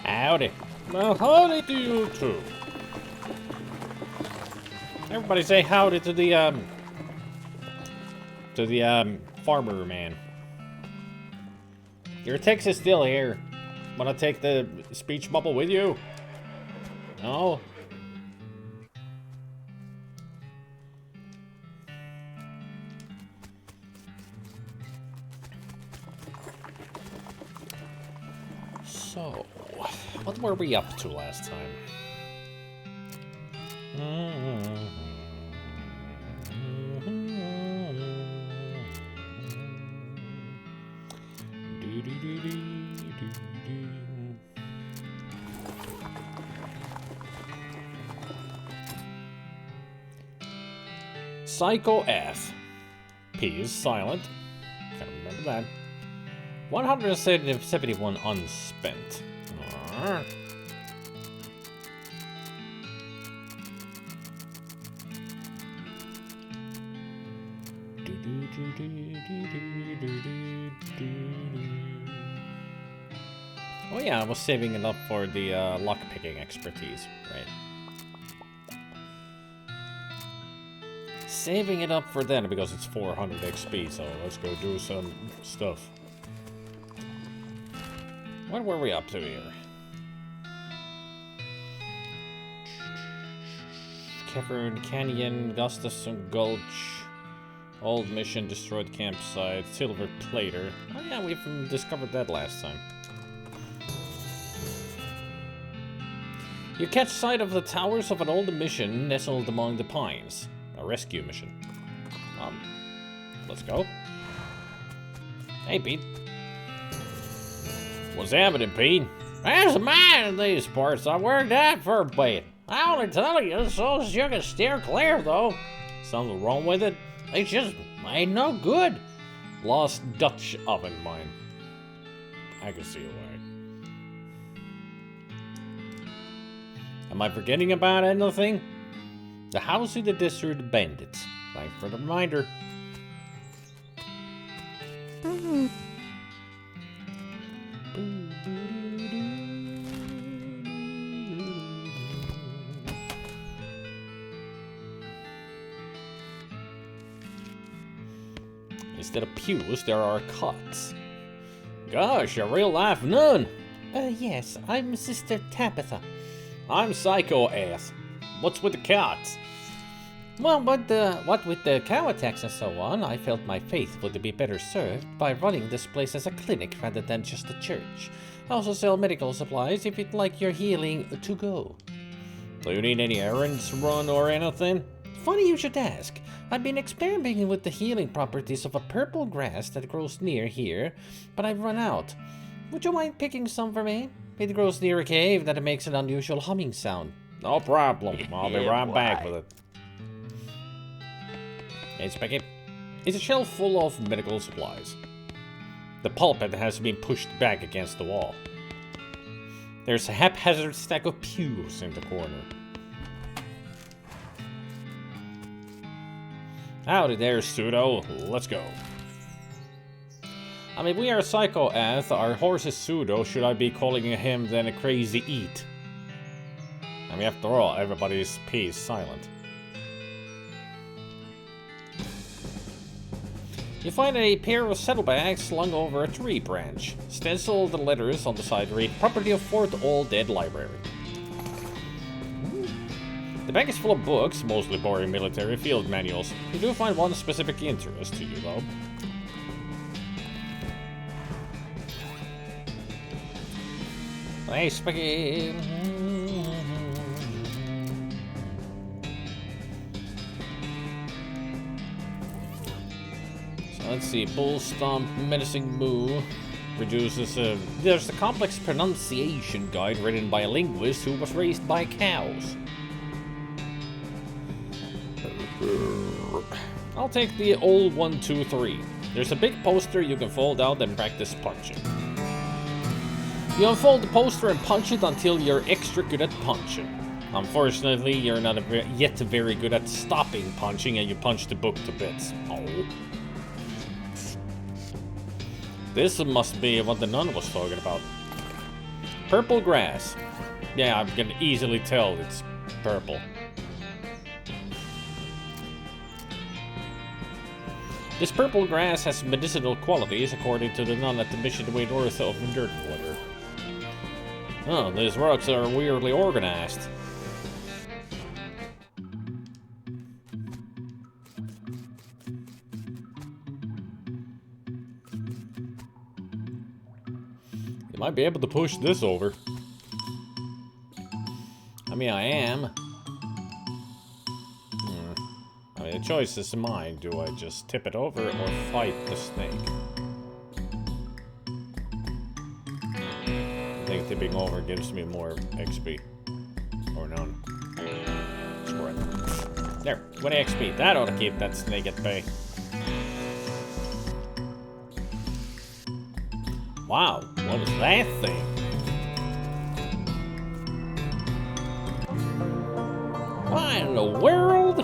Howdy. Well, howdy to you too. Everybody say howdy to the farmer man. Your text is still here. Wanna take the speech bubble with you? No? So, what were we up to last time? Psycho F. P is silent. Gotta remember that. 171 unspent. Oh yeah, I was saving it up for the lockpicking expertise, right? Saving it up for then because it's 400 XP, so let's go do some stuff. What were we up to here? Cavern Canyon, Gustafson Gulch, Old Mission, Destroyed Campsite, Silver Plater. Oh yeah, we've discovered that last time. You catch sight of the towers of an old mission nestled among the pines. A rescue mission. Let's go. Hey, Pete. What's happening, Pete? There's a man in these parts. I worked out for a bit. I only tell you so as you can steer clear, though. Something wrong with it? It just ain't no good. Lost Dutch oven mine. I can see a way. Am I forgetting about anything? The house in the desert, the bandits. Thanks for the reminder. Instead of pews, there are cots. Gosh, a real life nun. Yes, I'm Sister Tabitha. I'm Psycho Ass. What's with the cots? Well, what with the cow attacks and so on, I felt my faith would be better served by running this place as a clinic rather than just a church. I also sell medical supplies if you'd like your healing to go. Do you need any errands run or anything? Funny you should ask. I've been experimenting with the healing properties of a purple grass that grows near here, but I've run out. Would you mind picking some for me? It grows near a cave that makes an unusual humming sound. No problem. I'll be right back with it. Hey, Specky. It's a shelf full of medical supplies. The pulpit has been pushed back against the wall. There's a haphazard stack of pews in the corner. Howdy there, Pseudo. Let's go. I mean, we are Psycho Ath. Our horse is Pseudo. Should I be calling him then a crazy eat? I mean, after all, everybody's P is silent. You find a pair of saddlebags slung over a tree branch. Stenciled letters on the side read, "Property of Fort All Dead Library." The bag is full of books, mostly boring military field manuals. You do find one specific interest to you, though. Hey, Spaghetti. Let's see, Bull Stomp, Menacing Moo, reduces there's the complex pronunciation guide written by a linguist who was raised by cows. I'll take the old 1, 2, 3. There's a big poster you can fold out and practice punching. You unfold the poster and punch it until you're extra good at punching. Unfortunately, you're not yet very good at stopping punching and you punch the book to bits. Oh. This must be what the nun was talking about. Purple grass. Yeah, I can easily tell it's purple. This purple grass has medicinal qualities according to the nun at the mission way north of Dirtwater. Oh, these rocks are weirdly organized. You might be able to push this over. I mean, I am. I mean, the choice is mine. Do I just tip it over or fight the snake? I think tipping over gives me more XP. Or none. Screw it. There, 20 XP. That ought to keep that snake at bay. Wow, what is that thing? What in the world?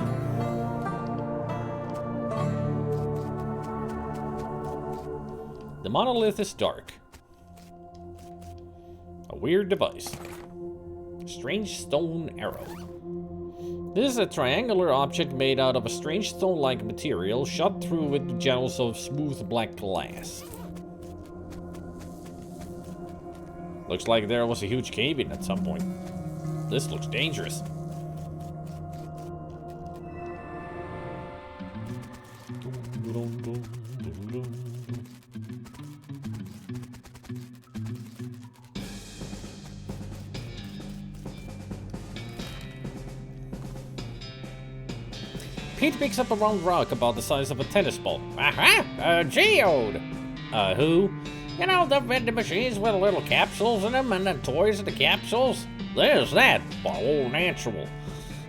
The monolith is dark. A weird device. Strange stone arrow. This is a triangular object made out of a strange stone-like material shot through with channels of smooth black glass. Looks like there was a huge cave-in at some point. This looks dangerous. Pete picks up a round rock about the size of a tennis ball. Aha! A geode! Who? You know, the vending machines with the little capsules in them and the toys in the capsules? There's that, all natural.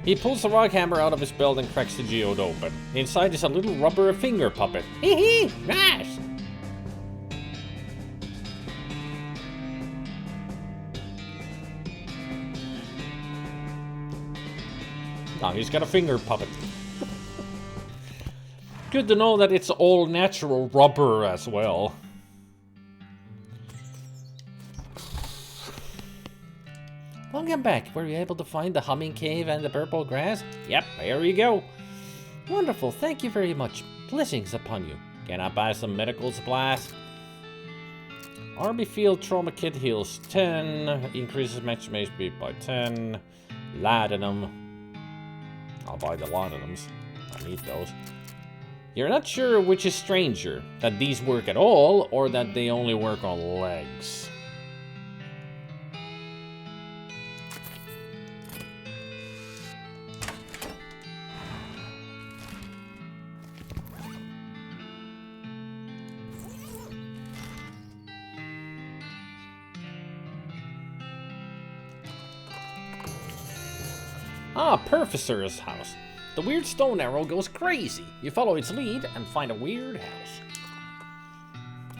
He pulls the rock hammer out of his belt and cracks the geode open. Inside is a little rubber finger puppet. Hee hee! Nice! Oh, he's got a finger puppet. Good to know that it's all natural rubber as well. Welcome back. Were you able to find the humming cave and the purple grass? Yep, there you go. Wonderful. Thank you very much. Blessings upon you. Can I buy some medical supplies? Army Field Trauma Kit heals 10. Increases maximum HP by 10. Laudanum. I'll buy the laudanums. I need those. You're not sure which is stranger, that these work at all, or that they only work on legs. Ah, Professor's house. The weird stone arrow goes crazy. You follow its lead and find a weird house.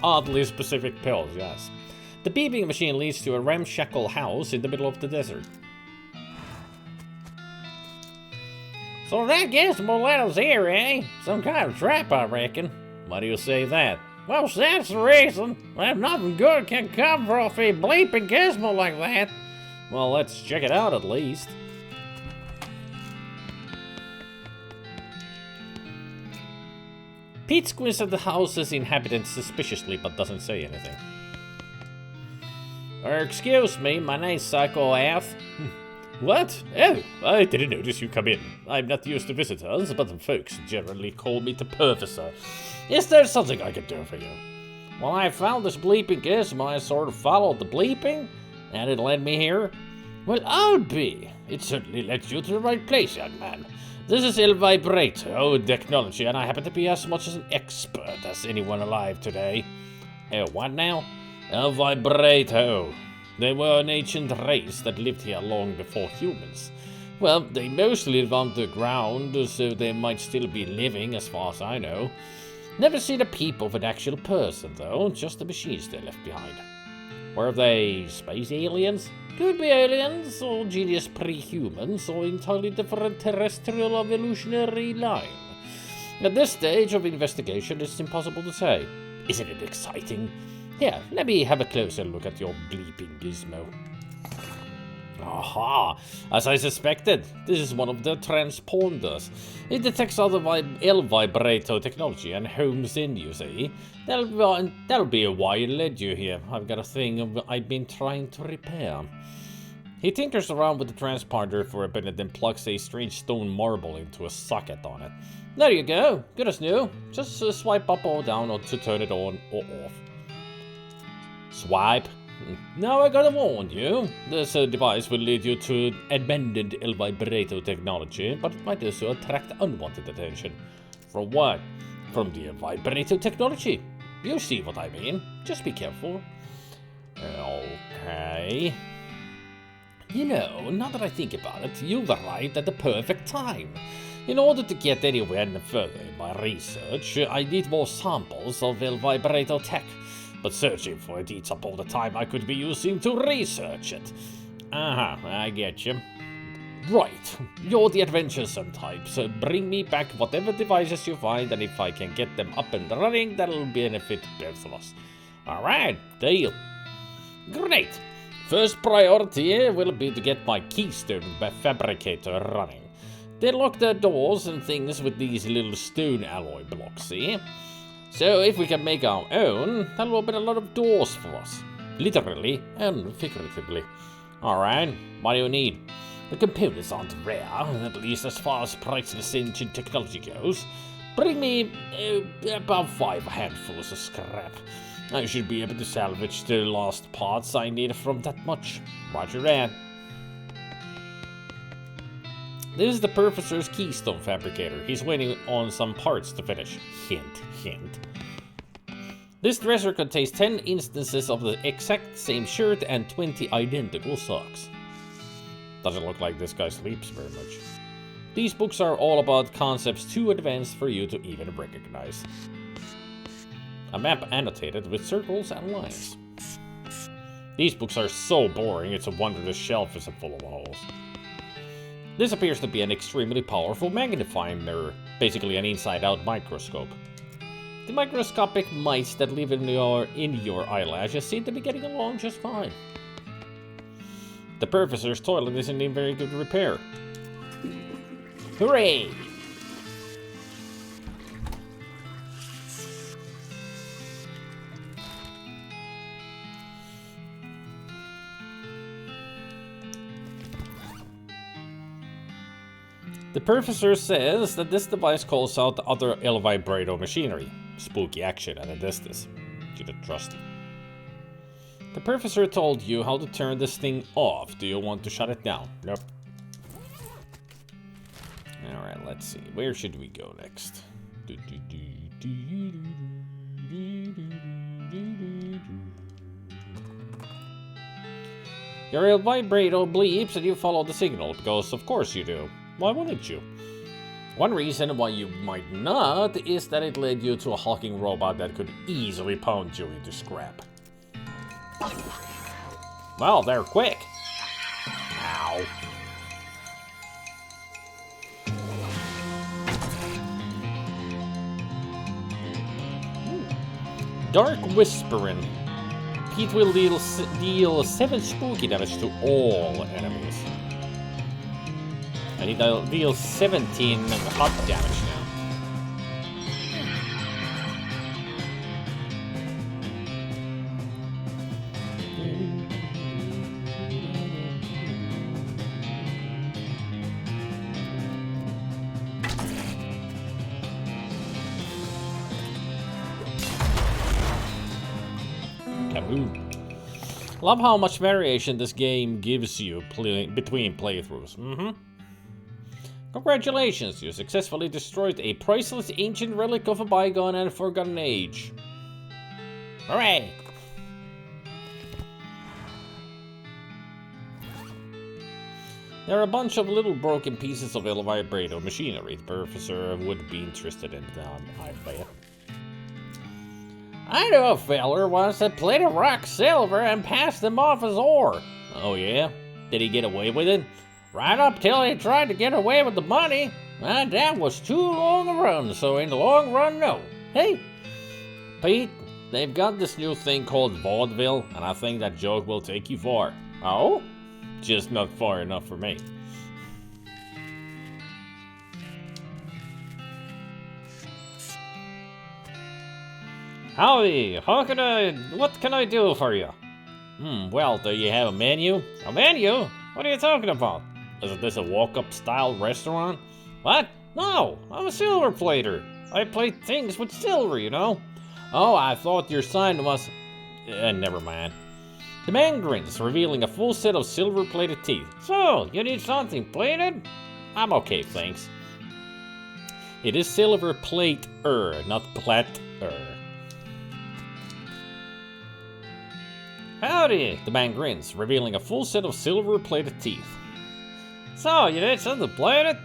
Oddly specific pills, yes. The beeping machine leads to a ramshackle house in the middle of the desert. So that gizmo let us here, eh? Some kind of trap, I reckon. Why do you say that? Well, that's the reason. That nothing good can come from a bleeping gizmo like that. Well, let's check it out at least. Pete squints at the house's inhabitants suspiciously, but doesn't say anything. Excuse me, my name's Psycho F. What? Oh, I didn't notice you come in. I'm not used to visitors, but folks generally call me the Professor. Is there something I can do for you? Well, I found this bleeping gizmo. I sort of followed the bleeping, and it led me here. Well, I'll be. It certainly led you to the right place, young man. This is El Vibrato technology, and I happen to be as much as an expert as anyone alive today. What now? El Vibrato. They were an ancient race that lived here long before humans. Well, they mostly live underground, so they might still be living as far as I know. Never seen a peep of an actual person, though, just the machines they left behind. Were they space aliens? Could be aliens, or genius pre-humans, or entirely different terrestrial evolutionary line. At this stage of investigation, it's impossible to say. Isn't it exciting? Here, let me have a closer look at your bleeping gizmo. Aha! As I suspected, this is one of the transponders. It detects all the L-vibrato technology and homes in, you see. That'll be why it led you here. I've got a thing I've been trying to repair. He tinkers around with the transponder for a bit and then plugs a strange stone marble into a socket on it. There you go, good as new. Just swipe up or down to turn it on or off. Swipe. Now I gotta warn you, this device will lead you to abandoned El Vibrato technology, but it might also attract unwanted attention. From what? From the El Vibrato technology. You see what I mean. Just be careful. Okay. You know, now that I think about it, you've arrived at the perfect time. In order to get anywhere further in my research, I need more samples of El Vibrato tech. But searching for it eats up all the time I could be using to research it. I get you. Right, you're the adventuresome type, so bring me back whatever devices you find, and if I can get them up and running, that'll benefit both of us. Alright, deal. Great. First priority will be to get my keystone fabricator running. They lock their doors and things with these little stone alloy blocks, see? So if we can make our own, that'll open a lot of doors for us. Literally and figuratively. Alright, what do you need? The components aren't rare, at least as far as priceless ancient technology goes. Bring me about 5 handfuls of scrap. I should be able to salvage the last parts I need from that much. Roger that. This is the Professor's Keystone Fabricator. He's waiting on some parts to finish. Hint, hint. This dresser contains 10 instances of the exact same shirt and 20 identical socks. Doesn't look like this guy sleeps very much. These books are all about concepts too advanced for you to even recognize. A map annotated with circles and lines. These books are so boring, it's a wonder the shelf isn't full of holes. This appears to be an extremely powerful magnifying mirror, basically an inside-out microscope. The microscopic mites that live in your eyelashes seem to be getting along just fine. The Professor's toilet isn't in very good repair. Hooray! The Professor says that this device calls out other El Vibrato machinery. Spooky action at a distance. You don't trust it. The Professor told you how to turn this thing off. Do you want to shut it down? Nope. Alright, let's see. Where should we go next? Your El Vibrato bleeps and you follow the signal, because of course you do. Why wouldn't you? One reason why you might not is that it led you to a hulking robot that could easily pound you into scrap. Well, they're quick. Ow. Dark Whispering. Pete will deal 7 spooky damage to all enemies. And he deals 17 hot damage now. Kaboom. Love how much variation this game gives you between playthroughs. Congratulations, you successfully destroyed a priceless ancient relic of a bygone and forgotten age. Hooray! There are a bunch of little broken pieces of El Vibrato machinery the Professor would be interested in, I bet. I know a feller once that played a rock silver and passed them off as ore. Oh yeah? Did he get away with it? Right up till he tried to get away with the money. That was too long a run, so in the long run, no. Hey, Pete, they've got this new thing called vaudeville, and I think that joke will take you far. Oh? Just not far enough for me. Howdy, what can I do for you? Well, do you have a menu? A menu? What are you talking about? Isn't this a walk-up style restaurant? What? No, I'm a silver plater. I plate things with silver, you know. Oh, I thought your sign was... never mind. The man grins, revealing a full set of silver-plated teeth. So, you need something plated? I'm okay, thanks. It is silver plate-er, not plat-er. Howdy, the man grins, revealing a full set of silver-plated teeth. So, you need something plated?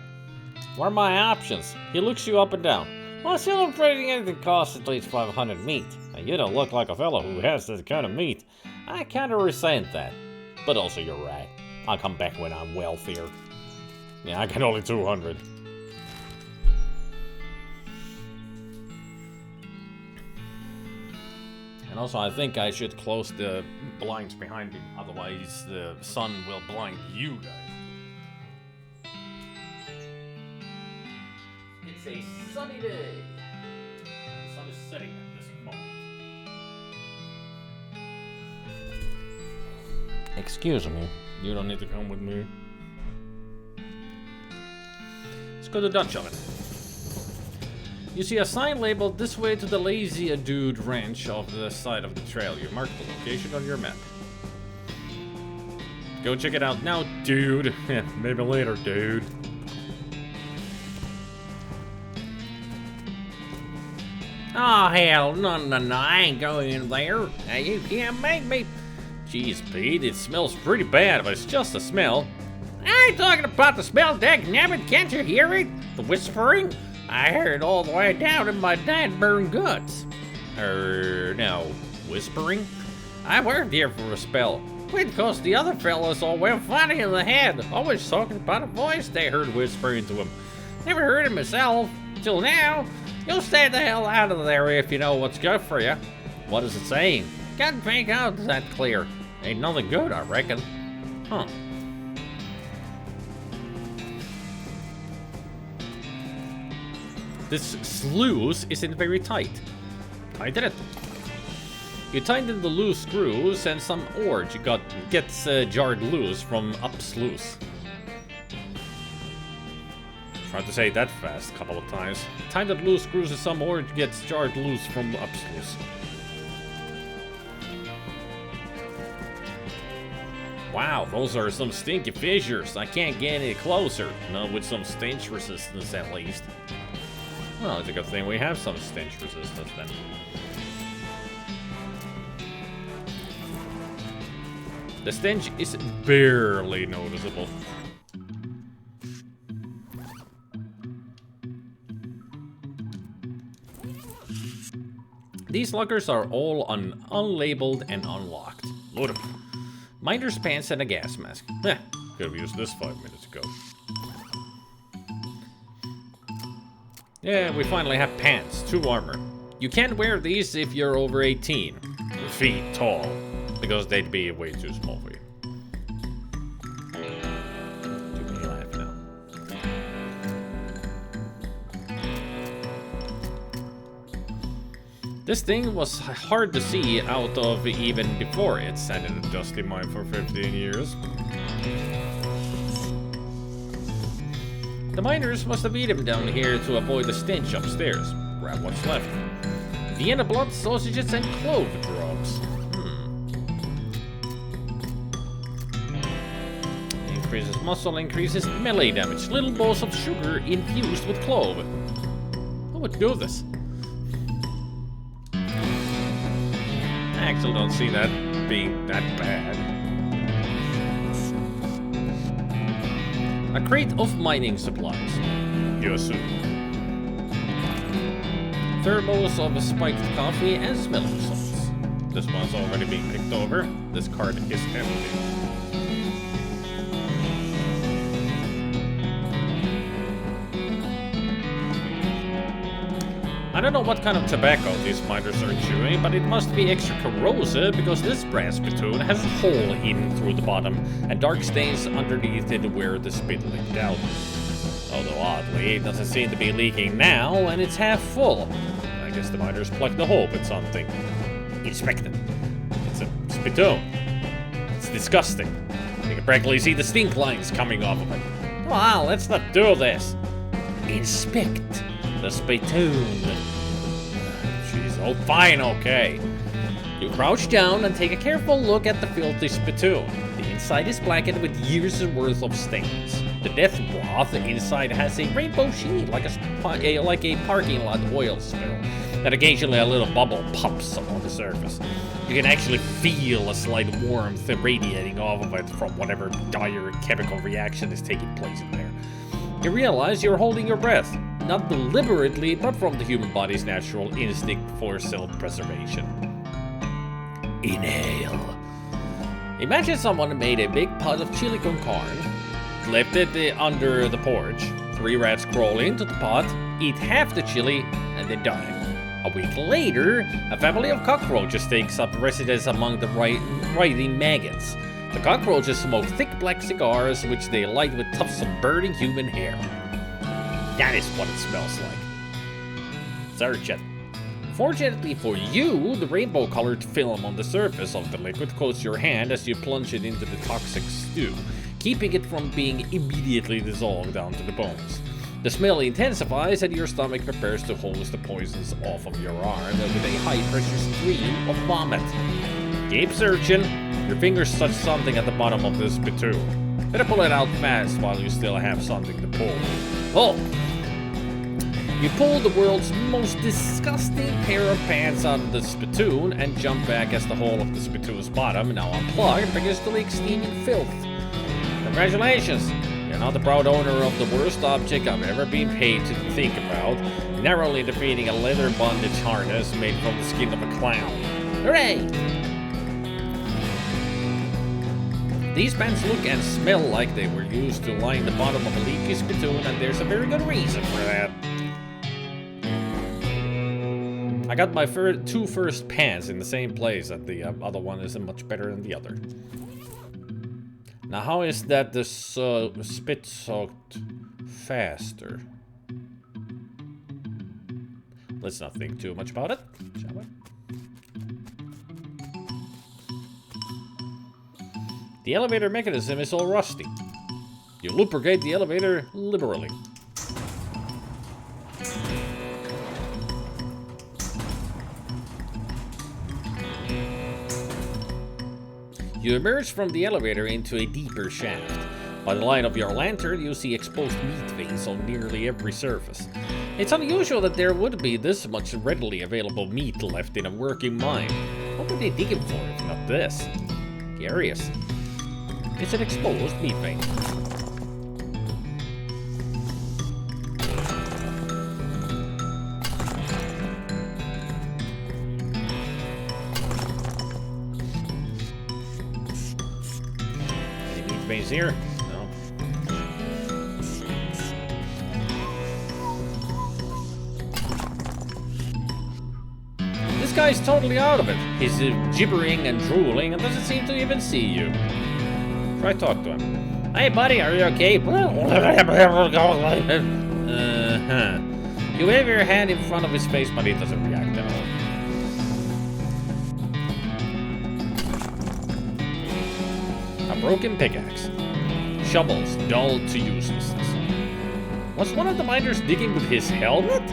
What are my options? He looks you up and down. Well, silver plating anything costs at least 500 meat. And you don't look like a fellow who has that kind of meat. I kind of resent that. But also, you're right. I'll come back when I'm wealthier. Yeah, I got only 200. And also, I think I should close the blinds behind me. Otherwise, the sun will blind you guys. It's a sunny day. The sun is setting at this moment. Excuse me. You don't need to come with me. Let's go to Dutch Oven. You see a sign labeled "This way to the Lazy Dude Ranch" off the side of the trail. You mark the location on your map. Go check it out now, dude. Maybe later, dude. Oh, hell, no, I ain't going in there. You can't make me. Jeez, Pete, it smells pretty bad, but it's just a smell. I ain't talking about the smell, dagnabbit, can't you hear it? The whispering? I heard it all the way down in my dad-burned guts. No, whispering? I worked here for a spell. Because the other fellas all went funny in the head, always talking about a voice they heard whispering to him. Never heard it myself, till now. You'll stay the hell out of there if you know what's good for you. What is it saying? Can't make out that clear. Ain't nothing good, I reckon. Huh. This sluice isn't very tight. Tighten it. You tighten the loose screws and some ore gets jarred loose from up sluice. Tried to say that fast a couple of times. Tighten the loose screws and some ore gets jarred loose from up sluice. Wow, those are some stinky fissures. I can't get any closer. Not with some stench resistance, at least. Well, it's a good thing we have some stench resistance then. The stench is barely noticeable. These lockers are all unlabeled and unlocked. Load them. Miner's pants and a gas mask. Could have used this 5 minutes ago. Yeah, we finally have pants, 2 armor. You can't wear these if you're over 18 feet tall, because they'd be way too small for you. Do me laugh now. This thing was hard to see out of even before it sat in a dusty mine for 15 years. The miners must have beat him down here to avoid the stench upstairs. Grab what's left. Vienna blood, sausages, and clove drops. Increases muscle, increases melee damage. Little balls of sugar infused with clove. Who would do this? I actually don't see that being that bad. A crate of mining supplies. Yes, sir. Thermos of spiked coffee and smelling salts. This one's already being picked over. This cart is empty. I don't know what kind of tobacco these miners are chewing, but it must be extra corrosive because this brass spittoon has a hole hidden through the bottom and dark stains underneath it where the spit leaked out. Although oddly, it doesn't seem to be leaking now and it's half full. I guess the miners plugged the hole with something. Inspect it. It's a spittoon. It's disgusting. You can practically see the stink lines coming off of it. Come on, let's not do this. Inspect the spittoon. Jeez, oh fine, okay. You crouch down and take a careful look at the filthy spittoon. The inside is blackened with years' worth of stains. The death broth inside has a rainbow sheen like a parking lot oil spill. And occasionally a little bubble pops up on the surface. You can actually feel a slight warmth radiating off of it from whatever dire chemical reaction is taking place in there. You realize you're holding your breath, not deliberately, but from the human body's natural instinct for self-preservation. Inhale. Imagine someone made a big pot of chili con carne, left it under the porch, 3 rats crawl into the pot, eat half the chili, and then die. A week later, a family of cockroaches takes up residence among the writhing maggots. The cockroaches smoke thick black cigars, which they light with tufts of burning human hair. That is what it smells like. Search it. Fortunately for you, the rainbow-colored film on the surface of the liquid coats your hand as you plunge it into the toxic stew, keeping it from being immediately dissolved down to the bones. The smell intensifies and your stomach prepares to hose the poisons off of your arm with a high-pressure stream of vomit. Keep searching. Your fingers touch something at the bottom of the spittoon. Better pull it out fast while you still have something to pull. Oh! You pull the world's most disgusting pair of pants out of the spittoon and jump back as the hole of the spittoon's bottom, now unplugged, begins to leak steaming filth. Congratulations! You're now the proud owner of the worst object I've ever been paid to think about, narrowly defeating a leather bondage harness made from the skin of a clown. Hooray! These pants look and smell like they were used to line the bottom of a leaky spittoon, and there's a very good reason for that. I got my 2 first pants in the same place, and the other one isn't much better than the other. Now, how is that the spit soaked faster? Let's not think too much about it, shall we? The elevator mechanism is all rusty. You lubricate the elevator liberally. You emerge from the elevator into a deeper shaft. By the light of your lantern, you see exposed meat veins on nearly every surface. It's unusual that there would be this much readily available meat left in a working mine. What were they digging for if not this? Curious. It's an exposed meat vein. Veins here? No. This guy's totally out of it. He's gibbering and drooling and doesn't seem to even see you. Try to talk to him. Hey buddy, are you okay? You wave your hand in front of his face, but he doesn't react at all. Broken pickaxe. Shovels dull to uselessness. Was one of the miners digging with his helmet?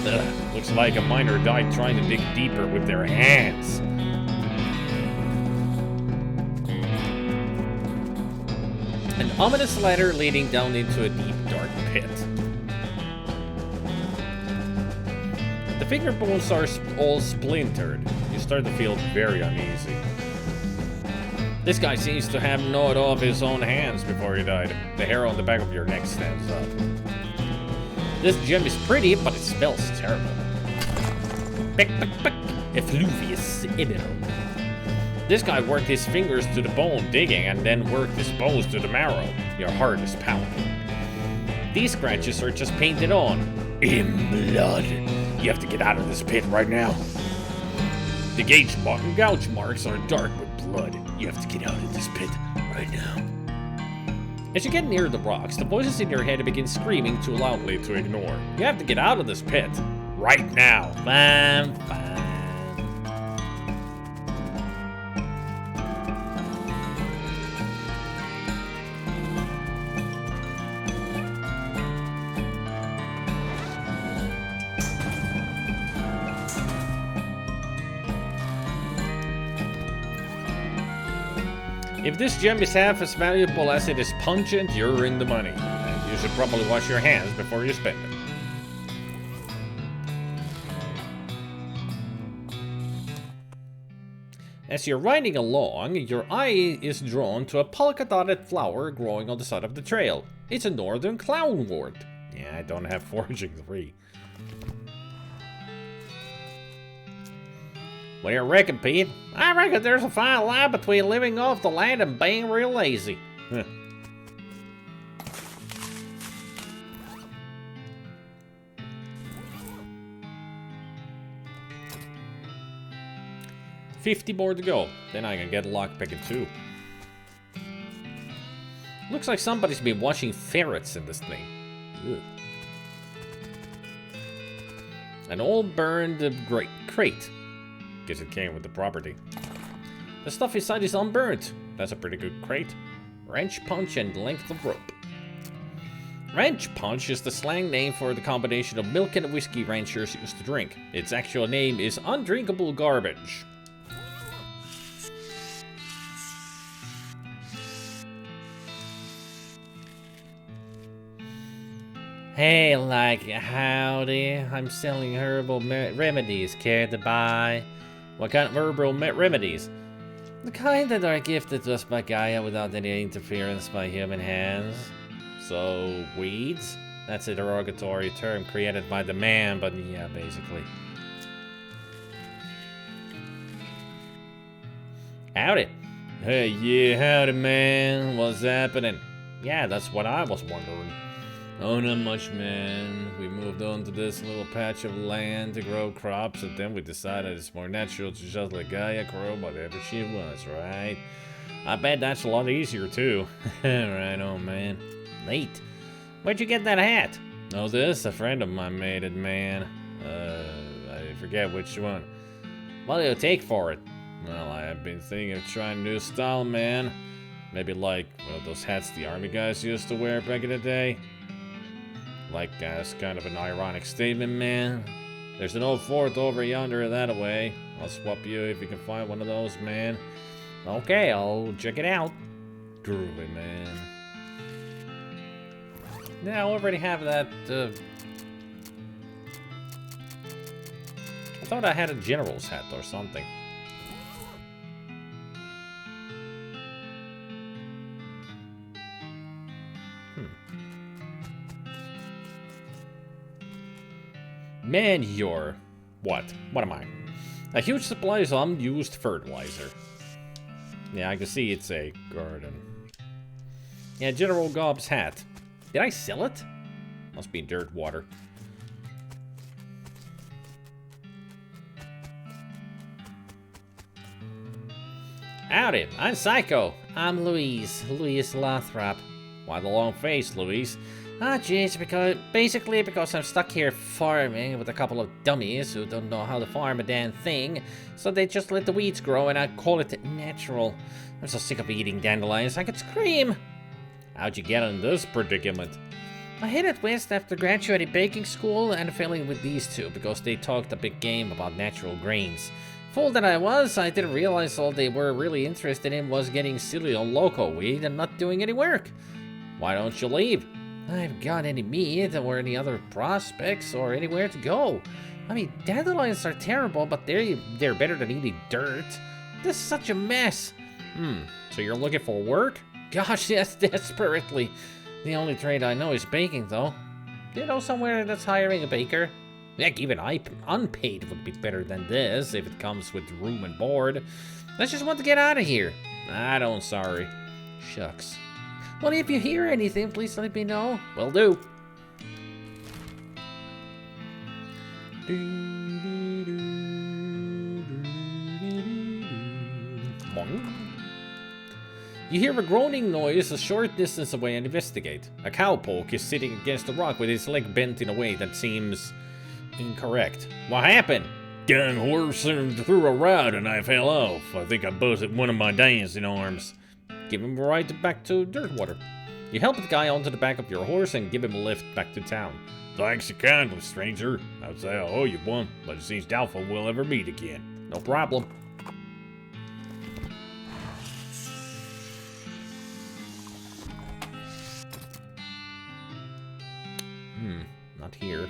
Ugh, looks like a miner died trying to dig deeper with their hands. An ominous ladder leading down into a deep, dark pit. The finger bones are all splintered. You start to feel very uneasy. This guy seems to have gnawed off his own hands before he died. The hair on the back of your neck stands up. This gem is pretty, but it smells terrible. Effluvious emerald. This guy worked his fingers to the bone digging and then worked his bones to the marrow. Your heart is pounding. These scratches are just painted on. In blood. You have to get out of this pit right now. The gouge marks are dark with blood. You have to get out of this pit right now. As you get near the rocks, the voices in your head begin screaming too loudly to ignore. You have to get out of this pit right now. Fine. If this gem is half as valuable as it is pungent, you're in the money. And you should probably wash your hands before you spend it. As you're riding along, your eye is drawn to a polka-dotted flower growing on the side of the trail. It's a northern clownwort. Yeah, I don't have foraging 3. What do you reckon, Pete? I reckon there's a fine line between living off the land and being real lazy. Huh. $50 more to go. Then I can get lockpicking too. Looks like somebody's been watching ferrets in this thing. Ugh. An old burned crate. Guess it came with the property. The stuff inside is unburnt. That's a pretty good crate. Wrench punch and length of rope. Wrench punch is the slang name for the combination of milk and whiskey ranchers used to drink. Its actual name is undrinkable garbage. Hey, like, howdy. I'm selling herbal remedies. Care to buy? What kind of herbal remedies? The kind that are gifted to us by Gaia without any interference by human hands. So, weeds? That's a derogatory term created by the man, but yeah, basically. Howdy. Hey, yeah, howdy, man. What's happening? Yeah, that's what I was wondering. Oh, not much, man. We moved on to this little patch of land to grow crops, and then we decided it's more natural to just let Gaia grow whatever she wants, right? I bet that's a lot easier, too. Right on, man. Neat. Where'd you get that hat? Oh, this? A friend of mine made it, man. I forget which one. What do you take for it? Well, I've been thinking of trying a new style, man. Maybe like one of those hats the army guys used to wear back in the day. Like, as kind of an ironic statement, man. There's an old fort over yonder that way. I'll swap you if you can find one of those, man. Okay, I'll check it out. Groovy, man. Yeah, I already have that, I thought I had a general's hat or something. Manure. What? What am I? A huge supply of unused fertilizer. Yeah, I can see it's a garden. Yeah, General Gobb's hat. Did I sell it? Must be dirt water. Howdy, I'm Psycho. I'm Louise Lothrop. Why the long face, Louise? Ah, jeez, because I'm stuck here farming with a couple of dummies who don't know how to farm a damn thing, so they just let the weeds grow and I call it natural. I'm so sick of eating dandelions, I could scream. How'd you get in this predicament? I headed west after graduating baking school and failing with these two because they talked a big game about natural grains. Fool that I was, I didn't realize all they were really interested in was getting silly on local weed and not doing any work. Why don't you leave? I haven't got any meat or any other prospects or anywhere to go. I mean, dandelions are terrible, but they're better than eating dirt. This is such a mess. So you're looking for work? Gosh, yes, desperately. The only trade I know is baking, though. Do you know somewhere that's hiring a baker? Heck, even unpaid would be better than this if it comes with room and board. I just want to get out of here. I don't, sorry. Shucks. Well, if you hear anything, please let me know. Will do. Boing. You hear a groaning noise a short distance away and investigate. A cowpoke is sitting against a rock with his leg bent in a way that seems incorrect. What happened? Gang horse threw a ride and I fell off. I think I busted one of my dancing arms. Give him a ride back to Dirtwater. You help the guy onto the back of your horse and give him a lift back to town. Thanks kindly, stranger. I'd say I owe you one, but it seems doubtful we'll ever meet again. No problem. Not here.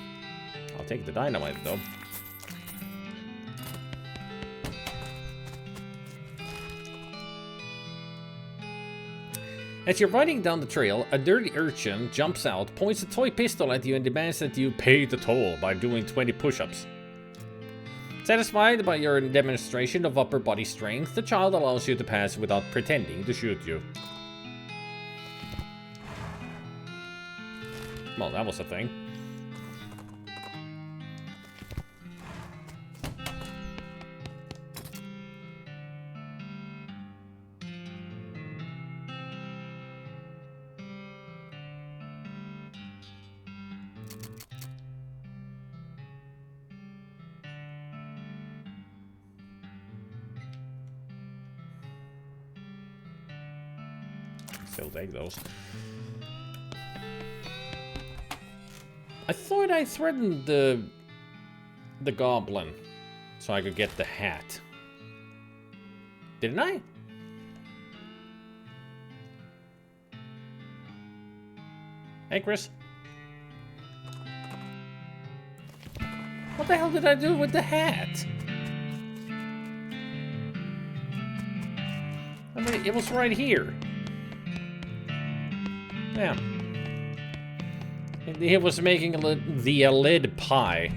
I'll take the dynamite, though. As you're riding down the trail, a dirty urchin jumps out, points a toy pistol at you, and demands that you pay the toll by doing 20 push-ups. Satisfied by your demonstration of upper body strength, the child allows you to pass without pretending to shoot you. Well, that was a thing. Still take those. I thought I threatened the goblin so I could get the hat. Didn't I? Hey, Chris. What the hell did I do with the hat? I mean, it was right here. Yeah. He was making the lead pie.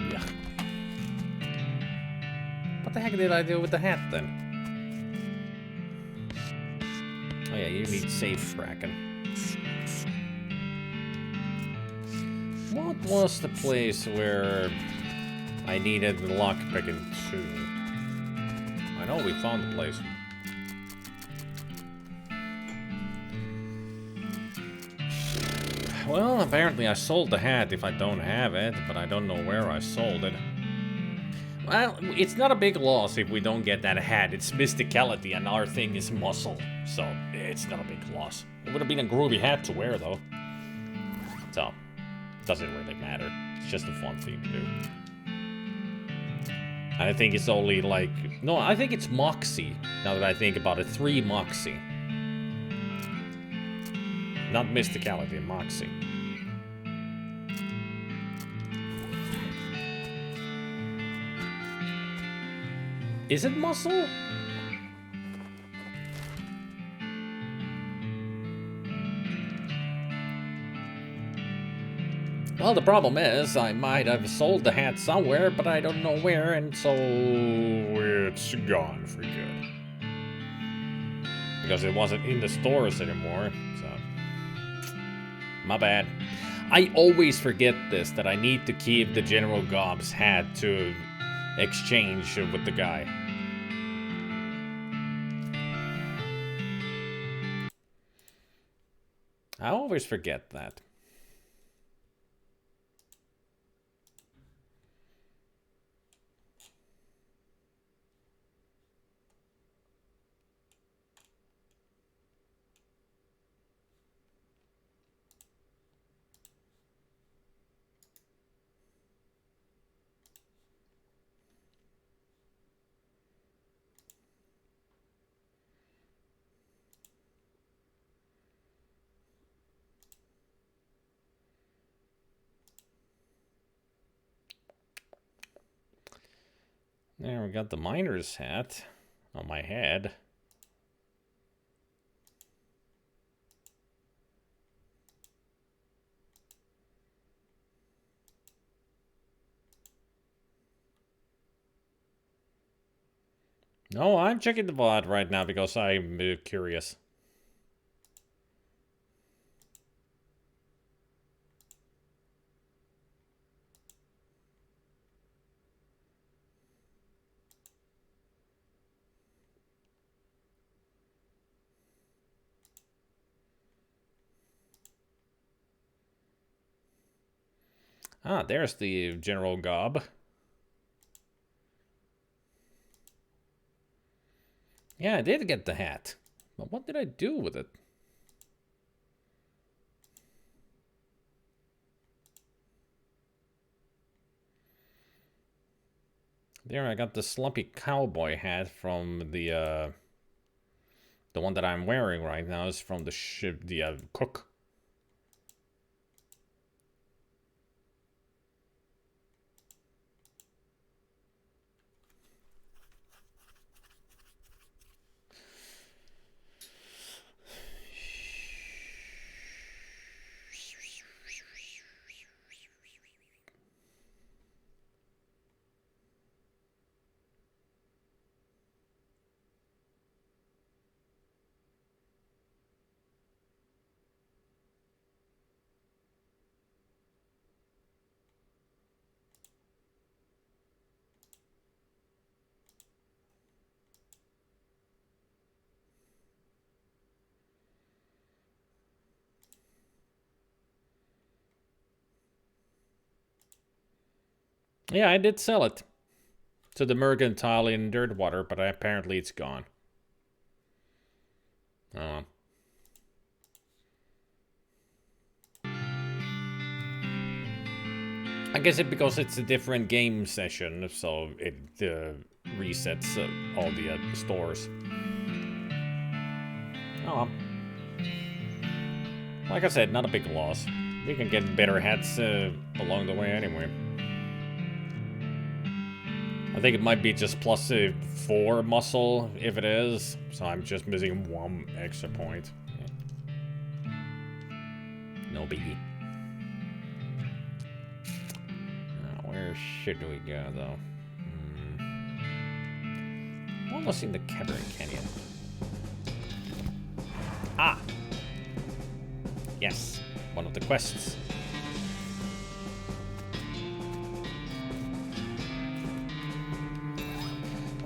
Yeah. What the heck did I do with the hat then? Oh yeah, you need safe tracking. What was the place where I needed the lockpicking too? I know we found the place. Well, apparently I sold the hat if I don't have it, but I don't know where I sold it. Well, it's not a big loss if we don't get that hat. It's mysticality and our thing is muscle, so it's not a big loss. It would have been a groovy hat to wear, though. So, doesn't really matter. It's just a fun thing to do. I think it's only like... No, I think it's Moxie, now that I think about it. 3 Moxie. Not mysticality, Moxie. Is it muscle? Well, the problem is, I might have sold the hat somewhere, but I don't know where, and so it's gone for good. Because it wasn't in the stores anymore, so... My bad. I always forget this, that I need to keep the General Gob's hat to exchange with the guy. I always forget that. There, we got the miner's hat on my head. No, I'm checking the VOD right now because I'm curious. Ah, there's the General Gob. Yeah, I did get the hat. But what did I do with it? There, I got the slumpy cowboy hat from the one that I'm wearing right now is from the ship, the cook. Yeah, I did sell it to the mercantile in Dirtwater, but apparently it's gone. Oh. I guess it because it's a different game session, so it resets all the stores. Oh. Like I said, not a big loss. We can get better hats along the way anyway. I think it might be just plus 4 muscle if it is, so I'm just missing 1 extra point. Yeah. No biggie. Where should we go, though? Almost in the Cavern Canyon. Ah! Yes, one of the quests.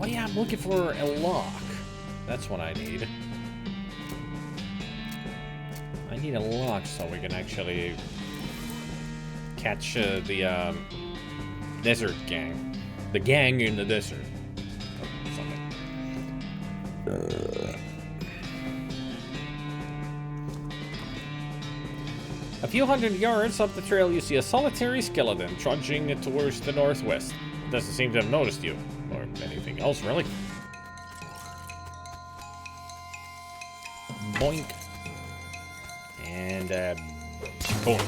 Oh yeah, I'm looking for a lock. That's what I need. I need a lock so we can actually catch the desert gang. The gang in the desert. Oh, something. A few hundred yards up the trail, you see a solitary skeleton trudging towards the northwest. It doesn't seem to have noticed you, or anything else, really. Boink. And, boom.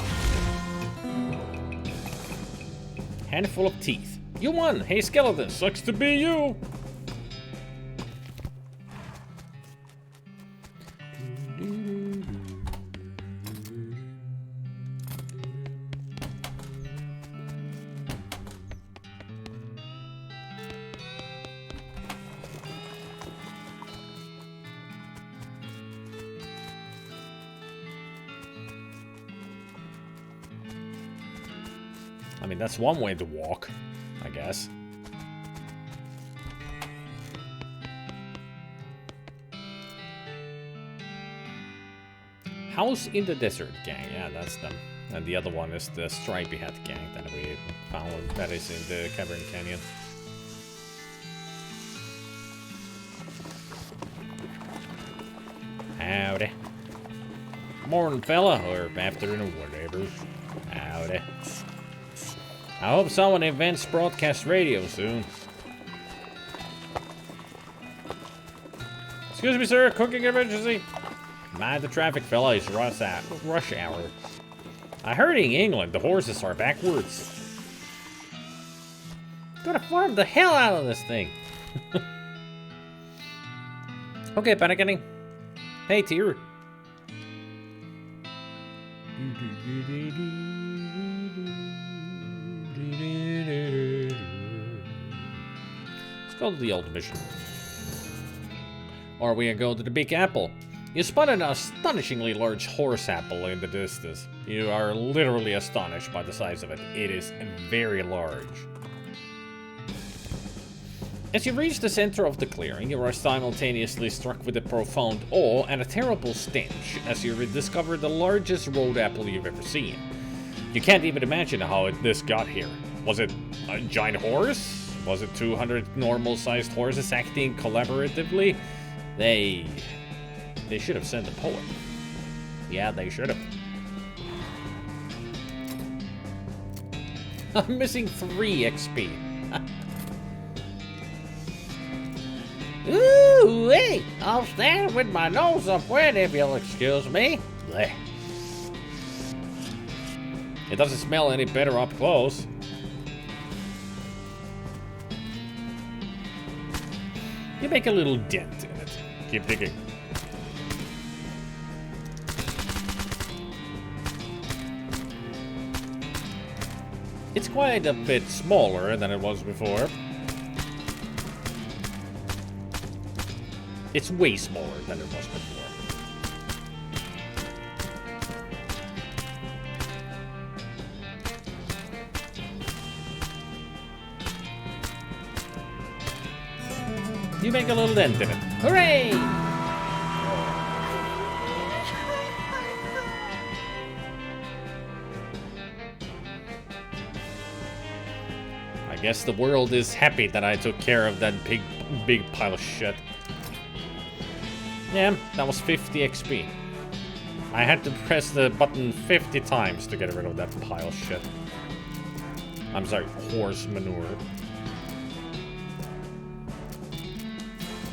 Handful of teeth. You won! Hey, skeleton, sucks to be you! I mean, that's one way to walk, I guess. House in the Desert gang, yeah, that's them. And the other one is the Stripy Hat gang that we found that is in the Cavern Canyon. Howdy. Morning, fella, or afternoon, whatever. Howdy. I hope someone invents broadcast radio soon. Excuse me, sir, cooking emergency. Mind the traffic, fella, it's rush hour. I heard in England the horses are backwards. Gotta farm the hell out of this thing. Okay, panicking. Hey, Tyr. Let's go to the old mission. Or we can go to the Big Apple. You spot an astonishingly large horse apple in the distance. You are literally astonished by the size of it. It is very large. As you reach the center of the clearing, you are simultaneously struck with a profound awe and a terrible stench as you discover the largest road apple you've ever seen. You can't even imagine how this got here. Was it a giant horse? Was it 200 normal-sized horses acting collaboratively? They should have sent a poet. Yeah, they should have. I'm missing 3 XP. Ooh, hey! I'll stand with my nose up wet if you'll excuse me. Blech. It doesn't smell any better up close. You make a little dent in it. Keep digging. It's quite a bit smaller than it was before. It's way smaller than it was before. You make a little dent in it. Hooray! I guess the world is happy that I took care of that big pile of shit. Yeah, that was 50 XP. I had to press the button 50 times to get rid of that pile of shit. I'm sorry, horse manure.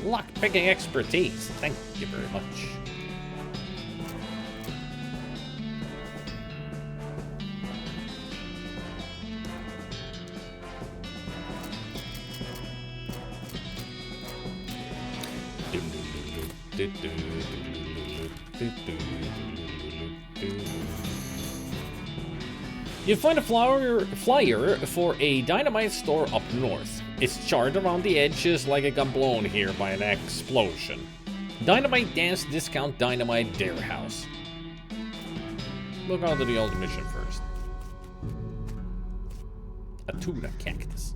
Lock-picking expertise. Thank you very much. You find a flyer for a dynamite store up north. It's charred around the edges like it got blown here by an explosion. Dynamite Dance Discount Dynamite Dare House. We'll go to the old mission first. A tuna cactus.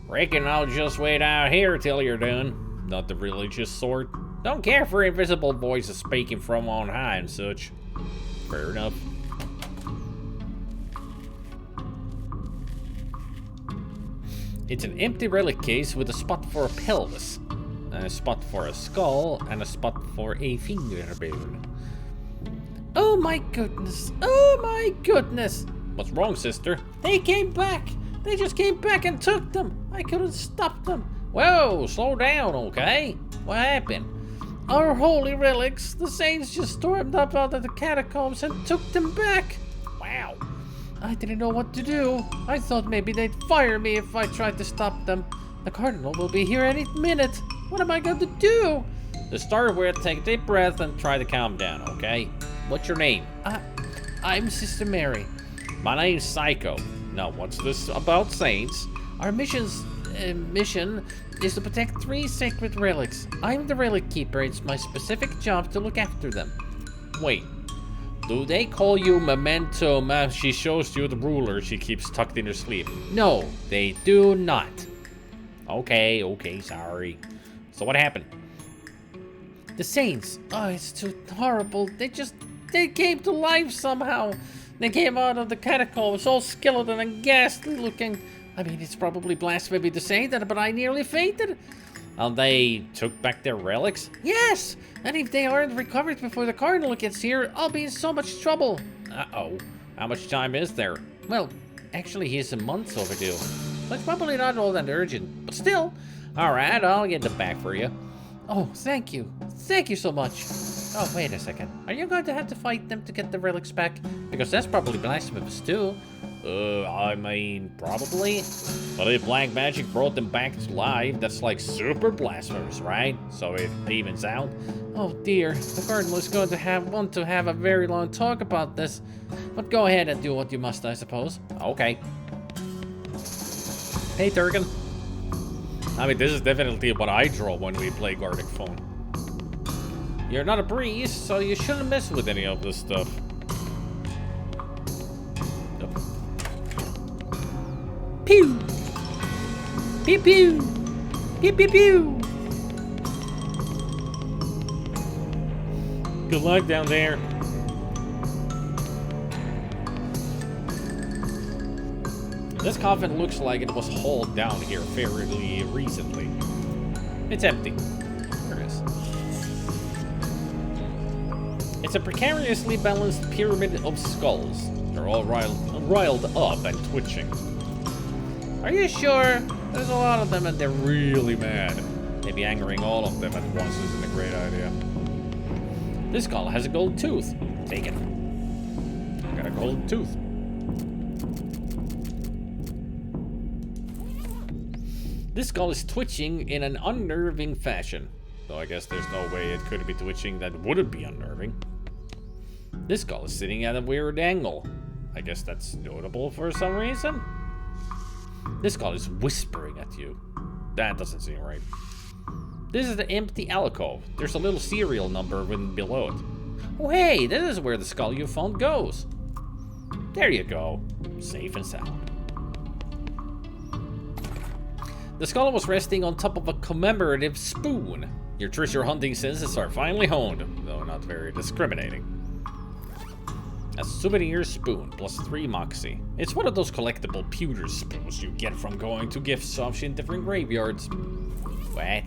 Reckon I'll just wait out here till you're done. Not the religious sort. Don't care for invisible voices speaking from on high and such. Fair enough. It's an empty relic case with a spot for a pelvis, a spot for a skull, and a spot for a fingerbone. Oh my goodness! Oh my goodness! What's wrong, sister? They came back! They just came back and took them! I couldn't stop them! Whoa, slow down, okay? What happened? Our holy relics! The saints just stormed up out of the catacombs and took them back! Wow. I didn't know what to do. I thought maybe they'd fire me if I tried to stop them. The Cardinal will be here any minute. What am I going to do? To start with, take a deep breath and try to calm down, okay? What's your name? I'm Sister Mary. My name's Psycho. Now, what's this about saints? Our mission is to protect 3 sacred relics. I'm the relic keeper. It's my specific job to look after them. Wait. Do they call you Memento Man? She shows you the ruler she keeps tucked in her sleeve. No, they do not. Okay, sorry. So what happened? The saints. Oh, it's too horrible. They came to life somehow. They came out of the catacombs, all skeleton and ghastly looking. I mean, it's probably blasphemy to say that, but I nearly fainted. And they took back their relics? Yes! And if they aren't recovered before the Cardinal gets here, I'll be in so much trouble. Uh-oh. How much time is there? Well, actually, he's a month overdue. So it's probably not all that urgent, but still. Alright, I'll get them back for you. Oh, thank you. Thank you so much. Oh, wait a second. Are you going to have to fight them to get the relics back? Because that's probably blasphemous too. I mean, probably. But if black magic brought them back to life, that's like super blasphemous, right? So it evens out. Oh dear, the Cardinal is going to want to have a very long talk about this. But go ahead and do what you must, I suppose. Okay. Hey, Turgan. I mean, this is definitely what I draw when we play Gartic Phone. You're not a priest, so you shouldn't mess with any of this stuff. Pew! Pew pew! Pew pew pew! Good luck down there. This coffin looks like it was hauled down here fairly recently. It's empty. There it is. It's a precariously balanced pyramid of skulls. They're all riled up and twitching. Are you sure? There's a lot of them and they're really mad. Maybe angering all of them at once isn't a great idea. This skull has a gold tooth. Take it. Got a gold tooth. This skull is twitching in an unnerving fashion. Though I guess there's no way it could be twitching that wouldn't be unnerving. This skull is sitting at a weird angle. I guess that's notable for some reason. This skull is whispering at you. That doesn't seem right. This is the empty alcove. There's a little serial number written below it. Oh hey, this is where the skull you found goes. There you go. Safe and sound. The skull was resting on top of a commemorative spoon. Your treasure hunting senses are finely honed, though not very discriminating. A souvenir spoon, plus 3 moxie. It's one of those collectible pewter spoons you get from going to gift shops in different graveyards. What?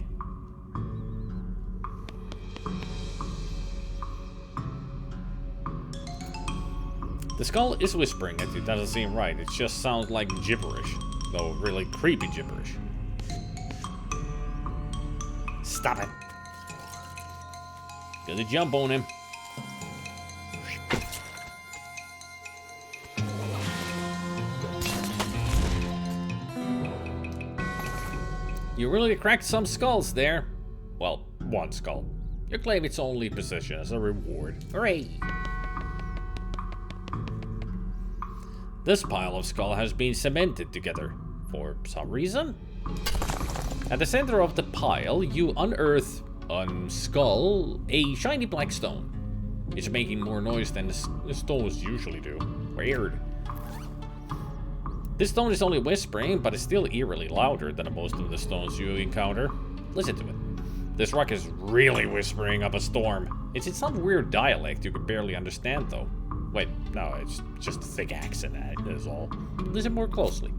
The skull is whispering at you. Doesn't seem right. It just sounds like gibberish, though really creepy gibberish. Stop it. Gonna jump on him. You really cracked some skulls there. Well, one skull. You claim its only possession as a reward. Hooray! This pile of skull has been cemented together. For some reason? At the center of the pile, you unearth, skull, a shiny black stone. It's making more noise than the stones usually do. Weird. This stone is only whispering, but it's still eerily louder than most of the stones you encounter. Listen to it. This rock is really whispering up a storm. It's in some weird dialect you can barely understand, though. Wait, no, it's just a thick accent, that is all. Listen more closely.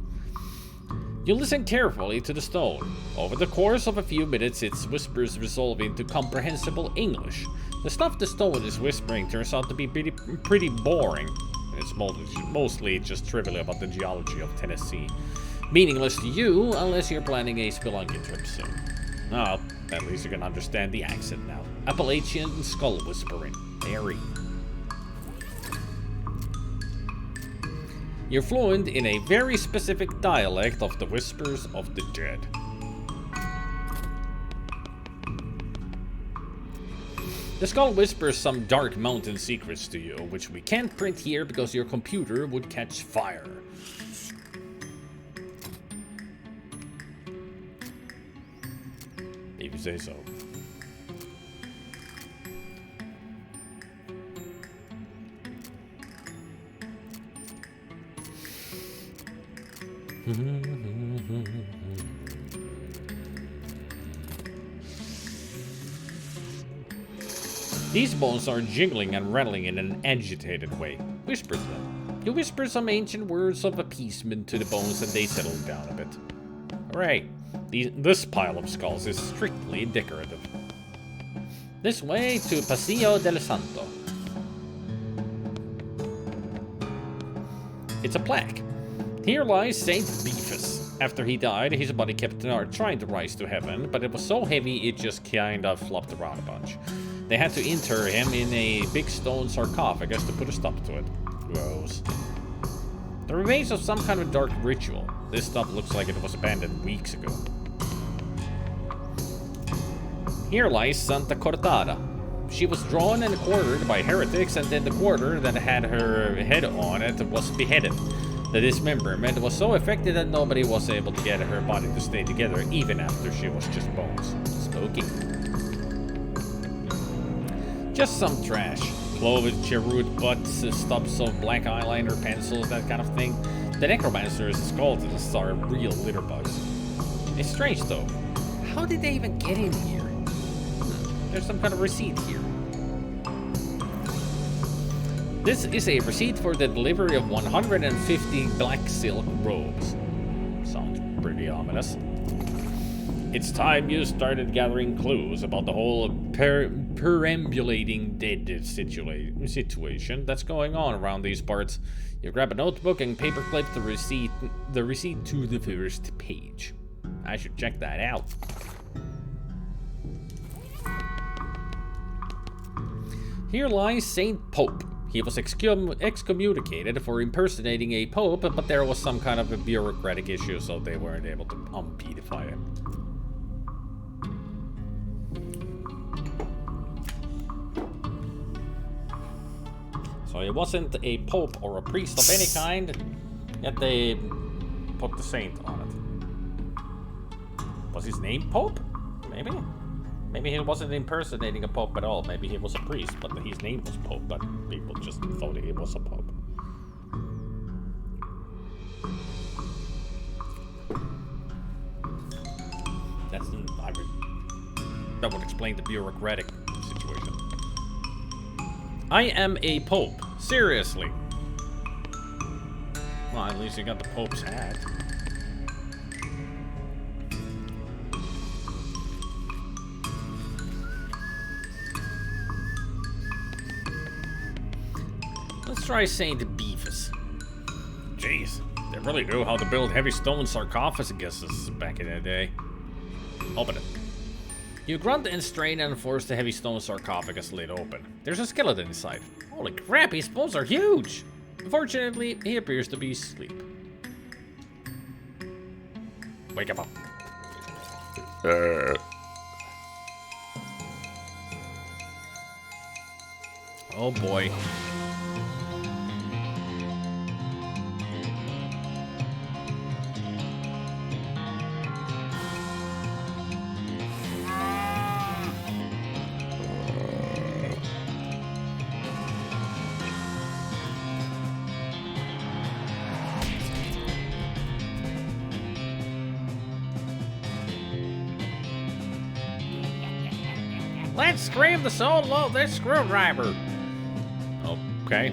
You listen carefully to the stone. Over the course of a few minutes, its whispers resolve into comprehensible English. The stuff the stone is whispering turns out to be pretty boring. It's mostly just trivial about the geology of Tennessee. Meaningless to you, unless you're planning a spelunking trip soon. Oh, at least you can understand the accent now. Appalachian skull whispering. Very. You're fluent in a very specific dialect of the whispers of the dead. The skull whispers some dark mountain secrets to you, which we can't print here because your computer would catch fire. If you say so. These bones are jingling and rattling in an agitated way. Whisper to them. You whisper some ancient words of appeasement to the bones and they settle down a bit. Alright, this pile of skulls is strictly decorative. This way to Paseo del Santo. It's a plaque. Here lies Saint Beefus. After he died, his body kept trying to rise to heaven, but it was so heavy it just kind of flopped around a bunch. They had to inter him in a big stone sarcophagus to put a stop to it. Gross. The remains of some kind of dark ritual. This stuff looks like it was abandoned weeks ago. Here lies Santa Cortada. She was drawn and quartered by heretics, and then the quarter that had her head on it was beheaded. The dismemberment was so effective that nobody was able to get her body to stay together even after she was just bones. Spooky. Just some trash. Cloven, cheroot, butts, stubs of black eyeliner, pencils, that kind of thing. The necromancer's skeletons are real litter bugs. It's strange though. How did they even get in here? There's some kind of receipt here. This is a receipt for the delivery of 150 black silk robes. Sounds pretty ominous. It's time you started gathering clues about the whole perambulating dead situation that's going on around these parts. You grab a notebook and paperclip the receipt to the first page. I should check that out. Here lies Saint Pope. He was excommunicated for impersonating a pope, but there was some kind of a bureaucratic issue, so they weren't able to unbeatify him. So he wasn't a pope or a priest of any kind, yet they put the saint on it. Was his name Pope? Maybe? Maybe he wasn't impersonating a pope at all. Maybe he was a priest, but his name was Pope, but people just thought he was a pope. That would explain the bureaucratic situation. I am a pope. Seriously. Well, at least you got the Pope's hat. Let's try Saint Beefus. Jeez, they really knew how to build heavy stone sarcophaguses back in the day. Open it. You grunt and strain and force the heavy stone sarcophagus lid open. There's a skeleton inside. Holy crap, his bones are huge! Unfortunately, he appears to be asleep. Wake him up. Oh boy. Let's scream the soul of this screwdriver. Okay.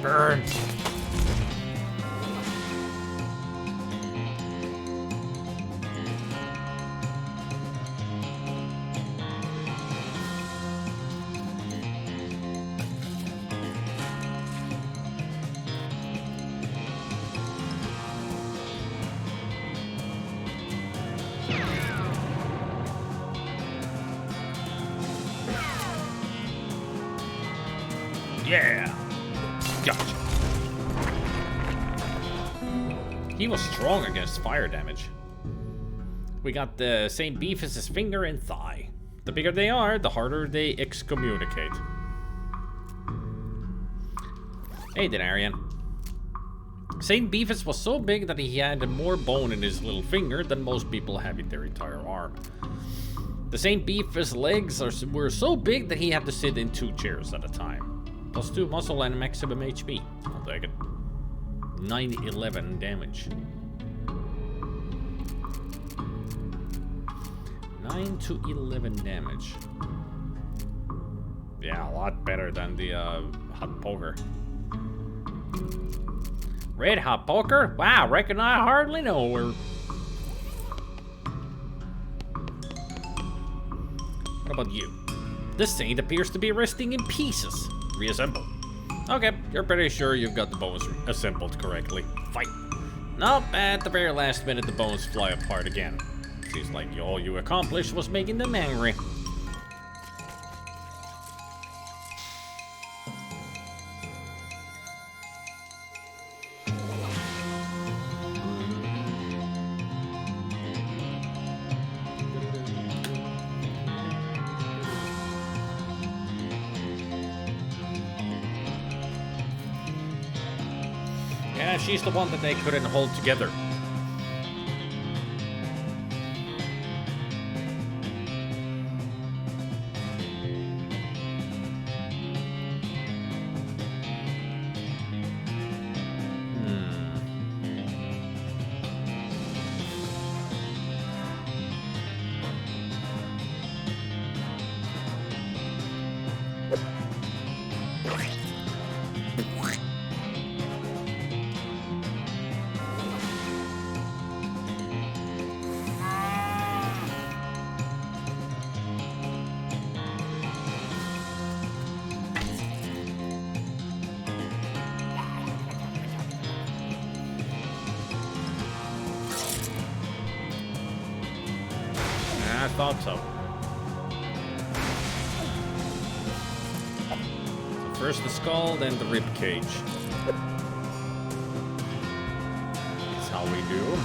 Burn. Yeah. Gotcha. He was strong against fire damage. We got the St. Beefus' finger and thigh. The bigger they are, the harder they excommunicate. Hey, Denarian. St. Beefus was so big that he had more bone in his little finger than most people have in their entire arm. The St. Beefus' legs were so big that he had to sit in 2 chairs at a time. Plus 2 muscle and maximum HP. I'll take it. 911 damage. 9 to 11 damage. Yeah, a lot better than the hot poker. Red hot poker? Wow, reckon I hardly know her. What about you? This saint appears to be resting in pieces. Reassemble. Okay, you're pretty sure you've got the bones assembled correctly. Fight. Nope, at the very last minute the bones fly apart again. Seems like all you accomplished was making them angry. Yeah, she's the one that they couldn't hold together. thought so. So first the skull, then the rib cage. That's how we do.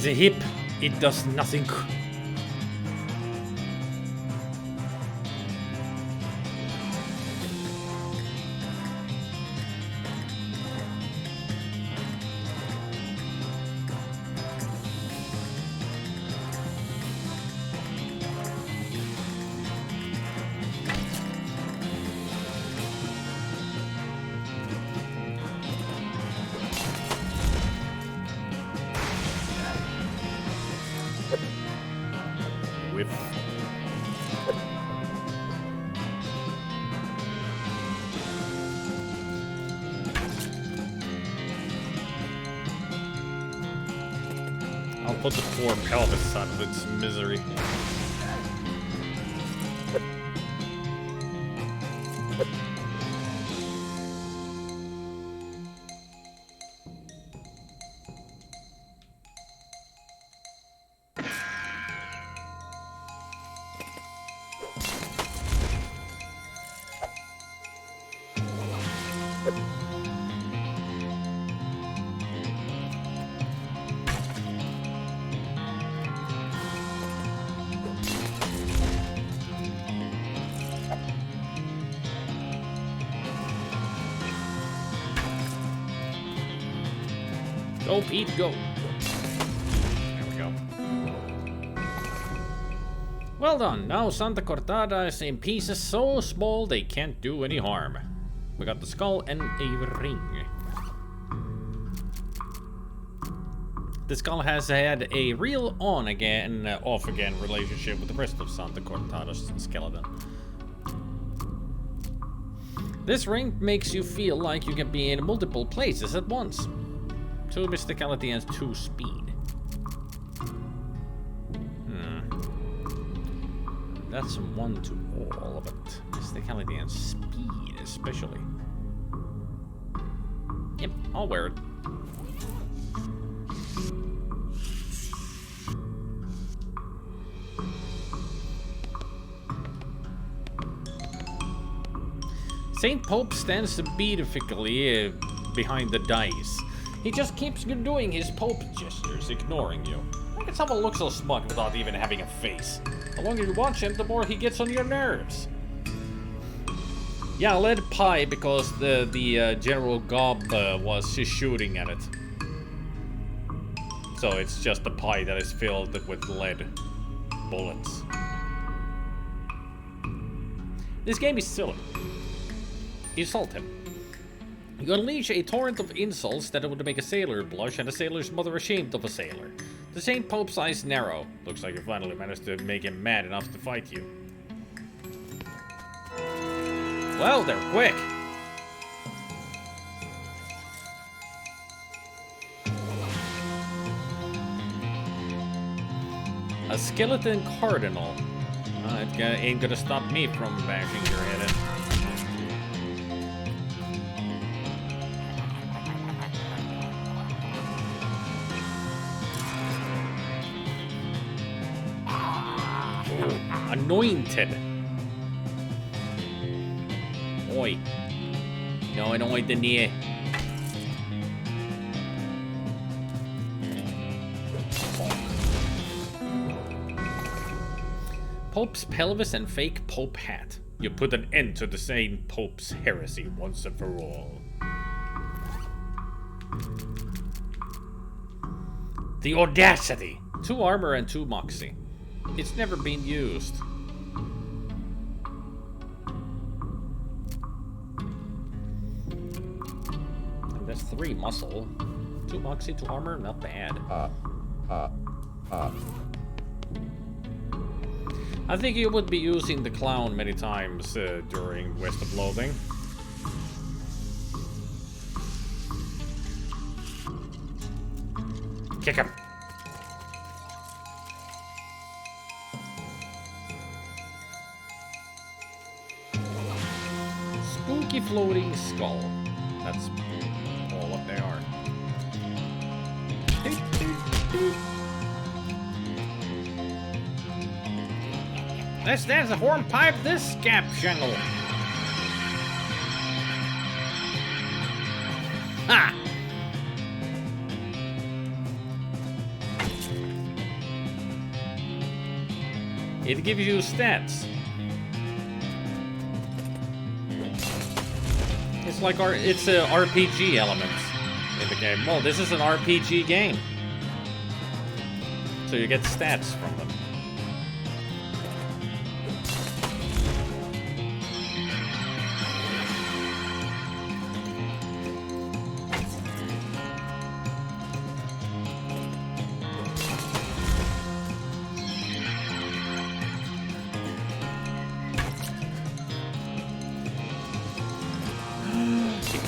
The hip, it does nothing. Whip. I'll put the poor pelvis out of its misery. Go, Pete, go. There we go. Well done. Now Santa Cortada is in pieces so small they can't do any harm. We got the skull and a ring. The skull has had a real on-again, off-again relationship with the rest of Santa Cortada's skeleton. This ring makes you feel like you can be in multiple places at once. 2 mysticality and 2 speed. That's 1 to all, but mysticality and speed especially. Yep, I'll wear it. Saint Pope stands beatifically behind the dice. He just keeps doing his Pope gestures, ignoring you. How can someone look so smug without even having a face? The longer you watch him, the more he gets on your nerves. Yeah, lead pie because the General Gob was shooting at it. So it's just a pie that is filled with lead bullets. This game is silly. Insult him. You unleash a torrent of insults that would make a sailor blush and a sailor's mother ashamed of a sailor. The Saint Pope's eyes narrow. Looks like you finally managed to make him mad enough to fight you. Well, they're quick. A skeleton cardinal. It ain't gonna stop me from bashing your head in. Anointed. Oi. No, anointed near. Pope's pelvis and fake Pope hat. You put an end to the same Pope's heresy once and for all. The audacity! 2 armor and 2 moxie. It's never been used. And that's 3 muscle. 2 moxie, 2 armor, not bad. I think you would be using the clown many times during West of Loathing. Kick him! Spooky floating skull. That's all what they are. Let's dance a hornpipe this scap shingle. Ha! It gives you stats. It's like it's a RPG elements in the game. Well, this is an RPG game, so you get stats from them.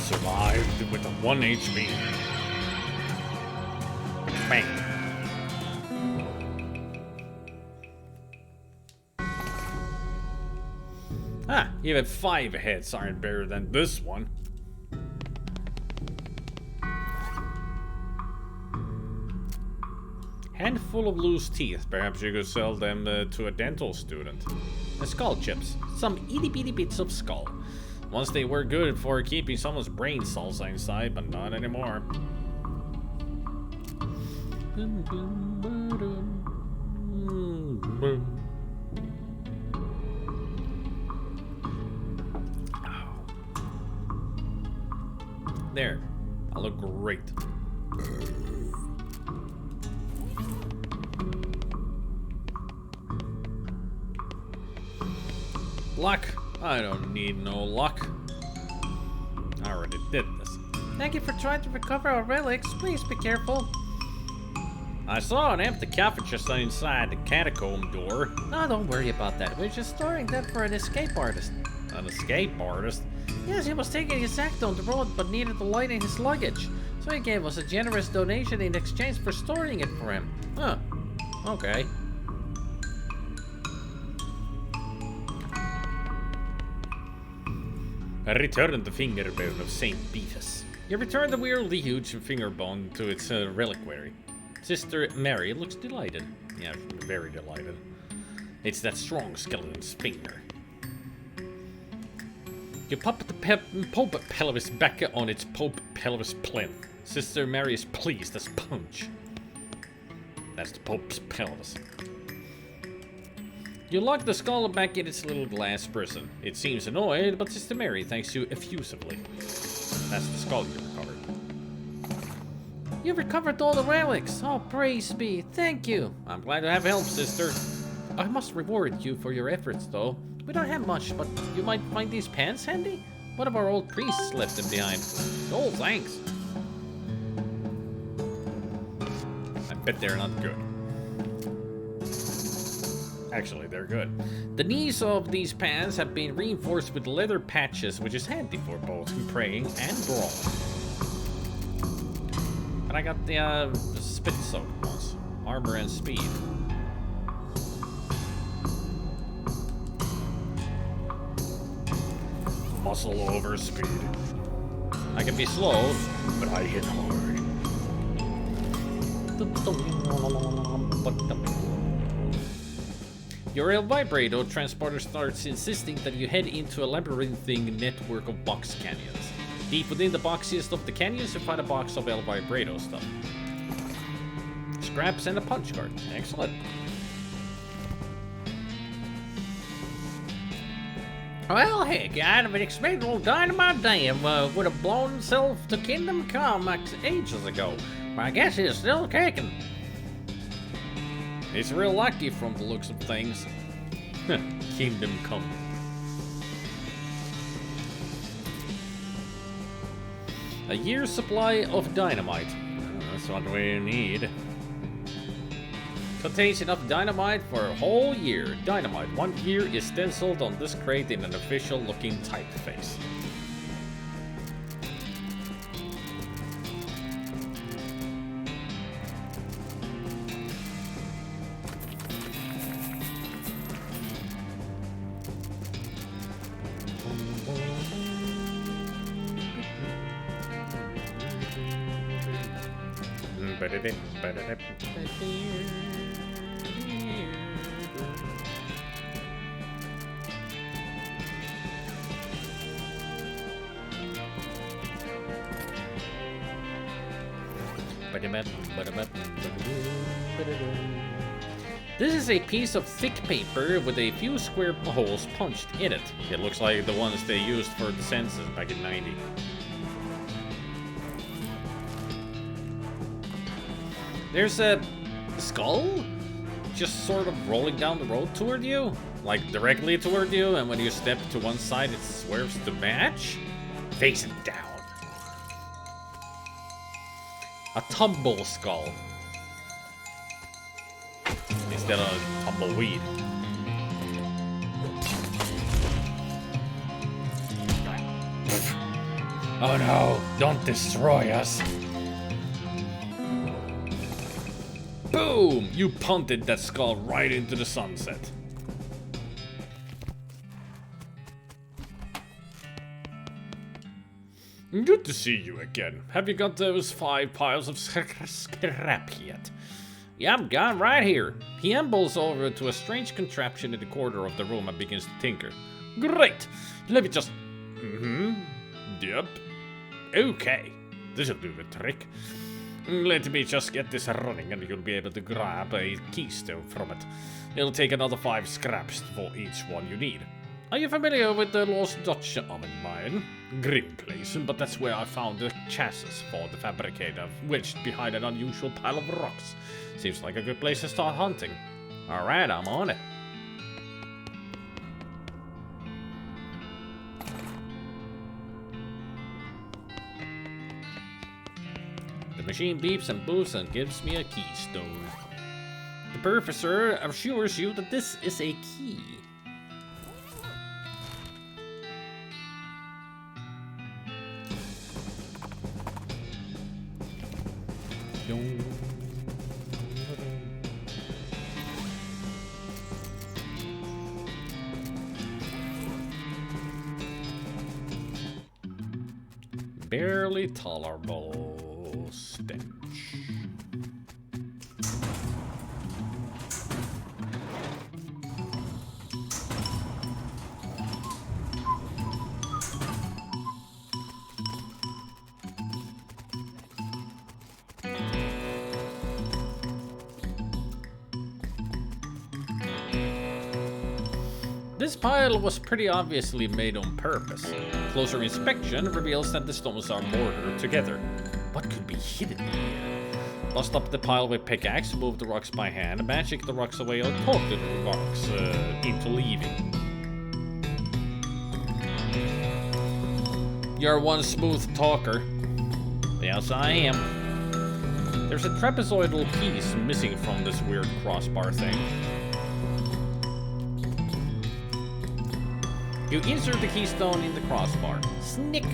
Survived with a 1 HP. Bang. Ah, even 5 heads aren't better than this one. Handful of loose teeth. Perhaps you could sell them to a dental student. And skull chips. Some itty bitty bits of skull. Once they were good for keeping someone's brain salsa inside, but not anymore. There. I look great. Luck. I don't need no luck. I already did this. Thank you for trying to recover our relics. Please be careful. I saw an empty coffin just inside the catacomb door. No, don't worry about that. We're just storing that for an escape artist. An escape artist? Yes, he was taking his act on the road but needed to lighten his luggage. So he gave us a generous donation in exchange for storing it for him. Huh. Okay. Return the fingerbone of Saint Beatus. You return the weirdly huge fingerbone to its reliquary. Sister Mary looks delighted. Yeah, very delighted. It's that strong skeleton's finger. You pop the Pope pelvis back on its Pope pelvis plinth. Sister Mary is pleased as punch. That's the Pope's pelvis. You lock the skull back in its little glass prison. It seems annoyed, but Sister Mary thanks you effusively. That's the skull you recovered. You recovered all the relics. Oh, praise be. Thank you. I'm glad to have help, sister. I must reward you for your efforts, though. We don't have much, but you might find these pants handy? One of our old priests left them behind. Oh, thanks. I bet they're not good. Actually, they're good. The knees of these pants have been reinforced with leather patches, which is handy for both praying and brawling. And I got the spit soak ones. Armor and speed. Muscle over speed. I can be slow, but I hit hard. Your El Vibrato transporter starts insisting that you head into a labyrinthine network of box canyons. Deep within the boxiest of the canyons, you find a box of El Vibrato stuff. Scraps and a punch card. Excellent. Well, heck, I'd have expected old Dynamite Dan would have blown himself to Kingdom Come ages ago. But I guess he's still kicking. He's real lucky from the looks of things. Kingdom Come. A year's supply of dynamite. That's what we need. Contains enough dynamite for a whole year. Dynamite 1 year is stenciled on this crate in an official looking typeface. This is a piece of thick paper with a few square holes punched in it. It looks like the ones they used for the census back in '90. There's a skull just sort of rolling down the road toward you, like directly toward you, and when you step to one side it swerves to match. Face it down. A tumble skull. Instead of tumbleweed. Oh no, don't destroy us. Boom! You punted that skull right into the sunset. Good to see you again. Have you got those 5 piles of scrap yet? Yep, got right here. He ambles over to a strange contraption in the corner of the room and begins to tinker. Great! Let me just... Yep. Okay. This'll do the trick. Let me just get this running and you'll be able to grab a keystone from it. It'll take another 5 scraps for each one you need. Are you familiar with the Lost Dutch oven mine? Grim place, but that's where I found the chassis for the fabricator, wedged behind an unusual pile of rocks. Seems like a good place to start hunting. Alright, I'm on it. The machine beeps and boos and gives me a keystone. The professor assures you that this is a key. Barely tolerable stench. This pile was pretty obviously made on purpose. Closer inspection reveals that the stones are mortared together. What could be hidden here? Bust up the pile with pickaxe, move the rocks by hand, magic the rocks away, or talk to the rocks into leaving. You're one smooth talker. Yes, I am. There's a trapezoidal piece missing from this weird crossbar thing. You insert the keystone in the crossbar. Snick!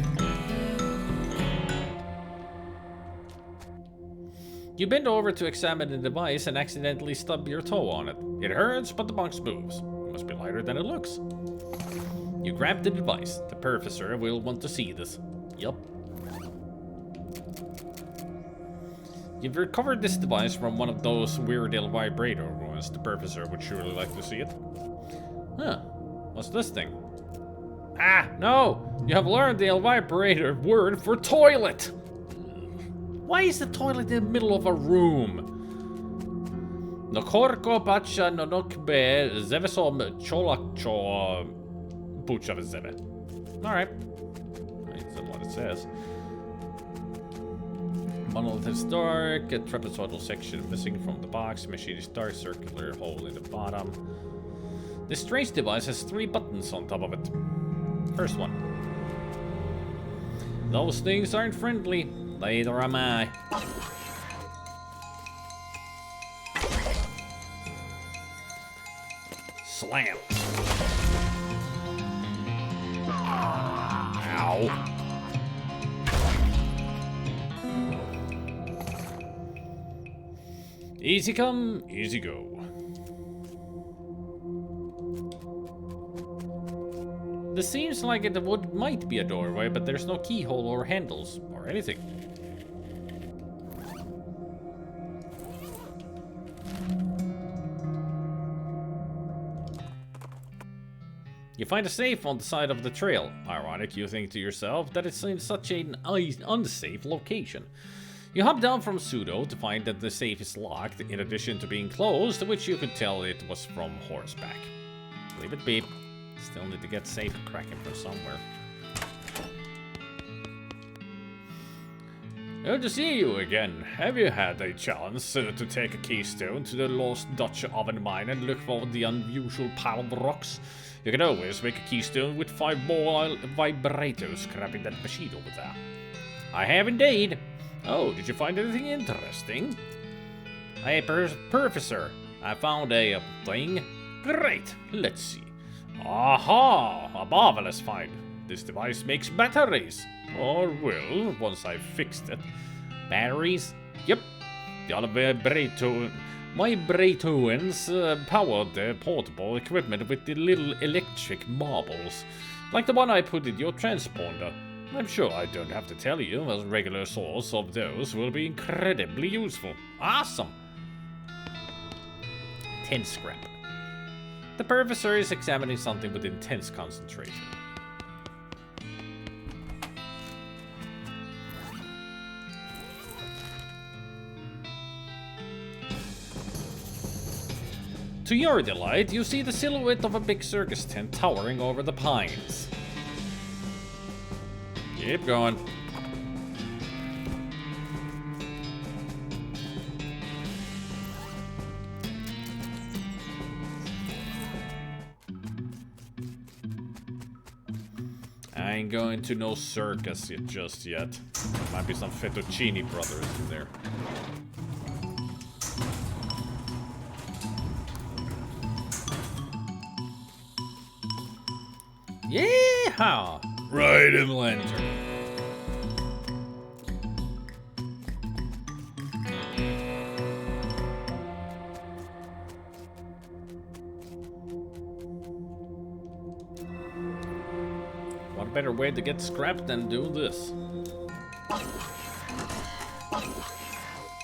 You bend over to examine the device and accidentally stub your toe on it. It hurts, but the box moves. It must be lighter than it looks. You grab the device. The professor will want to see this. Yup. You've recovered this device from one of those weird little vibrator ruins. The professor would surely like to see it. Huh. What's this thing? Ah, no! You have learned the vibrator word for toilet! Why is the toilet in the middle of a room? Nokorko bacha nonokbe zevesom cholakcho puccia zebe. Alright. That's what it says. Monolith is dark, a trapezoidal section missing from the box, machine is dark, circular hole in the bottom. This strange device has 3 buttons on top of it. First one. Those things aren't friendly. Neither am I. Slam. Ow. Easy come, easy go. This seems like it might be a doorway, but there's no keyhole or handles or anything. You find a safe on the side of the trail. Ironic, you think to yourself that it's in such an unsafe location. You hop down from pseudo to find that the safe is locked, in addition to being closed, which you could tell it was from horseback. Leave it be. Still need to get safe cracking from somewhere. Good to see you again. Have you had a chance to take a keystone to the lost Dutch oven mine and look for the unusual pile of rocks? You can always make a keystone with 5 more vibrators scrapping that machine over there. I have indeed. Oh, did you find anything interesting? Hey, Professor, I found a thing. Great, let's see. Aha, a marvelous find. This device makes batteries. Or will, once I've fixed it. Batteries? Yep. The other vibratoins powered the portable equipment with the little electric marbles. Like the one I put in your transponder. I'm sure I don't have to tell you, a regular source of those will be incredibly useful. Awesome! 10 scrap. The professor is examining something with intense concentration. To your delight, you see the silhouette of a big circus tent towering over the pines. Keep going. I ain't going to no circus just yet. Might be some fettuccine brothers in there. Yeehaw! Right in lantern. What better way to get scrapped than do this?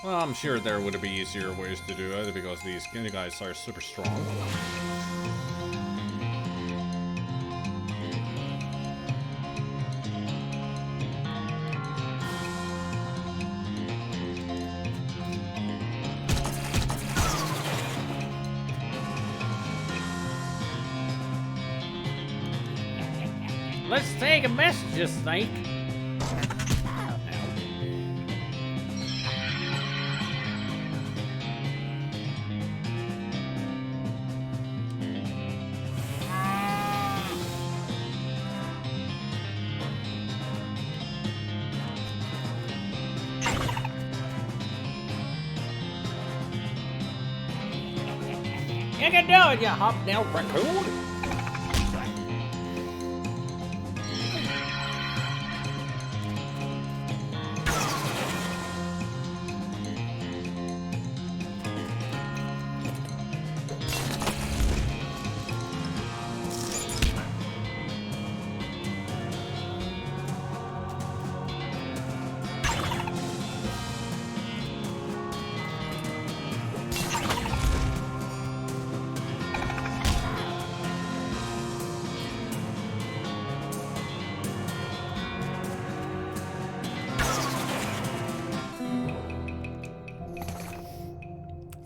Well, I'm sure there would be easier ways to do it because these guys are super strong. Let's take a message, Snake. You can do it, you hobnailed raccoon.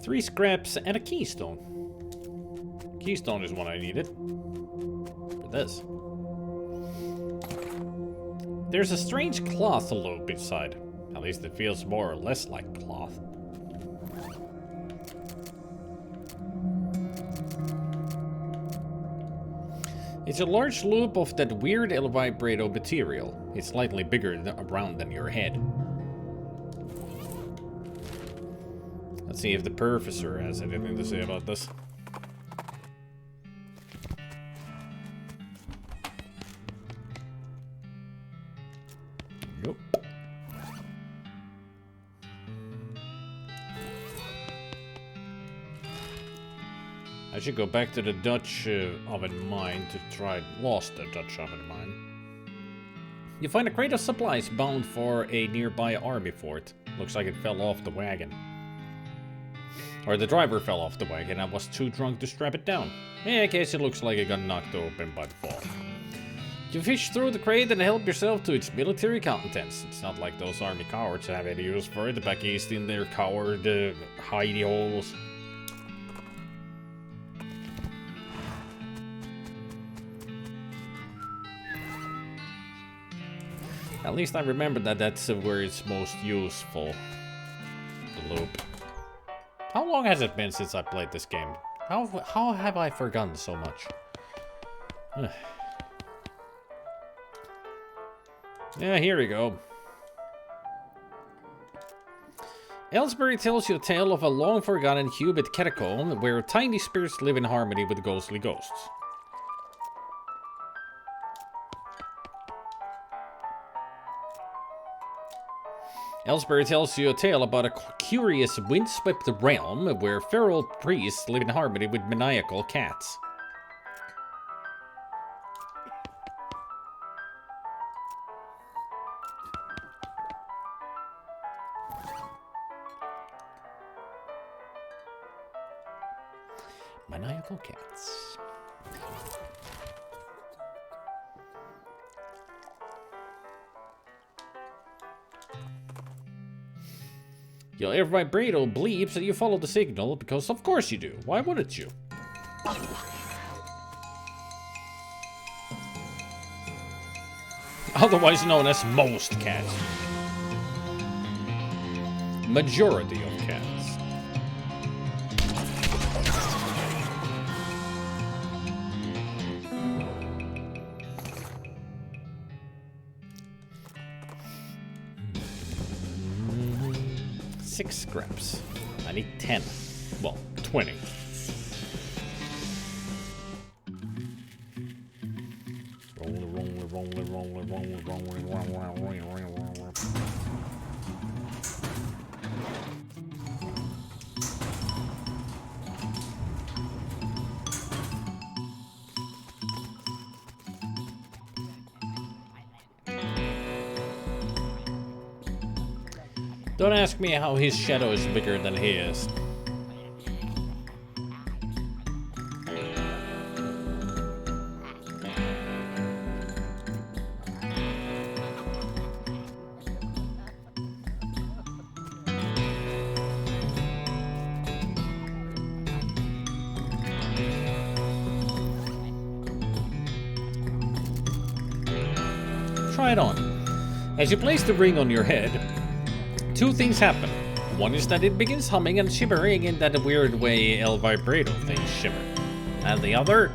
Three scraps and a keystone. Keystone is what I needed. For this. There's a strange cloth loop inside. At least it feels more or less like cloth. It's a large loop of that weird El Vibrato material. It's slightly bigger around than your head. Let's see if the professor has anything to say about this. Nope. I should go back to the Dutch oven mine to try. Lost the Dutch oven mine. You find a crate of supplies bound for a nearby army fort. Looks like it fell off the wagon. Or the driver fell off the wagon and was too drunk to strap it down. Yeah, I guess it looks like it got knocked open by the fall. You fish through the crate and help yourself to its military contents. It's not like those army cowards have any use for it back east in their coward hidey holes. At least I remember that that's where it's most useful. The loop. How long has it been since I played this game? How have I forgotten so much? Yeah, here we go. Ellsbury tells you a tale of a long-forgotten cubit catacomb where tiny spirits live in harmony with ghostly ghosts. Ellsbury tells you a tale about a curious windswept realm where feral priests live in harmony with maniacal cats. Maniacal cats. Your air vibrato bleeps and you follow the signal because of course you do. Why wouldn't you? Otherwise known as most cats. Majority of cats. Six scraps. I need 10. Well, 20. Don't ask me how his shadow is bigger than his. Try it on. As you place the ring on your head, two things happen. One is that it begins humming and shimmering in that weird way El Vibrato things shimmer. And the other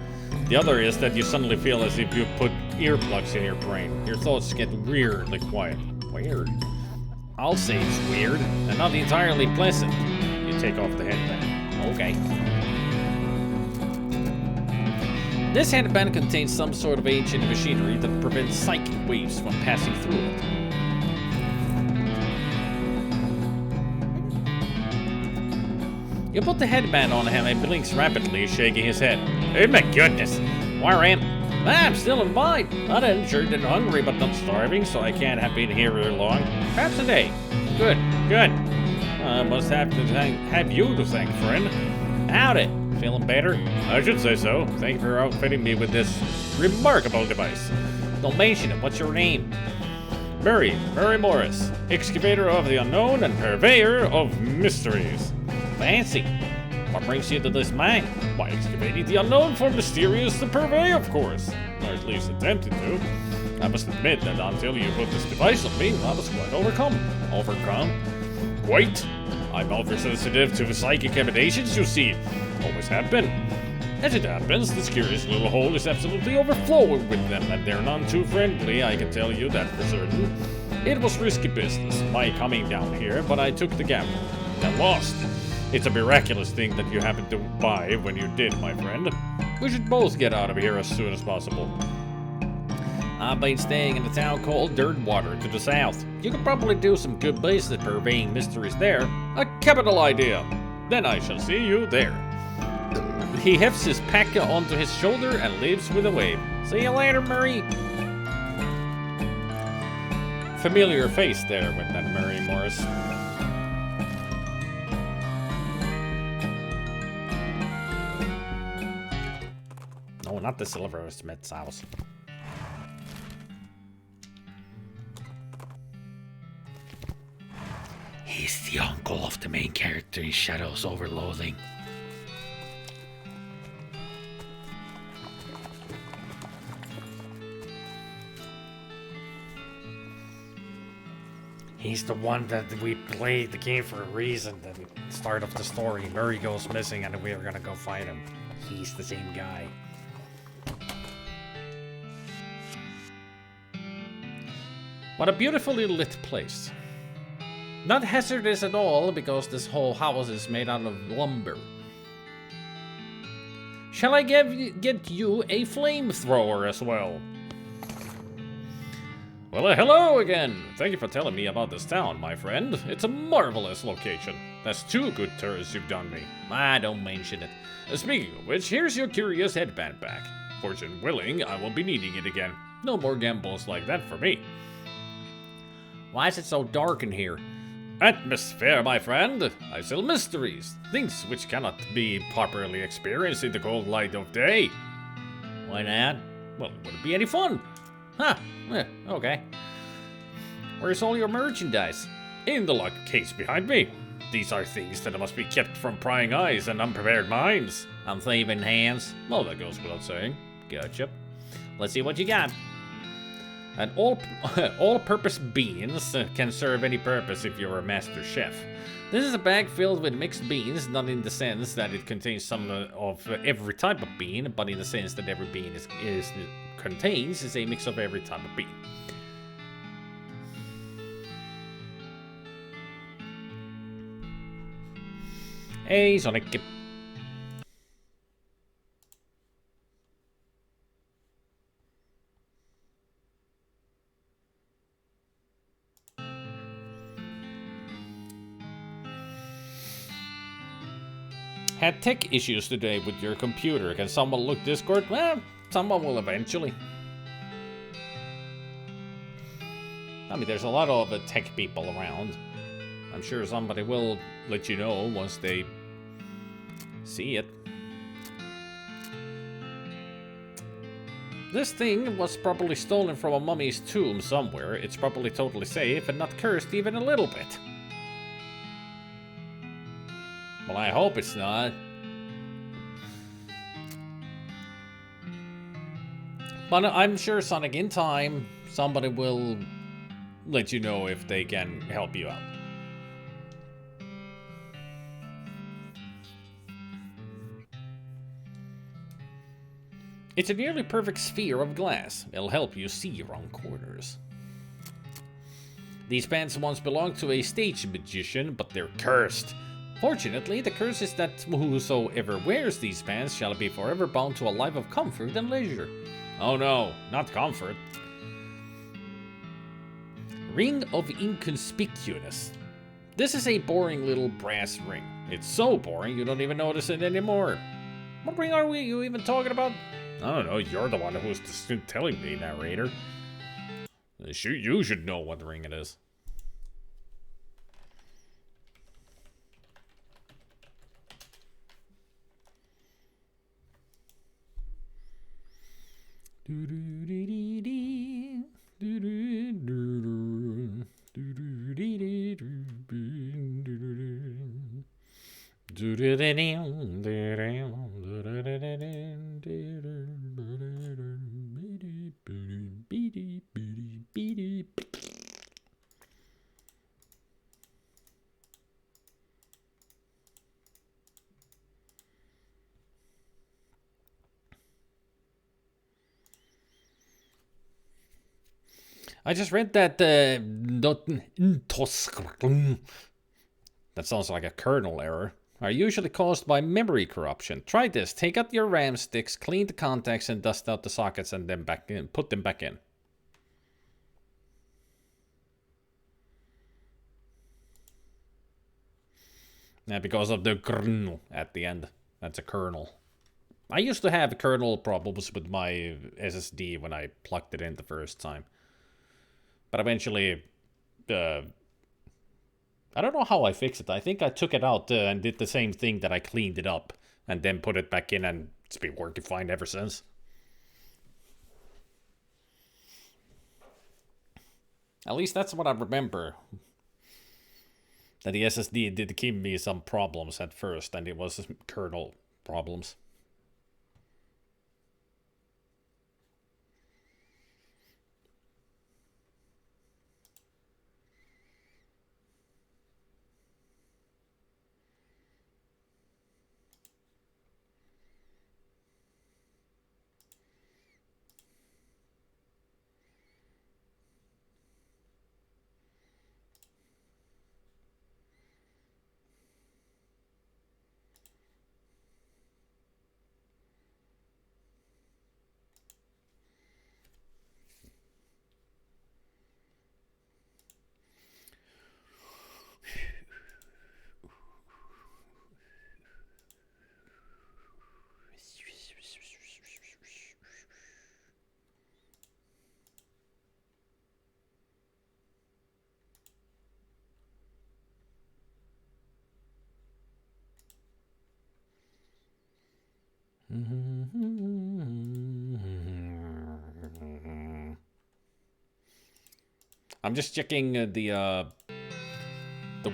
is that you suddenly feel as if you put earplugs in your brain. Your thoughts get weirdly quiet. Weird. I'll say it's weird, and not entirely pleasant. You take off the headband. Okay. This headband contains some sort of ancient machinery that prevents psychic waves from passing through it. You put the headband on him and blinks rapidly, shaking his head. Oh my goodness. Where am I? I'm still in mine. Not injured and hungry, but not starving, so I can't have been here very long. Perhaps a day. Good, good. I must have you to thank, friend. Howdy. Feeling better? I should say so. Thank you for outfitting me with this remarkable device. Don't mention it. What's your name? Murray Morris, excavator of the unknown and purveyor of mysteries. Fancy. What brings you to this mine? Why, excavating the unknown for mysterious to purvey, of course. Or at least attempting to. I must admit that until you put this device on me, I was quite overcome. Overcome? Quite. I'm oversensitive to psychic emanations, you see. Always have been. As it happens, this curious little hole is absolutely overflowing with them, and they're none too friendly, I can tell you that for certain. It was risky business, my coming down here, but I took the gamble. And lost. It's a miraculous thing that you happened to buy when you did, my friend. We should both get out of here as soon as possible. I've been staying in a town called Dirtwater to the south. You could probably do some good business purveying mysteries there. A capital idea. Then I shall see you there. He hefts his pack onto his shoulder and leaves with a wave. See you later, Murray. Familiar face there with that Murray Morris. No, not the silversmith's house. He's the uncle of the main character in Shadows over Loathing. He's the one that we played the game for a reason. The start of the story, Murray goes missing and we are gonna go find him. He's the same guy. What a beautifully lit place. Not hazardous at all because this whole house is made out of lumber. Shall I get you a flamethrower as well? Well, hello again. Thank you for telling me about this town, my friend. It's a marvelous location. That's 2 good tours you've done me. Don't mention it. Speaking of which, here's your curious headband back. Fortune willing, I won't be needing it again. No more gambles like that for me. Why is it so dark in here? Atmosphere, my friend. I sell mysteries. Things which cannot be properly experienced in the cold light of day. Why not? Well, it wouldn't be any fun. Huh. Okay. Where's all your merchandise? In the lock case behind me. These are things that must be kept from prying eyes and unprepared minds. I'm thieving hands. Well, that goes without saying. Gotcha. Let's see what you got. And all-purpose beans can serve any purpose if you're a master chef. This is a bag filled with mixed beans, not in the sense that it contains some of every type of bean, but in the sense that every bean contains a mix of every type of bean. Hey, Sonic. Had tech issues today with your computer. Can someone look Discord? Well, someone will eventually. I mean, there's a lot of tech people around. I'm sure somebody will let you know once they see it. This thing was probably stolen from a mummy's tomb somewhere. It's probably totally safe and not cursed even a little bit. Well, I hope it's not. But I'm sure, Sonic, in time, somebody will let you know if they can help you out. It's a nearly perfect sphere of glass. It'll help you see around corners. These pants once belonged to a stage magician, but they're cursed. Fortunately, the curse is that whosoever wears these pants shall be forever bound to a life of comfort and leisure. Oh no, not comfort. Ring of Inconspicuousness. This is a boring little brass ring. It's so boring you don't even notice it anymore. What ring are you even talking about? I don't know, you're the one who's telling me, narrator. You should know what ring it is. I just read that that sounds like a kernel error. Are usually caused by memory corruption. Try this. Take out your RAM sticks, clean the contacts, and dust out the sockets, and then put them back in. Yeah, because of the kernel at the end. That's a kernel. I used to have kernel problems with my SSD when I plugged it in the first time. But eventually, I don't know how I fixed it. I think I took it out and did the same thing that I cleaned it up. And then put it back in, and it's been working fine ever since. At least that's what I remember. That the SSD did give me some problems at first, and it was kernel problems. I'm just checking the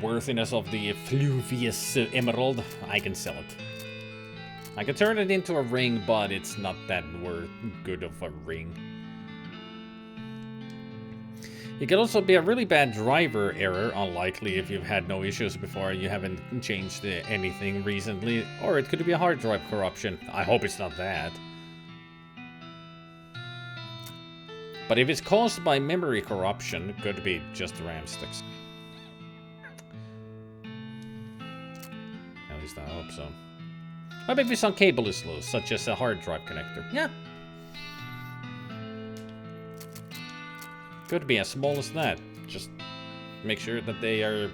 worthiness of the Fluvius Emerald. I can sell it. I can turn it into a ring, but it's not that good of a ring. It could also be a really bad driver error, unlikely if you've had no issues before, you haven't changed anything recently, or it could be a hard drive corruption. I hope it's not that. But if it's caused by memory corruption, it could be just the RAM sticks. At least I hope so. Or maybe some cable is loose, such as a hard drive connector. Yeah. Could be as small as that. Just make sure that they are...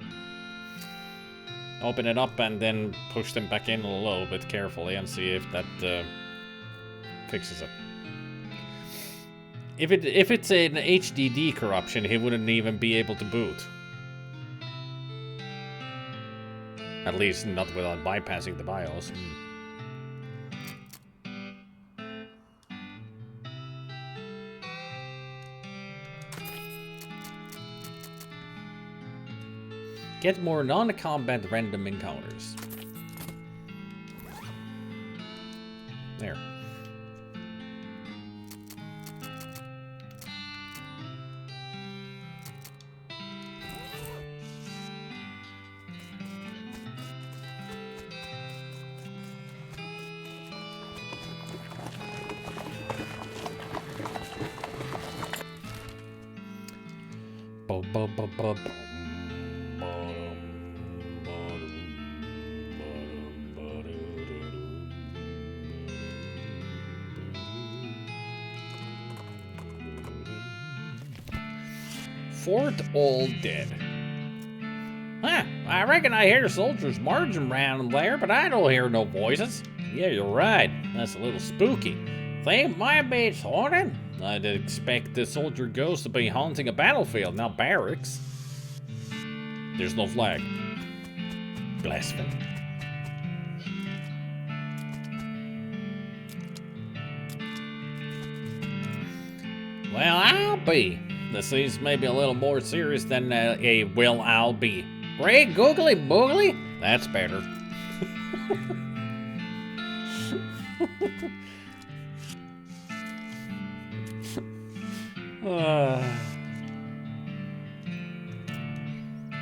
Open it up and then push them back in a little bit carefully and see if that fixes it. If it's an HDD corruption, he wouldn't even be able to boot. At least not without bypassing the BIOS. Get more non-combat random encounters. There. Fort all dead. Huh, I reckon I hear soldiers marching around there, but I don't hear no voices. Yeah, you're right. That's a little spooky. Think my bait's haunted? I'd expect the soldier ghost to be haunting a battlefield, not barracks. There's no flag. Blasphemy. Well, I'll be. This seems maybe a little more serious than a well, I'll be. Great googly boogly? That's better.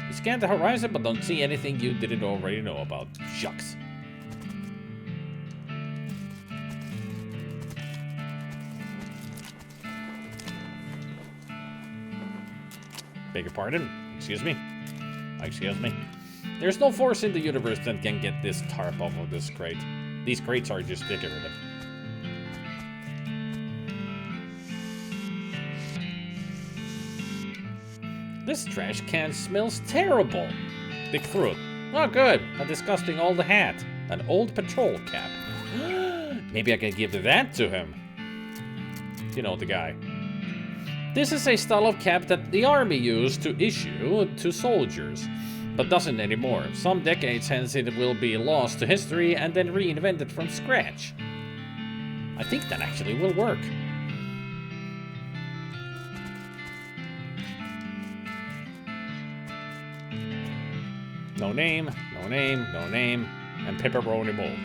You scan the horizon but don't see anything you didn't already know about. Shucks. Beg your pardon? Excuse me? Excuse me? There's no force in the universe that can get this tarp off of this crate. These crates are just decorative. This trash can smells terrible. Dig through it. Oh, good. A disgusting old hat. An old patrol cap. Maybe I can give that to him. You know, the guy. This is a style of cap that the army used to issue to soldiers, but doesn't anymore. Some decades hence it will be lost to history and then reinvented from scratch. I think that actually will work. No name, no name, no name, and pepperoni mold.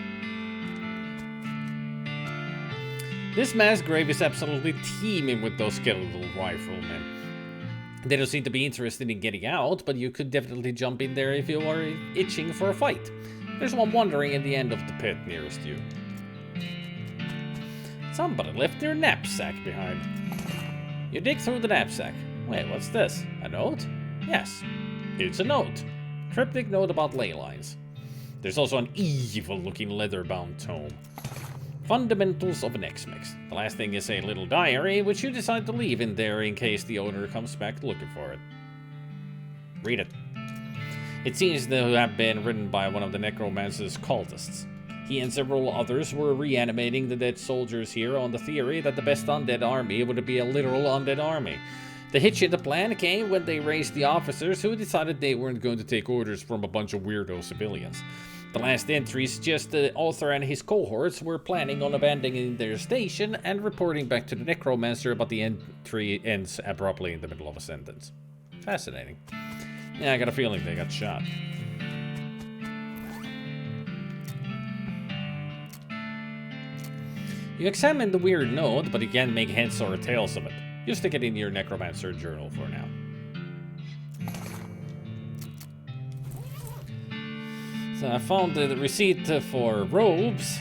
This mass grave is absolutely teeming with those skeletal riflemen. They don't seem to be interested in getting out, but you could definitely jump in there if you are itching for a fight. There's one wandering in the end of the pit nearest you. Somebody left their knapsack behind. You dig through the knapsack. Wait, what's this? A note? Yes, it's a note. Cryptic note about ley lines. There's also an evil-looking leather-bound tome. Fundamentals of an X-Mix. The last thing is a little diary, which you decide to leave in there in case the owner comes back looking for it. Read it. It seems to have been written by one of the necromancer's cultists. He and several others were reanimating the dead soldiers here on the theory that the best undead army would be a literal undead army. The hitch in the plan came when they raised the officers who decided they weren't going to take orders from a bunch of weirdo civilians. The last entry suggests the author and his cohorts were planning on abandoning their station and reporting back to the necromancer, but the entry ends abruptly in the middle of a sentence. Fascinating. Yeah, I got a feeling they got shot. You examine the weird note, but you can't make heads or tails of it. You stick it in your necromancer journal for now. So I found the receipt for robes,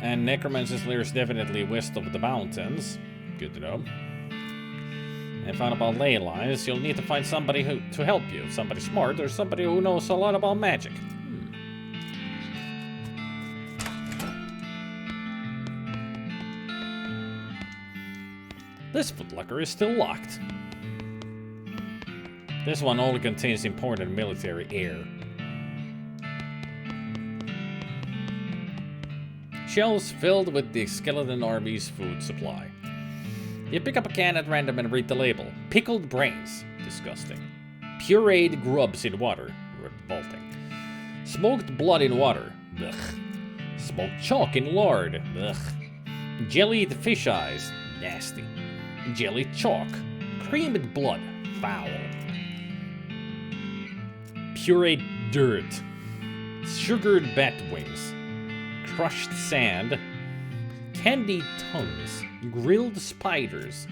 and necromancer's lair is definitely west of the mountains. Good to know. I found about ley lines. You'll need to find somebody to help you. Somebody smart or somebody who knows a lot about magic. This footlocker is still locked. This one only contains important military air. Shelves filled with the skeleton army's food supply. You pick up a can at random and read the label. Pickled brains. Disgusting. Pureed grubs in water. Revolting. Smoked blood in water. Ugh. Smoked chalk in lard. Ugh. Jellied fish eyes. Nasty. Jellied chalk. Creamed blood. Foul. Pureed dirt. Sugared bat wings. Crushed sand. Candied tongues. Grilled spiders.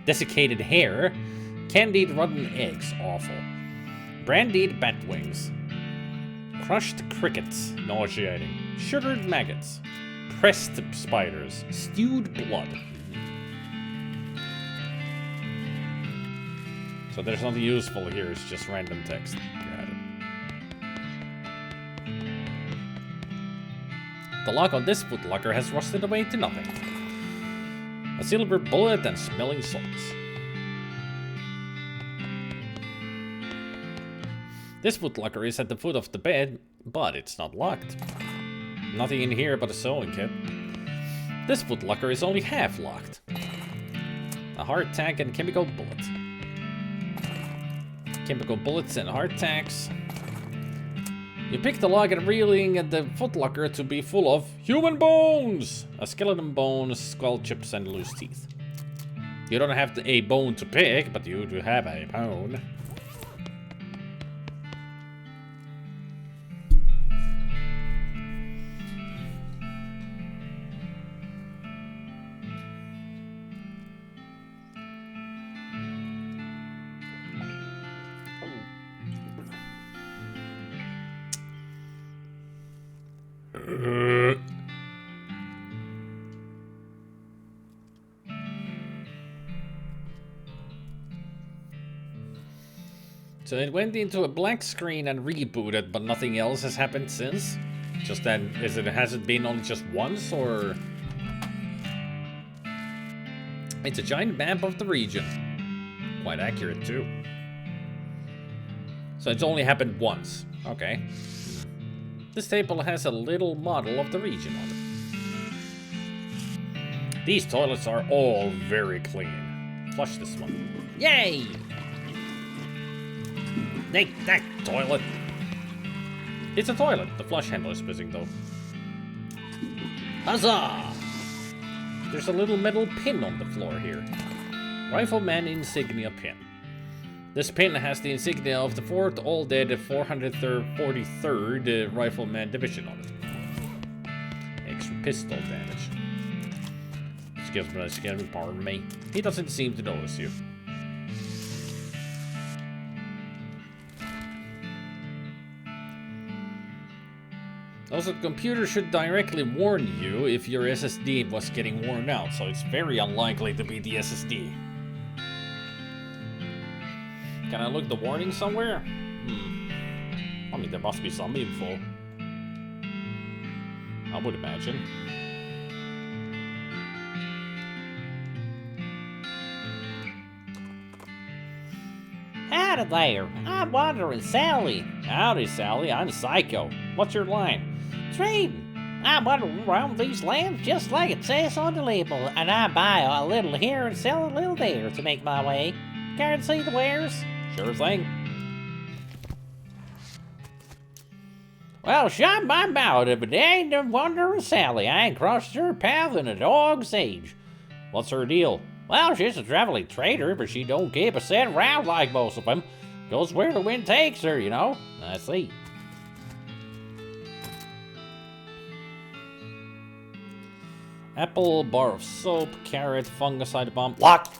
Desiccated hair. Candied rotten eggs. Awful. Brandied bat wings. Crushed crickets. Nauseating. Sugared maggots. Pressed spiders. Stewed blood. So there's nothing useful here, it's just random text. Got it. The lock on this footlocker has rusted away to nothing. A silver bullet and smelling salts. This footlocker is at the foot of the bed, but it's not locked. Nothing in here but a sewing kit. This footlocker is only half locked. A hard tack and chemical bullet. Chemical bullets and hardtacks. You pick the lock and reeling at the footlocker to be full of human bones! A skeleton bone, skull chips, and loose teeth. You don't have a bone to pick, but you do have a bone. So it went into a black screen and rebooted, but nothing else has happened since? Just that, has it been only just once, or...? It's a giant map of the region. Quite accurate, too. So it's only happened once. Okay. This table has a little model of the region on it. These toilets are all very clean. Flush this one. Yay! Take that, toilet! It's a toilet. The flush handle is missing, though. Huzzah! There's a little metal pin on the floor here. Rifleman insignia pin. This pin has the insignia of the 4th all-dead 443rd Rifleman Division on it. Extra pistol damage. Excuse me, pardon me. He doesn't seem to notice you. Also, the computer should directly warn you if your SSD was getting worn out, so it's very unlikely to be the SSD. Can I look the warning somewhere? I mean, there must be some info. I would imagine. Howdy there, I'm Wandering Sally. Howdy, Sally. I'm Psycho. What's your line? Trading. I'm wandering around these lands just like it says on the label, and I buy a little here and sell a little there to make my way. Care to see the wares? Sure thing. Well, shut my mouth if it ain't the Wandering Sally. I ain't crossed her path in a dog's age. What's her deal? Well, she's a traveling trader, but she don't keep a set around like most of them. Goes where the wind takes her, you know. I see. Apple, bar of soap, carrot, fungicide bomb. Lock!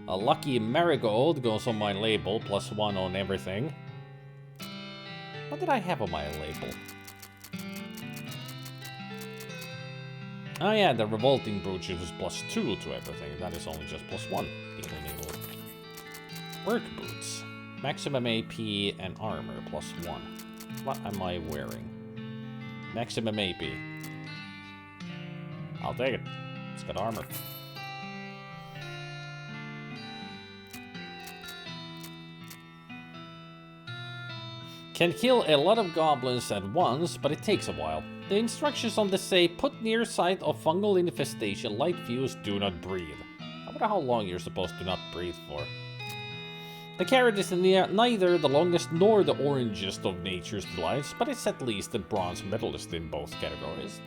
A lucky marigold goes on my label, +1 on everything. What did I have on my label? Oh yeah, the revolting brooch is +2 to everything. That is only just +1. Work boots. Maximum AP and armor +1. What am I wearing? Maximum AP. I'll take it. It's got armor. Can kill a lot of goblins at once, but it takes a while. The instructions on this say, put near sight of fungal infestation, light fuse, do not breathe. I wonder how long you're supposed to not breathe for. The carrot is neither the longest nor the orangest of nature's delights, but it's at least a bronze medalist in both categories.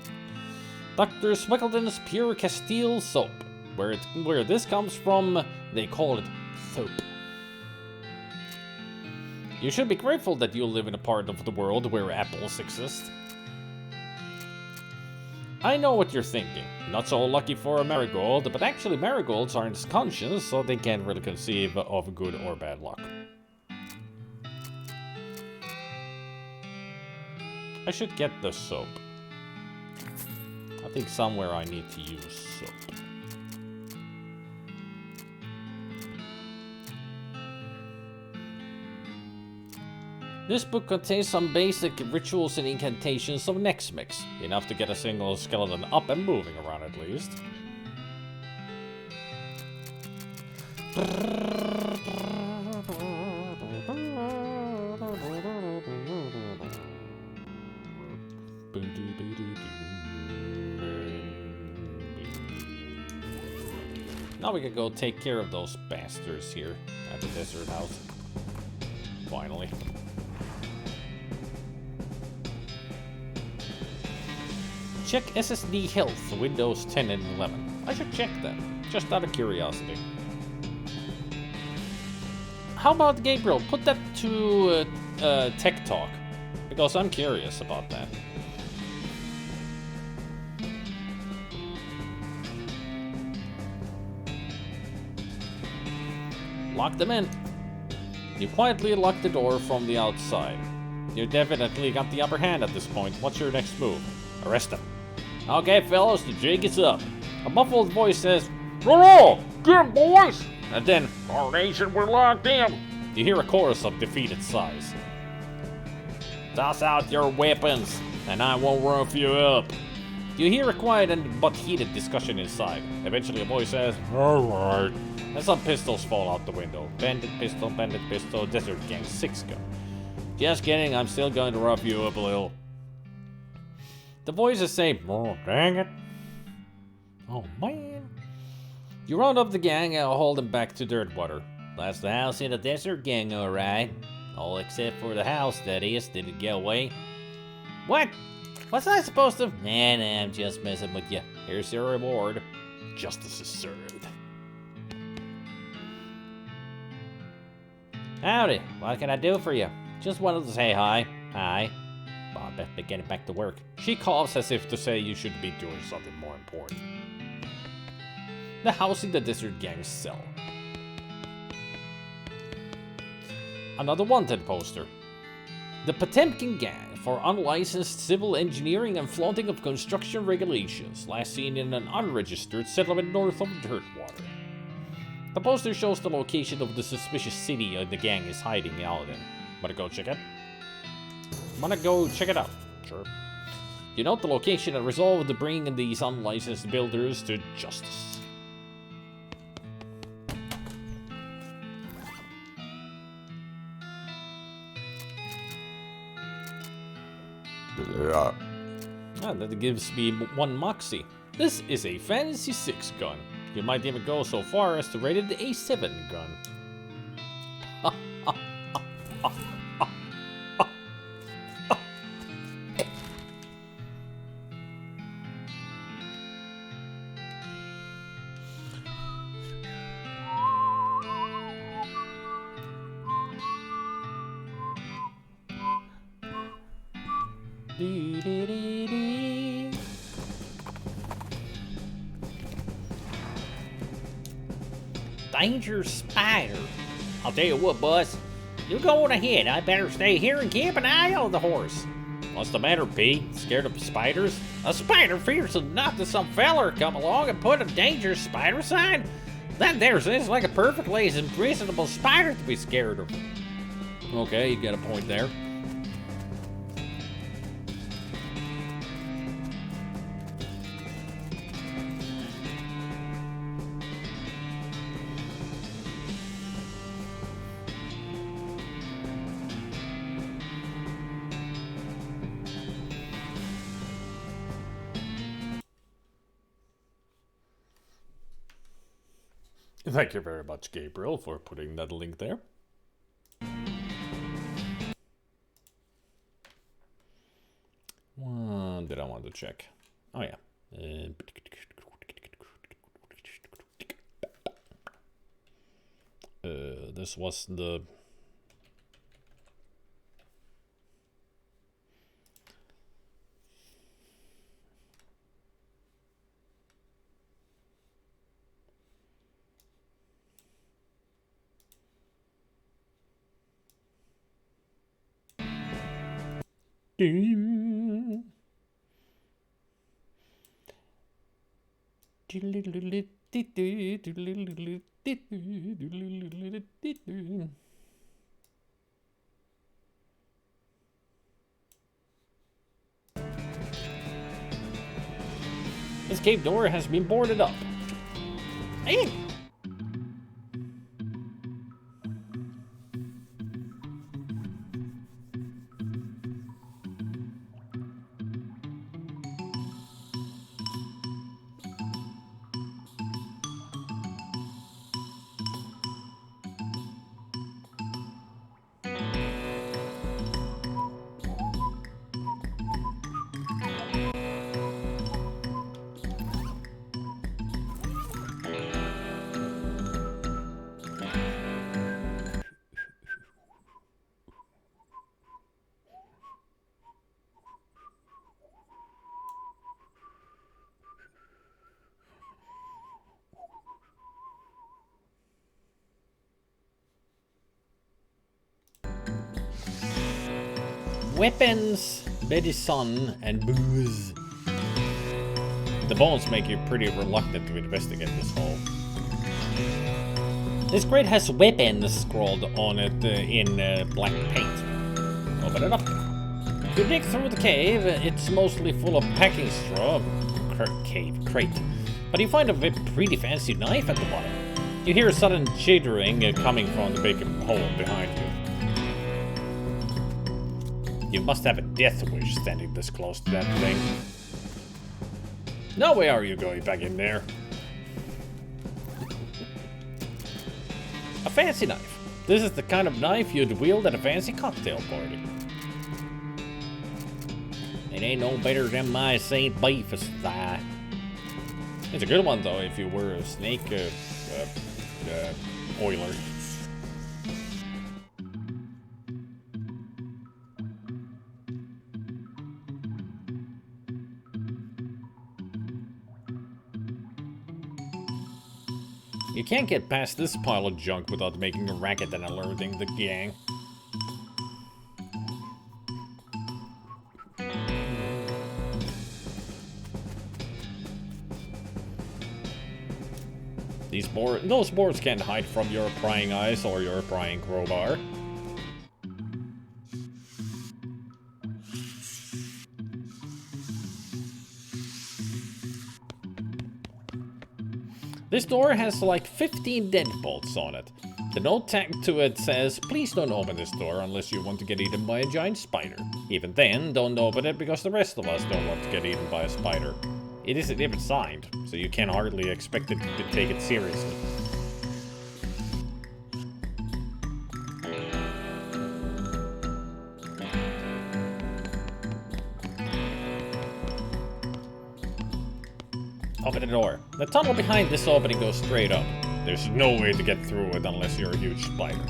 Dr. Swickleton's Pure Castile Soap. Where this comes from, they call it soap. You should be grateful that you live in a part of the world where apples exist. I know what you're thinking. Not so lucky for a marigold, but actually marigolds aren't conscious, so they can't really conceive of good or bad luck. I should get the soap. I think somewhere I need to use soap. This book contains some basic rituals and incantations of Nex Mix, enough to get a single skeleton up and moving around at least. Now we can go take care of those bastards here at the desert house. Finally. Check SSD health, Windows 10 and 11. I should check that, just out of curiosity. How about Gabriel? Put that to Tech Talk, because I'm curious about that. Lock them in. You quietly lock the door from the outside. You definitely got the upper hand at this point. What's your next move? Arrest them. Okay, fellas, the jig is up. A muffled voice says, "Roll! Get 'em, boys!" And then, "Our nation, we're locked in." You hear a chorus of defeated sighs. Toss out your weapons, and I won't rough you up. You hear a quiet but heated discussion inside. Eventually a voice says, alright. And some pistols fall out the window. Bandit pistol, Desert Gang 6 gun. Just kidding, I'm still going to rough you up a little. The voices say, oh, dang it. Oh, man. You round up the gang and haul them back to Dirtwater. That's the house in the Desert Gang, alright. All except for the house, that is. Did it get away? What? What's I supposed to? Nah, I'm just messing with you. Here's your reward. Justice is served. Howdy, what can I do for you? Just wanted to say hi. Hi. Well, I better be getting back to work. She coughs as if to say you should be doing something more important. The house in the Desert Gang's cell. Another wanted poster. The Potemkin Gang for unlicensed civil engineering and flaunting of construction regulations, last seen in an unregistered settlement north of Dirtwater. The poster shows the location of the suspicious city the gang is hiding out in. Wanna go check it? Wanna go check it out? Sure. You note the location and resolve to bring these unlicensed builders to justice. That gives me 1 moxie. This is a Fantasy 6 gun. You might even go so far as to rate it a 7 gun. Danger spider. I'll tell you what, boss. You go on ahead. I better stay here and keep an eye on the horse. What's the matter, Pete? Scared of spiders? A spider fears enough that some feller come along and put a dangerous spider sign? Then it's like a perfectly reasonable spider to be scared of. Okay, you got a point there. Thank you very much, Gabriel, for putting that link there. What did I want to check? Oh, yeah. This was the... This cave door has been boarded up. Hey! Weapons, medicine, and booze. The bones make you pretty reluctant to investigate this hole. This crate has weapons scrawled on it in black paint. Open it up. You dig through the cave. It's mostly full of packing straw. Crate. But you find a pretty fancy knife at the bottom. You hear a sudden jittering coming from the big hole behind you. You must have a death wish standing this close to that thing. Now where are you going back in there? A fancy knife. This is the kind of knife you'd wield at a fancy cocktail party. It ain't no better than my St. Beef's thigh. It's a good one though if you were a snake oiler. You can't get past this pile of junk without making a racket and alerting the gang. Those boards can't hide from your prying eyes or your prying crowbar. This door has like 15 deadbolts on it. The note tagged to it says, please don't open this door unless you want to get eaten by a giant spider. Even then, don't open it because the rest of us don't want to get eaten by a spider. It isn't even signed, so you can hardly expect it to take it seriously. Open the door. The tunnel behind this opening goes straight up. There's no way to get through it unless you're a huge spider.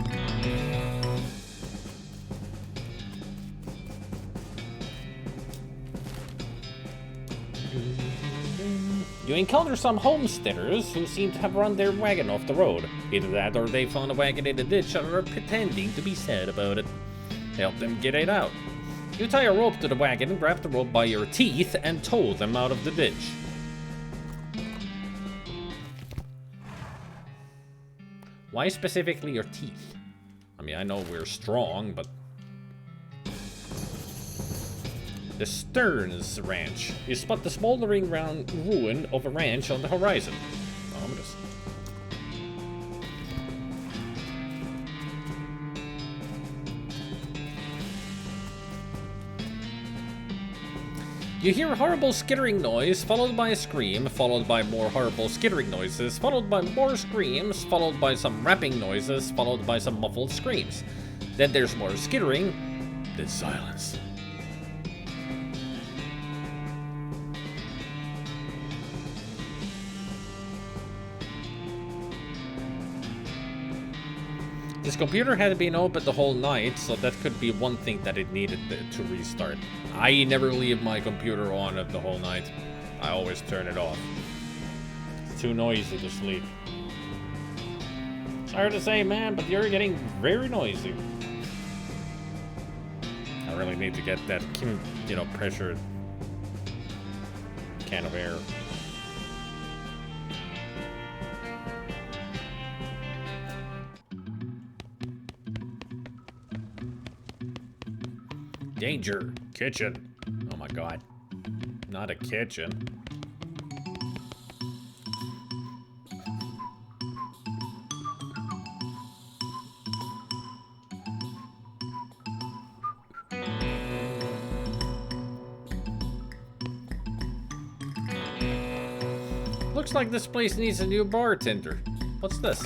You encounter some homesteaders who seem to have run their wagon off the road. Either that or they found a wagon in a ditch and are pretending to be sad about it. Help them get it out. You tie a rope to the wagon, grab the rope by your teeth, and tow them out of the ditch. Why specifically your teeth? I mean, I know we're strong, but... The Stearns Ranch. You spot the smoldering round ruin of a ranch on the horizon. Ominous. You hear a horrible skittering noise, followed by a scream, followed by more horrible skittering noises, followed by more screams, followed by some rapping noises, followed by some muffled screams. Then there's more skittering, then silence. This computer had been open the whole night, so that could be one thing that it needed to restart. I never leave my computer on the whole night. I always turn it off. It's too noisy to sleep. Sorry to say, man, but you're getting very noisy. I really need to get that, pressured can of air. Danger. Kitchen. Oh my god. Not a kitchen. Looks like this place needs a new bartender. What's this?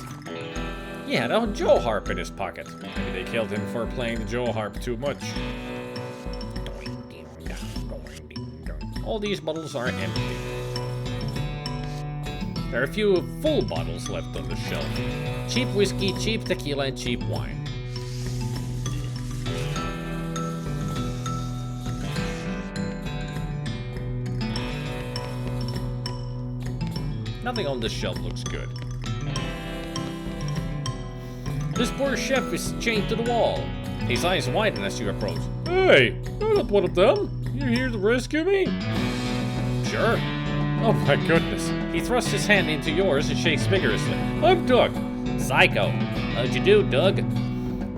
He had a Joe harp in his pocket. Maybe they killed him for playing the Joe harp too much. All these bottles are empty. There are a few full bottles left on the shelf. Cheap whiskey, cheap tequila, and cheap wine. Nothing on this shelf looks good. This poor chef is chained to the wall. His eyes widen as you approach. Hey, you're not one of them. You're here to rescue me? Sure. Oh my goodness. He thrusts his hand into yours and shakes vigorously. I'm Doug. Psycho. How'd you do, Doug?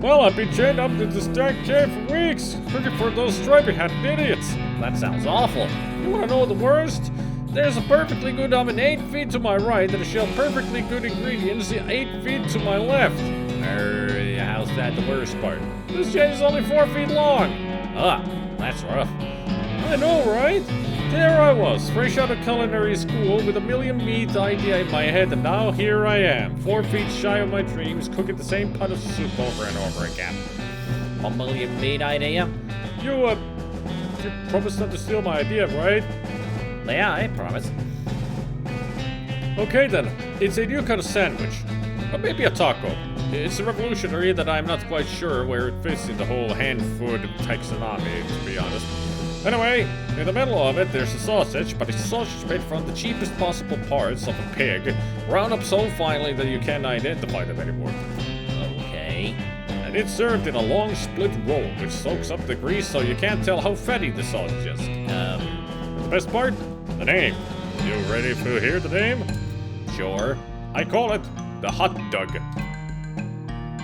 Well, I've been chained up to this dark cave for weeks, looking for those stripy-hatted idiots. That sounds awful. You wanna know the worst? There's a perfectly good oven 8 feet to my right and a shelf perfectly good ingredients 8 feet to my left. How's that the worst part? This chain is only 4 feet long. Ah, that's rough. I know, right? There I was, fresh out of culinary school with a million meat idea in my head, and now here I am, 4 feet shy of my dreams, cooking the same pot of soup over and over again. A million meat idea? You promised not to steal my idea, right? Yeah, I promise. Okay then, it's a new kind of sandwich. Or maybe a taco. It's revolutionary that I'm not quite sure where it fits in the whole hand food taxonomy, to be honest. Anyway, in the middle of it, there's a sausage, but it's sausage made from the cheapest possible parts of a pig, ground up so finely that you can't identify them anymore. Okay. And it's served in a long split roll, which soaks up the grease so you can't tell how fatty the sausage is. The best part? The name. You ready to hear the name? Sure. I call it the Hot Dog.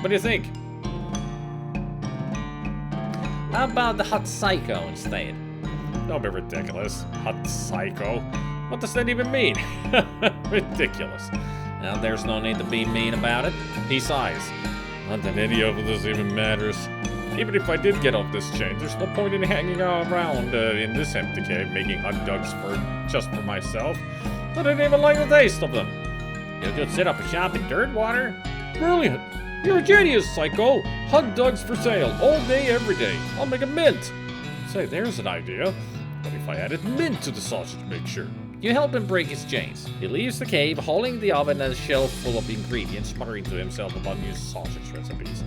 What do you think? How about the hot psycho instead? Don't be ridiculous. Hot psycho. What does that even mean? Ridiculous. Well, there's no need to be mean about it. Besides, not that any of this even matters. Even if I did get off this chain, there's no point in hanging around in this empty cave making hot dogs just for myself. I didn't even like the taste of them. you could set up a shop in Dirtwater. Brilliant. You're a genius, Psycho. Hot dogs for sale, all day, every day. I'll make a mint. Say, there's an idea. What if I added mint to the sausage mixture? You help him break his chains. He leaves the cave, hauling the oven and a shelf full of ingredients, muttering to himself about new sausage recipes.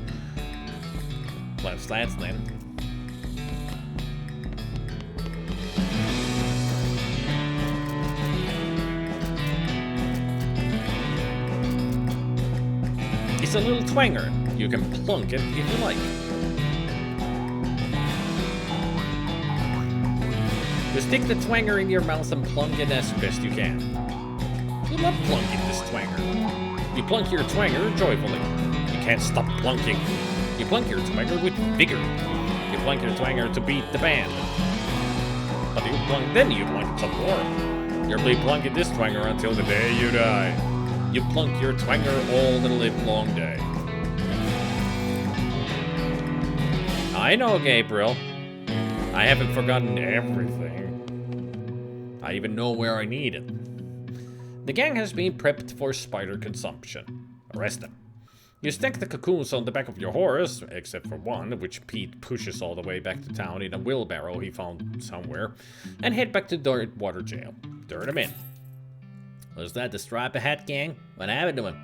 Let's then. It's a little twanger. You can plunk it if you like. You stick the twanger in your mouth and plunk it as best you can. You love plunking this twanger. You plunk your twanger joyfully. You can't stop plunking. You plunk your twanger with vigor. You plunk your twanger to beat the band. But then you plunk it some more. You'll be plunking this twanger until the day you die. You plunk your twanger all the livelong day. I know, Gabriel. I haven't forgotten everything. I even know where I need it. The gang has been prepped for spider consumption. Arrest them. You stack the cocoons on the back of your horse, except for one, which Pete pushes all the way back to town in a wheelbarrow he found somewhere, and head back to Dirtwater Jail. Turn them in. Was that the Stripe Hat gang? What happened to him?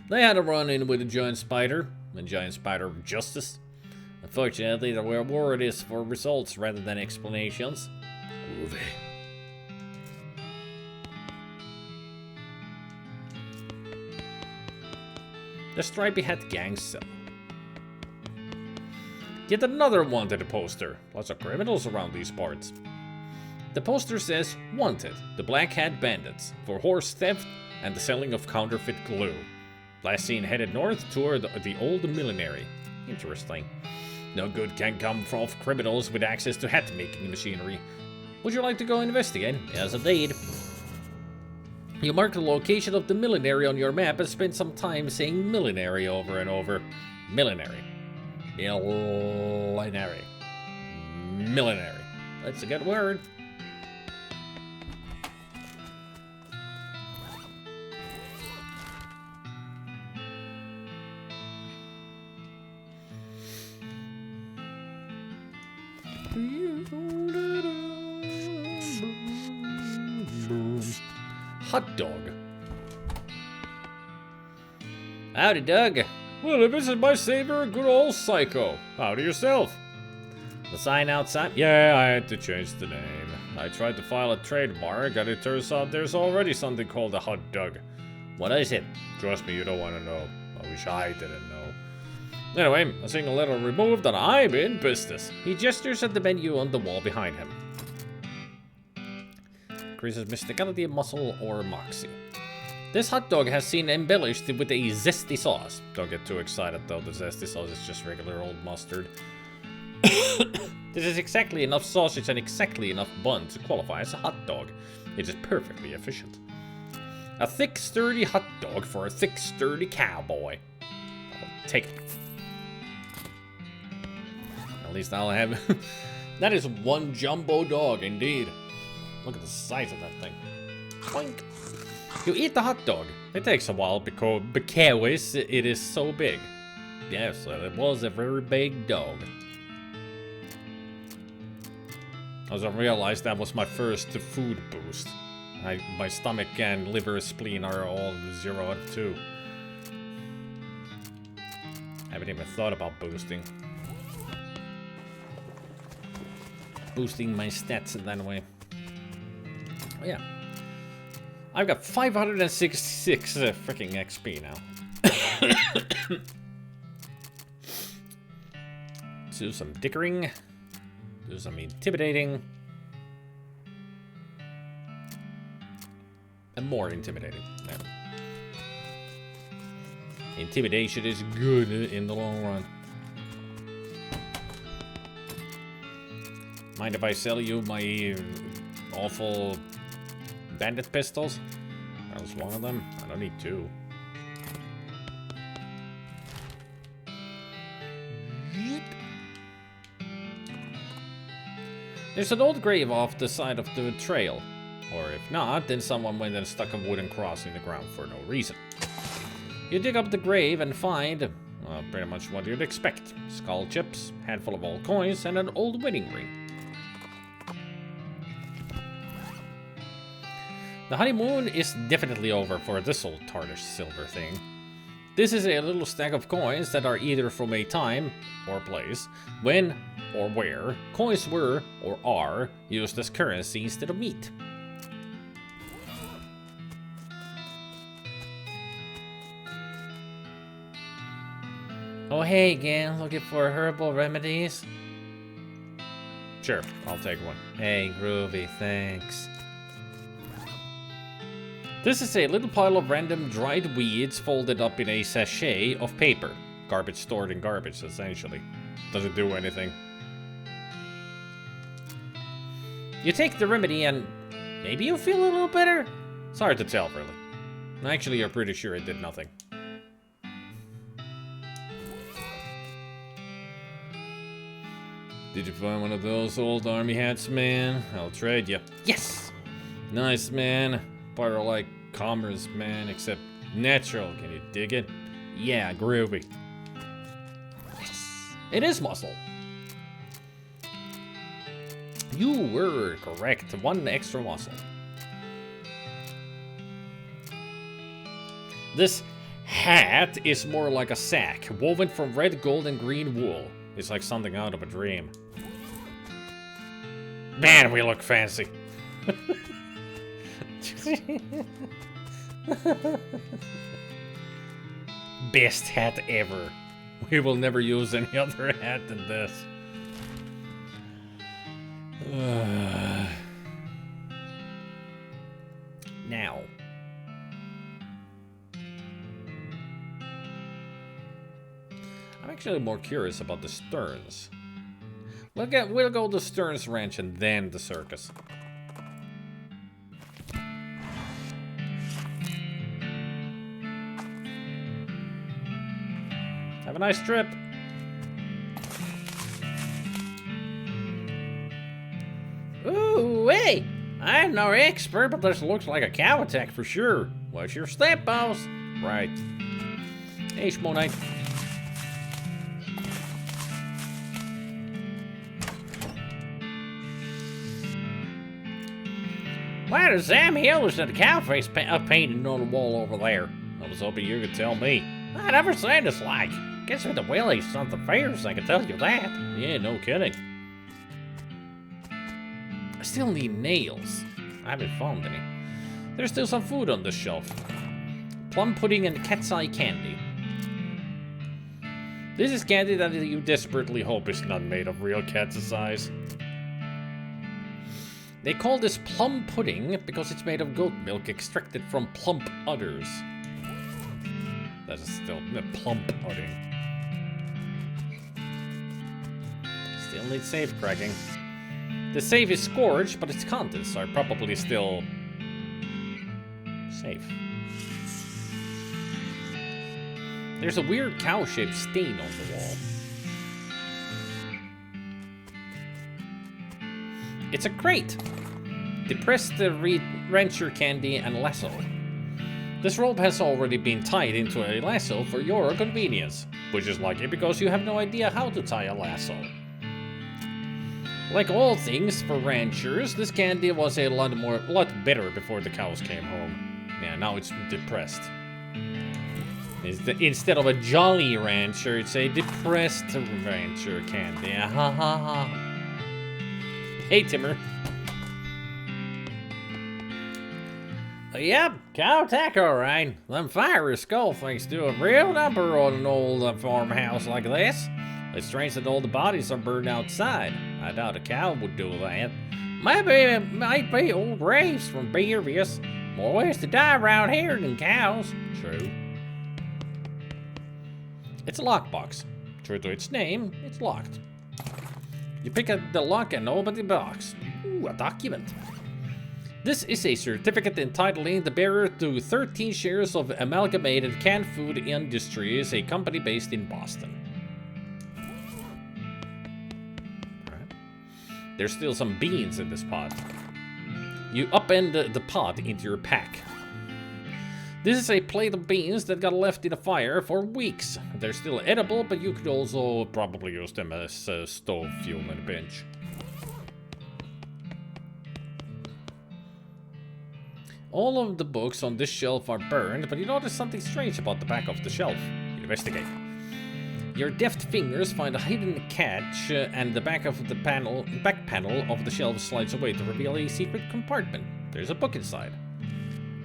They had a run-in with a giant spider of justice. Unfortunately, the reward is for results rather than explanations. Groovy. The Stripy Hat gang cell. Yet another wanted poster. Lots of criminals around these parts. The poster says, Wanted, the Black Hat Bandits, for horse theft and the selling of counterfeit glue. Last seen headed north toward the Old Millinery. Interesting. No good can come from criminals with access to hat-making machinery. Would you like to go investigate? Yes, indeed. You mark the location of the millinery on your map and spend some time saying millinery over and over. Millinery. Millinery. Millinery. That's a good word. Hot dog. Howdy, Doug. Well, if this is my savior, good old Psycho. Howdy yourself. The sign outside? Yeah, I had to change the name. I tried to file a trademark, and it turns out there's already something called a hot dog. What is it? Trust me, you don't want to know. I wish I didn't know. Anyway, a single letter removed, and I'm in business. He gestures at the menu on the wall behind him. Increases mysticality, muscle, or moxie. This hot dog has been embellished with a zesty sauce. Don't get too excited though, the zesty sauce is just regular old mustard. This is exactly enough sausage and exactly enough bun to qualify as a hot dog. It is perfectly efficient. A thick, sturdy hot dog for a thick, sturdy cowboy. I'll take it. At least I'll have... That is one jumbo dog, indeed. Look at the size of that thing. Boink. You eat the hot dog. It takes a while because it is so big. Yes, it was a very big dog. As I realized that was my first food boost. My stomach and liver spleen are all 0 and 2. Haven't even thought about boosting. Boosting my stats in that way. Oh, yeah. I've got 566 freaking XP now. Do some dickering. Do some intimidating. And more intimidating. Yeah. Intimidation is good in the long run. Mind if I sell you my awful bandit pistols? That was one of them. I don't need 2. There's an old grave off the side of the trail. Or if not, then someone went and stuck a wooden cross in the ground for no reason. You dig up the grave and find, well, pretty much what you'd expect. Skull chips, handful of old coins, and an old wedding ring. The honeymoon is definitely over for this old tarnished silver thing. This is a little stack of coins that are either from a time or place when or where coins were or are used as currency instead of meat. Oh hey again, looking for herbal remedies? Sure, I'll take one. Hey, groovy, thanks. This is a little pile of random dried weeds folded up in a sachet of paper. Garbage stored in garbage, essentially. Doesn't do anything. You take the remedy and maybe you feel a little better? It's hard to tell, really. Actually, you're pretty sure it did nothing. Did you find one of those old army hats, man? I'll trade you. Yes! Nice, man. Pyro-like commerce, man, except natural. Can you dig it? Yeah, groovy. Yes! It is muscle. You were correct. 1 extra muscle. This hat is more like a sack, woven from red, gold, and green wool. It's like something out of a dream. Man, we look fancy. Best hat ever. We will never use any other hat than this. Now. I'm actually more curious about the Stearns. We'll go to Stearns Ranch and then the circus. Have a nice trip. Ooh, hey! I'm no expert, but this looks like a cow attack for sure. What's your step, boss? Right. Hey, Schmo Knight. Why does Sam Hills got a cow face painted on the wall over there? I was hoping you could tell me. I never seen this like. Guess with the willies something fierce, I can tell you that. Yeah, no kidding. I still need nails. I haven't found any. There's still some food on the shelf. Plum pudding and cat's eye candy. This is candy that you desperately hope is not made of real cat's eyes. They call this plum pudding because it's made of goat milk extracted from plump udders. That is still plump pudding. Still needs safe cracking. The safe is scorched, but its contents are probably still safe. There's a weird cow-shaped stain on the wall. It's a crate! Depressed rancher candy and lasso. This rope has already been tied into a lasso for your convenience, which is lucky because you have no idea how to tie a lasso. Like all things for ranchers, this candy was a lot better before the cows came home. Yeah, now it's depressed. Instead of a jolly rancher, it's a depressed rancher candy. Ha ha ha. Hey, Timmer. Yep, cow attack alright. Them fiery skull things do a real number on an old farmhouse like this. It's strange that all the bodies are burned outside. I doubt a cow would do that. Maybe it might be old raves from previous. More ways to die around here than cows. True. It's a lockbox. True to its name, it's locked. You pick up the lock and open the box. Ooh, a document. This is a certificate entitling the bearer to 13 shares of Amalgamated Canned Food Industries, a company based in Boston. Alright. There's still some beans in this pot. You upend the pot into your pack. This is a plate of beans that got left in a fire for weeks. They're still edible, but you could also probably use them as stove fuel in a pinch. All of the books on this shelf are burned, but you notice something strange about the back of the shelf. You investigate. Your deft fingers find a hidden catch, and the back panel of the shelf slides away to reveal a secret compartment. There's a book inside.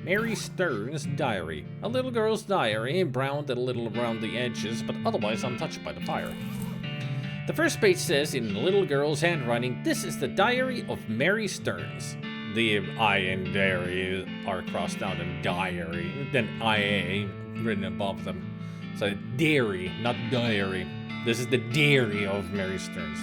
Mary Stern's diary. A little girl's diary, browned a little around the edges, but otherwise untouched by the fire. The first page says in the little girl's handwriting, "This is the diary of Mary Stearns." The I in dairy are crossed out in diary, then IA written above them. So dairy, not diary. This is the diary of Mary Stearns.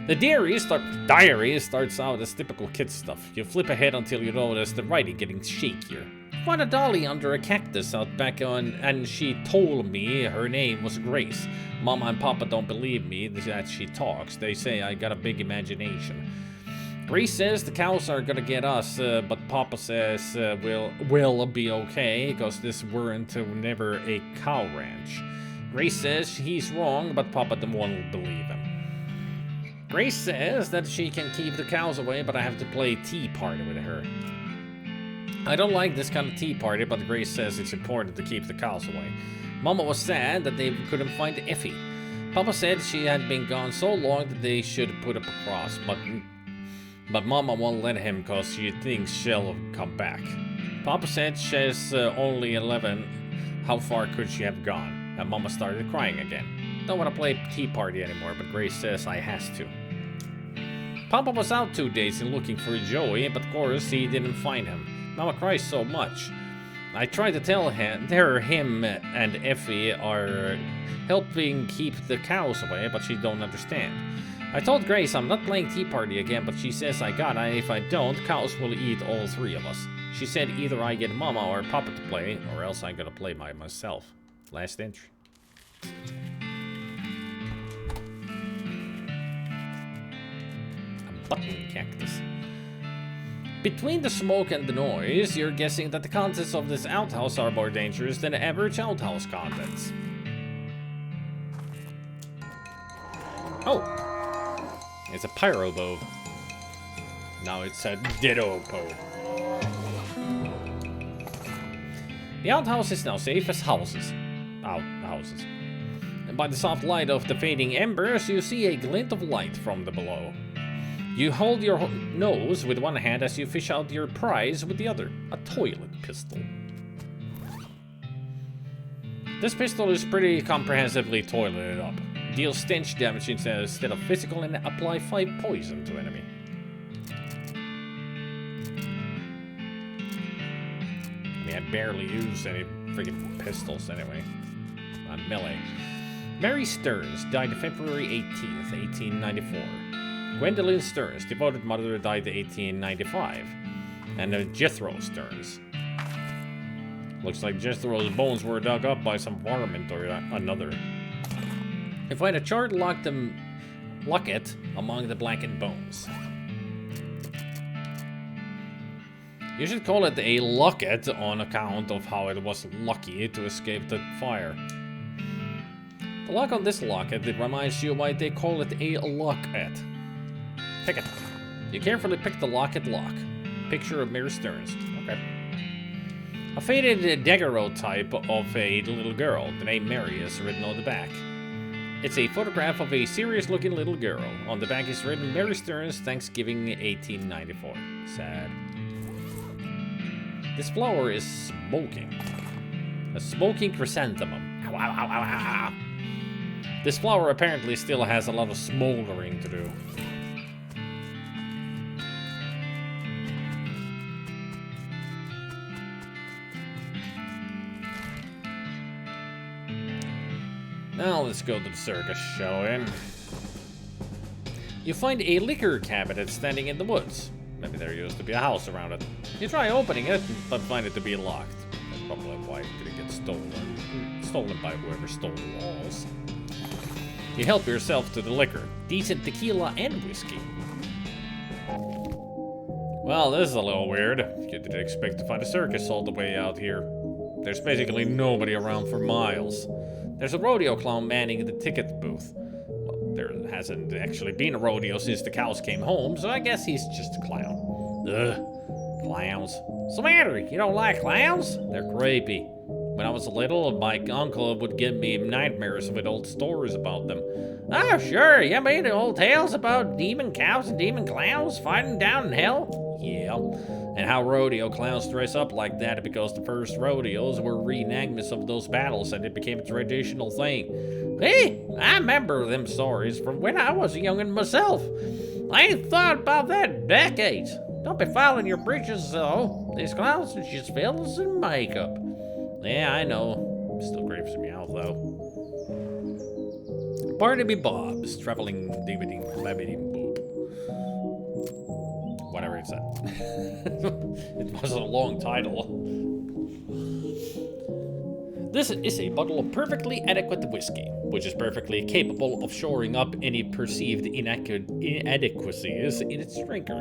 The diary starts out as typical kid stuff. You flip ahead until you notice the writing getting shakier. Found a dolly under a cactus out back on, and she told me her name was Grace. Mama and Papa don't believe me that she talks. They say I got a big imagination. Grace says the cows are gonna get us, but Papa says we'll be okay, because this weren't never a cow ranch. Grace says he's wrong, but Papa won't believe him. Grace says that she can keep the cows away, but I have to play tea party with her. I don't like this kind of tea party, but Grace says it's important to keep the cows away. Mama was sad that they couldn't find Effie. Papa said she had been gone so long that they should put up a cross, but Mama won't let him because she thinks she'll come back. Papa said she's only 11. How far could she have gone? And Mama started crying again. Don't want to play tea party anymore, but Grace says I has to. Papa was out 2 days and looking for Joey, but of course he didn't find him. Mama cries so much. I tried to tell her him and Effie are helping keep the cows away, but she don't understand. I told Grace I'm not playing tea party again, but she says I gotta, and if I don't, cows will eat all 3 of us. She said either I get Mama or Papa to play, or else I'm gonna play by myself. Last entry. A button cactus. Between the smoke and the noise, you're guessing that the contents of this outhouse are more dangerous than average outhouse contents. Oh! It's a pyro bow. Now it's a ditto bow. The outhouse is now safe as houses. Outhouses. And by the soft light of the fading embers, you see a glint of light from the below. You hold your nose with one hand as you fish out your prize with the other, a toilet pistol. This pistol is pretty comprehensively toileted up. Deals stench damage instead of physical and apply 5 poison to enemy. barely use any freaking pistols anyway. I'm melee. Mary Stearns died February 18th, 1894. Gwendolyn Stearns, devoted mother, died 1895. And Jethro Stearns. Looks like Jethro's bones were dug up by some varmint or another. You find a charred locket among the blackened bones. You should call it a locket on account of how it was lucky to escape the fire. The lock on this locket, it reminds you why they call it a locket. Pick it. You carefully pick the locket lock. Picture of Mary Stearns. Okay. A faded daguerreotype of a little girl. The name Mary is written on the back. It's a photograph of a serious-looking little girl. On the back is written Mary Stearns, Thanksgiving 1894. Sad. This flower is smoking. A smoking chrysanthemum. Ow, ow, ow, ow, ow, ow. This flower apparently still has a lot of smoldering to do. Now let's go to the circus, shall we? You find a liquor cabinet standing in the woods. Maybe there used to be a house around it. You try opening it, but find it to be locked. That's probably why it didn't get stolen. Stolen by whoever stole the walls. You help yourself to the liquor. Decent tequila and whiskey. Well, this is a little weird. You didn't expect to find a circus all the way out here. There's basically nobody around for miles. There's a rodeo clown manning the ticket booth. Well, there hasn't actually been a rodeo since the cows came home, so I guess he's just a clown. Ugh, clowns. What's the matter? You don't like clowns? They're creepy. When I was little, my uncle would give me nightmares with old stories about them. Oh, sure, you mean the old tales about demon cows and demon clowns fighting down in hell? Yeah. And how rodeo clowns dress up like that because the first rodeos were reenactments of those battles and it became a traditional thing. Hey, I remember them stories from when I was a youngin' myself. I ain't thought about that in decades. Don't be fouling your breeches, though. These clowns are just villains in makeup. Yeah, I know. Still creeps me out, though. Barnaby Bob's traveling DVD boop. Whatever it said. It wasn't a long title. This is a bottle of perfectly adequate whiskey, which is perfectly capable of shoring up any perceived inadequacies in its drinker.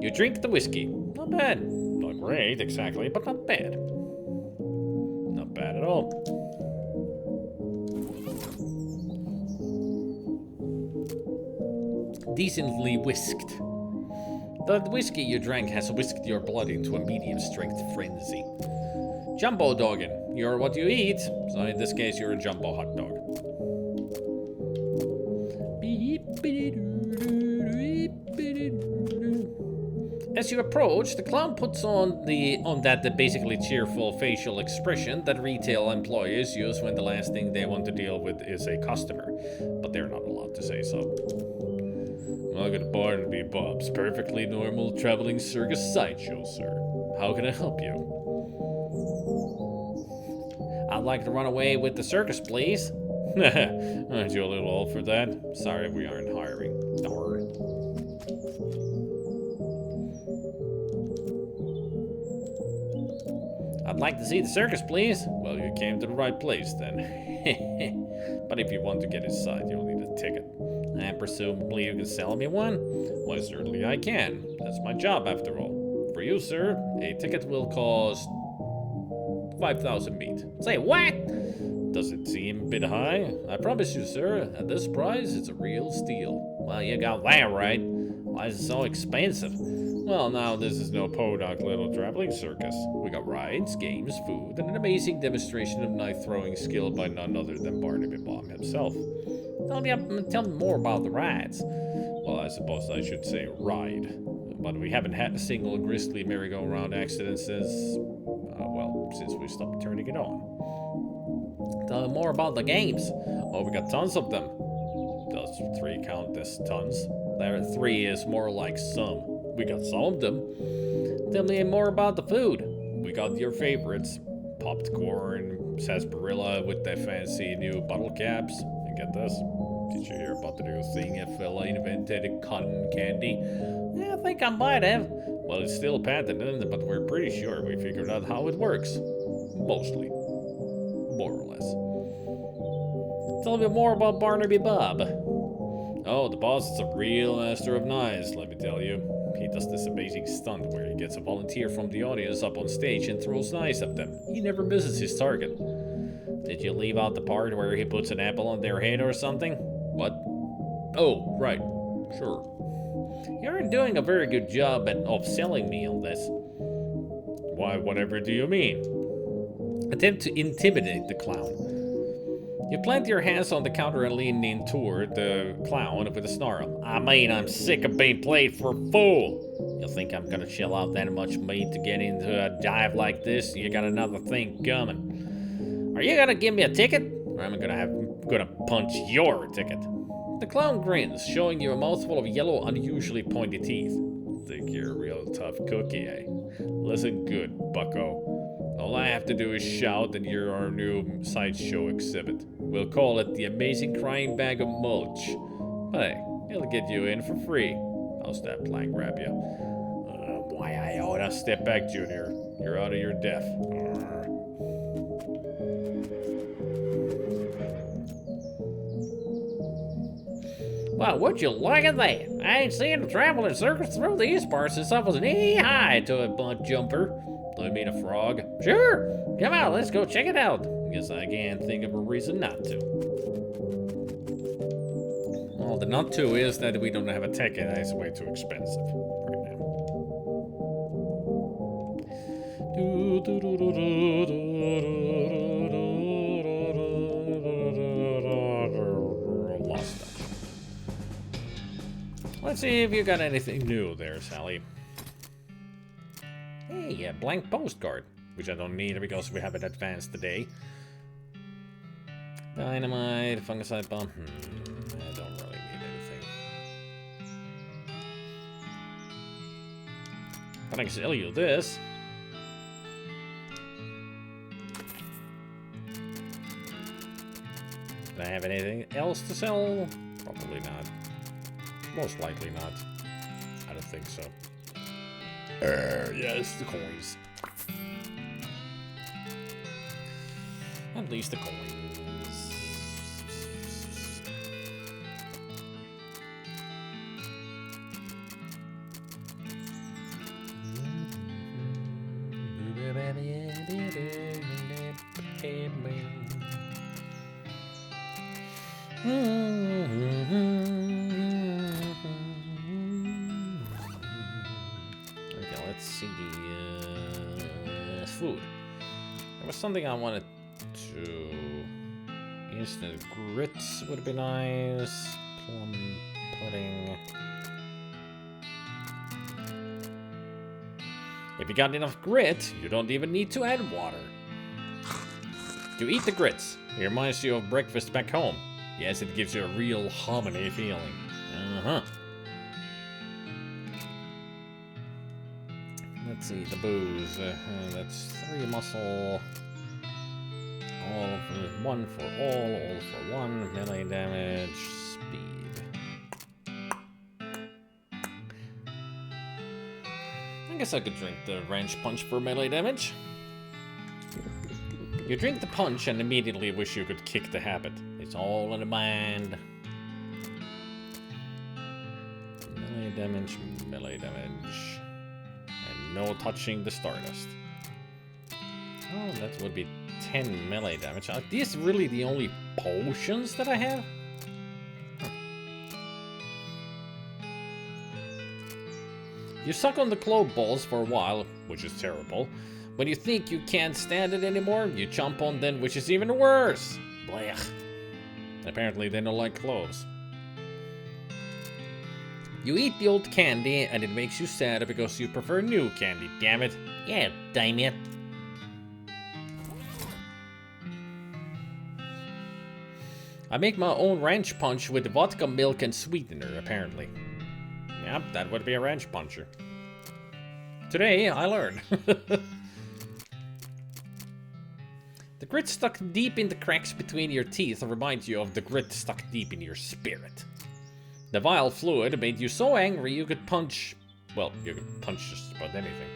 You drink the whiskey. Not bad. Not great, exactly, but not bad. Not bad at all. Decently whisked. The whiskey you drank has whisked your blood into a medium-strength frenzy. Jumbo doggin'. You're what you eat, so in this case you're a jumbo hot dog. As you approach, the clown puts on that basically cheerful facial expression that retail employees use when the last thing they want to deal with is a customer, but they're not allowed to say so. Welcome to Barnaby Bob's perfectly normal traveling circus sideshow, sir. How can I help you? I'd like to run away with the circus, please. Aren't you a little old for that? Sorry, we aren't hiring. Darn. I'd like to see the circus, please. Well, you came to the right place, then. But if you want to get inside, you'll need a ticket. And presumably you can sell me one? Why, certainly I can. That's my job, after all. For you, sir, a ticket will cost 5,000 meat. Say, what? Does it seem a bit high? I promise you, sir, at this price, it's a real steal. Well, you got that right. Why is it so expensive? Well, now, this is no podunk little traveling circus. We got rides, games, food, and an amazing demonstration of knife-throwing skill by none other than Barnaby Bob himself. Tell me more about the rides. Well, I suppose I should say ride. But we haven't had a single grisly merry-go-round accident since we stopped turning it on. Tell me more about the games. Oh, we got tons of them. Does 3 count as tons? There, 3 is more like some. We got some of them. Tell me more about the food. We got your favorites. Popcorn, sarsaparilla with the fancy new bottle caps. And get this. Did you hear about the new thing a fella invented, cotton candy? Yeah, I think I might have. Well, it's still patented, but we're pretty sure we figured out how it works. Mostly. More or less. Tell me more about Barnaby Bob. Oh, the boss is a real master of knives, let me tell you. He does this amazing stunt where he gets a volunteer from the audience up on stage and throws knives at them. He never misses his target. Did you leave out the part where he puts an apple on their head or something? What? Oh, right. Sure. You aren't doing a very good job of selling me on this. Why, whatever do you mean? Attempt to intimidate the clown. You plant your hands on the counter and lean in toward the clown with a snarl. I mean, I'm sick of being played for a fool. You think I'm gonna shell out that much meat to get into a dive like this? You got another thing coming. Are you gonna give me a ticket? Or am I gonna punch your ticket? The clown grins, showing you a mouthful of yellow, unusually pointy teeth. Think you're a real tough cookie, eh? Listen good, bucko. All I have to do is shout and you're our new sideshow exhibit. We'll call it the Amazing Crying Bag of Mulch. But hey, it'll get you in for free. How's that plan grab you? Why, I oughta Step back, Junior. You're out of your depth. Well, would you look at that? I ain't seen a traveling circus through these parts since I was knee-high to a bunt jumper. Do you mean a frog? Sure. Come on, let's go check it out. Guess I can't think of a reason not to. Well, the not to is that we don't have a ticket. It's way too expensive right now. Lost touch. Let's see if you got anything new there, Sally. Hey, a blank postcard, which I don't need because we have it advanced today. Dynamite, fungicide bomb. I don't really need anything. But I can sell you this. Do I have anything else to sell? Probably not. Most likely not. I don't think so. Yes, the coins. At least the coins. Okay, let's see. Food. There was something I wanted to... Instant grits would be nice. Plum pudding. If you got enough grit, you don't even need to add water. To eat the grits. It reminds you of breakfast back home. Yes, it gives you a real hominy feeling. Let's see, the booze. That's 3 muscle. All for 1 for all for 1. Melee damage. Speed. I guess I could drink the wrench punch for melee damage. You drink the punch and immediately wish you could kick the habit. It's all in the mind. Melee damage, melee damage. And no touching the Stardust. Oh, that would be 10 melee damage. Are these really the only potions that I have? You suck on the clove balls for a while, which is terrible. When you think you can't stand it anymore, you chomp on them, which is even worse. Blech. Apparently they don't like cloves. You eat the old candy and it makes you sad because you prefer new candy, damn it. Yeah, damn it. I make my own ranch punch with vodka, milk, and sweetener, apparently. Yep, that would be a ranch puncher. Today, I learned. The grit stuck deep in the cracks between your teeth reminds you of the grit stuck deep in your spirit. The vile fluid made you so angry you could punch... Well, you could punch just about anything.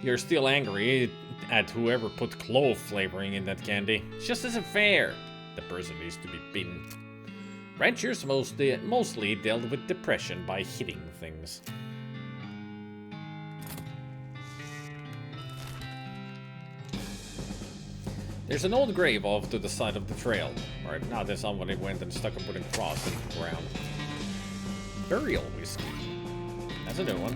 You're still angry at whoever put clove flavoring in that candy. It just isn't fair. The person needs to be beaten. Ranchers mostly dealt with depression by hitting things. There's an old grave off to the side of the trail. Or if not, there's somebody went and stuck a wooden cross in the ground. Burial whiskey. That's a new one.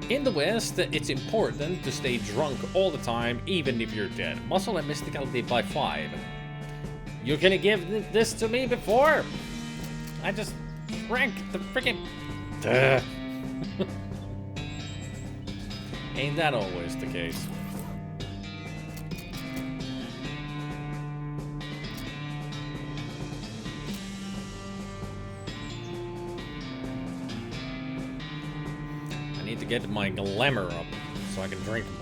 In the West, it's important to stay drunk all the time, even if you're dead. Muscle and mysticality by 5. You gonna give this to me before? I just drank the freaking... Duh. Ain't that always the case? I need to get my glamour up so I can drink more.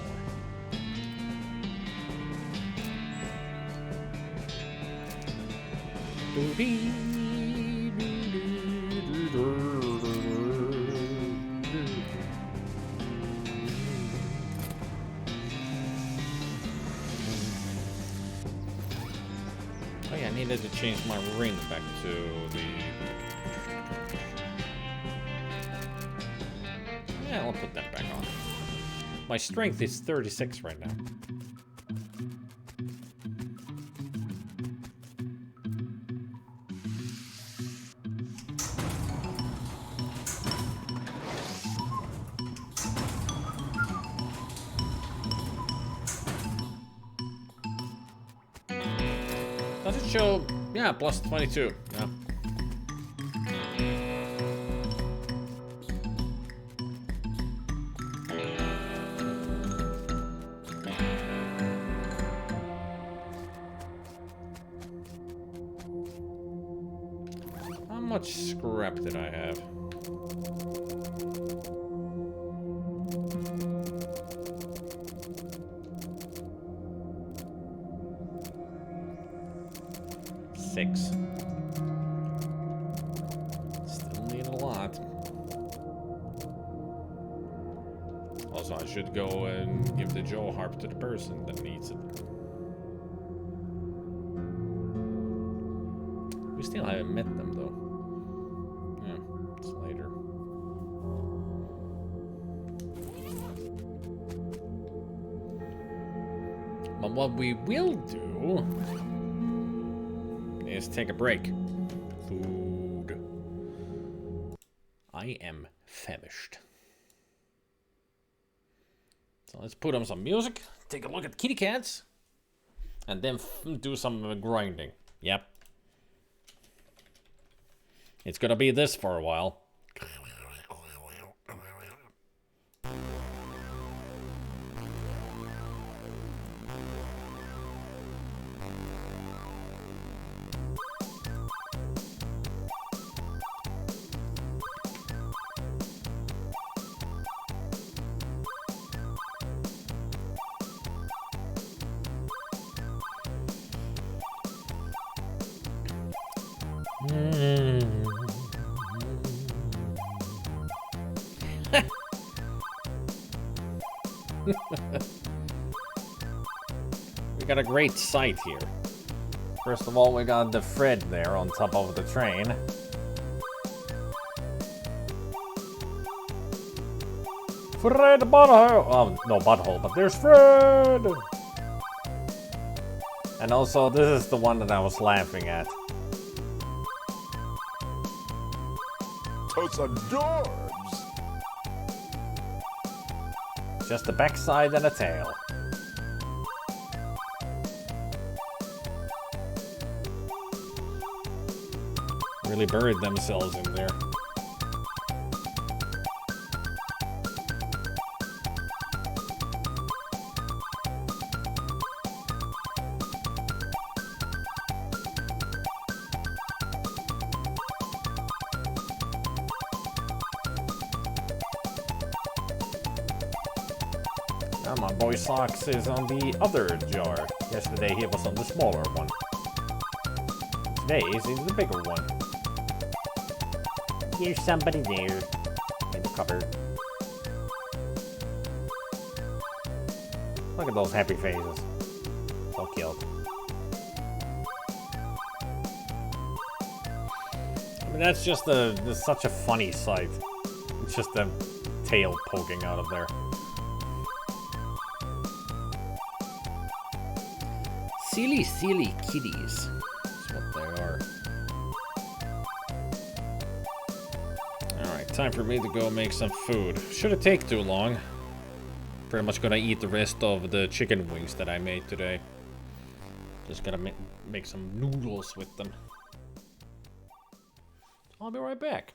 Oh yeah, I needed to change my ring back to the... Yeah, I'll put that back on. My strength is 36 right now. Does it show? Yeah, plus 22. Yeah. How much scrap did I have? Six. Still need a lot. Also, I should go and give the Joe harp to the person that needs it. We still haven't met them, though. Yeah, it's later. But what we will do is take a break. Food. I am famished. So let's put on some music, take a look at kitty cats, and then do some grinding. Yep. It's gonna be this for a while. We got a great sight here. First of all, we got the Fred there on top of the train. Fred Butthole! Oh, no Butthole, but there's Fred! And also, this is the one that I was laughing at. Totes adorbs! Just a backside and a tail. Really buried themselves in there. Now my boy Socks is on the other jar. Yesterday he was on the smaller one. Today he's in the bigger one. There's somebody there in the cupboard. Look at those happy faces. So cute. I mean, that's just such a funny sight. It's just a tail poking out of there. Silly, silly kitties. That's what they are. Alright, time for me to go make some food. Shouldn't take too long. Pretty much gonna eat the rest of the chicken wings that I made today. Just gotta make some noodles with them. I'll be right back.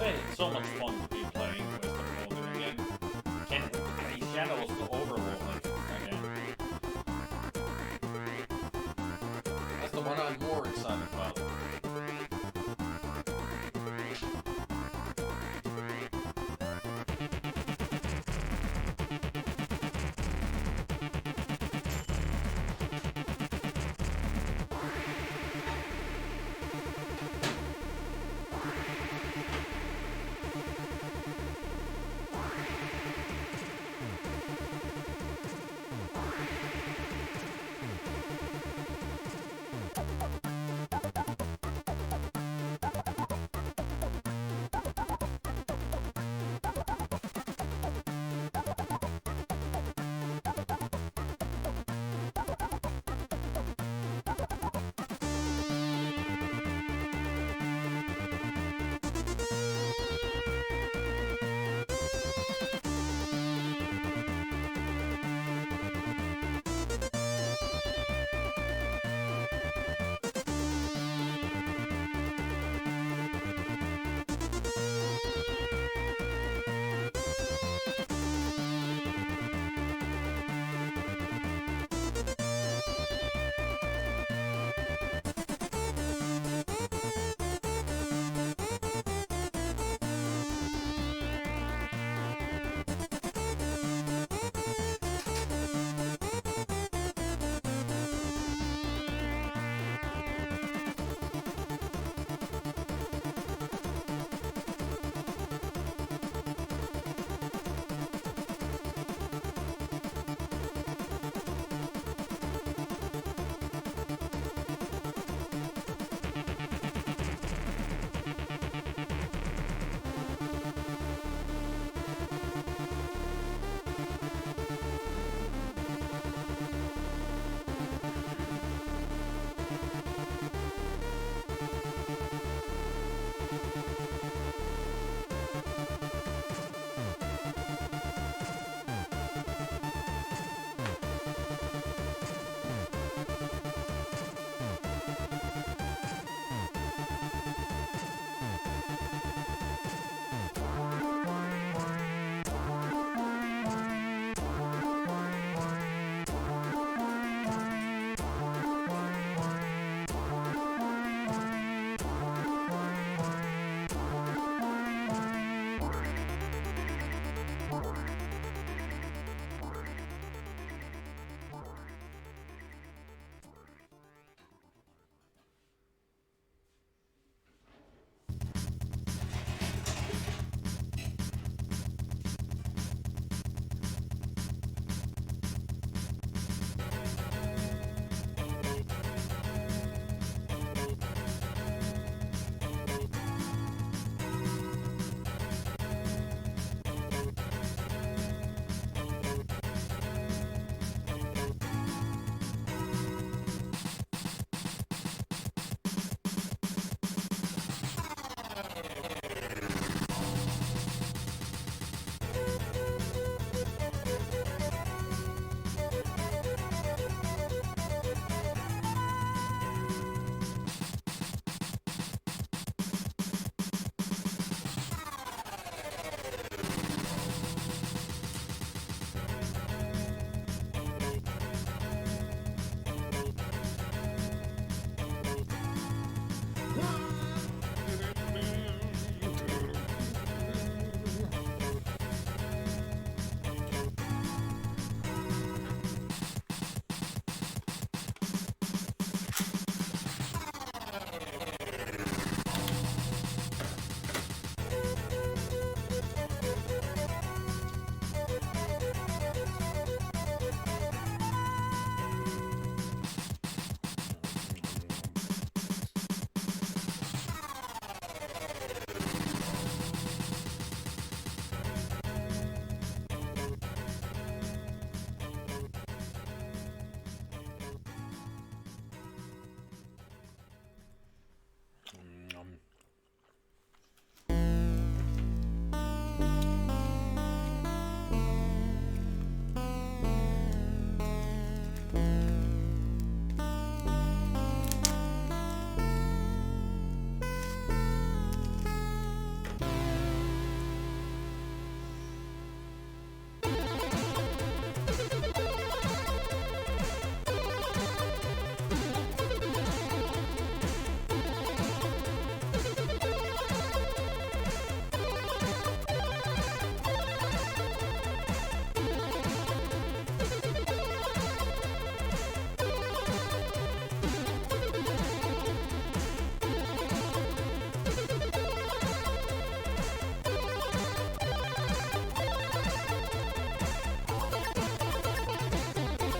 say it's so much fun to be playing with the Loathing again. Can't play Shadows to Overloading again. That's the one I'm more excited about.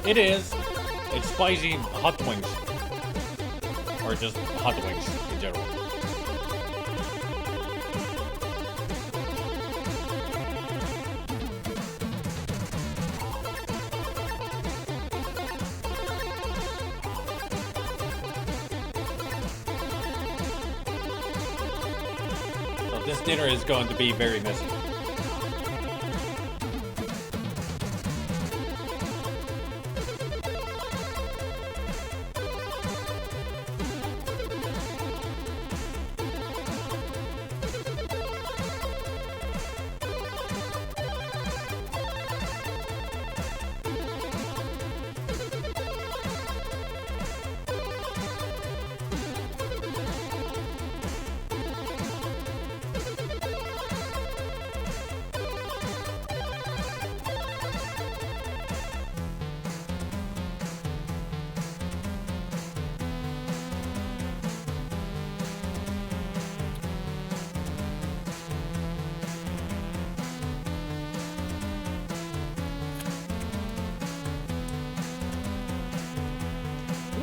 It is. It's spicy hot wings. Or just hot wings in general. So this dinner is going to be very messy.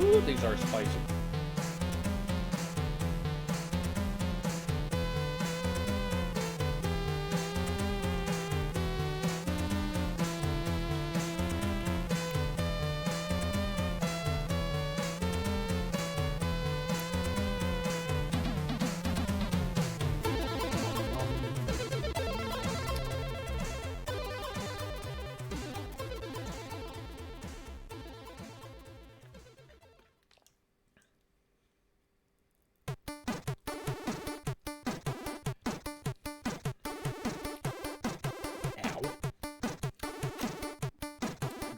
Ooh, these are spicy.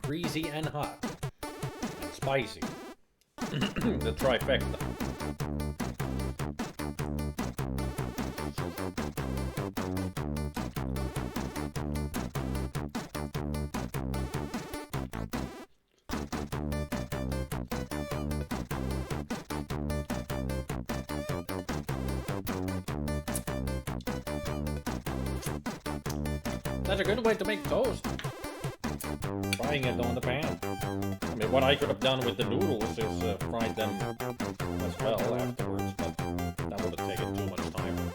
Greasy and hot. And spicy. The trifecta. That's a good way to make toast. Frying it on the pan. I mean, what I could have done with the noodles is fried them as well afterwards, but that would have taken too much time.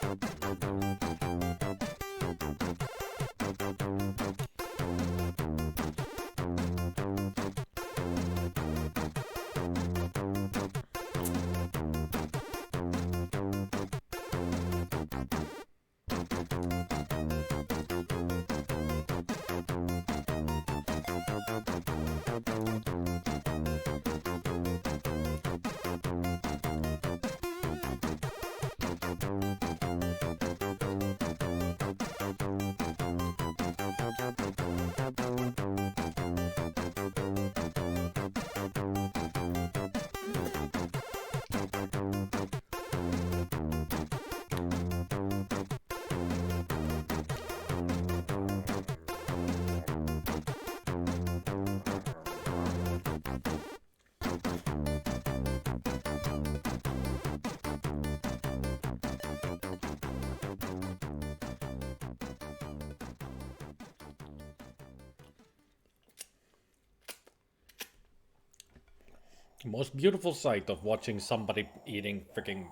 Most beautiful sight of watching somebody eating freaking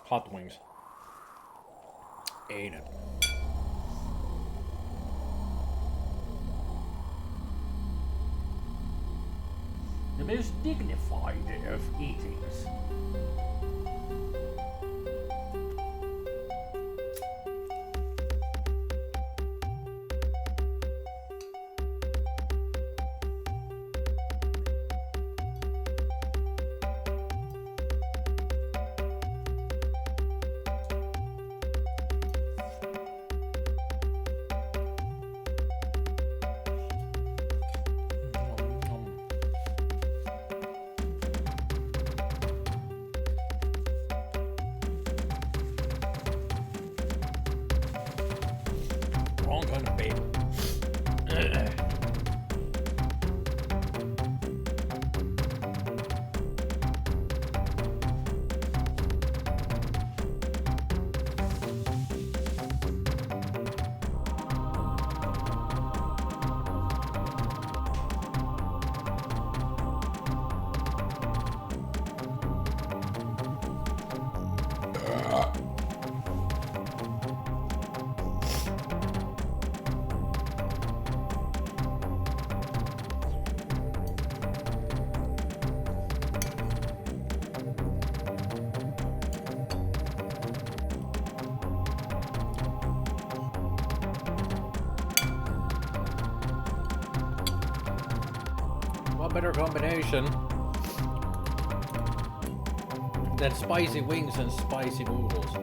hot wings. Ain't it? The most dignified of eatings. Wrong kind of bait. What better combination than spicy wings and spicy noodles?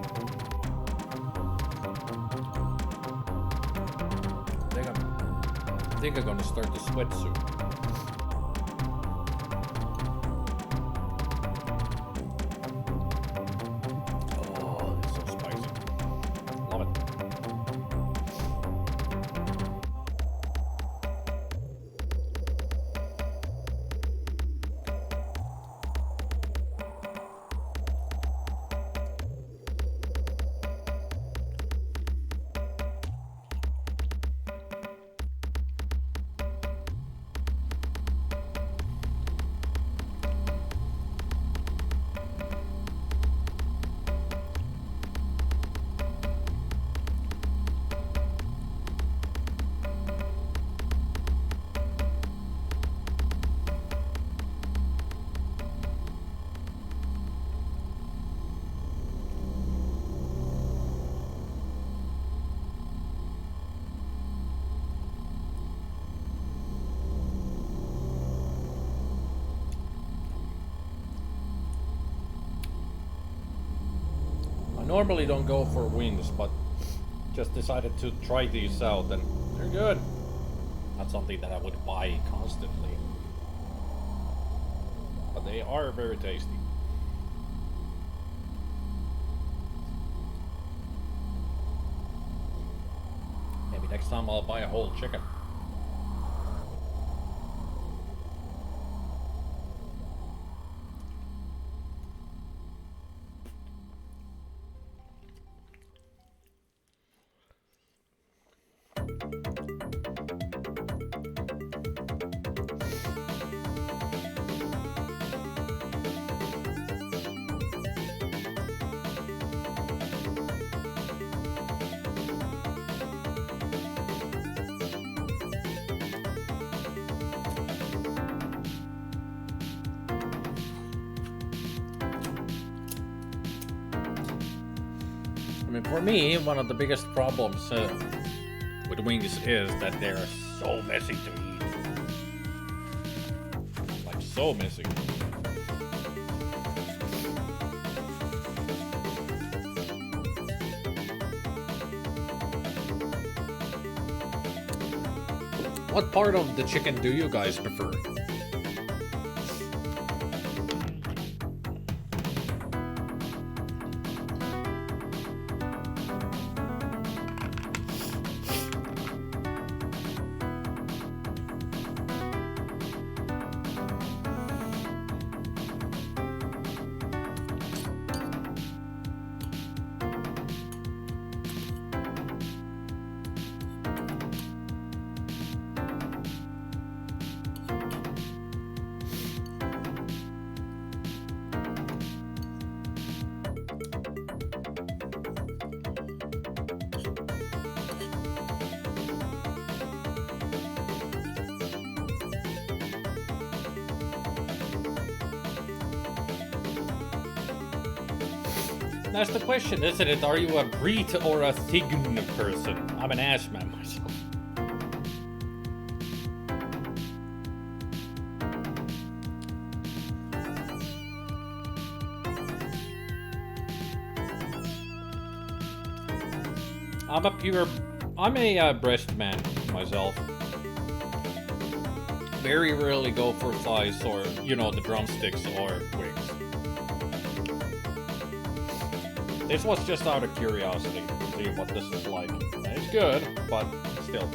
I think I'm gonna start the sweat soon. Oh, it's so spicy. Love it. Normally don't go for wings, but just decided to try these out and they're good. Not something that I would buy constantly, but they are very tasty. Maybe next time I'll buy a whole chicken. I mean, for me, one of the biggest problems with wings is that they're so messy to eat. Like, so messy. What part of the chicken do you guys prefer? That's the question, isn't it? Are you a Brit or a Thign person? I'm an Ashman myself. I'm a breast man myself. Very rarely go for thighs or, you know, the drumsticks or wings. This was just out of curiosity to see what this is like. It's good, but still.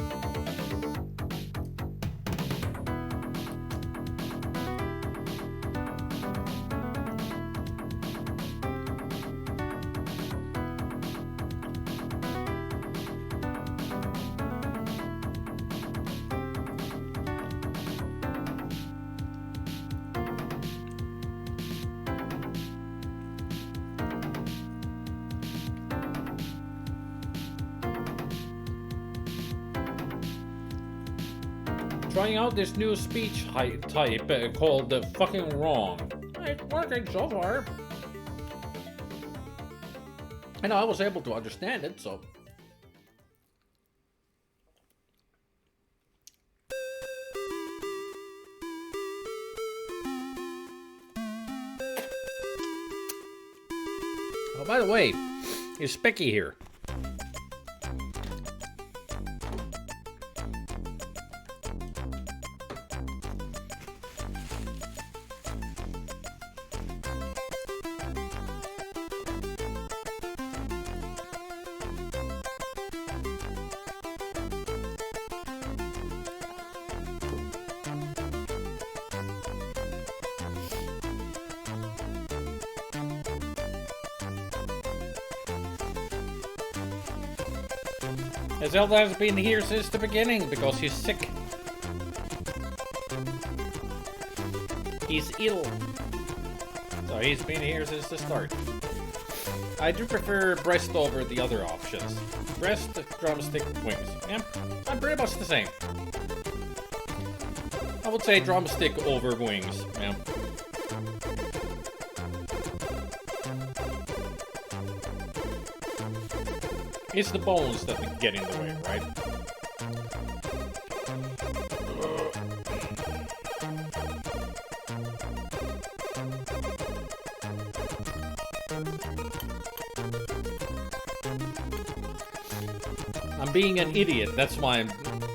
trying out this new speech type called fucking wrong. It's working so far. And I was able to understand it, so. Oh, by the way, is Specky here? Zelda has been here since the beginning because he's sick. He's ill. So he's been here since the start. I do prefer breast over the other options. Breast, drumstick, wings. Yeah, I'm pretty much the same. I would say drumstick over wings. Yeah. It's the bones that get in the way, right? I'm being an idiot. That's why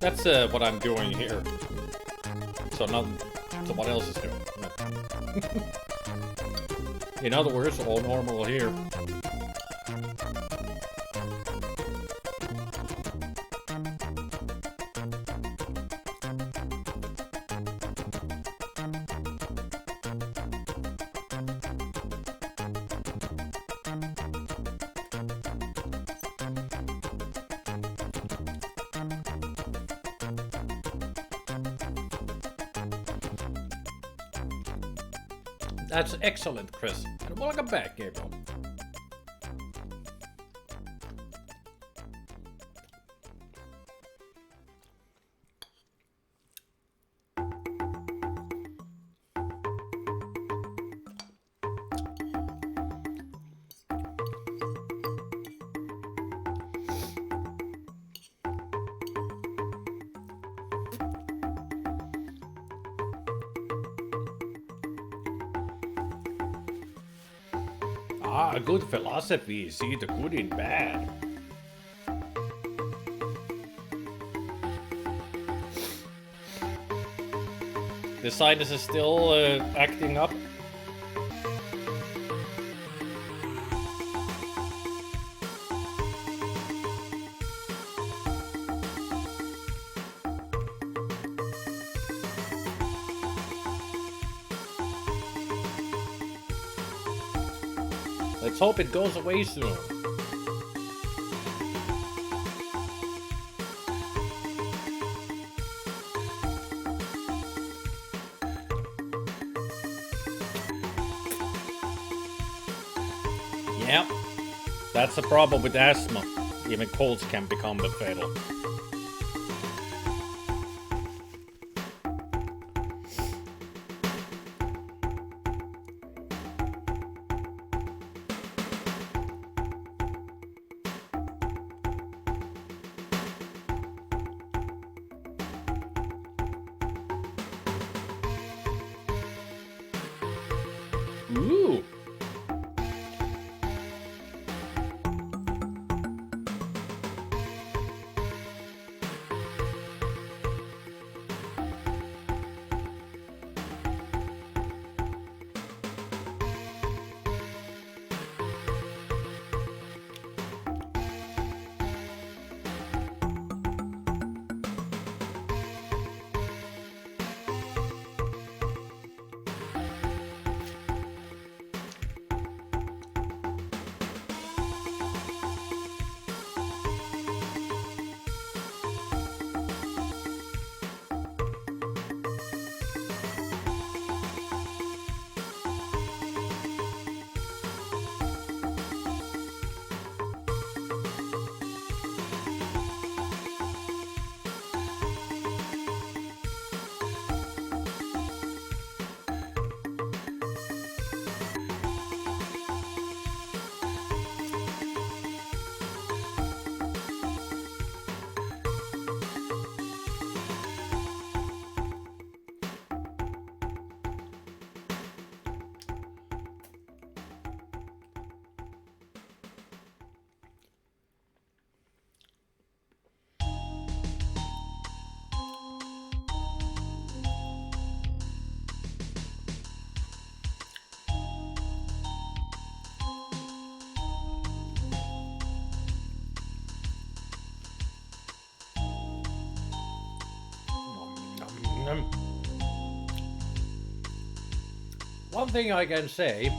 that's what I'm doing here. So what else is doing. In other words, all normal here. That's excellent, Chris. And welcome back, Gabriel. Ah, good philosophy. See the good in bad. The sinus is still acting up. Let's hope it goes away soon. Yep, that's the problem with asthma. Even colds can become fatal. Ooh. one thing I can say,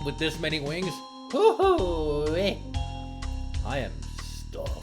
with this many wings, hoo-hoo, I am stuffed.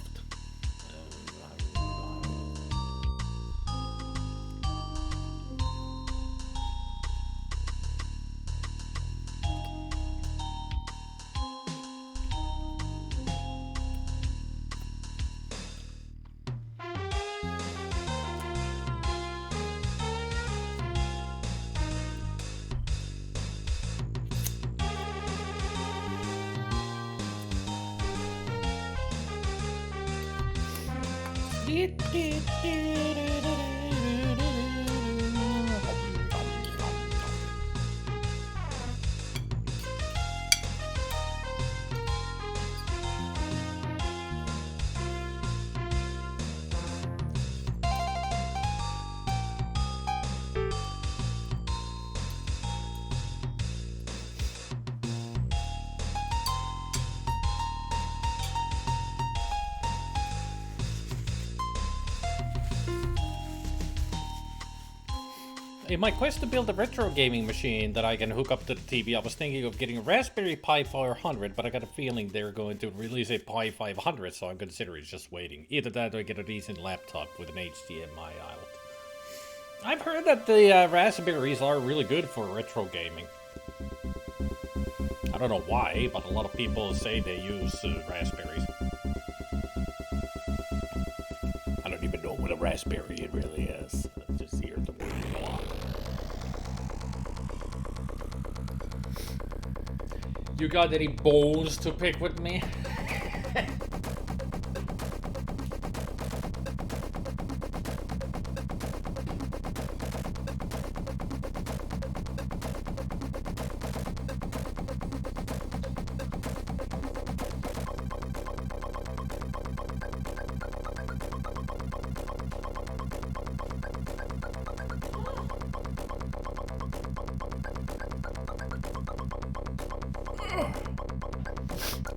In my quest to build a retro gaming machine that I can hook up to the TV, I was thinking of getting a Raspberry Pi 400, but I got a feeling they're going to release a Pi 500, so I'm considering just waiting. Either that or I get a decent laptop with an HDMI out. I've heard that the Raspberries are really good for retro gaming. I don't know why, but a lot of people say they use Raspberries. I don't even know what a Raspberry it really is. I just hear the word a lot. You got any bones to pick with me?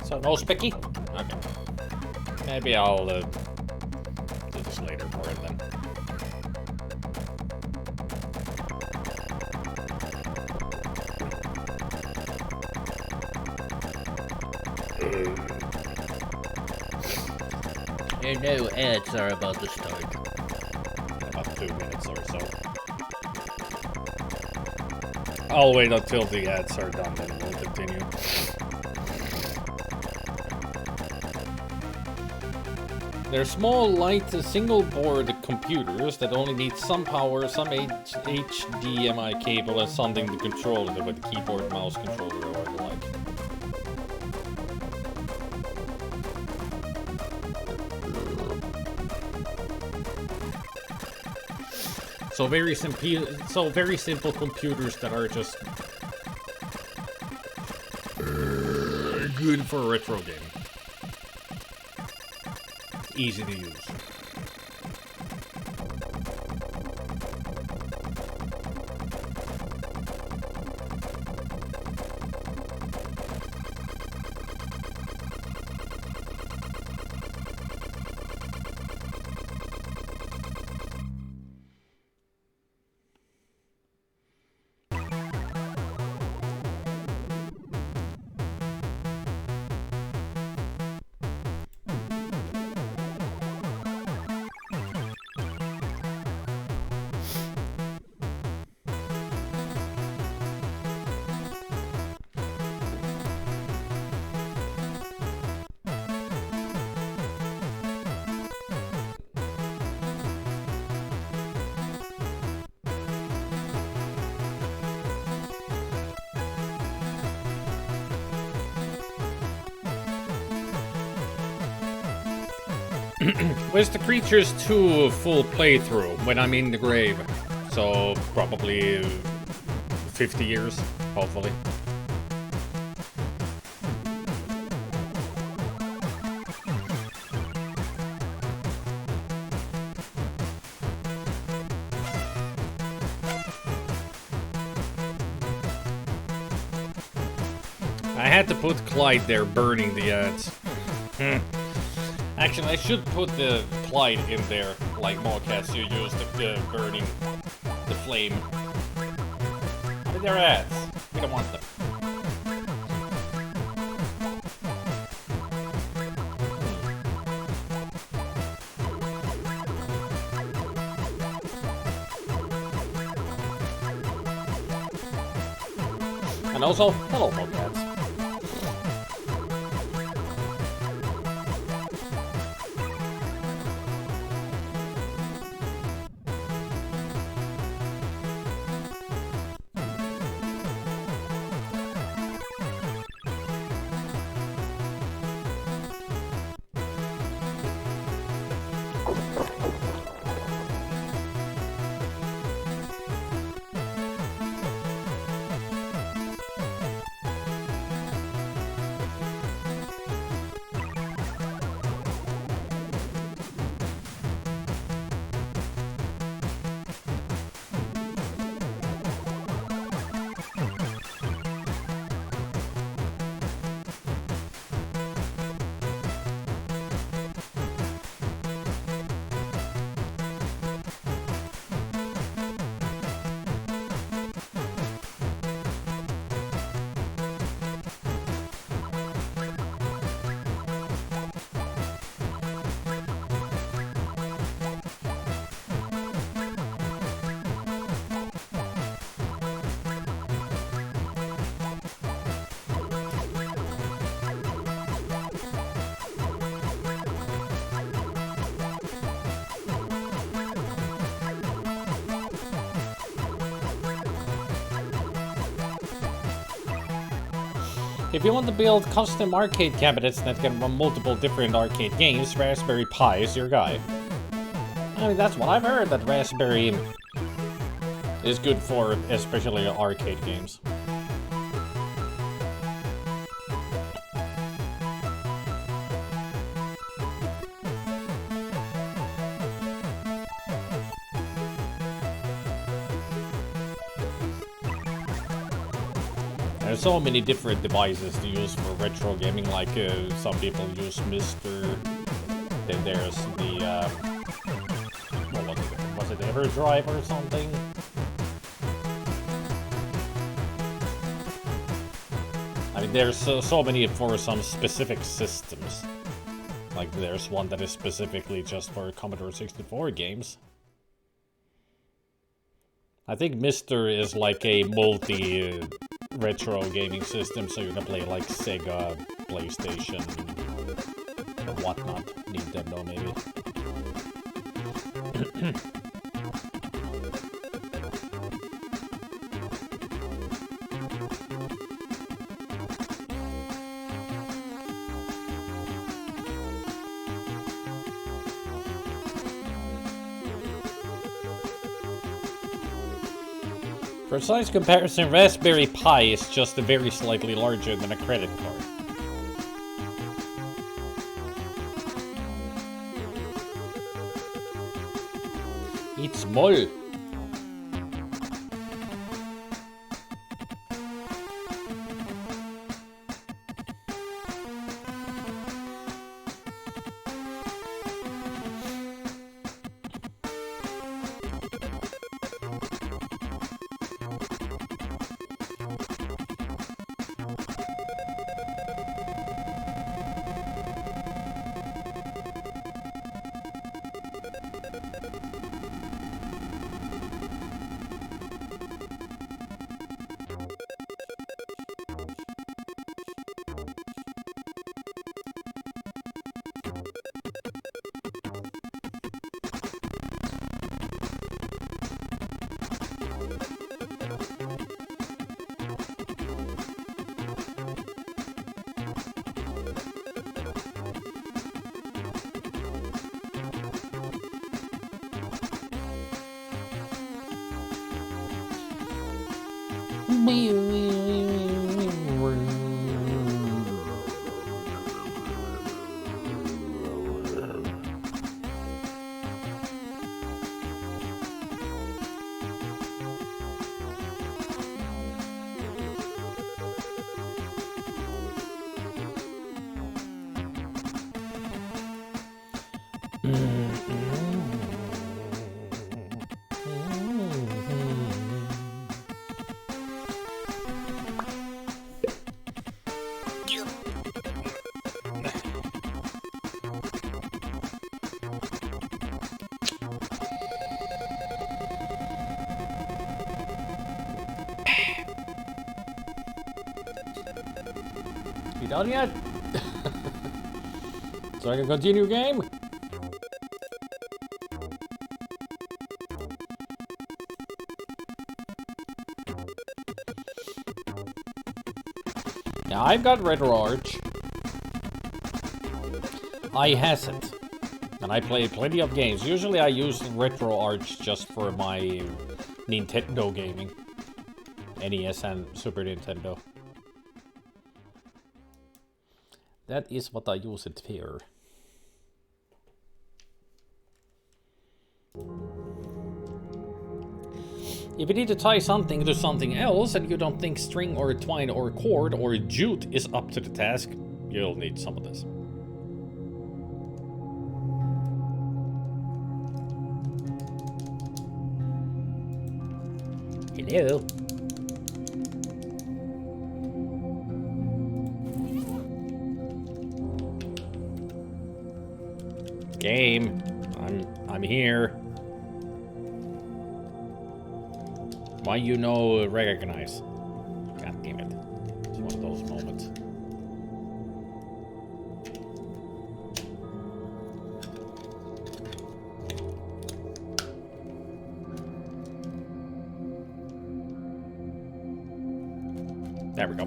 So no spicky? Okay. Maybe I'll do this later for it then. And no ads are about to start. In about 2 minutes or so. I'll wait until the ads are done, then we'll continue. They're small, light, single-board computers that only need some power, some HDMI cable, and something to control it with a keyboard, mouse controller, or the like. So very simple computers that are just good for retro gaming. Easy to use. Where's the creatures 2 full playthrough when I'm in the grave? So probably 50 years, hopefully. I had to put Clyde there burning the ads. Actually, I should put the Clyde in there, like Mallcats, you use the burning, the flame. How did their ads. We don't want them. And also, hello, Pokeads. If you want to build custom arcade cabinets that can run multiple different arcade games, Raspberry Pi is your guy. I mean, that's what I've heard, that Raspberry is good for, especially arcade games. There's so many different devices to use for retro gaming, like some people use Mr. Then there's the, what was it EverDrive or something? I mean, there's so many for some specific systems. Like there's one that is specifically just for Commodore 64 games. I think Mr. is like a multi retro gaming system, so you can play like Sega, PlayStation, and whatnot. Nintendo, maybe. For size comparison, Raspberry Pi is just very slightly larger than a credit card. It's small. You done yet? So I can continue game? Now I've got Retro Arch. I hasn't. And I play plenty of games. Usually I use Retro Arch just for my Nintendo gaming. NES and Super Nintendo. That is what I use it for. If you need to tie something to something else and you don't think string or twine or cord or jute is up to the task, you'll need some of this. Hello. Game. I'm here. Why you no recognize? God damn it. It's one of those moments. There we go.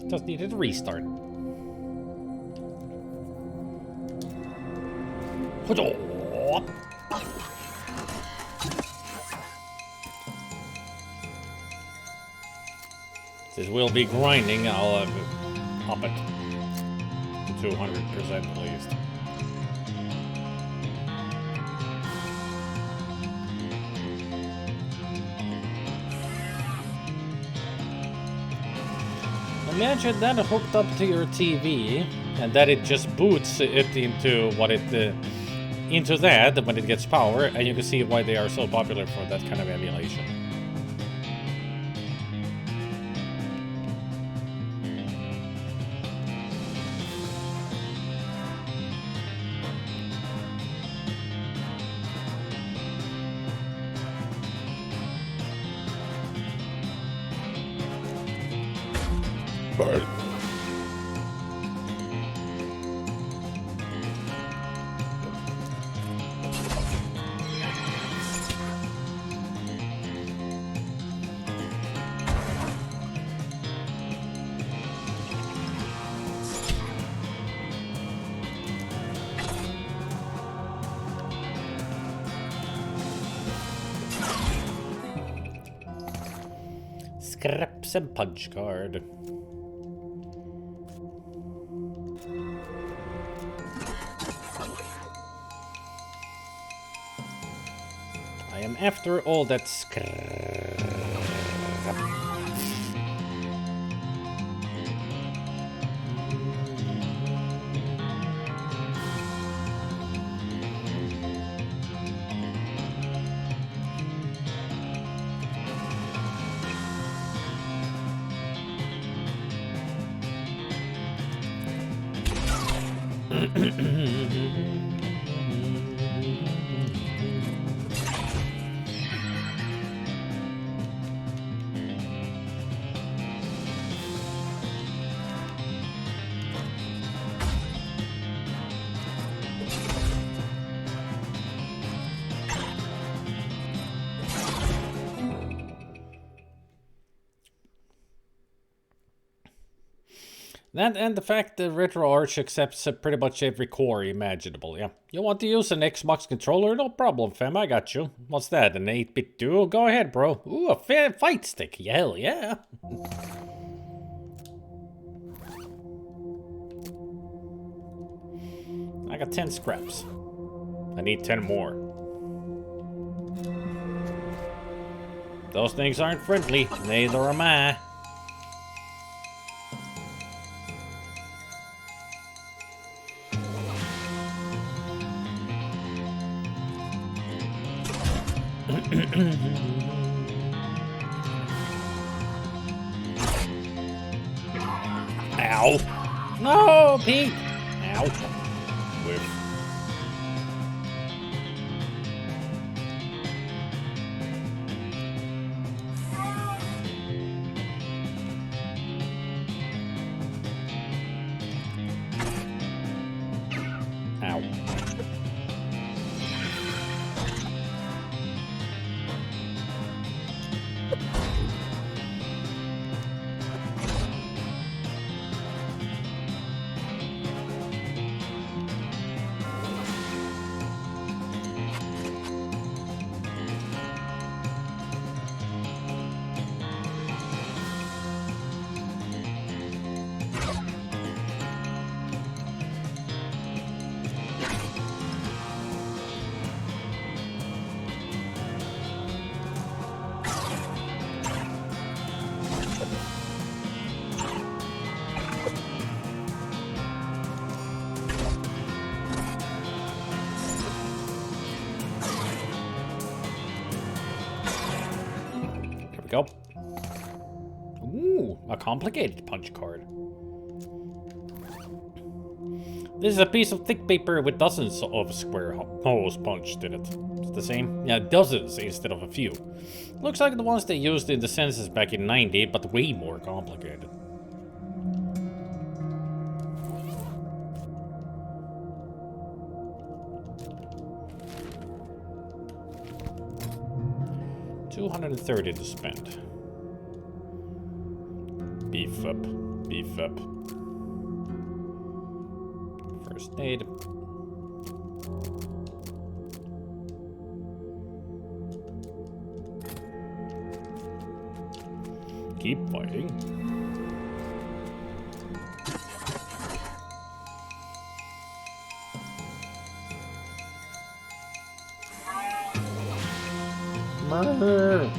Just needed a restart. This will be grinding. I'll up it to 200% at least. Imagine that hooked up to your TV, and that it just boots it into what it into that when it gets power, and you can see why they are so popular for that kind of emulation. Scraps and punch card. I am after all that scrap. That and the fact that Retro Arch accepts pretty much every core imaginable, yeah. You want to use an Xbox controller? No problem, fam, I got you. What's that, an 8-bit duo? Go ahead, bro. Ooh, a fight stick, yeah, hell yeah. I got 10 scraps. I need 10 more. Those things aren't friendly, neither am I. Ow. No, Pete. Ow. Whiff. Ow. Go. Ooh, a complicated punch card. This is a piece of thick paper with dozens of square holes punched in it. It's the same? Yeah, dozens instead of a few. Looks like the ones they used in the census back in '90, but way more complicated. $230 to spend. Beef up. Beef up. First aid. Keep fighting. Murder.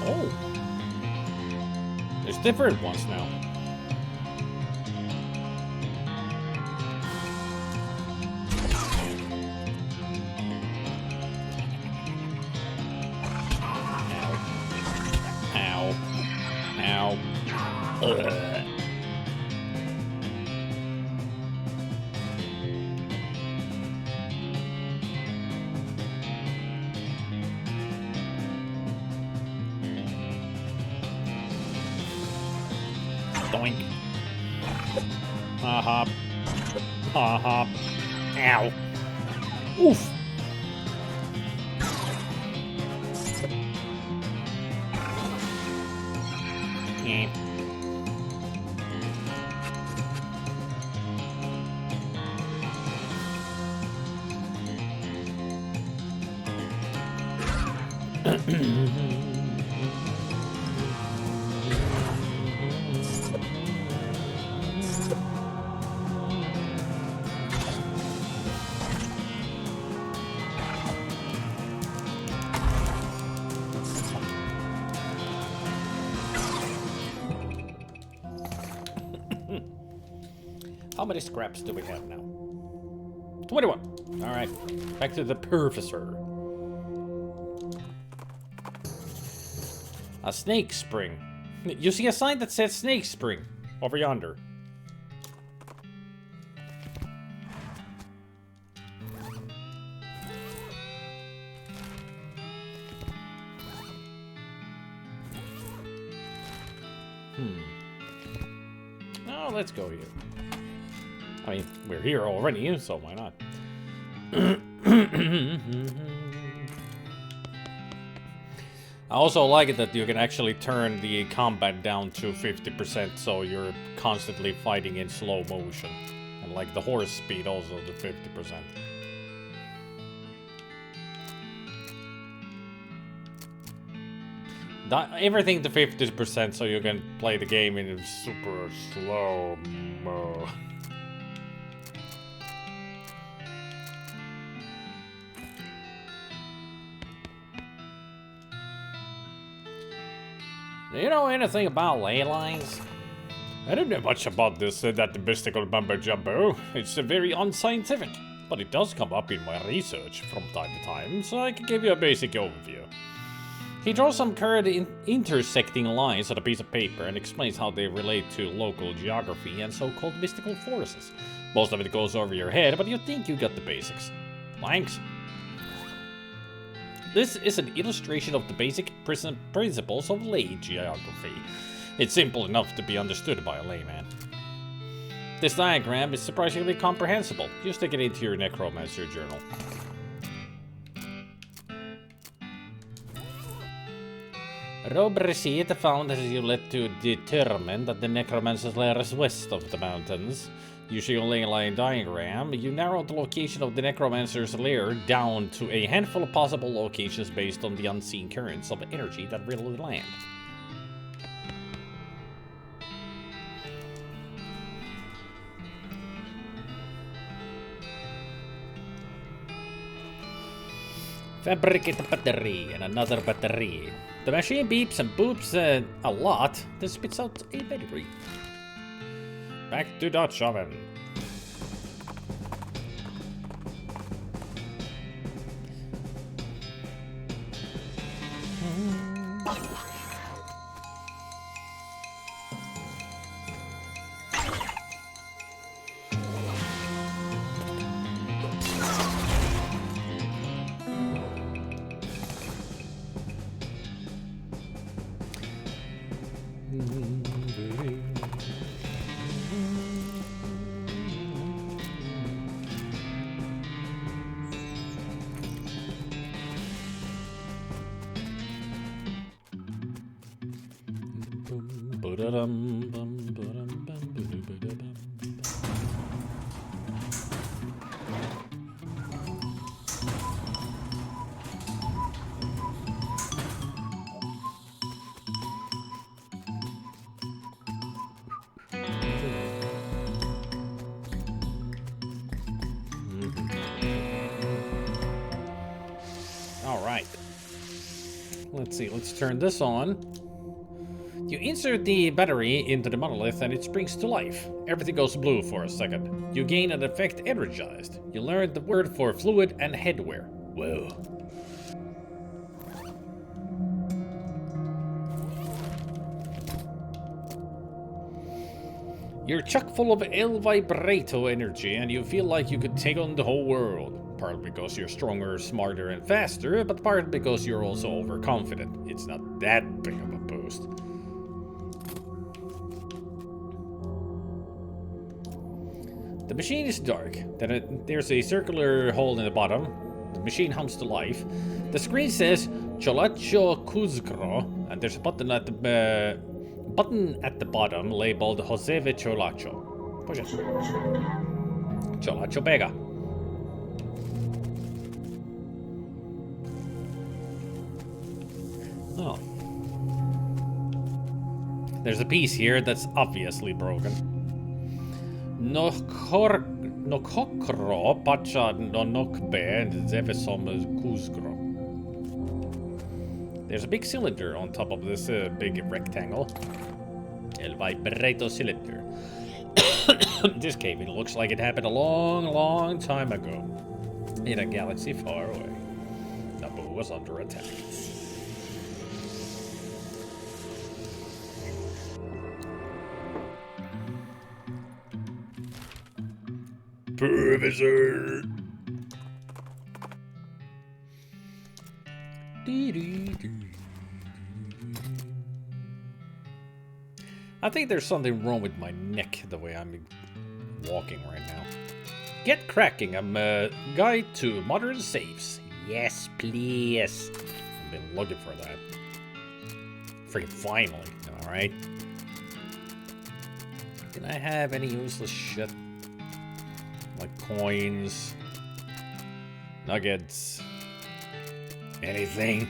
Oh. There's different ones now. Ow. Ow. Ow. Ugh. Doink. Ha-ha. Ha-ha. Ow. Oof. Yeah. How many scraps do we have now? 21. Alright, back to the professor. A snake spring. You see a sign that says snake spring over yonder. Oh, let's go here. I mean, we're here already, so why not? I also like it that you can actually turn the combat down to 50%, so you're constantly fighting in slow motion. And like the horse speed also to 50%. Everything to 50% so you can play the game in super slow mo. Do you know anything about ley lines? I don't know much about this, that mystical mumbo jumbo. It's very unscientific, but it does come up in my research from time to time, so I can give you a basic overview. He draws some curved intersecting lines on a piece of paper and explains how they relate to local geography and so-called mystical forces. Most of it goes over your head, but you think you got the basics. Thanks. This is an illustration of the basic principles of ley geography. It's simple enough to be understood by a layman. This diagram is surprisingly comprehensible. You stick it into your necromancer journal. Rob receipt found as you led to determine that the necromancer's lair is west of the mountains. Using a ley line diagram, you narrowed the location of the necromancer's lair down to a handful of possible locations based on the unseen currents of energy that riddle the land. Fabricate a battery and another battery. The machine beeps and boops a lot, then spits out a battery. Back to Dutch oven. Alright. Let's see, let's turn this on. You insert the battery into the monolith and it springs to life. Everything goes blue for a second. You gain an effect energized. You learn the word for fluid and headwear. Whoa. You're chock full of El Vibrato energy and you feel like you could take on the whole world. Partly because you're stronger, smarter, and faster, but partly because you're also overconfident. It's not that big of a boost. The machine is dark. Then there's a circular hole in the bottom. The machine hums to life. The screen says Cholacho Kuzgro, and there's a button at the bottom labeled Joseve Cholacho. Push it. Cholacho Bega. Oh. There's a piece here that's obviously broken. No kokro pacha no nokbe zevesom kuzgro. There's a big cylinder on top of this big rectangle. El vibrato cylinder. This cave-in looks like it happened a long, long time ago. In a galaxy far away. Naboo was under attack. Professor! I think there's something wrong with my neck the way I'm walking right now. Get cracking. I'm a guide to modern safes. Yes, please. I've been looking for that. Freaking finally. Alright. Can I have any useless shit? Like coins, nuggets, anything?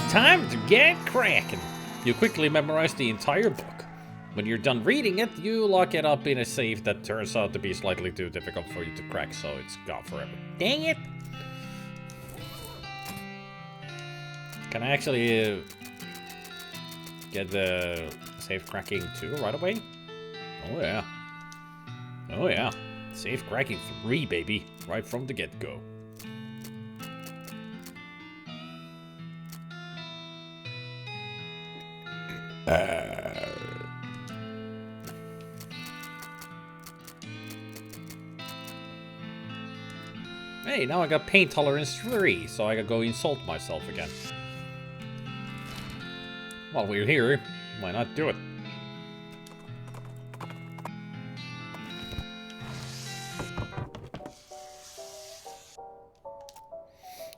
Time to get cracking. You quickly memorize the entire book. When you're done reading it, you lock it up in a safe that turns out to be slightly too difficult for you to crack, so it's gone forever. Dang it! Can I actually get the safe cracking too right away? Oh yeah. Oh yeah. Safe cracking 3, baby. Right from the get-go. Hey, now I got pain tolerance 3, so I can go insult myself again. While we're here, why not do it?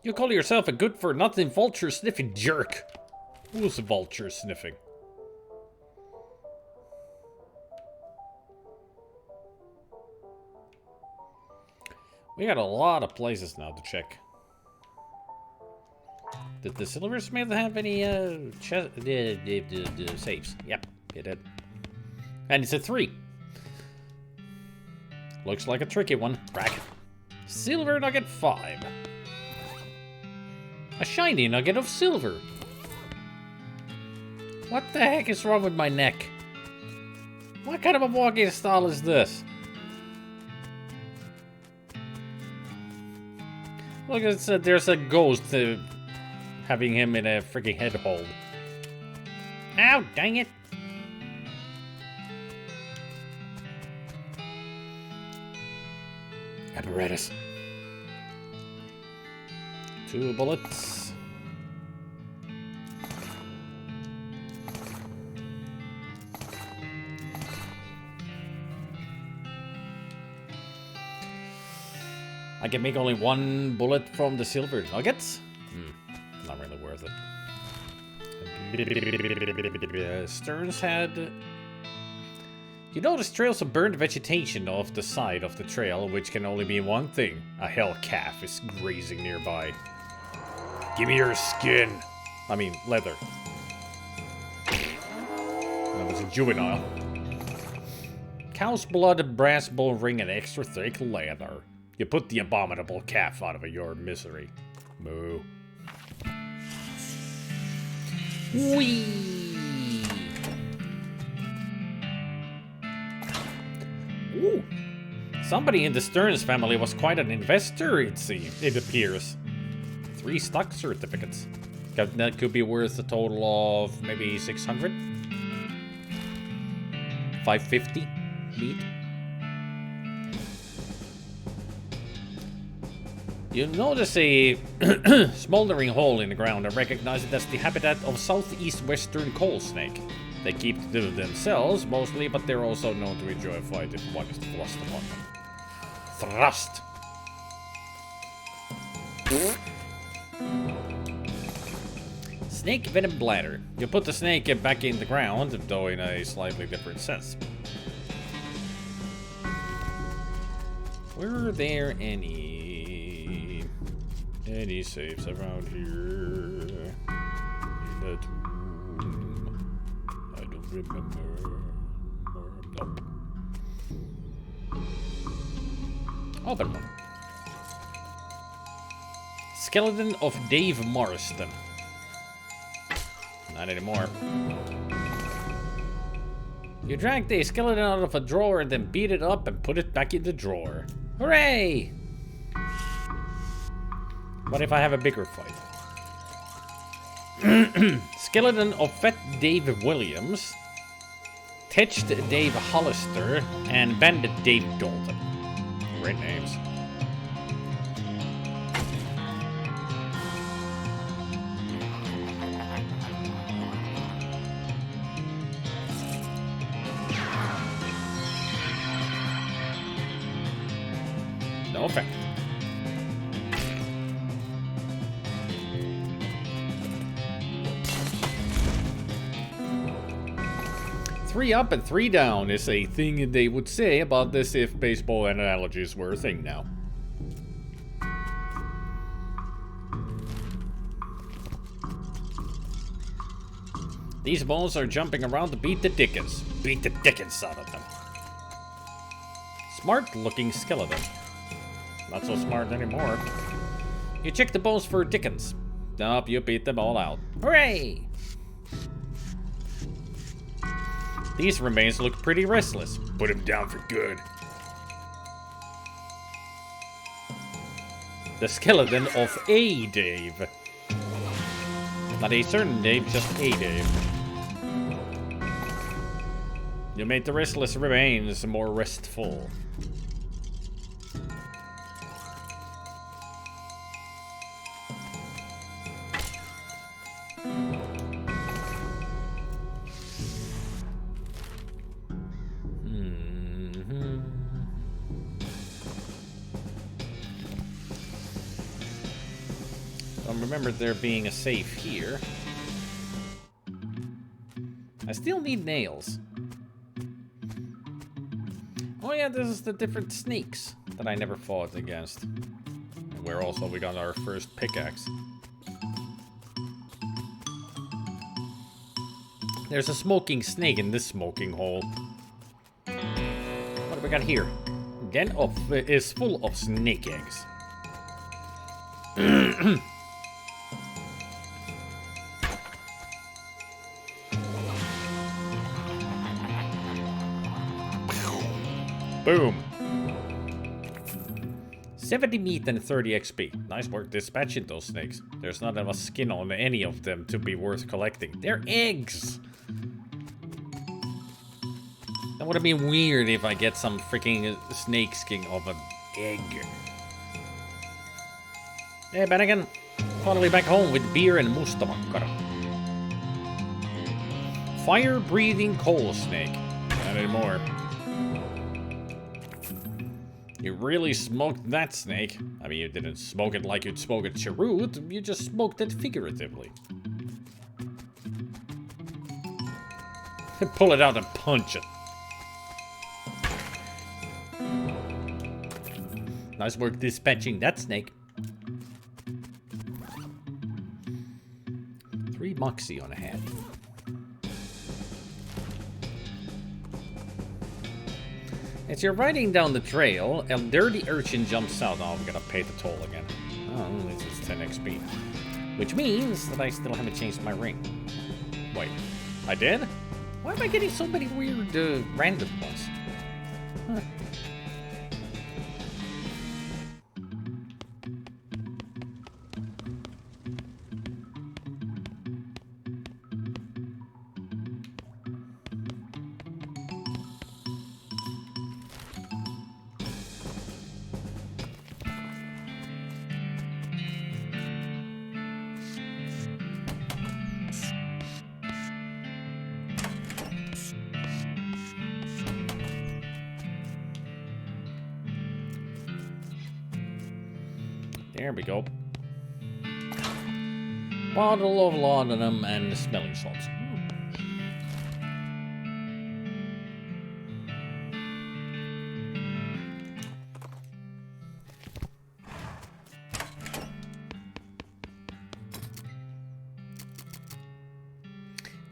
You call yourself a good-for-nothing vulture-sniffing jerk. Who's a vulture sniffing? We got a lot of places now to check. Did the silversmith have any safes? Yep, it did. And it's a 3. Looks like a tricky one. Crack. Silver nugget 5. A shiny nugget of silver. What the heck is wrong with my neck? What kind of a walking style is this? Look, there's a ghost having him in a freaking head hold. Ow, dang it! Apparatus. 2 bullets. I can make only 1 bullet from the silver nuggets? Not really worth it. Stearns had... You notice trails of burned vegetation off the side of the trail, which can only mean one thing. A hell calf is grazing nearby. Give me your skin. I mean, leather. That was a juvenile. Cow's blood, brass bone ring, and extra thick leather. You put the abominable calf out of your misery. Moo. Whee! Ooh. Somebody in the Stearns family was quite an investor, it appears. 3 stock certificates. That could be worth a total of maybe 600? 550 meat. You notice a smoldering hole in the ground and recognize it as the habitat of southeast western coal snake. They keep to themselves mostly, but they're also known to enjoy a fight if one is thrust upon them. Thrust! Snake venom bladder. You put the snake back in the ground, though in a slightly different sense. Were there any safes around here? In the tomb? I don't remember. Nope. Open one. Skeleton of Dave Marston. Not anymore. You dragged a skeleton out of a drawer and then beat it up and put it back in the drawer. Hooray! What if I have a bigger fight? Skeleton of Fat Dave Williams, Tetched Dave Hollister, and Bandit Dave Dalton. Great names. no effect. Three up and three down is a thing they would say about this if baseball analogies were a thing now. These balls are jumping around to beat the dickens. Beat the dickens out of them. Smart looking skeleton. Not so smart anymore. You check the balls for dickens. Nope, you beat them all out. Hooray! These remains look pretty restless. Put him down for good. The skeleton of a Dave. Not a certain Dave, just a Dave. You made the restless remains more restful. Remember there being a safe here. I still need nails. Oh yeah, this is the different snakes that I never fought against. Where also we got our first pickaxe. There's a smoking snake in this smoking hole. What do we got here? Den is full of snake eggs. Boom. 70 meat and 30 XP. Nice work dispatching those snakes. There's not enough skin on any of them to be worth collecting. They're eggs. That would have been weird if I get some freaking snake skin of an egg. Hey, Bennigan. Finally back home with beer and mustamakkara. Fire-breathing coal snake. Not anymore. You really smoked that snake. I mean, you didn't smoke it like you'd smoke a cheroot. You just smoked it figuratively. Pull it out and punch it. Nice work dispatching that snake. 3 moxie on a head. As you're riding down the trail, a dirty urchin jumps out. Oh, we gotta pay the toll again. Oh, this is 10 XP. Which means that I still haven't changed my ring. Wait, I did? Why am I getting so many weird, random ones? Huh. There we go. Bottle of laudanum and smelling salts.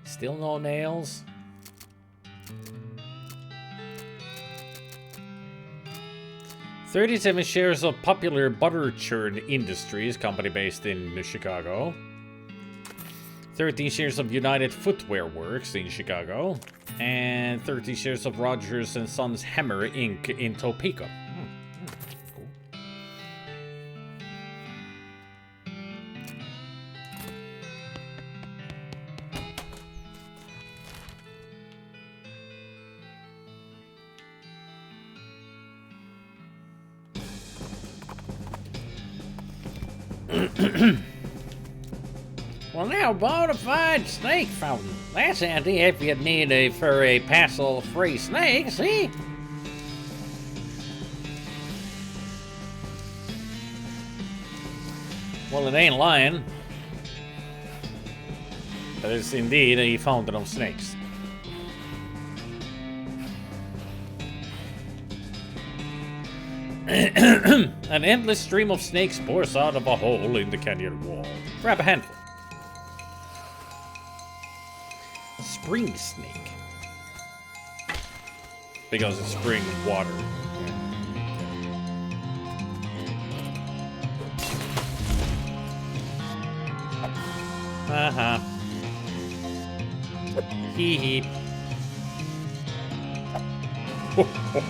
Still no nails. $37 shares of popular butter churn industries, company based in Chicago. 13 shares of United Footwear Works in Chicago. And 30 shares of Rogers and Sons Hammer Inc. in Topeka. Cool. Well, now, bona fide snake fountain. That's handy if you need for a parcel free snake, see? Well, it ain't lying. That is indeed a fountain of snakes. An endless stream of snakes pours out of a hole in the canyon wall. Grab a handful. Spring snake. Because it's spring water. Uh-huh. Hee hee. Ho, ho, ho.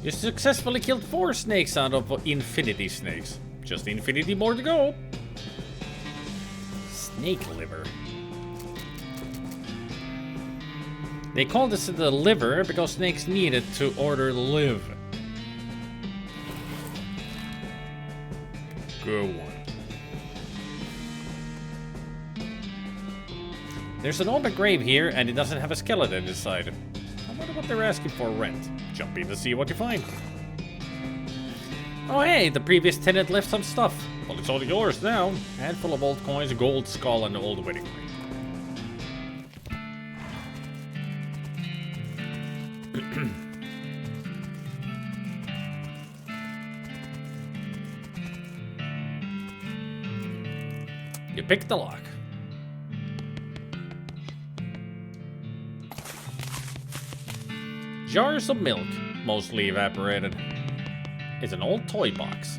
You successfully killed 4 snakes out of infinity snakes. Just infinity more to go. Snake liver. They call this the liver because snakes need it to order live. Good one. There's an open grave here and it doesn't have a skeleton inside. I wonder what they're asking for rent. Jump in to see what you find. Oh hey, the previous tenant left some stuff. Well, it's all yours now. Handful of old coins, a gold skull, and an old wedding ring. You pick the lock. Jars of milk, mostly evaporated. It's an old toy box.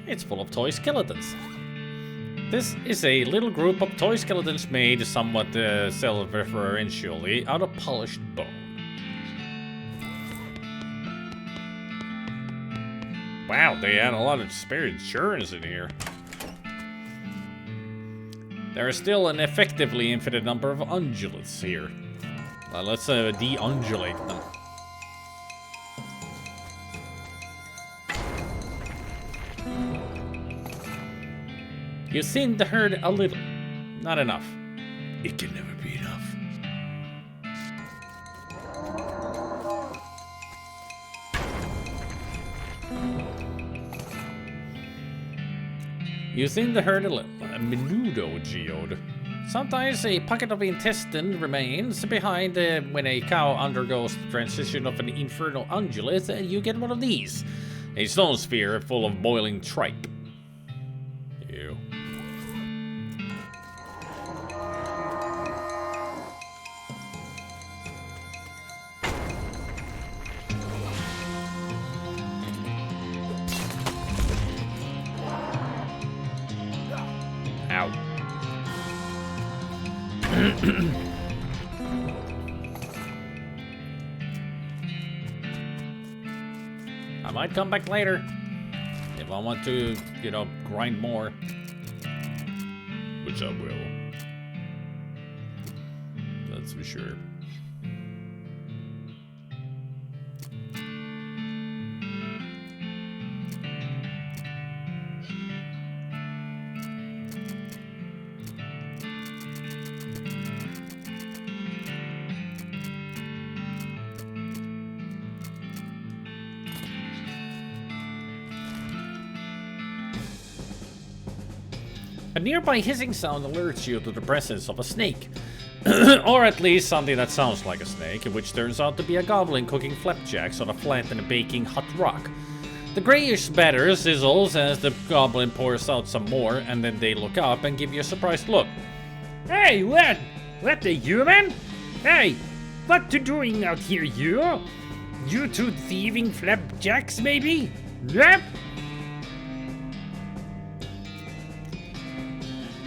It's full of toy skeletons. This is a little group of toy skeletons made somewhat self-referentially out of polished bone. Wow, they had a lot of spare insurance in here. There is still an effectively infinite number of ungulates here. Well, let's de-undulate them. You seem to hurt a little. Not enough. It can never be enough. You seem to hurt a little. A menudo geode. Sometimes a pocket of intestine remains behind when a cow undergoes the transition of an infernal ungulate. You get one of these. A stone sphere full of boiling tripe. Ew. Ow. I might come back later if I want to, you know, grind more. Which I will. That's for sure. A nearby hissing sound alerts you to the presence of a snake. Or at least something that sounds like a snake, which turns out to be a goblin cooking flapjacks on a flat and baking hot rock. The grayish batter sizzles as the goblin pours out some more, and then they look up and give you a surprised look. Hey, what? What, a human? Hey, what you doing out here, you? You two thieving flapjacks, maybe? Yep.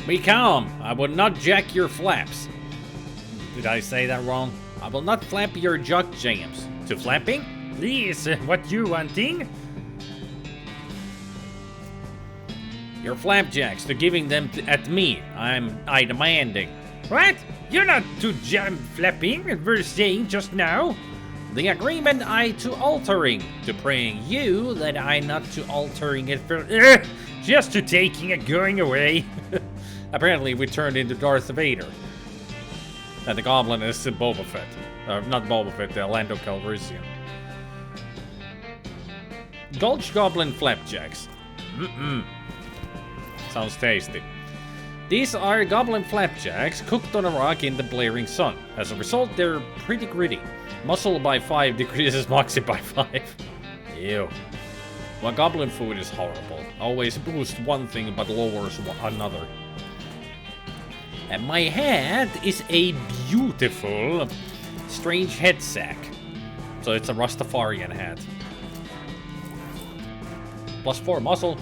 Be calm. I will not jack your flaps. Did I say that wrong? I will not flap your jock jams. To flapping? Please, what you wanting? Your flapjacks to giving them at me. I demanding. What? You're not to jam flapping, as we're saying just now. The agreement I to altering, to praying you that I not to altering it for... Just to taking it going away. Apparently we turned into Darth Vader. And the goblin is Boba Fett. Not Boba Fett, Lando Calrissian. Gulch Goblin Flapjacks. Sounds tasty. These are goblin flapjacks cooked on a rock in the blaring sun. As a result, they're pretty gritty. Muscle by 5 decreases moxie by 5. Ew. Well, goblin food is horrible. Always boosts one thing but lowers another. And my hat is a beautiful, strange head sack. So it's a Rastafarian hat. +4 muscle.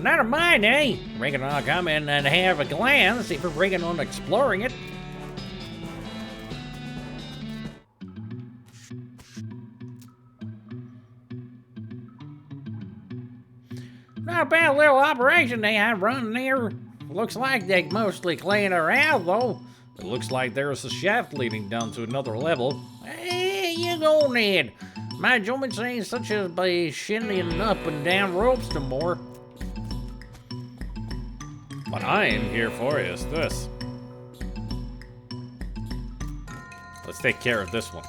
Never mind, eh? Reckon I'll come in and have a glance if we're bringing on exploring it. Not a bad little operation they have running here. Looks like they mostly clean her out, though. It looks like there's a shaft leading down to another level. Hey, you go, Ned. My jumping ain't such as by shinning up and down ropes no more. What I am here for is this. Let's take care of this one.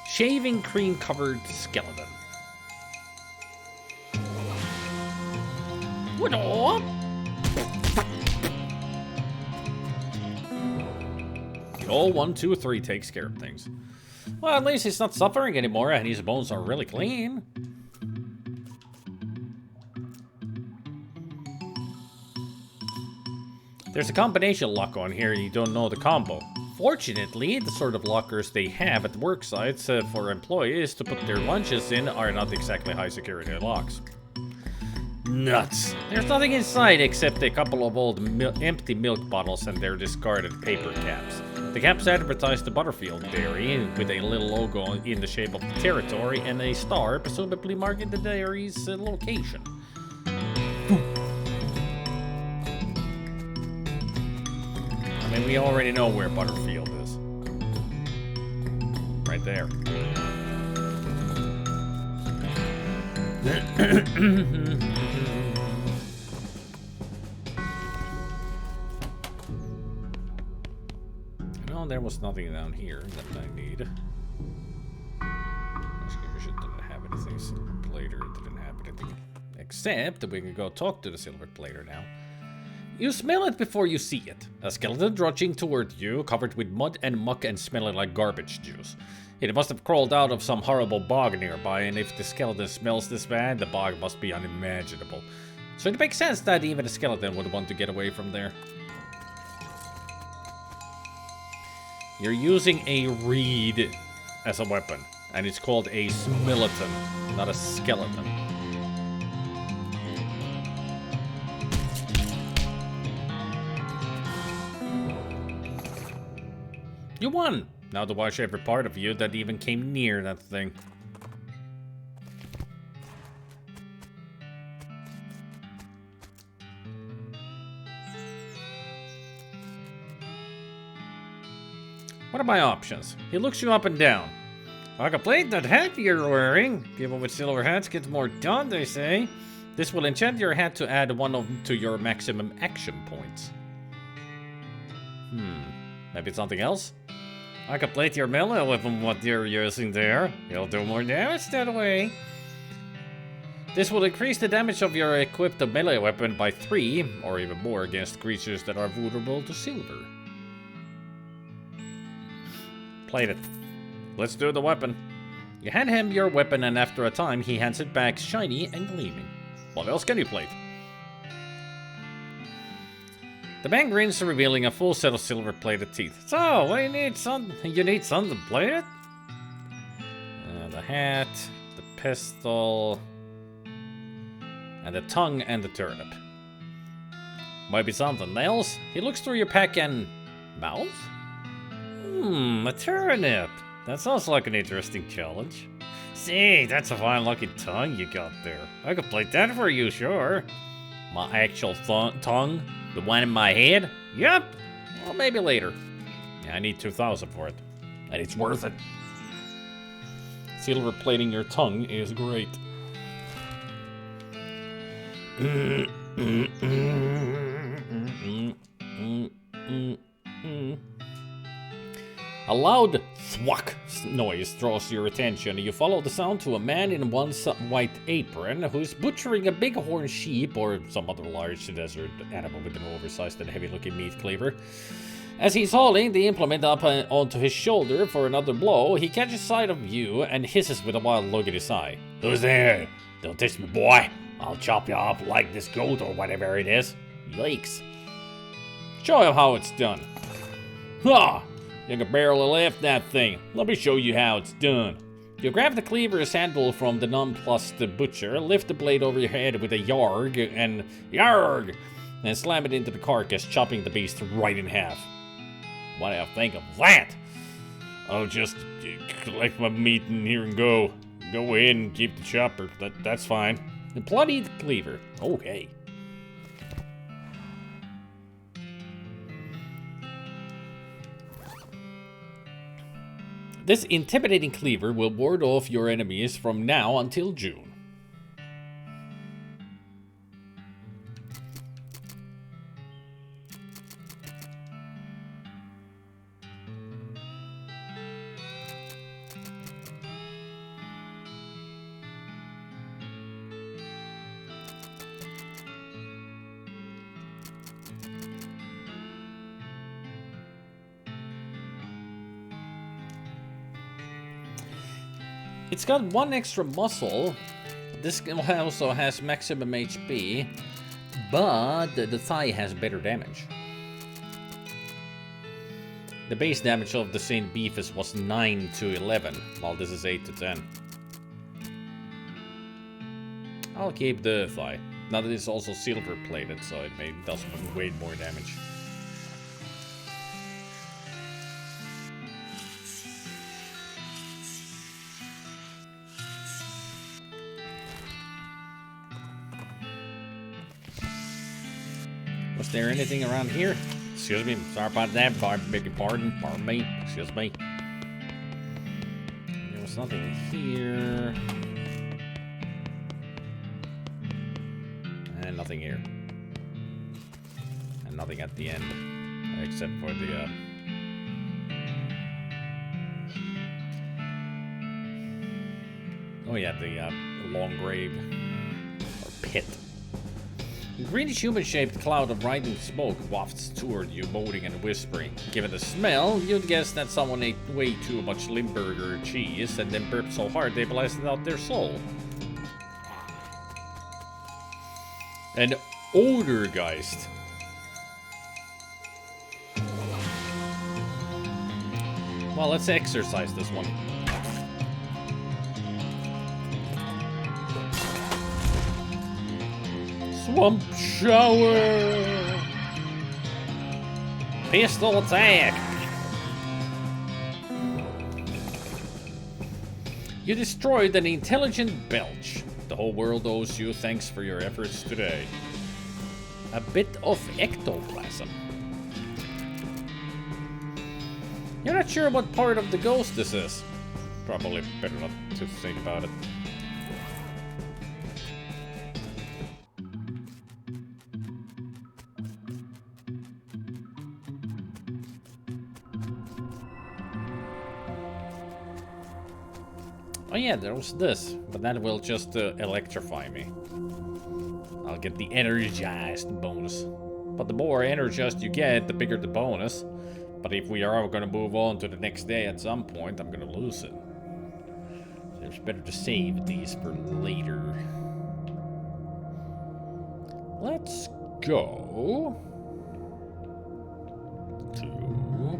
Shaving cream covered skeleton. What up? Oh, 1, 2, 3 takes care of things. Well, at least he's not suffering anymore and his bones are really clean. There's a combination lock on here and you don't know the combo. Fortunately, the sort of lockers they have at work sites for employees to put their lunches in are not exactly high security locks. Nuts. There's nothing inside except a couple of old empty milk bottles and their discarded paper caps. The caps advertise the Butterfield Dairy with a little logo in the shape of the territory and a star, presumably marking the dairy's location. I mean, we already know where Butterfield is. Right there. No, there was nothing down here that I need. Excavation didn't have anything. Silver plater didn't have anything. Except that we can go talk to the silver plater now. You smell it before you see it. A skeleton trudging toward you, covered with mud and muck and smelling like garbage juice. It must have crawled out of some horrible bog nearby, and if the skeleton smells this bad, the bog must be unimaginable. So it makes sense that even a skeleton would want to get away from there. You're using a reed as a weapon, and it's called a skeleton, not a skeleton. You won! Now to wash every part of you that even came near that thing. What are my options? He looks you up and down. I complete that hat you're wearing. People with silver hats get more done, they say. This will enchant your hat to add one to your maximum action points. Maybe something else? I complete your melee weapon what you're using there. You'll do more damage that way. This will increase the damage of your equipped melee weapon by 3, or even more, against creatures that are vulnerable to silver. Plate it. Let's do the weapon. You hand him your weapon and after a time he hands it back shiny and gleaming. What else can you plate? The man grins, revealing a full set of silver-plated teeth. So, what do you need, son? You need something to plate it? The hat, the pistol, and the tongue and the turnip. Might be something else. He looks through your pack and... mouth? A turnip. That sounds like an interesting challenge. See, that's a fine looking tongue you got there. I could plate that for you, sure. My actual tongue? The one in my head? Yup. Well, maybe later. Yeah, I need 2,000 for it. And it's worth it. Silver plating your tongue is great. A loud thwack noise draws your attention. You follow the sound to a man in one white apron who's butchering a bighorn sheep or some other large desert animal with an oversized and heavy-looking meat cleaver. As he's hauling the implement up onto his shoulder for another blow, he catches sight of you and hisses with a wild look in his eye. Who's there? Don't touch me, boy. I'll chop you up like this goat or whatever it is. Yikes. Show him how it's done. Ha! You can barely lift that thing. Let me show you how it's done. You grab the cleaver's handle from the nonplussed butcher, lift the blade over your head with a yarg, and slam it into the carcass, chopping the beast right in half. What do you think of that? I'll just collect my meat in here and go. Go in and keep the chopper. That's fine. The bloodied cleaver. Okay. This intimidating cleaver will ward off your enemies from now until June. It's got one extra muscle. This also has maximum HP, but the thigh has better damage. The base damage of the St. Beefus was 9 to 11, while this is 8 to 10. I'll keep the thigh. Now that it's also silver plated, so it does way more damage. Was there anything around here? Excuse me. Sorry about that. I beg your pardon. Pardon me. Excuse me. There was nothing here. And nothing here. And nothing at the end. Except for the, oh yeah, the, long grave. Or pit. A greenish human-shaped cloud of rising smoke wafts toward you, moaning and whispering. Given the smell, you'd guess that someone ate way too much Limburger cheese and then burped so hard they blasted out their soul. An Odorgeist. Well, let's exercise this one. Swamp shower! Pistol attack! You destroyed an intelligent belch. The whole world owes you thanks for your efforts today. A bit of ectoplasm. You're not sure what part of the ghost this is. Probably better not to think about it. Oh yeah, there was this, but that will just electrify me. I'll get the energized bonus. But the more energized you get, the bigger the bonus. But if we are gonna move on to the next day at some point, I'm gonna lose it. So it's better to save these for later. Let's go to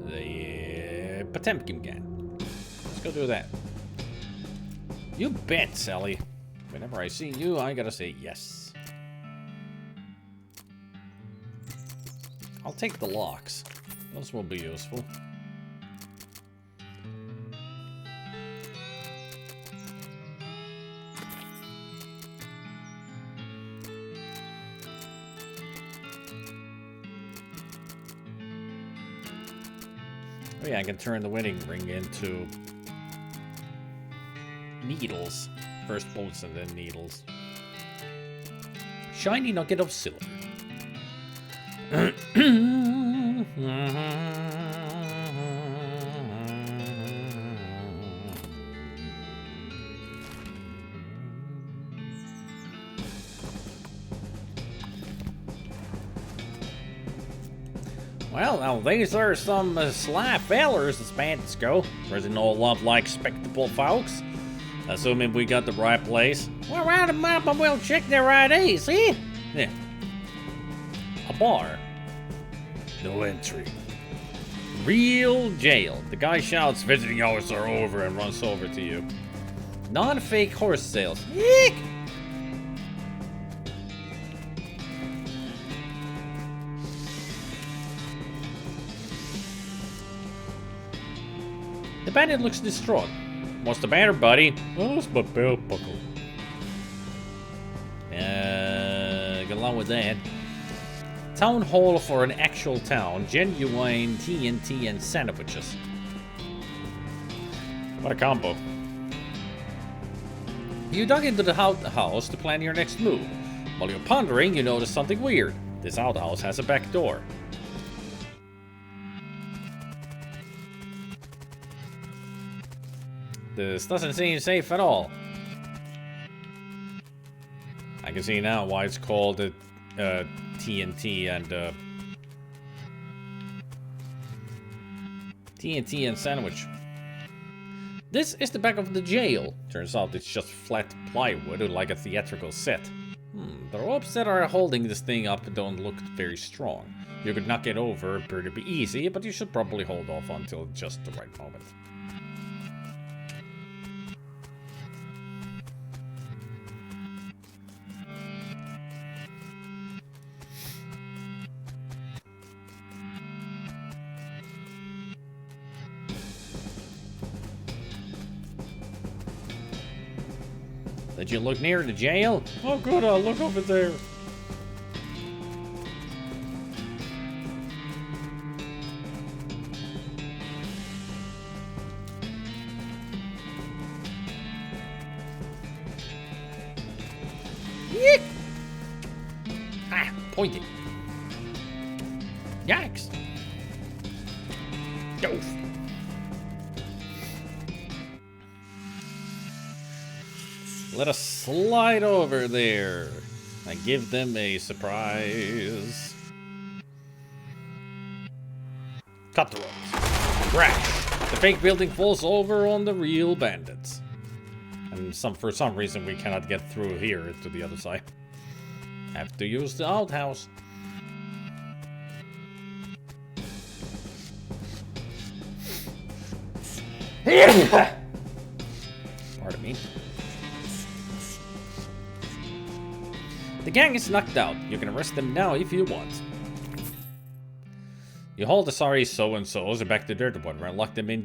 the Potemkin Gan. Let's go do that. You bet, Sally. Whenever I see you, I gotta say yes. I'll take the locks. Those will be useful. Oh yeah, I can turn the wedding ring into needles. First bolts and then needles. Shiny nugget of silver. Well, now these are some sly fellers as bandits go. There's no love like spectable folks. Assuming we got the right place. Well, round them up and we'll check their IDs, see? Yeah. A bar. No entry. Real jail. The guy shouts, visiting hours are over, and runs over to you. Non-fake horse sales. Eek! The bandit looks distraught. What's the matter, buddy? Oh, it's my belt buckle. Get along with that. Town hall for an actual town. Genuine TNT and sandwiches. What a combo. You dug into the outhouse to plan your next move. While you're pondering, you notice something weird. This outhouse has a back door. This doesn't seem safe at all. I can see now why it's called TNT and sandwich. This is the back of the jail. Turns out it's just flat plywood like a theatrical set. The ropes that are holding this thing up don't look very strong. You could knock it over pretty easy, but you should probably hold off until just the right moment. Did you look near the jail? Oh, good, I'll look over there. Yeek! Ah, pointing. Yikes. Doof. Let us slide over there and give them a surprise. Cut the ropes. Crash. The fake building falls over on the real bandits. And for some reason we cannot get through here to the other side. Have to use the outhouse. Pardon me. The gang is knocked out. You can arrest them now if you want. You haul the sorry so-and-sos back to Dirtwater and lock them in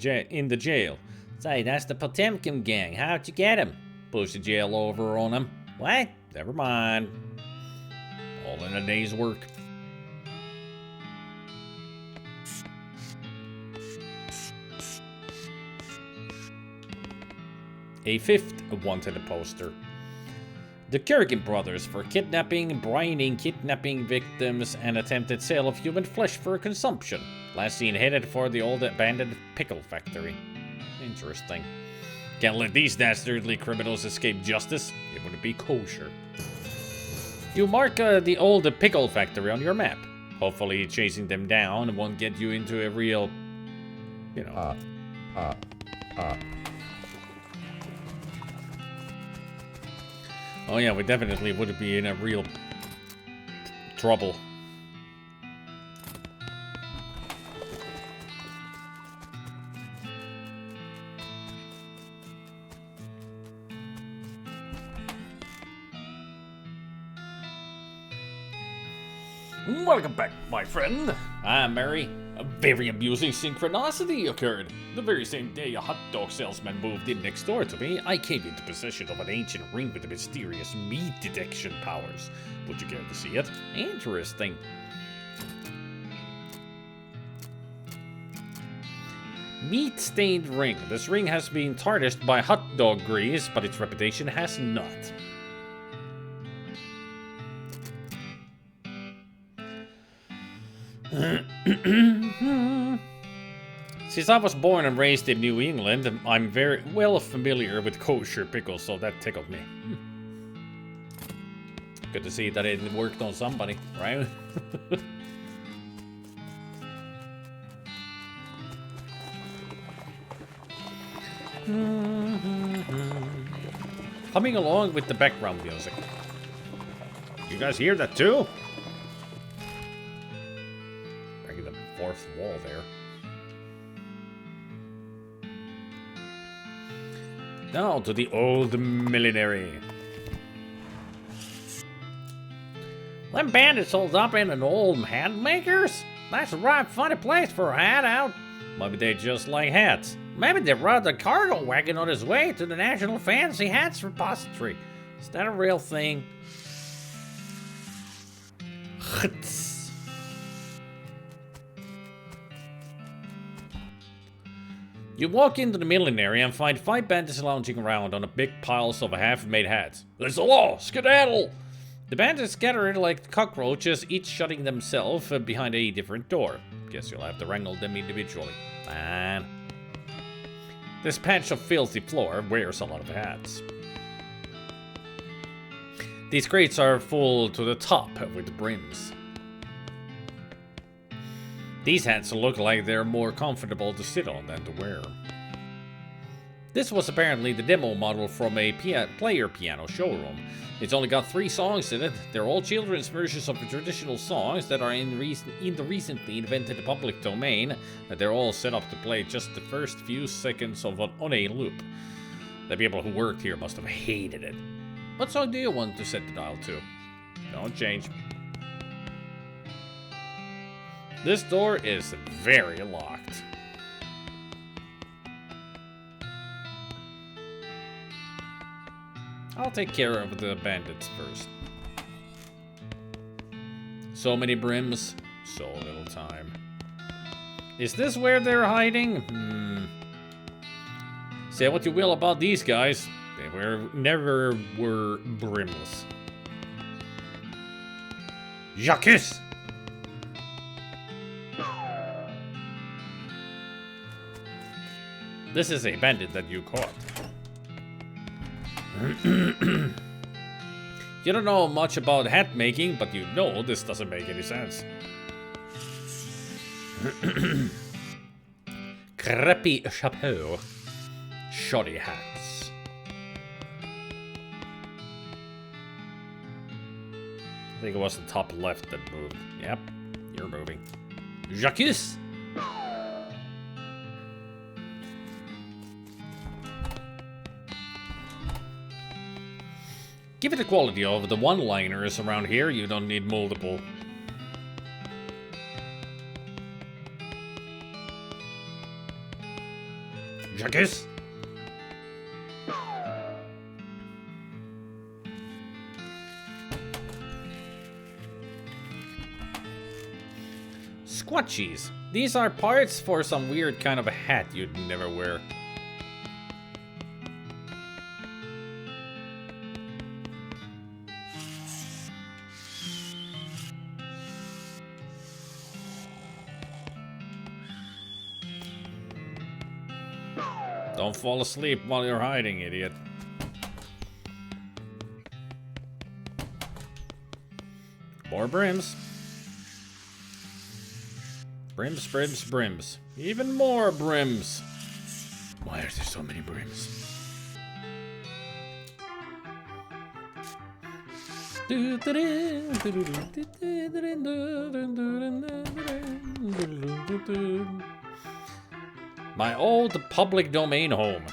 the jail. Say, that's the Potemkin gang. How'd you get him? Push the jail over on them. What? Never mind. All in a day's work. A fifth wanted poster. The Kerrigan brothers for kidnapping, brining kidnapping victims, and attempted sale of human flesh for consumption. Last seen headed for the old abandoned pickle factory. Interesting. Can't let these dastardly criminals escape justice. It wouldn't be kosher. You mark the old pickle factory on your map. Hopefully chasing them down won't get you into a real, you know... Oh yeah, we definitely would be in a real trouble. Welcome back, my friend. I'm Mary. A very amusing synchronicity occurred. The very same day a hot dog salesman moved in next door to me, I came into possession of an ancient ring with mysterious meat detection powers. Would you care to see it? Interesting. Meat-stained ring. This ring has been tarnished by hot dog grease, but its reputation has not. Since I was born and raised in New England, I'm very well familiar with kosher pickles, so that tickled me. Good to see that it worked on somebody, right? Coming along with the background music. You guys hear that too? Breaking the fourth wall there. Now to the old millinery. Them bandits holed up in an old hat maker's? That's a right funny place for a hat out. Maybe they just like hats. Maybe they rode the cargo wagon on his way to the National Fancy Hats Repository. Is that a real thing? You walk into the millinery and find 5 bandits lounging around on a big piles of half-made hats. There's the law! Skedaddle! The bandits scatter like cockroaches, each shutting themselves behind a different door. Guess you'll have to wrangle them individually. Fine. This patch of filthy floor wears a lot of hats. These crates are full to the top with brims. These hats look like they're more comfortable to sit on than to wear. This was apparently the demo model from a player piano showroom. It's only got 3 songs in it. They're all children's versions of the traditional songs that are in the recently invented public domain. They're all set up to play just the first few seconds on a loop. The people who worked here must have hated it. What song do you want to set the dial to? Don't change. This door is very locked. I'll take care of the bandits first. So many brims, so little time. Is this where they're hiding? Say what you will about these guys, they never were brimless. Jacques! This is a bandit that you caught. You don't know much about hat making, but you know this doesn't make any sense. Crappy chapeau. Shoddy hats. I think it was the top left that moved. Yep, you're moving. Jacques! Given the quality of the one-liners around here, you don't need multiple. Jacques? Squatchies. These are parts for some weird kind of a hat you'd never wear. Don't fall asleep while you're hiding, idiot. More brims. Brims, brims, brims. Even more brims. Why are there so many brims? My old public domain home.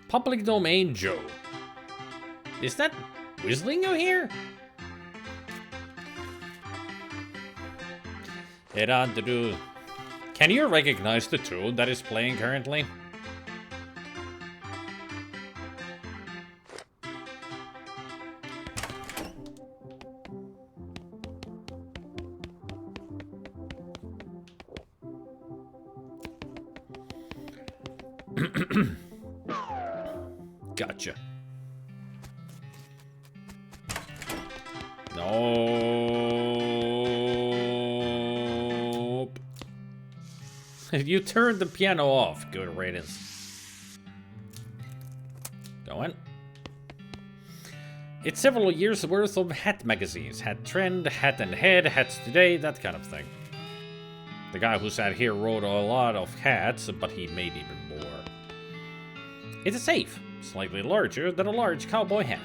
Public domain Joe. Is that whistling out here? Can you recognize the tune that is playing currently? Gotcha. Nope. You turned the piano off. Good riddance. Go on. It's several years worth of hat magazines. Hat Trend, Hat and Head, Hats Today, that kind of thing. The guy who sat here wrote a lot of hats, but he made even more. It's a safe, slightly larger than a large cowboy hat.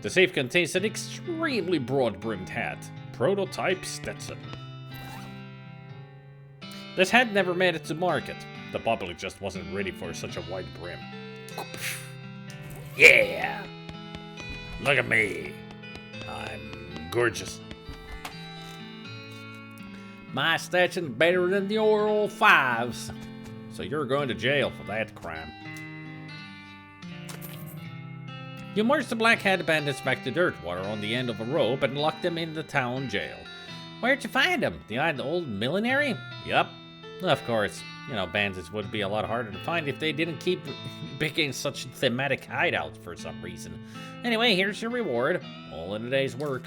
The safe contains an extremely broad-brimmed hat, prototype Stetson. This hat never made it to market. The public just wasn't ready for such a wide brim. Yeah! Look at me. I'm gorgeous. My Stetson's better than the old fives. So you're going to jail for that crime. You marched the black hat bandits back to Dirtwater on the end of a rope and locked them in the town jail. Where'd you find them? Behind the old millinery? Yup. Of course. You know, bandits would be a lot harder to find if they didn't keep picking such thematic hideouts for some reason. Anyway, here's your reward. All in a day's work.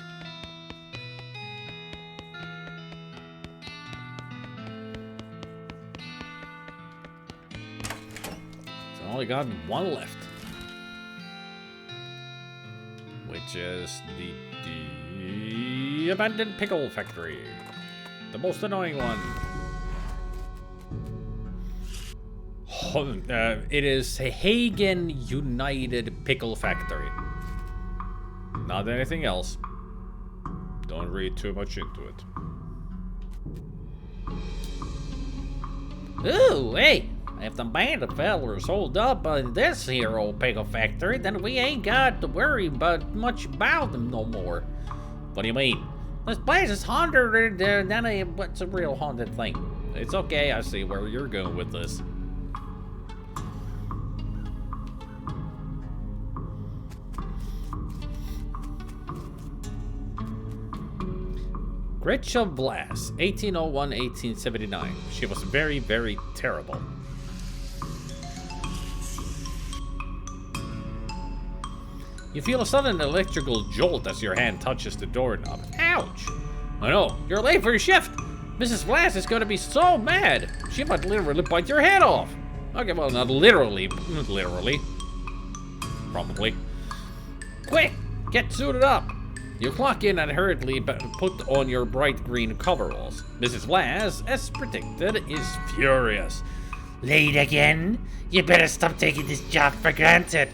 So I only got one left. Which is the abandoned pickle factory. The most annoying one. It is Hagen United Pickle Factory. Not anything else. Don't read too much into it. Ooh, hey! If the bandit fellers hold up on this here old pickle factory, then we ain't got to worry much about them no more. What do you mean? This place is haunted, and what's a real haunted thing? It's okay, I see where you're going with this. Gretchen Blass, 1801-1879. She was very, very terrible. You feel a sudden electrical jolt as your hand touches the doorknob. Ouch! I know, you're late for your shift! Mrs. Blass is gonna be so mad! She might literally bite your head off! Okay, well, not literally, but literally. Probably. Quick! Get suited up! You clock in and hurriedly put on your bright green coveralls. Mrs. Blass, as predicted, is furious. Late again? You better stop taking this job for granted.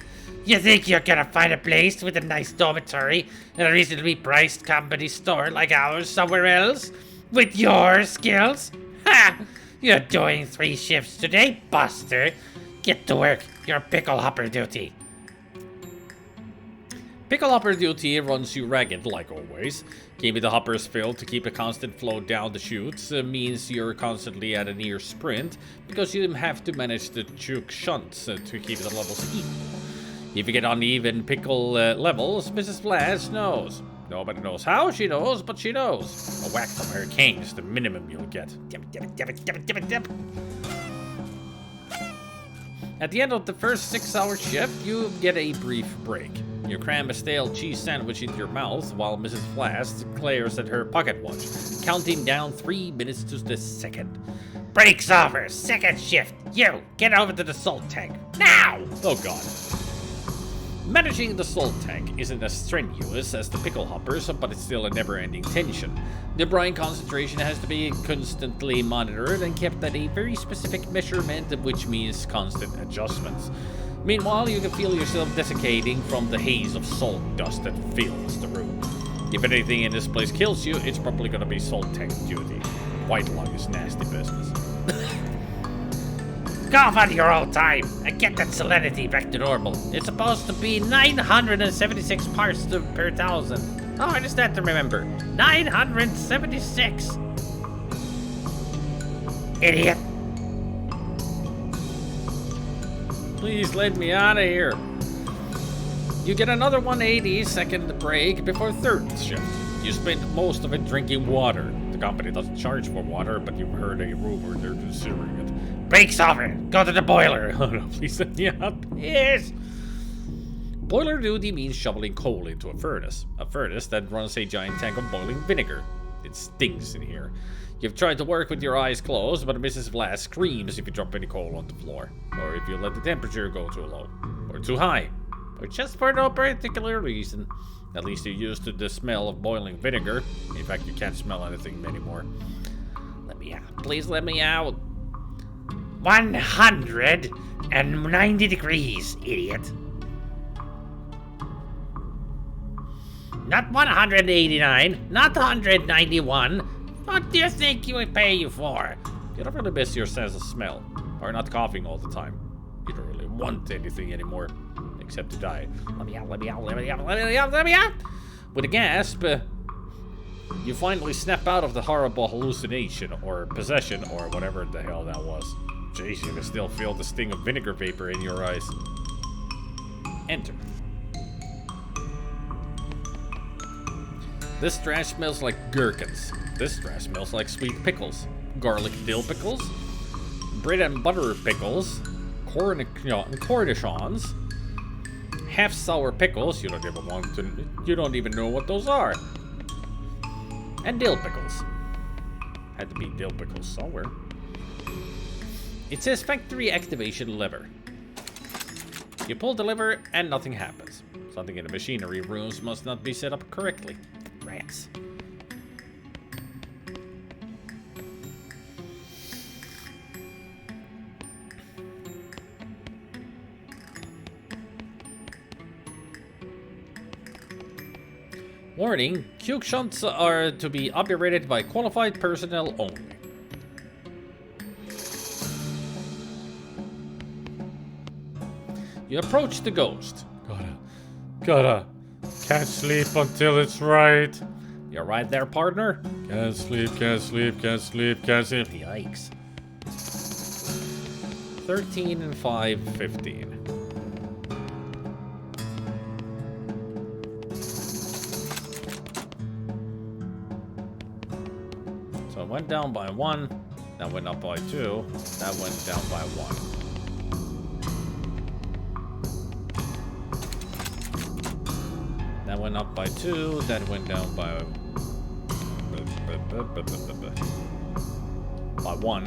You think you're gonna find a place with a nice dormitory and a reasonably priced company store like ours somewhere else? With your skills? Ha! You're doing 3 shifts today, Buster. Get to work. You're pickle hopper duty. Pickle hopper duty runs you ragged, like always. Keeping the hoppers filled to keep a constant flow down the chutes means you're constantly at a near sprint, because you have to manage the juke shunts to keep the levels equal. If you get uneven pickle levels, Mrs. Blass knows. Nobody knows how she knows, but she knows. A whack from her cane is the minimum you'll get. At the end of the first 6-hour shift, you get a brief break. You cram a stale cheese sandwich into your mouth while Mrs. Blass glares at her pocket watch, counting down 3 minutes to the second. Break's over. Second shift. You, get over to the salt tank. Now! Oh god. Managing the salt tank isn't as strenuous as the pickle hoppers, but it's still a never-ending tension. The brine concentration has to be constantly monitored and kept at a very specific measurement, which means constant adjustments. Meanwhile, you can feel yourself desiccating from the haze of salt dust that fills the room. If anything in this place kills you, it's probably gonna be salt tank duty. White lung is nasty business. Cough on your old time and get that salinity back to normal. It's supposed to be 976 parts per thousand. Oh, I just had to remember. 976. Idiot. Please let me out of here. You get another 180-second break before third shift. You spend most of it drinking water. The company doesn't charge for water, but you've heard a rumor they're considering it. Breaks over. Go to the boiler. Oh no, please let me out. Yes. Boiler duty means shoveling coal into a furnace. A furnace that runs a giant tank of boiling vinegar. It stinks in here. You've tried to work with your eyes closed, but Mrs. Vlass screams if you drop any coal on the floor. Or if you let the temperature go too low. Or too high. Or just for no particular reason. At least you're used to the smell of boiling vinegar. In fact, you can't smell anything anymore. Let me out. Please let me out. 190 degrees, idiot. Not 189, not 191. What do you think you would pay you for? You don't really miss your sense of smell. Or not coughing all the time. You don't really want anything anymore. Except to die. Let me out, let me out, let me out, let me out, let me out! With a gasp, you finally snap out of the horrible hallucination or possession or whatever the hell that was. Jeez, you can still feel the sting of vinegar vapor in your eyes. Enter. This trash smells like gherkins. This trash smells like sweet pickles. Garlic dill pickles. Bread and butter pickles. Cornichons. Half sour pickles. You don't even know what those are. And dill pickles. Had to be dill pickles somewhere. It says factory activation lever. You pull the lever and nothing happens. Something in the machinery rooms must not be set up correctly. Rats. Warning, Q shunts are to be operated by qualified personnel only. You approach the ghost. Can't sleep until it's right. You're right there, partner. Can't sleep, can't sleep, can't sleep, can't sleep. Yikes. 13 and 5, 15. So it went down by 1, that went up by 2, that went down by 1. That went up by 2, that went down by 1.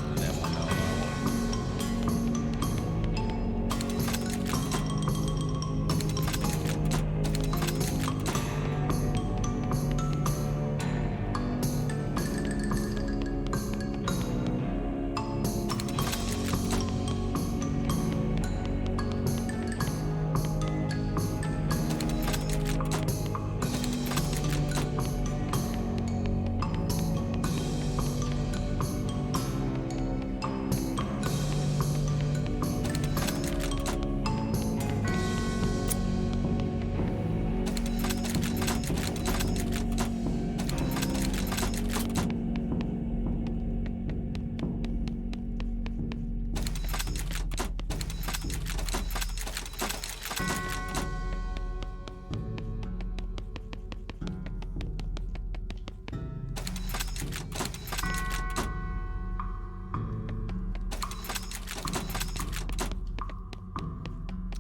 And then went down by 1.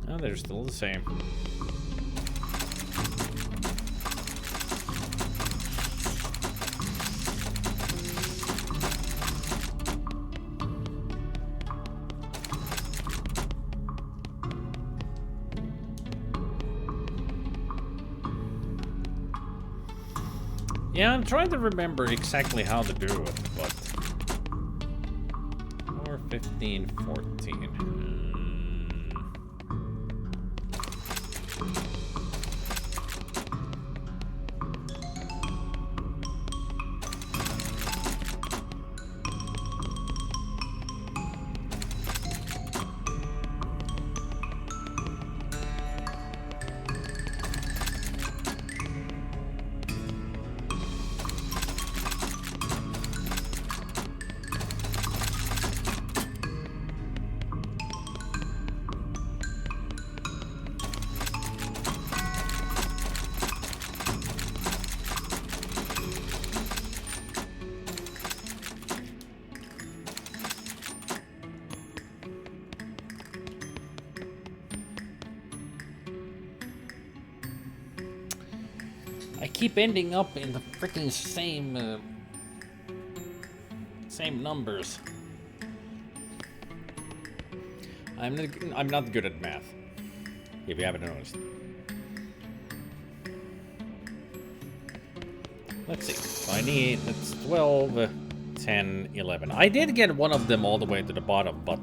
Oh, they're still the same. Yeah, I'm trying to remember exactly how to do it, but... 4, 15, 14... I keep ending up in the freaking same numbers. I'm not good at math, if you haven't noticed. Let's see. So I need, it's 12, 10, 11. I did get one of them all the way to the bottom, but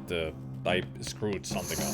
I screwed something up.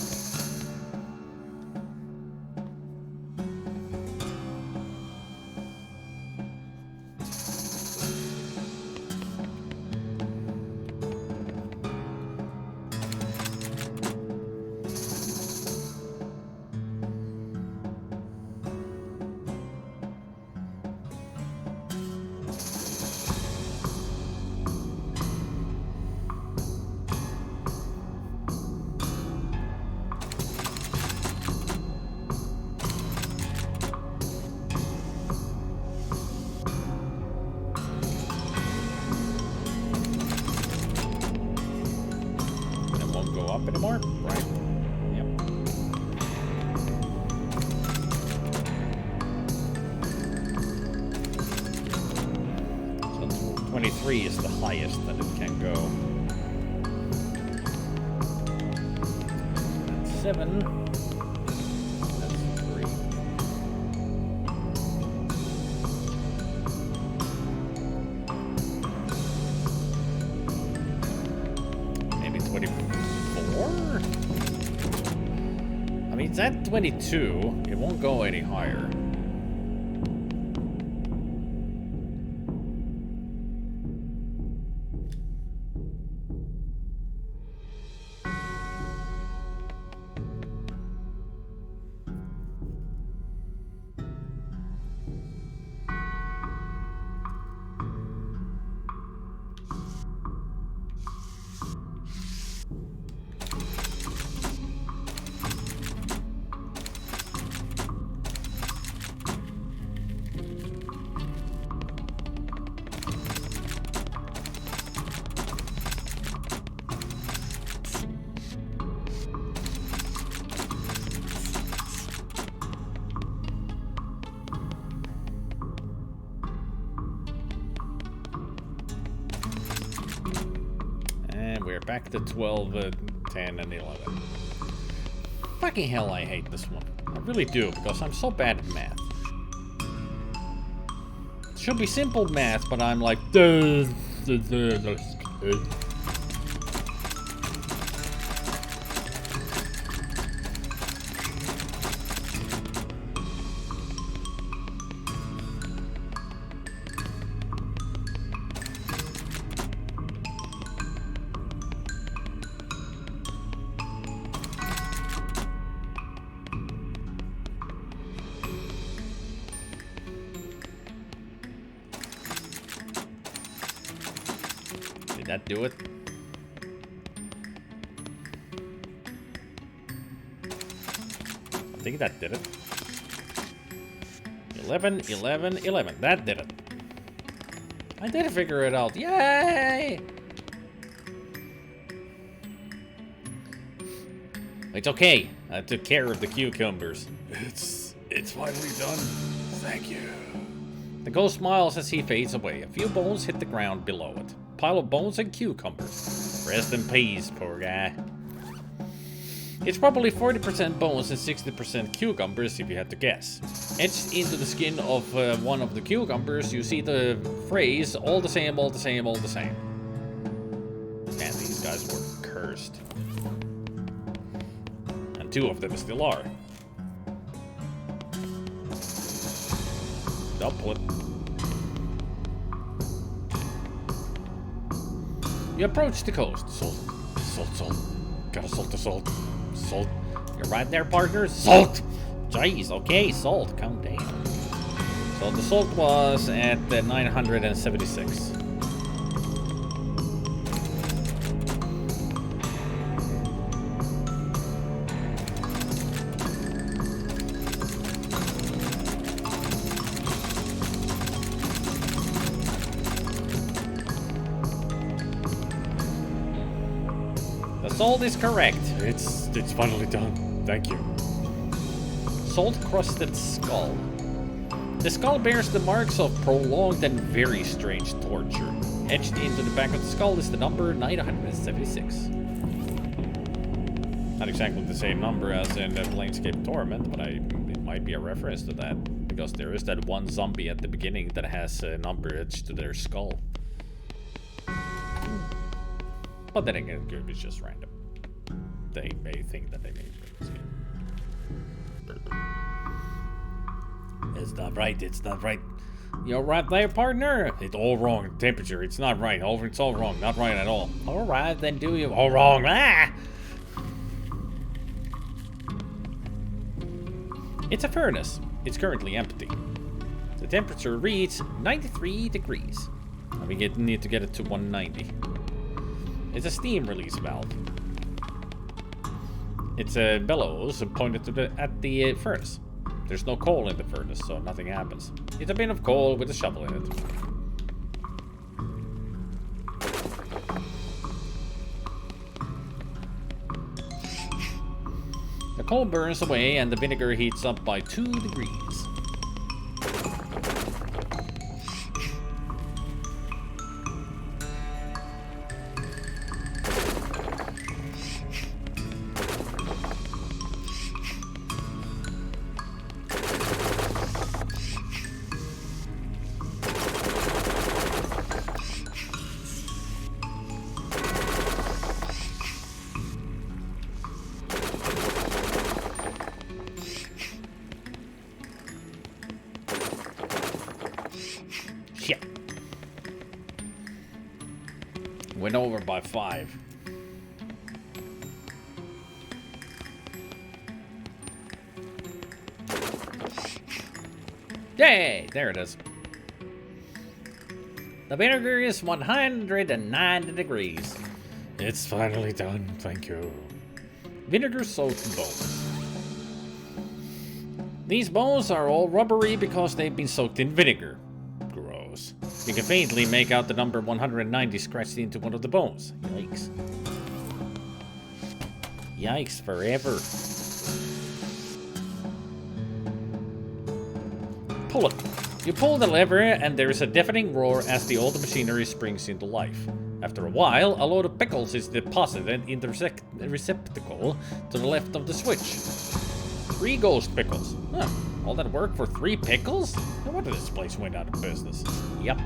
Anymore? Right. Yep. So 23 is the highest that it can go. That's 7. That's 3. Maybe 24? I mean, it's at 22. It won't go any higher. We're back to 12, 10, and 11. Fucking hell, I hate this one. I really do, because I'm so bad at math. It should be simple math, but I'm like... Did that do it? I think that did it. 11, 11, 11. That did it. I did figure it out. Yay! It's okay. I took care of the cucumbers. It's finally done. Thank you. The ghost smiles as he fades away. A few bones hit the ground below it. Pile of bones and cucumbers. Rest in peace, poor guy. It's probably 40% bones and 60% cucumbers, if you had to guess. Etched into the skin of one of the cucumbers, you see the phrase, all the same, all the same, all the same. Man, these guys were cursed. And 2 of them still are. Double it. You approach the coast. Salt, salt, salt. Gotta salt the salt. Salt. You're right there, partner. Salt! Jeez, okay, salt. Calm down. So the salt was at 976. Salt is correct. It's finally done. Thank you. Salt-crusted skull. The skull bears the marks of prolonged and very strange torture. Etched into the back of the skull is the number 976. Not exactly the same number as in Planescape Torment, but it might be a reference to that. Because there is that one zombie at the beginning that has a number etched to their skull. But then again, it's just random. They may think that they made this game. It's not right, it's not right. You're right there, partner. It's all wrong. Temperature, it's not right. It's all wrong, not right at all. Alright, then do you. All wrong. Ah! It's a furnace. It's currently empty. The temperature reads 93 degrees. And we need to get it to 190. It's a steam release valve. It's a bellows pointed at the furnace. There's no coal in the furnace, so nothing happens. It's a bin of coal with a shovel in it. The coal burns away and the vinegar heats up by 2 degrees. Shit. Went over by 5. Yay! There it is. The vinegar is 190 degrees. It's finally done, thank you. Vinegar-soaked bones. These bones are all rubbery because they've been soaked in vinegar. Gross. You can faintly make out the number 190 scratched into one of the bones. Yikes. Yikes forever. Pull it. You pull the lever and there is a deafening roar as the old machinery springs into life. After a while, a load of pickles is deposited in the receptacle to the left of the switch. 3 ghost pickles. Huh. All that work for 3 pickles? No wonder this place went out of business. Yep.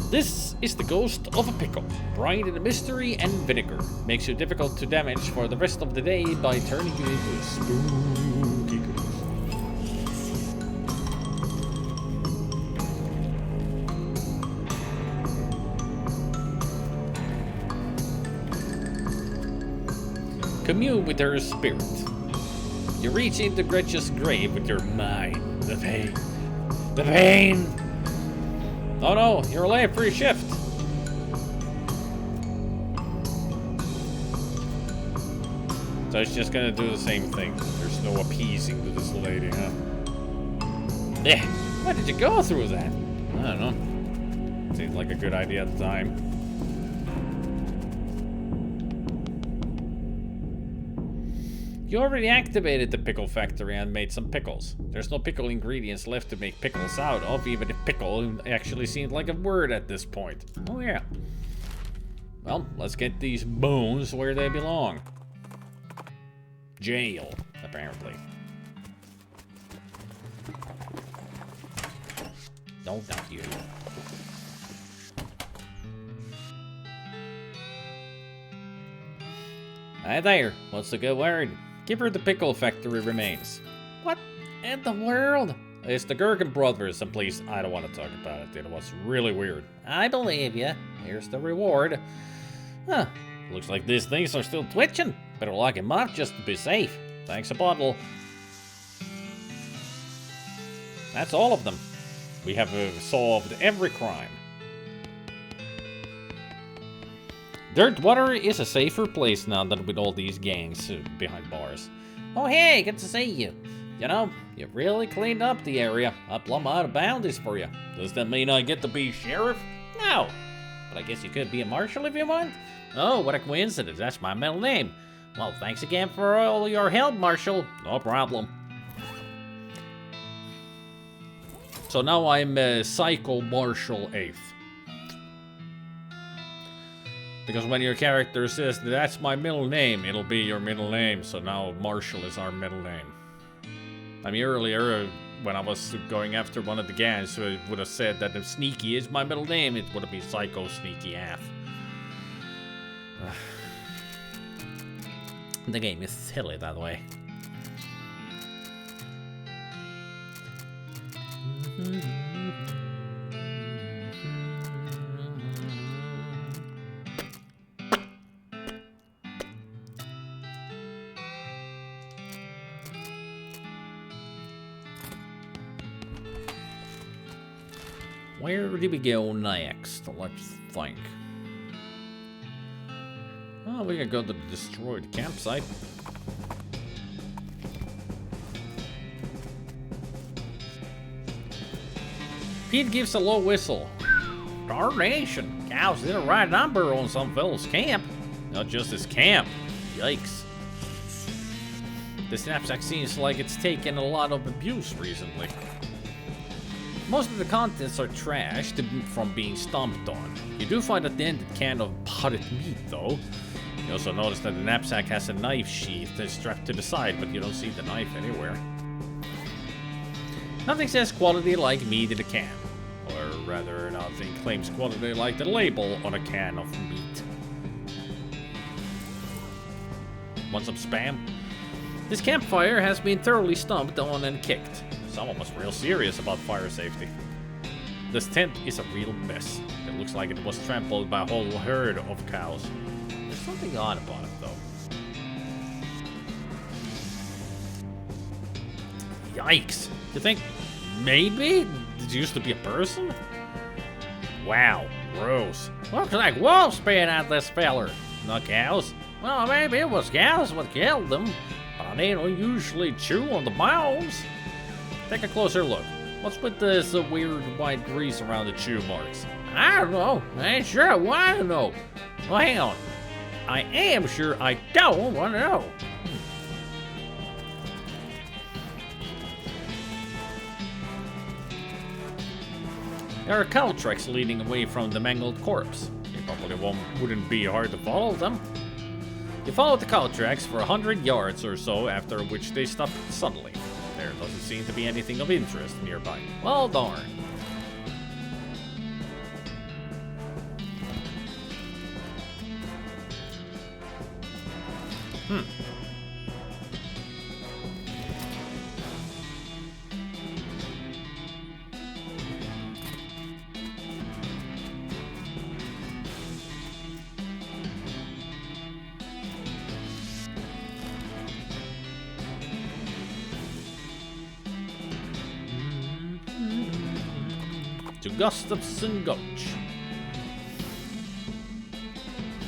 This is the ghost of a pickle, brine in mystery and vinegar. Makes you difficult to damage for the rest of the day by turning you into a spooky ghost. Commune with her spirit. You reach into Gretchen's grave with your mind. The pain. The pain! Oh no, you're late for your shift. So it's just gonna do the same thing. There's no appeasing to this lady, huh? Yeah, why did you go through that? I don't know. Seemed like a good idea at the time. You already activated the pickle factory and made some pickles. There's no pickle ingredients left to make pickles out of, even if pickle actually seemed like a word at this point. Oh yeah. Well, let's get these bones where they belong. Jail, apparently. No, not you. Hi there, what's the good word? Give her the pickle factory remains. What in the world? It's the Gherkin brothers, and please, I don't want to talk about it. It was really weird. I believe you. Here's the reward. Huh. Looks like these things are still twitching. Better lock him up just to be safe. Thanks a bottle. That's all of them. We have solved every crime. Dirtwater is a safer place now than with all these gangs behind bars. Oh hey, good to see you. You know, you've really cleaned up the area. I plumb out of bounties for you. Does that mean I get to be sheriff? No. But I guess you could be a marshal if you want. Oh, what a coincidence. That's my middle name. Well, thanks again for all your help, Marshal. No problem. So now I'm Psycho Marshal 8th. Because when your character says that's my middle name, it'll be your middle name. So now Marshall is our middle name. I mean, earlier when I was going after one of the gangs, so it would have said that if Sneaky is my middle name, it would have been Psycho Sneaky F. The game is silly that way. Where do we go next? Let's think. Oh, we can go to the destroyed campsite. Pete gives a low whistle. Darnation, cows did a right number on some fellow's camp. Not just his camp. Yikes. This knapsack seems like it's taken a lot of abuse recently. Most of the contents are trashed from being stomped on. You do find at the end a can of potted meat, though. You also notice that the knapsack has a knife sheath that's strapped to the side, but you don't see the knife anywhere. Nothing says quality like meat in a can. Or rather, nothing claims quality like the label on a can of meat. Want some spam? This campfire has been thoroughly stomped on and kicked. Someone was real serious about fire safety. This tent is a real mess. It looks like it was trampled by a whole herd of cows. There's something odd about it, though. Yikes! You think maybe it used to be a person? Wow, gross. Looks like wolves spitting at this feller. Not cows. Well, maybe it was cows what killed them, but they don't usually chew on the bones. Take a closer look. What's with this weird white grease around the chew marks? I don't know. I ain't sure I want to know. Well, hang on. I am sure I don't want to know. There are cow tracks leading away from the mangled corpse. It probably wouldn't be hard to follow them. You follow the cow tracks for 100 yards or so, after which they stop suddenly. There doesn't seem to be anything of interest nearby. Well, darn. To Gustafson Gulch.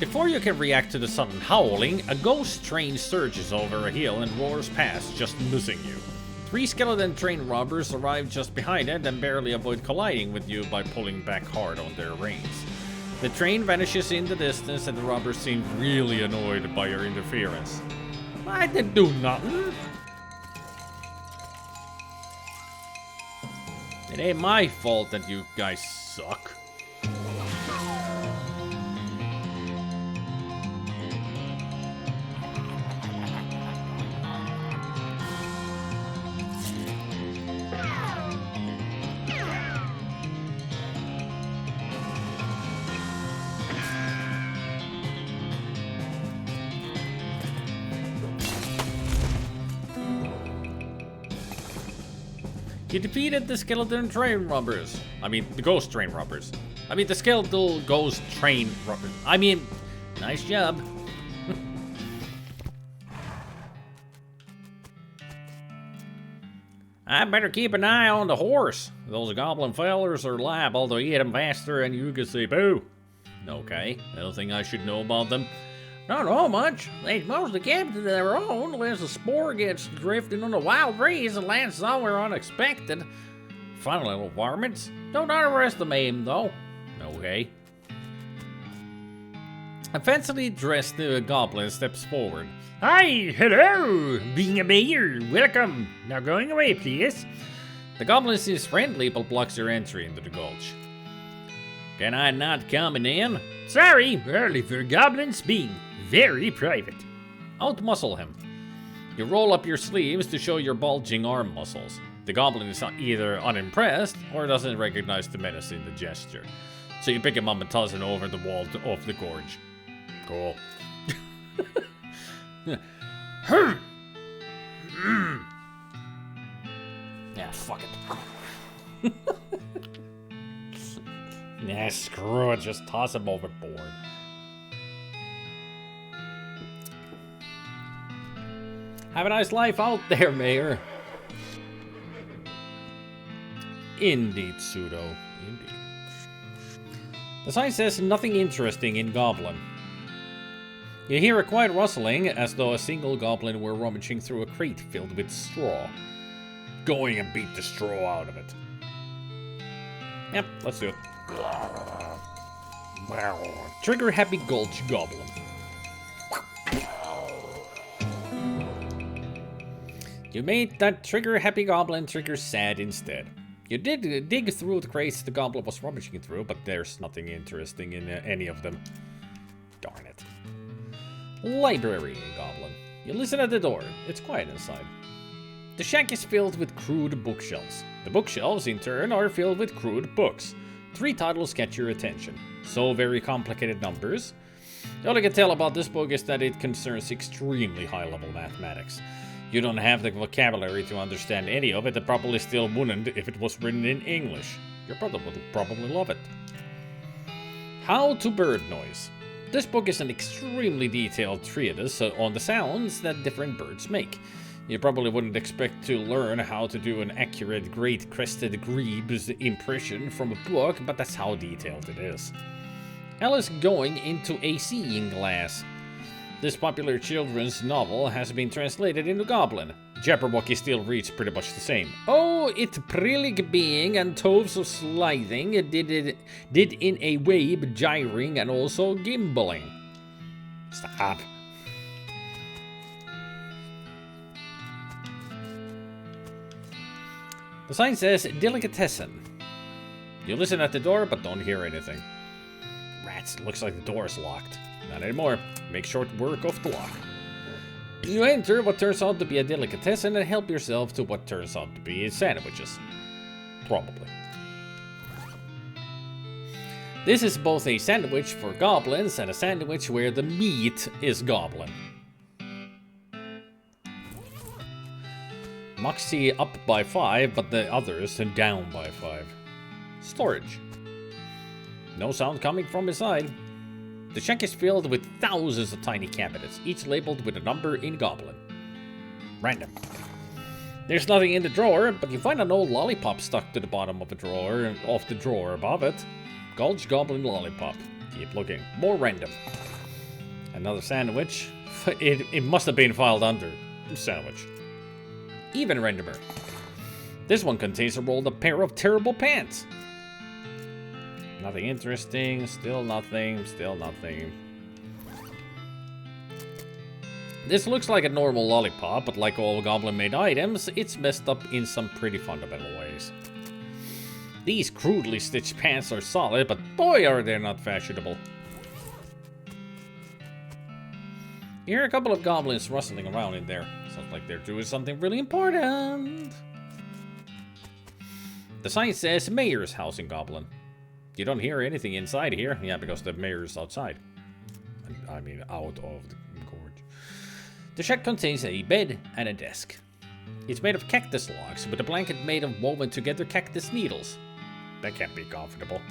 Before you can react to the sudden howling, a ghost train surges over a hill and roars past, just missing you. 3 skeleton train robbers arrive just behind it and barely avoid colliding with you by pulling back hard on their reins. The train vanishes in the distance and the robbers seem really annoyed by your interference. I didn't do nothing. It ain't my fault that you guys suck. You defeated the skeleton train robbers. I mean, the ghost train robbers. I mean, the skeletal ghost train robbers. I mean, nice job. I better keep an eye on the horse. Those goblin fellers are liable to eat him faster than you can see boo. Okay, anything I should know about them? Not know much. They mostly kept to their own unless a spore gets drifting on a wild breeze and lands somewhere unexpected. Fun little varmints. Don't underestimate them, though. Okay. A fancily dressed goblin steps forward. Hi, hello, being a mayor, welcome. Now going away, please. The goblin seems friendly but blocks your entry into the gulch. Can I not come in? Sorry, early for goblins being very private. Outmuscle him. You roll up your sleeves to show your bulging arm muscles. The goblin is either unimpressed or doesn't recognize the menace in the gesture. So you pick him up and toss him over the wall of the gorge. Cool. Yeah, fuck it. Nah, screw it. Just toss him overboard. Have a nice life out there, Mayor. Indeed, Pseudo. Indeed. The sign says nothing interesting in Goblin. You hear a quiet rustling as though a single goblin were rummaging through a crate filled with straw. Going and beat the straw out of it. Yep, let's do it. Trigger Happy Gulch Goblin. You made that Trigger Happy Goblin trigger sad instead. You did dig through the crates the goblin was rummaging through, but there's nothing interesting in any of them. Darn it. Library Goblin. You listen at the door. It's quiet inside. The shack is filled with crude bookshelves. The bookshelves, in turn, are filled with crude books. 3 titles catch your attention. So very complicated numbers. All I can tell about this book is that it concerns extremely high-level mathematics. You don't have the vocabulary to understand any of it, and probably still wouldn't if it was written in English. Your brother would probably love it. How to Bird Noise. This book is an extremely detailed treatise on the sounds that different birds make. You probably wouldn't expect to learn how to do an accurate great crested grebe's impression from a book, but that's how detailed it is. Alice going into a seeing glass. This popular children's novel has been translated into Goblin. Jabberwocky still reads pretty much the same. Oh, it prillig being and toves of slithing did in a wabe gyring and also gimbaling. Stop. The sign says Delicatessen. You listen at the door but don't hear anything. Rats, it looks like the door is locked. Not anymore. Make short work of the lock. You enter what turns out to be a delicatessen and help yourself to what turns out to be sandwiches. Probably. This is both a sandwich for goblins and a sandwich where the meat is goblin. Moxie up by 5, but the others down by 5. Storage. No sound coming from inside. The shack is filled with thousands of tiny cabinets, each labeled with a number in Goblin. Random. There's nothing in the drawer, but you find an old lollipop stuck to the bottom of a drawer, off the drawer above it. Gulch Goblin Lollipop. Keep looking. More random. Another sandwich. It must have been filed under. Sandwich. Even randomer. This one contains a rolled up pair of terrible pants. Nothing interesting, still nothing, still nothing. This looks like a normal lollipop, but like all goblin-made items, it's messed up in some pretty fundamental ways. These crudely stitched pants are solid, but boy are they not fashionable. You hear a couple of goblins rustling around in there. Sounds like they're doing something really important. The sign says Mayor's House in Goblin. You don't hear anything inside here. Yeah, because the mayor's outside. I mean, out of the gorge. The shack contains a bed and a desk. It's made of cactus logs, with a blanket made of woven together cactus needles. That can't be comfortable.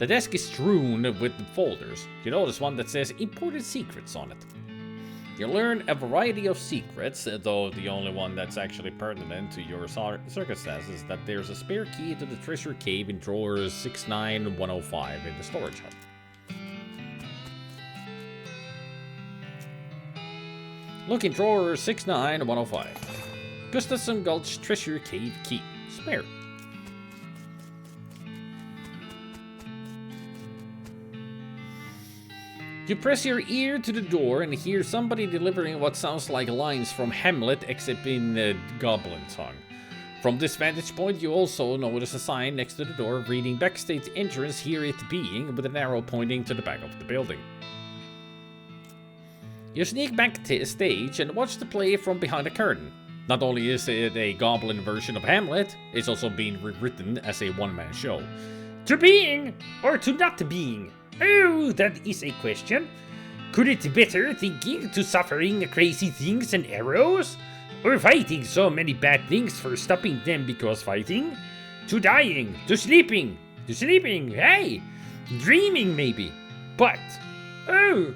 The desk is strewn with folders. You notice one that says Important Secrets on it. You learn a variety of secrets, though the only one that's actually pertinent to your circumstances is that there's a spare key to the treasure cave in drawers 69105 in the storage hut. Look in drawer 69105. Gustafson Gulch treasure cave key. Spare. You press your ear to the door and hear somebody delivering what sounds like lines from Hamlet, except in goblin tongue. From this vantage point, you also notice a sign next to the door reading backstage entrance here it being, with an arrow pointing to the back of the building. You sneak back to stage and watch the play from behind the curtain. Not only is it a goblin version of Hamlet, it's also being rewritten as a one-man show. To being or to not being? Oh, that is a question. Could it be better thinking to suffering crazy things and arrows? Or fighting so many bad things for stopping them because fighting? To dying, to sleeping, hey! Dreaming maybe. But, oh,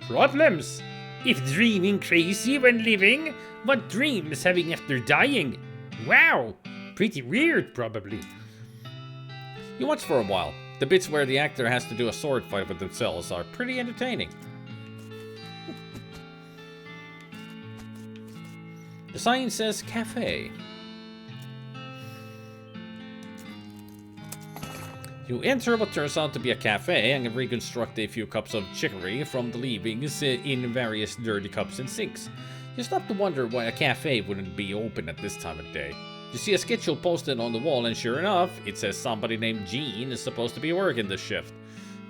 problems. If dreaming crazy when living, what dreams having after dying? Wow, pretty weird probably. You watch for a while. The bits where the actor has to do a sword fight with themselves are pretty entertaining. The sign says cafe. You enter what turns out to be a cafe and reconstruct a few cups of chicory from the leavings in various dirty cups and sinks. You stop to wonder why a cafe wouldn't be open at this time of day. You see a schedule posted on the wall, and sure enough, it says somebody named Gene is supposed to be working this shift.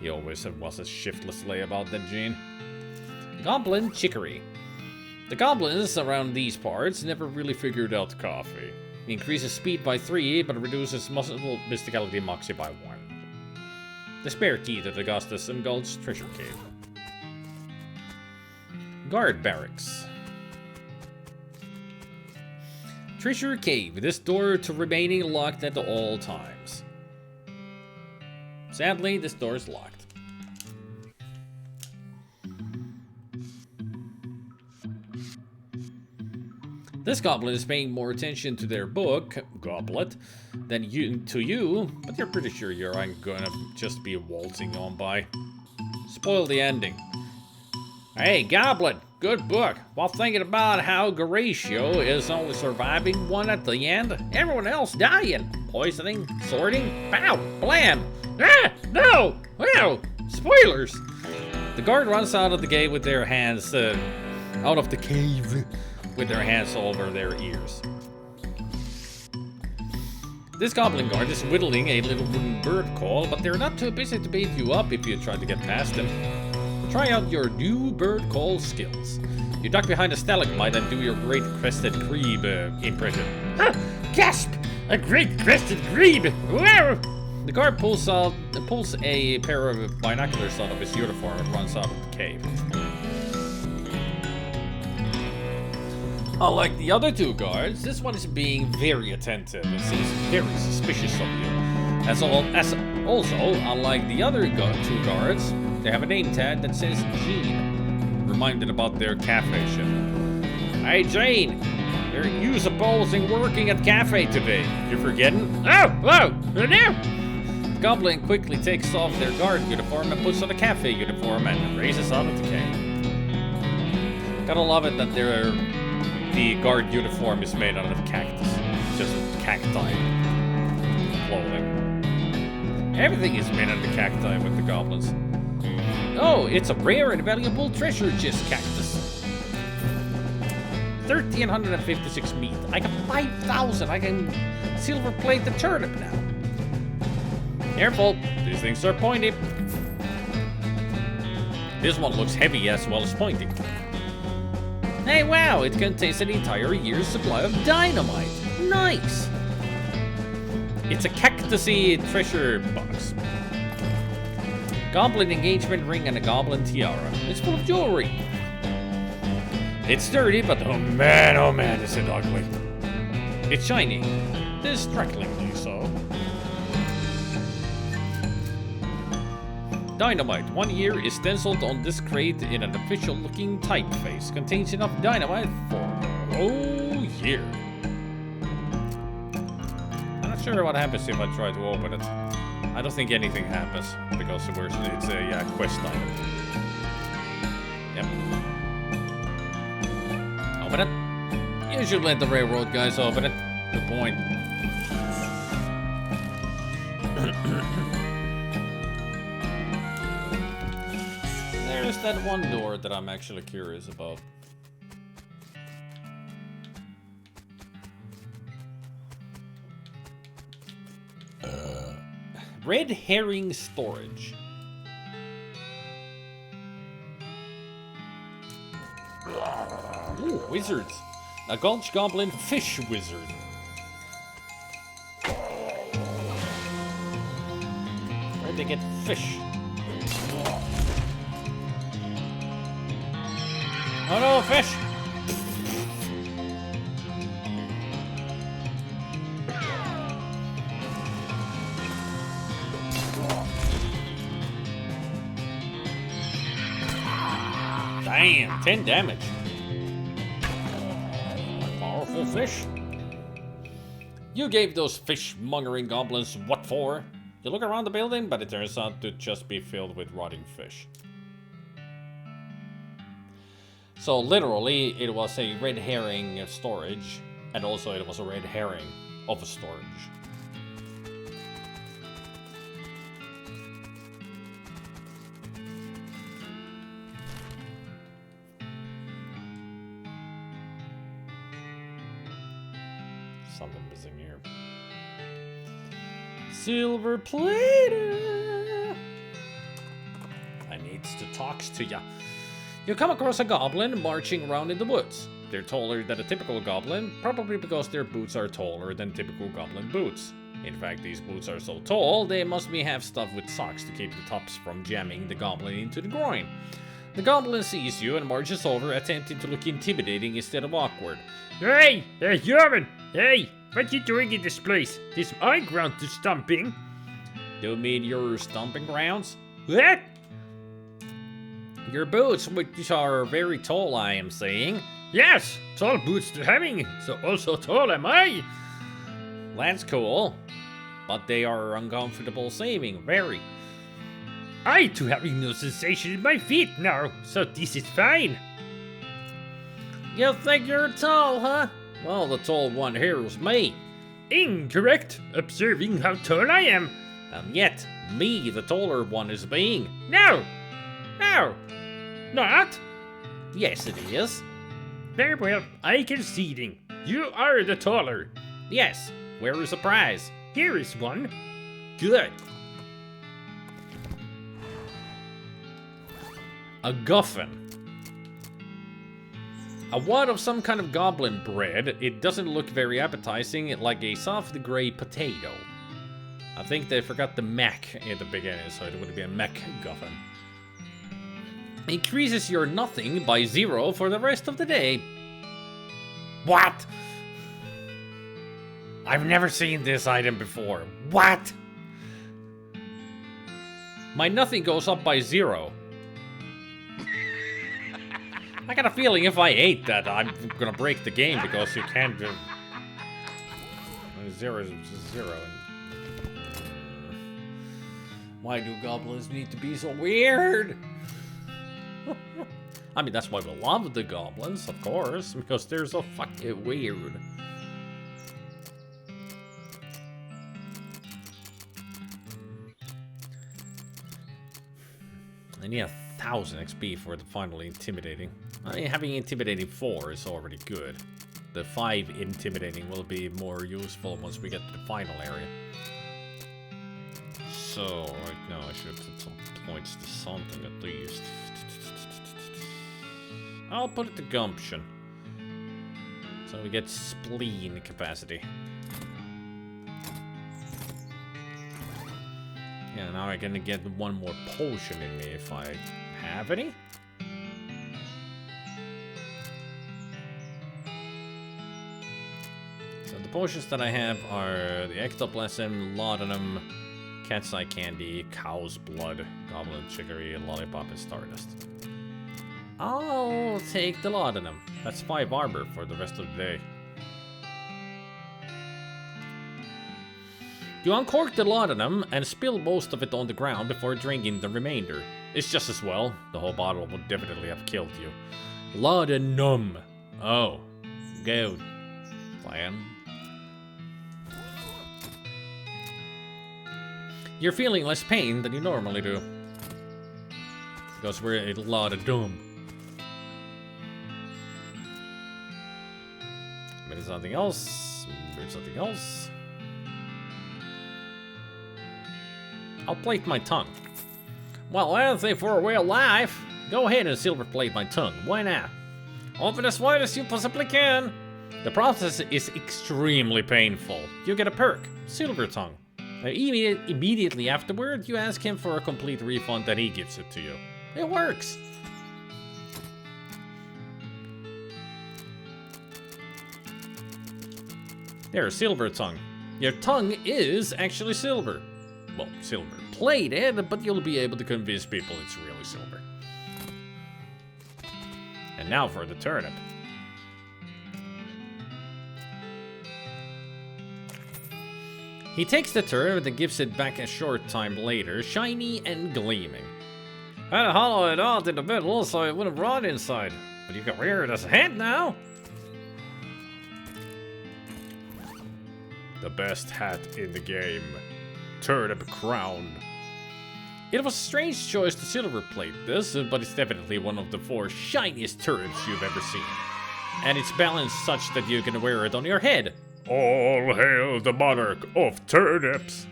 He always was a shiftless layabout, that Gene. Goblin chicory. The goblins around these parts never really figured out coffee. It increases speed by 3, but reduces muscle mysticality moxie by 1. The spare key to the Augustus and Gulch treasure cave. Guard barracks. Treasure cave. This door to remaining locked at all times. Sadly, this door is locked. This goblin is paying more attention to their book, Goblet, than to you, but you're pretty sure you're gonna just be waltzing on by. Spoil the ending. Hey, Goblet, good book. While thinking about how Garatio is only surviving one at the end, everyone else dying. Poisoning, sorting, pow, blam. Ah, no, wow, spoilers. The guard runs out of the gate with their hands, out of the cave, with their hands over their ears. This goblin guard is whittling a little wooden bird call, but they're not too busy to beat you up if you try to get past them. Try out your new bird call skills. You duck behind a stalagmite and do your great crested grebe impression. Huh, gasp! A great crested grebe! Wow! The guard pulls a pair of binoculars out of his uniform and runs out of the cave. Unlike the other two guards, this one is being very attentive and seems very suspicious of you. Also, unlike the other two guards, they have a name tag that says Gene, reminded about their cafe shift. Hey Gene, you supposing working at cafe today? You forgetting? Oh, no! The goblin quickly takes off their guard uniform and puts on a cafe uniform and races out of the cave. Gotta love it that the guard uniform is made out of cactus. Just cacti clothing. Everything is made out of cacti with the goblins. Oh, it's a rare and valuable treasure chest cactus. 1,356 meat. I got 5,000. I can silver plate the turnip now. Careful, these things are pointy. This one looks heavy as well as pointy. Hey, wow, it contains an entire year's supply of dynamite. Nice. It's a cactusy treasure box. Goblin engagement ring and a goblin tiara. It's full of jewelry. It's dirty, but oh man, is it ugly. It's shiny. Distractingly so. Dynamite. 1 year is stenciled on this crate in an official-looking typeface. Contains enough dynamite for a whole year. I'm not sure what happens if I try to open it. I don't think anything happens because it's a quest item. Yep. Open it. You should let the railroad guys open it. Good point. There's that one door that I'm actually curious about. Red herring storage. Ooh, wizards. A Gulch Goblin fish wizard. Where'd they get fish? Oh no, fish! Damn, 10 damage. Powerful fish. You gave those fish-mongering goblins what for? You look around the building, but it turns out to just be filled with rotting fish. So literally, it was a red herring of storage, and also it was a red herring of a storage. Something missing here. Silver plater. I needs to talk to ya. You come across a goblin marching around in the woods. They're taller than a typical goblin, probably because their boots are taller than typical goblin boots. In fact, these boots are so tall, they must be half stuffed with socks to keep the tops from jamming the goblin into the groin. The goblin sees you and marches over, attempting to look intimidating instead of awkward. Hey, human! Hey, what you doing in this place? This my ground to stomping. Do you mean your stomping grounds? What? Your boots, which are very tall, I am saying. Yes, tall boots to having, so also tall am I. That's cool. But they are uncomfortable saving, very. I too having no sensation in my feet now, so this is fine. You think you're tall, huh? Well, the tall one here is me. Incorrect, observing how tall I am. And yet, me, the taller one, is being. No, not. Yes, it is. Very well, I conceding. You are the taller. Yes, where is the prize? Here is one. Good. A guffin. A wad of some kind of goblin bread. It doesn't look very appetizing, like a soft gray potato. I think they forgot the mac at the beginning, so it would be a mac guffin. Increases your nothing by 0 for the rest of the day. What? I've never seen this item before. What? My nothing goes up by 0. I got a feeling if I ate that, I'm gonna break the game because you can't do... 0 is 0. Why do goblins need to be so weird? I mean, that's why we love the goblins, of course, because they're so fucking weird. I need 1,000 XP for the finally intimidating. I mean, having intimidating 4 is already good. The 5 intimidating will be more useful once we get to the final area. So, right now I should put some points to something at least. I'll put it to gumption. So we get spleen capacity. Yeah, now I'm gonna get one more potion in me if I have any. So the potions that I have are the Ectoplasm, Laudanum, Cat's Eye Candy, Cow's Blood, Goblin Chicory, Lollipop, and Stardust. I'll take the Laudanum. That's 5 armor for the rest of the day. You uncork the laudanum and spill most of it on the ground before drinking the remainder. It's just as well. The whole bottle would definitely have killed you. Laudanum. Oh. Good plan. You're feeling less pain than you normally do. Because we're a laudanum. Maybe something else. Maybe something else. I'll plate my tongue. Well, anything for a way of life. Go ahead and silver plate my tongue. Why not? Open as wide as you possibly can. The process is extremely painful. You get a perk, silver tongue. Immediately afterward, you ask him for a complete refund and he gives it to you. It works. There, silver tongue. Your tongue is actually silver. Well, silver plated, but you'll be able to convince people it's really silver. And now for the turnip. He takes the turnip and gives it back a short time later, shiny and gleaming. I had to hollow it out in the middle so it wouldn't rot inside. But you can wear it as a hat now. The best hat in the game. Turnip crown. It was a strange choice to silver plate this, but it's definitely one of the 4 shiniest turnips you've ever seen. And it's balanced such that you can wear it on your head. All hail the monarch of turnips.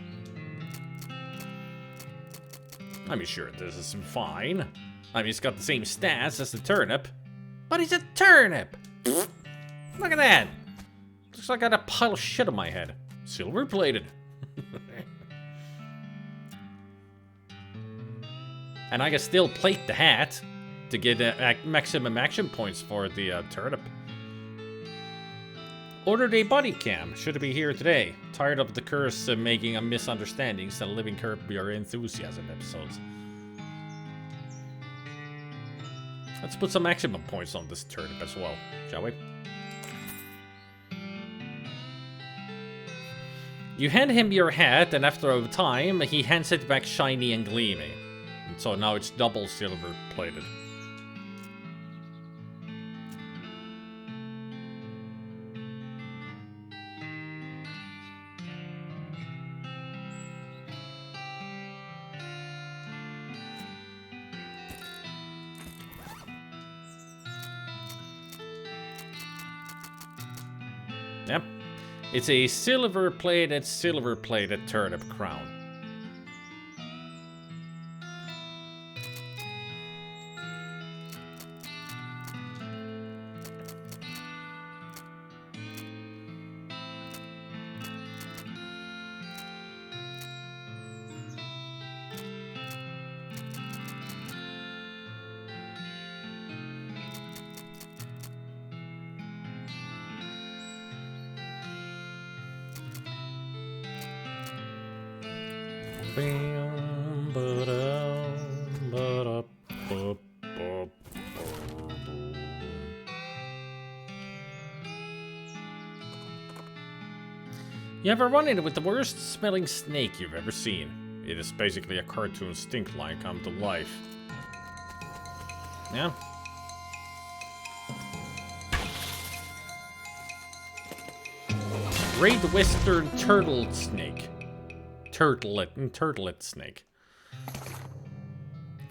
I mean, sure, this is fine. I mean, it's got the same stats as the turnip. But it's a turnip! Look at that! Looks like I got a pile of shit on my head. Silver plated. And I can still plate the hat to get maximum action points for the turnip. Ordered a body cam. Should be here today. Tired of the curse making a misunderstandings and living Curb Your Enthusiasm episodes. Let's put some maximum points on this turnip as well, shall we? You hand him your hat, and after a time, he hands it back shiny and gleaming. And so now it's double silver plated. Yep. It's a silver-plated turnip crown. You ever run in with the worst smelling snake you've ever seen? It is basically a cartoon stink line come to life. Yeah? Great Western Turtle Snake. Turtlet snake.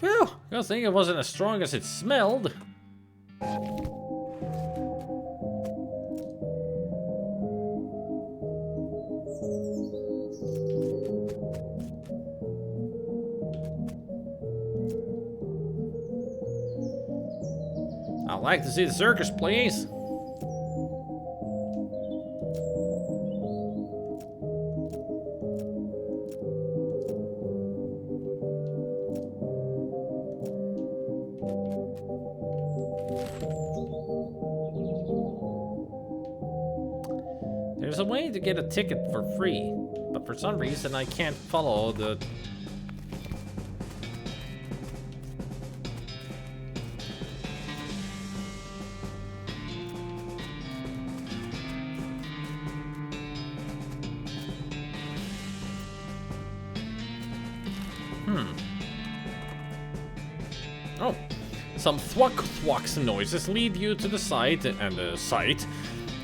Well, I was thinking it wasn't as strong as it smelled. I'd like to see the circus, please. There's a way to get a ticket for free, but for some reason I can't follow the... Oh, some thwack-thwacks noises lead you to the site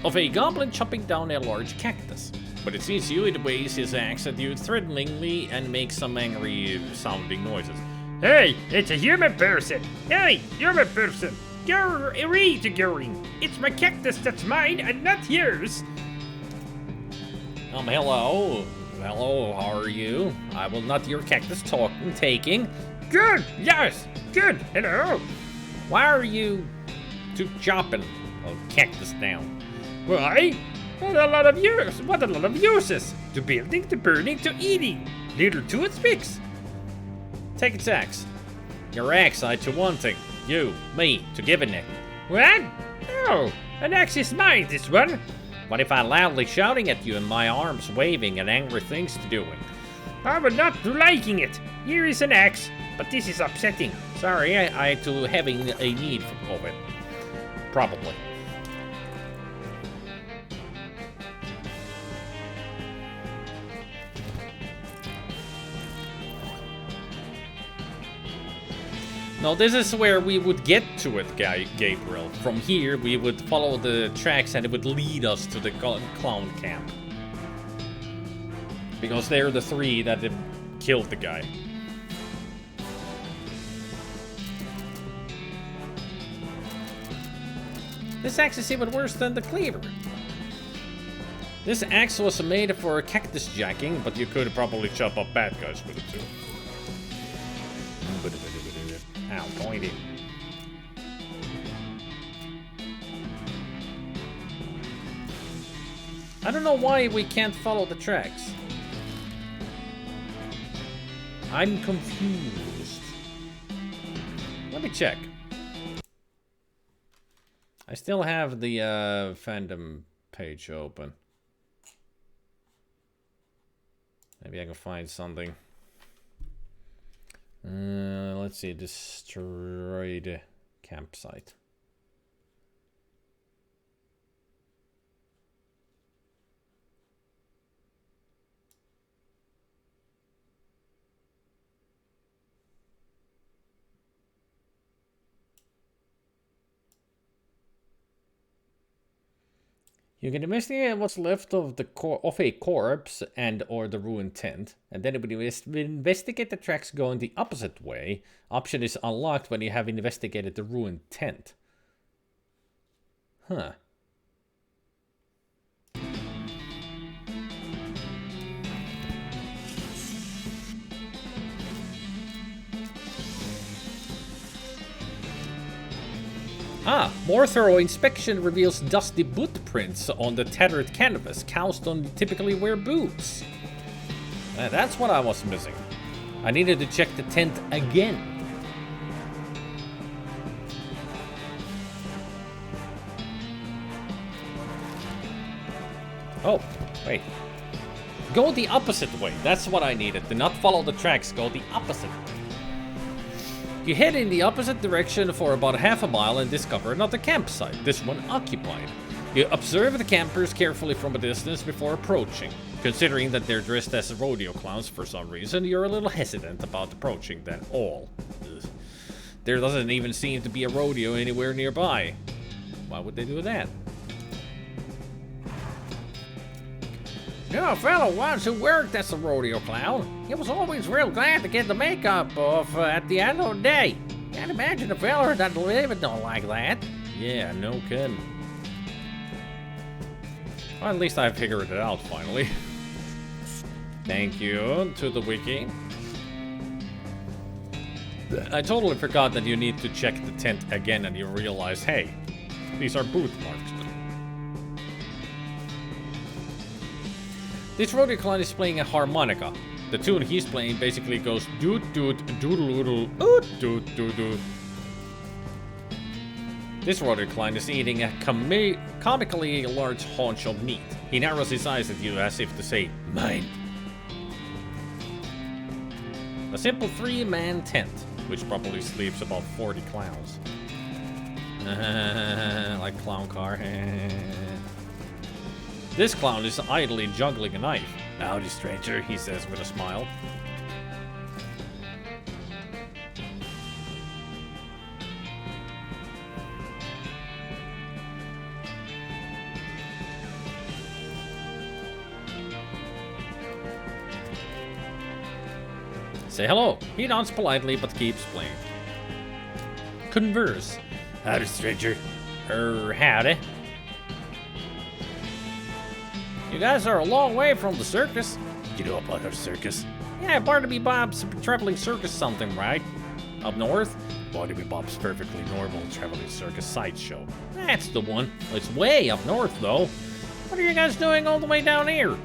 of a goblin chopping down a large cactus. When it sees you, it waves his axe at you threateningly and makes some angry sounding noises. Hey, it's a human person. Hey, human person. Read going. It's my cactus that's mine and not yours. Hello. Hello, how are you? I will not your cactus talking, taking. Good, yes, good, hello. Why are you chopping a cactus down? Why? What a lot of uses. To building, to burning, to eating. Little toothpicks. Take its axe. Your axe I to wanting. You, me, to giving it. What? No, an axe is mine, this one. What if I loudly shouting at you and my arms waving and angry things to doing? I will not liking it. Here is an axe, but this is upsetting. Sorry, I to having a need of it. Probably. No, this is where we would get to it, Gabriel. From here, we would follow the tracks and it would lead us to the clown camp. Because they're the three that killed the guy. This axe is even worse than the cleaver. This axe was made for cactus jacking, but you could probably chop up bad guys with it too. Ow, pointy. I don't know why we can't follow the tracks. I'm confused. Let me check. I still have the fandom page open. Maybe I can find something. Let's see, destroyed campsite. You can investigate what's left of the of a corpse and or the ruined tent, and then it would investigate the tracks going the opposite way. Option is unlocked when you have investigated the ruined tent. Huh. Ah, more thorough inspection reveals dusty boot prints on the tattered canvas. Cows don't typically wear boots. That's what I was missing. I needed to check the tent again. Oh, wait. Go the opposite way. That's what I needed. Do not follow the tracks. Go the opposite way. You head in the opposite direction for about half a mile and discover another campsite, this one occupied. You observe the campers carefully from a distance before approaching. Considering that they're dressed as rodeo clowns for some reason, you're a little hesitant about approaching them all. Ugh. There doesn't even seem to be a rodeo anywhere nearby. Why would they do that? Your fellow once who worked as a rodeo clown. He was always real glad to get the makeup off at the end of the day. Can't imagine a fella that living don't like that. Yeah, no kidding. Well, at least I figured it out finally. Thank you to the wiki. I totally forgot that you need to check the tent again and you realize, hey, these are boot marks. This rodeo clown is playing a harmonica. The tune he's playing basically goes doot doot doodle doodle oot doot doot doot. This rodeo clown is eating a comically large haunch of meat. He narrows his eyes at you as if to say, mine. A simple 3-man tent, which probably sleeps about 40 clowns. Like clown car. This clown is idly juggling a knife. Howdy, stranger, he says with a smile. Say hello. He nods politely but keeps playing. Converse. Howdy, stranger. Howdy. You guys are a long way from the circus. You know about our circus? Yeah, Barnaby Bob's traveling circus something, right? Up north? Barnaby Bob's perfectly normal traveling circus sideshow. That's the one. It's way up north, though. What are you guys doing all the way down here?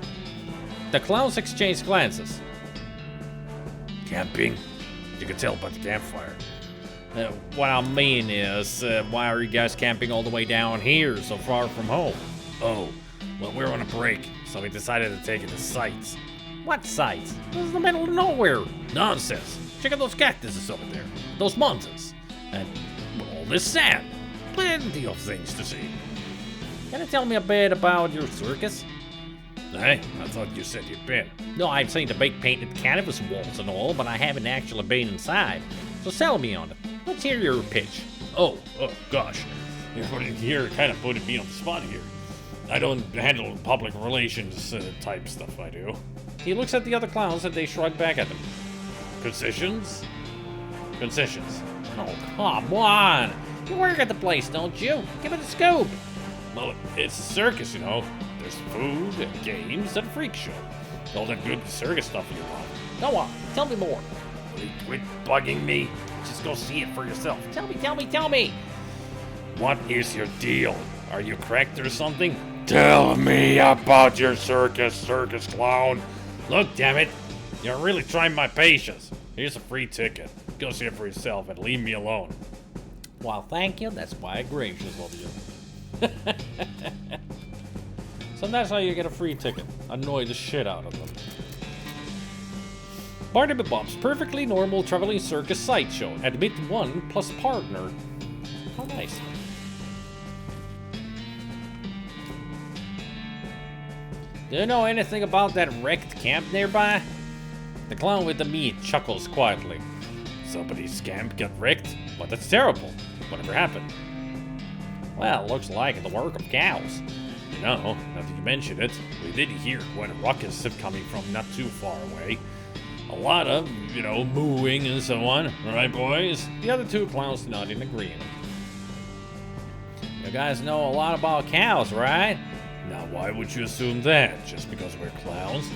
The clowns exchange glances. Camping? You can tell by the campfire. What I mean is, why are you guys camping all the way down here, so far from home? Oh, well, we're on a break, so we decided to take it to sights. What sights? This is the middle of nowhere. Nonsense! Check out those cactuses over there, those mountains, and all this sand. Plenty of things to see. Can you tell me a bit about your circus? Hey, I thought you said you'd been. No, I've seen the big painted canvas walls and all, but I haven't actually been inside. So sell me on it. Let's hear your pitch. Oh gosh. You're kind of putting me on the spot here. I don't handle public relations type stuff, I do. He looks at the other clowns and they shrug back at him. Concessions? Concessions. Oh, come on. You work at the place, don't you? Give it a scoop. Well, it's a circus, you know. There's food and games and a freak show. All that good circus stuff you want. Go on, tell me more. Quit bugging me. Just go see it for yourself. Tell me. What is your deal? Are you cracked or something? Tell me about your circus clown. Look, damn it. You're really trying my patience. Here's a free ticket. Go see it for yourself and leave me alone. Well, thank you. That's why I'm gracious of you. So that's how you get a free ticket. Annoy the shit out of them. Barnaby Bob's perfectly normal traveling circus sideshow. Admit 1 plus partner. How nice. Do you know anything about that wrecked camp nearby? The clown with the meat chuckles quietly. Somebody's camp got wrecked? Well, that's terrible. Whatever happened? Well, looks like the work of cows. You know, now that you mention it, we did hear quite a ruckus coming from not too far away. A lot of, mooing and so on. Right, boys? The other two clowns nod in agreement. You guys know a lot about cows, right? Now, why would you assume that? Just because we're clowns?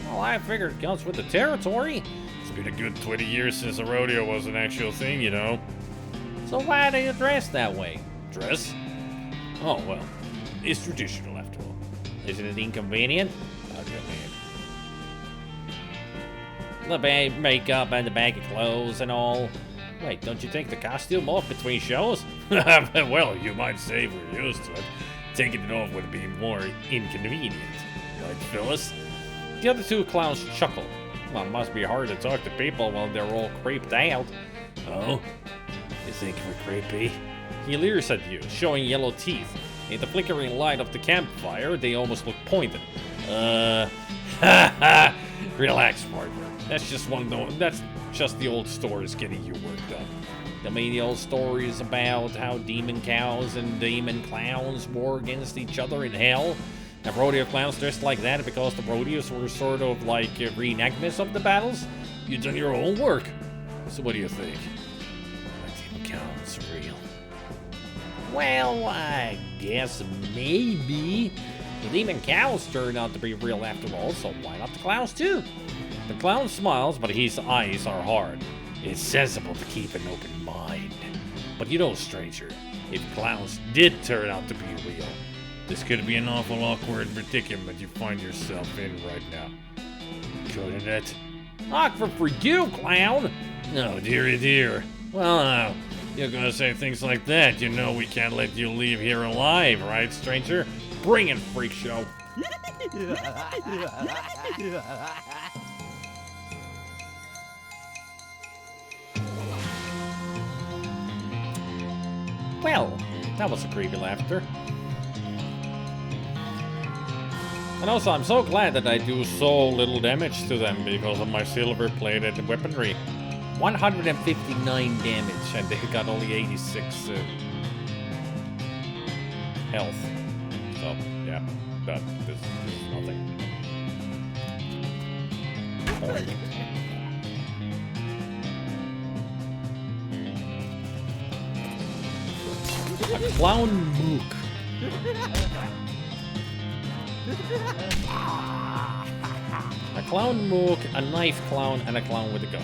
Well, I figured it comes with the territory. It's been a good 20 years since a rodeo was an actual thing, you know. So why do you dress that way? Dress? Oh, well, it's traditional after all. Isn't it inconvenient? How do you mean? The makeup and the bag of clothes and all. Wait, don't you take the costume off between shows? Well, you might say we're used to it. Taking it off would be more inconvenient. Right, Phyllis? The other two clowns chuckle. Well, it must be hard to talk to people while they're all creeped out. Oh? You think we're creepy? He leers at you, showing yellow teeth. In the flickering light of the campfire, they almost look pointed. Relax, partner. That's just the old stories getting you worked up. I mean, the old stories about how demon cows and demon clowns war against each other in hell. And rodeo clowns dressed like that because the rodeos were sort of like reenactments of the battles. You've done your own work. So what do you think? Demon cows are real. Well, I guess maybe. The demon cows turned out to be real after all, so why not the clowns too? The clown smiles, but his eyes are hard. It's sensible to keep an open mind. But you know, stranger, if clowns did turn out to be real, this could be an awful awkward predicament you find yourself in right now. Couldn't it? Awkward for you, clown! No, dearie dear. Well, now, you're gonna say things like that. You know we can't let you leave here alive, right, stranger? Bring it, freak show. Well, that was a creepy laughter. And also, I'm so glad that I do so little damage to them because of my silver-plated weaponry. 159 damage, and they got only 86 health. So, yeah, this is nothing. A clown mook. A clown mook, a knife clown, and a clown with a gun.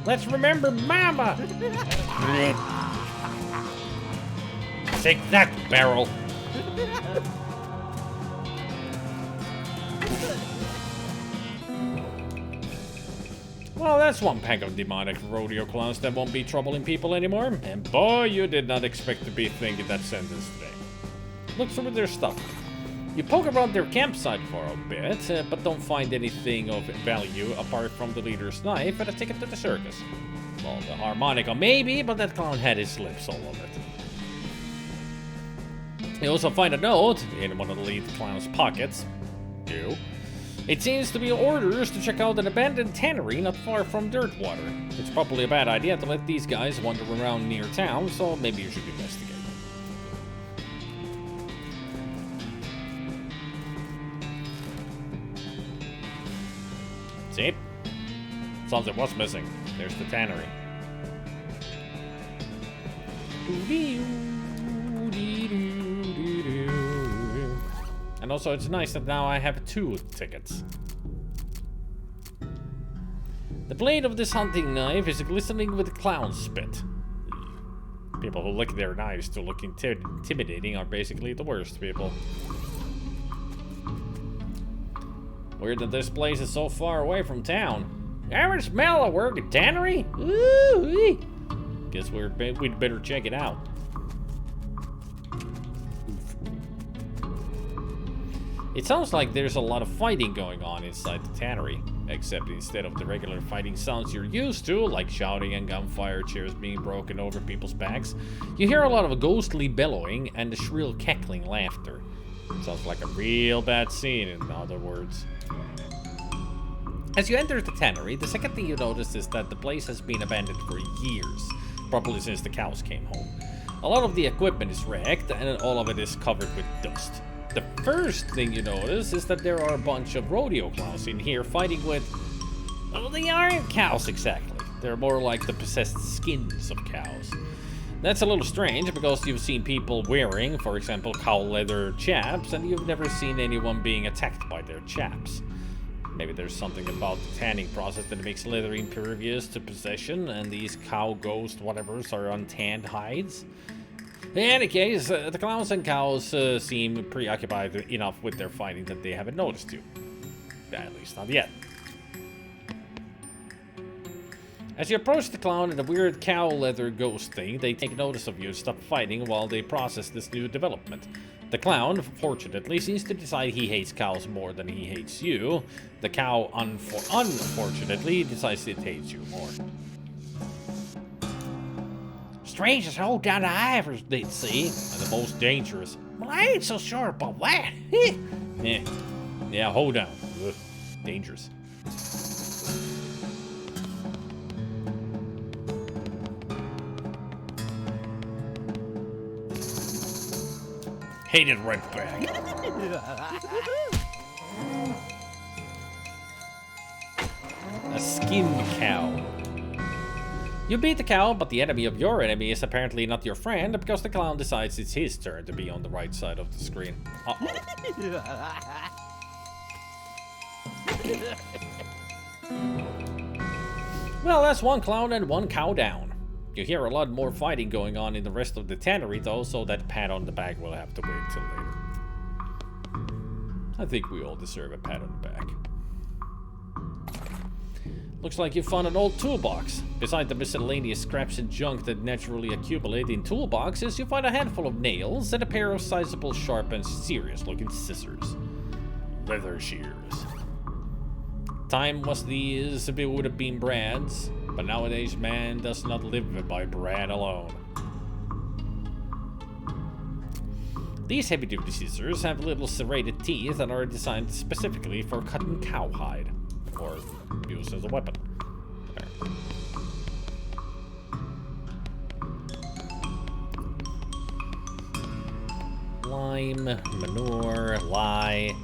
Let's remember Mama! Take that, barrel! Well, that's one pack of demonic rodeo clowns that won't be troubling people anymore. And boy, you did not expect to be thinking that sentence today. Look through their stuff. You poke around their campsite for a bit, but don't find anything of value apart from the leader's knife and a ticket to the circus. Well, the harmonica maybe, but that clown had his lips all over it. You also find a note in one of the lead clown's pockets. It seems to be orders to check out an abandoned tannery not far from Dirtwater. It's probably a bad idea to let these guys wander around near town, so maybe you should investigate. See? Something was missing. There's the tannery. And also, it's nice that now I have 2 tickets. The blade of this hunting knife is glistening with clown spit. People who lick their knives to look intimidating are basically the worst people. Weird that this place is so far away from town. Ever smell a working tannery? Ooh-wee. Guess we'd better check it out. It sounds like there's a lot of fighting going on inside the tannery, except instead of the regular fighting sounds you're used to, like shouting and gunfire, chairs being broken over people's backs, you hear a lot of ghostly bellowing and the shrill cackling laughter. Sounds like a real bad scene, in other words. As you enter the tannery, the second thing you notice is that the place has been abandoned for years, probably since the cows came home. A lot of the equipment is wrecked, and all of it is covered with dust. The first thing you notice is that there are a bunch of rodeo clowns in here fighting with... well, they aren't cows exactly. They're more like the possessed skins of cows. That's a little strange because you've seen people wearing, for example, cow leather chaps, and you've never seen anyone being attacked by their chaps. Maybe there's something about the tanning process that makes leather impervious to possession, and these cow ghost whatevers are untanned hides. In any case, the clowns and cows seem preoccupied enough with their fighting that they haven't noticed you. At least not yet. As you approach the clown and the weird cow leather ghost thing, they take notice of you and stop fighting while they process this new development. The clown, fortunately, seems to decide he hates cows more than he hates you. The cow, unfortunately, decides it hates you more. Strangest hold down the I ever did see. And the most dangerous. Well, I ain't so sure about that. Yeah, hold on. Ugh, dangerous. Hate it right back. A skinned cow. You beat the cow, but the enemy of your enemy is apparently not your friend because the clown decides it's his turn to be on the right side of the screen. Uh-oh. Well, that's one clown and one cow down. You hear a lot more fighting going on in the rest of the tannery though, so that pat on the back will have to wait till later. I think we all deserve a pat on the back. Looks like you found an old toolbox. Beside the miscellaneous scraps and junk that naturally accumulate in toolboxes, you find a handful of nails and a pair of sizable, sharp, and serious-looking scissors. Leather shears. Time was these if it would have been Brad's, but nowadays man does not live by bread alone. These heavy-duty scissors have little serrated teeth and are designed specifically for cutting cowhide, or used as a weapon. There. Lime, manure, lye.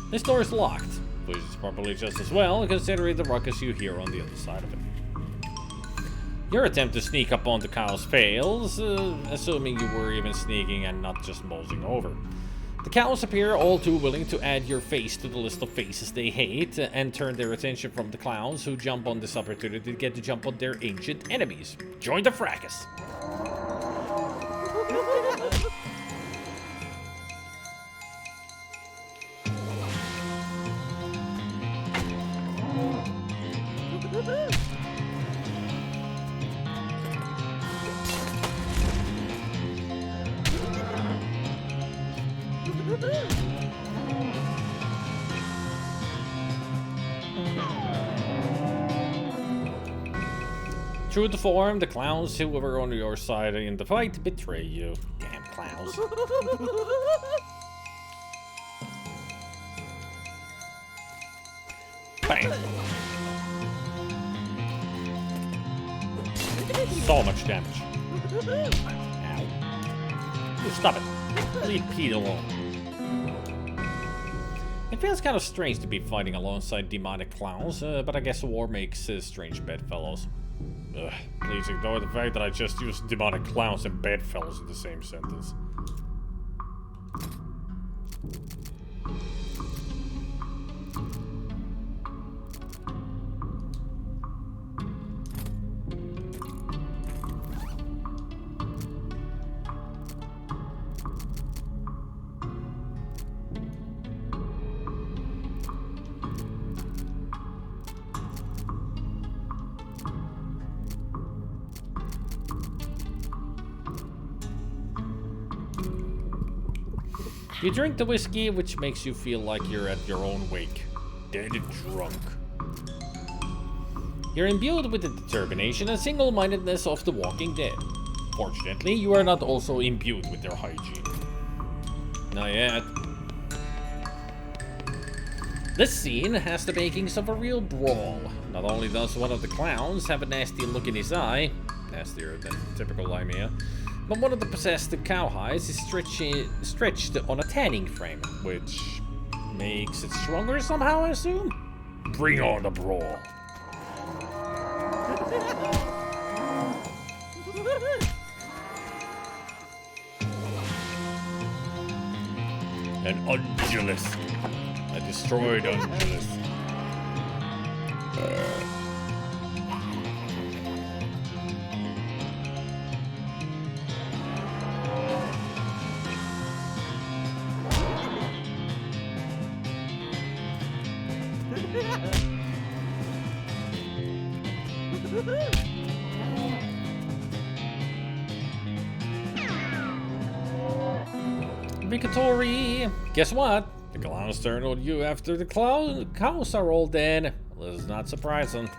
This door is locked, which is probably just as well, considering the ruckus you hear on the other side of it. Your attempt to sneak up onto cows fails, assuming you were even sneaking and not just moseying over. The cows appear all too willing to add your face to the list of faces they hate, and turn their attention from the clowns who jump on this opportunity to get to jump on their ancient enemies. Join the fracas! True to form, the clowns who were on your side in the fight betray you. Damn clowns. Bang! So much damage. Ow. Stop it. Leave Pete alone. It feels kind of strange to be fighting alongside demonic clowns, but I guess war makes strange bedfellows. Ugh, please ignore the fact that I just used demonic clowns and bedfellows in the same sentence. You drink the whiskey, which makes you feel like you're at your own wake. Dead drunk. You're imbued with the determination and single-mindedness of the Walking Dead. Fortunately, you are not also imbued with their hygiene. Not yet. This scene has the makings of a real brawl. Not only does one of the clowns have a nasty look in his eye, nastier than typical Limea, but one of the possessed cowhides is stretched on a tanning frame, which makes it stronger somehow, I assume? Bring on the brawl. An undulus. A destroyed undulus. Victory! Guess what? The clowns turn on you after the cows are all dead. Well, this is not surprising.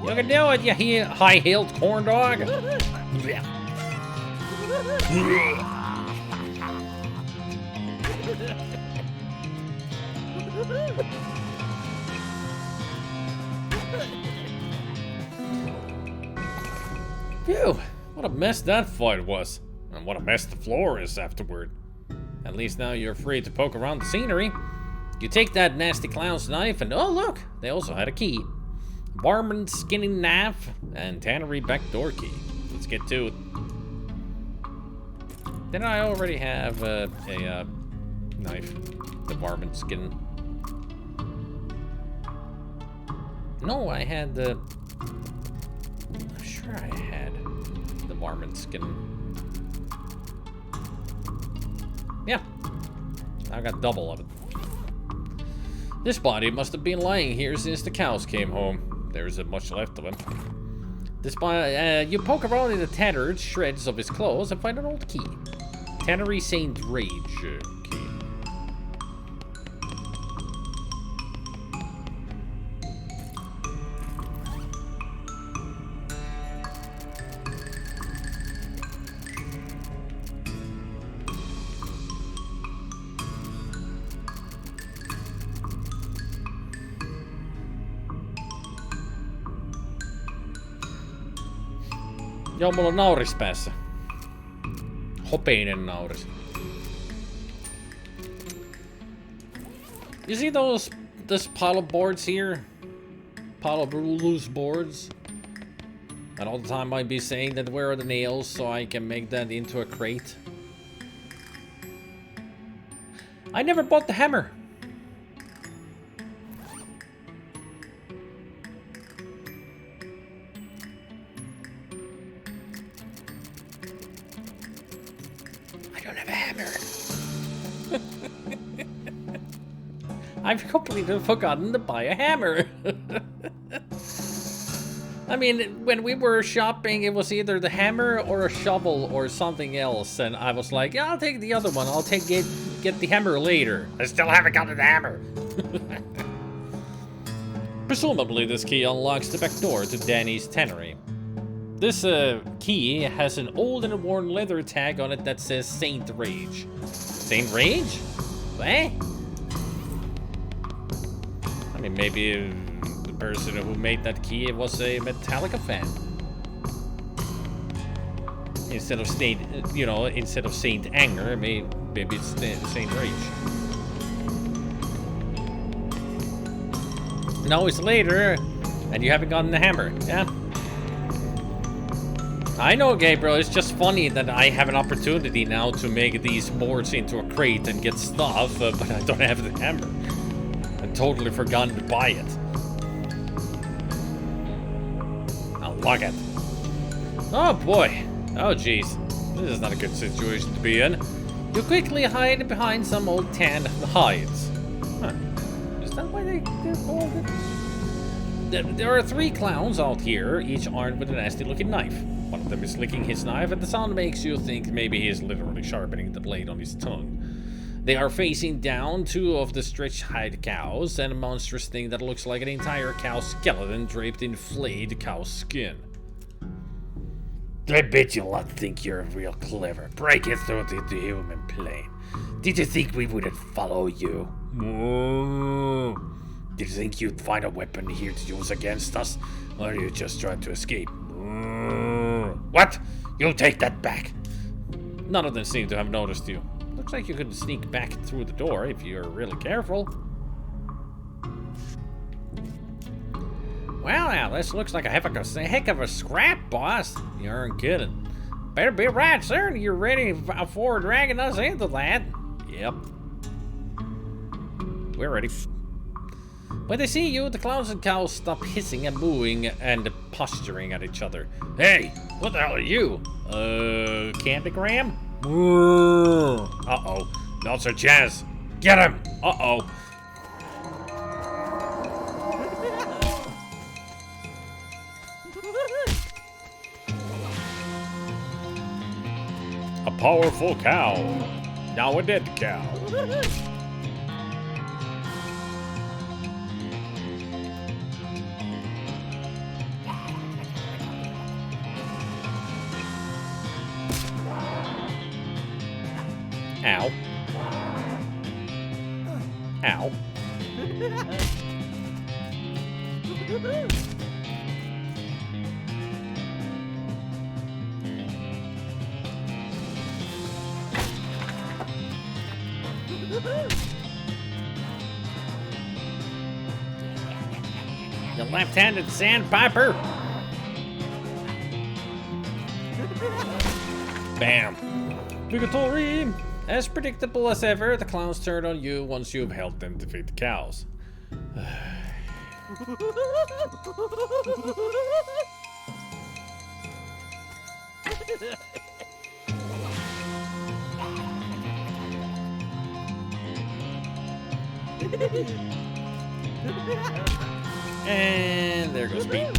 You can do it, you high-heeled corn dog. Phew, what a mess that fight was. And what a mess the floor is afterward. At least now you're free to poke around the scenery. You take that nasty clown's knife and oh look, they also had a key. Barman skinning knife and tannery backdoor key. Let's get to it. Didn't I already have a knife? The barman skin. No, I had the... I'm sure I had the varmint skin. Yeah, I got double of it. This body must have been lying here since the cows came home. There isn't much left of him. This body, you poke around in the tattered shreds of his clothes and find an old key. Tannery Saint Rage key. Joo, mulla on nauris päässä. Hopeinen nauris. You see this pile of boards here? Pile of loose boards? And all the time I'd be saying that where are the nails so I can make that into a crate. I never bought the hammer. I don't have a hammer. I've completely forgotten to buy a hammer. I mean, when we were shopping, it was either the hammer or a shovel or something else, and I was like, yeah, I'll take the other one. I'll get the hammer later. I still haven't gotten the hammer. Presumably, this key unlocks the back door to Danny's tannery. This key has an old and worn leather tag on it that says Saint Rage. Saint Rage? What? I mean, maybe the person who made that key was a Metallica fan. Instead of Saint, instead of Saint Anger, maybe it's Saint Rage. No, it's later, and you haven't gotten the hammer, yeah? I know, Gabriel, it's just funny that I have an opportunity now to make these boards into a crate and get stuff, but I don't have the hammer. I totally forgot to buy it. Unlock it. Oh boy. Oh jeez. This is not a good situation to be in. You quickly hide behind some old tan hides. Huh. Is that why they're called it? There are 3 clowns out here, each armed with a nasty looking knife. One of them is licking his knife, and the sound makes you think maybe he is literally sharpening the blade on his tongue. They are facing down 2 of the stretched hide cows and a monstrous thing that looks like an entire cow skeleton draped in flayed cow skin. I bet you lot think you're real clever. Breaking through the human plane. Did you think we wouldn't follow you? Did you think you'd find a weapon here to use against us? Or you just tried to escape? What? You'll take that back. None of them seem to have noticed you. Looks like you could sneak back through the door if you're really careful. Well, now, this looks like a heck of a scrap, boss. You aren't kidding. Better be right, sir. You're ready for dragging us into that. Yep. We're ready. When they see you, the clowns and cows stop hissing and mooing and posturing at each other. Hey, what the hell are you? Candygram? Uh-oh. Not so jazz. Get him! Uh-oh. A powerful cow. Now a dead cow. Ow. Ow. You left-handed sandpiper. Bam. Victory! As predictable as ever, the clowns turn on you once you've helped them defeat the cows. And there goes Pete.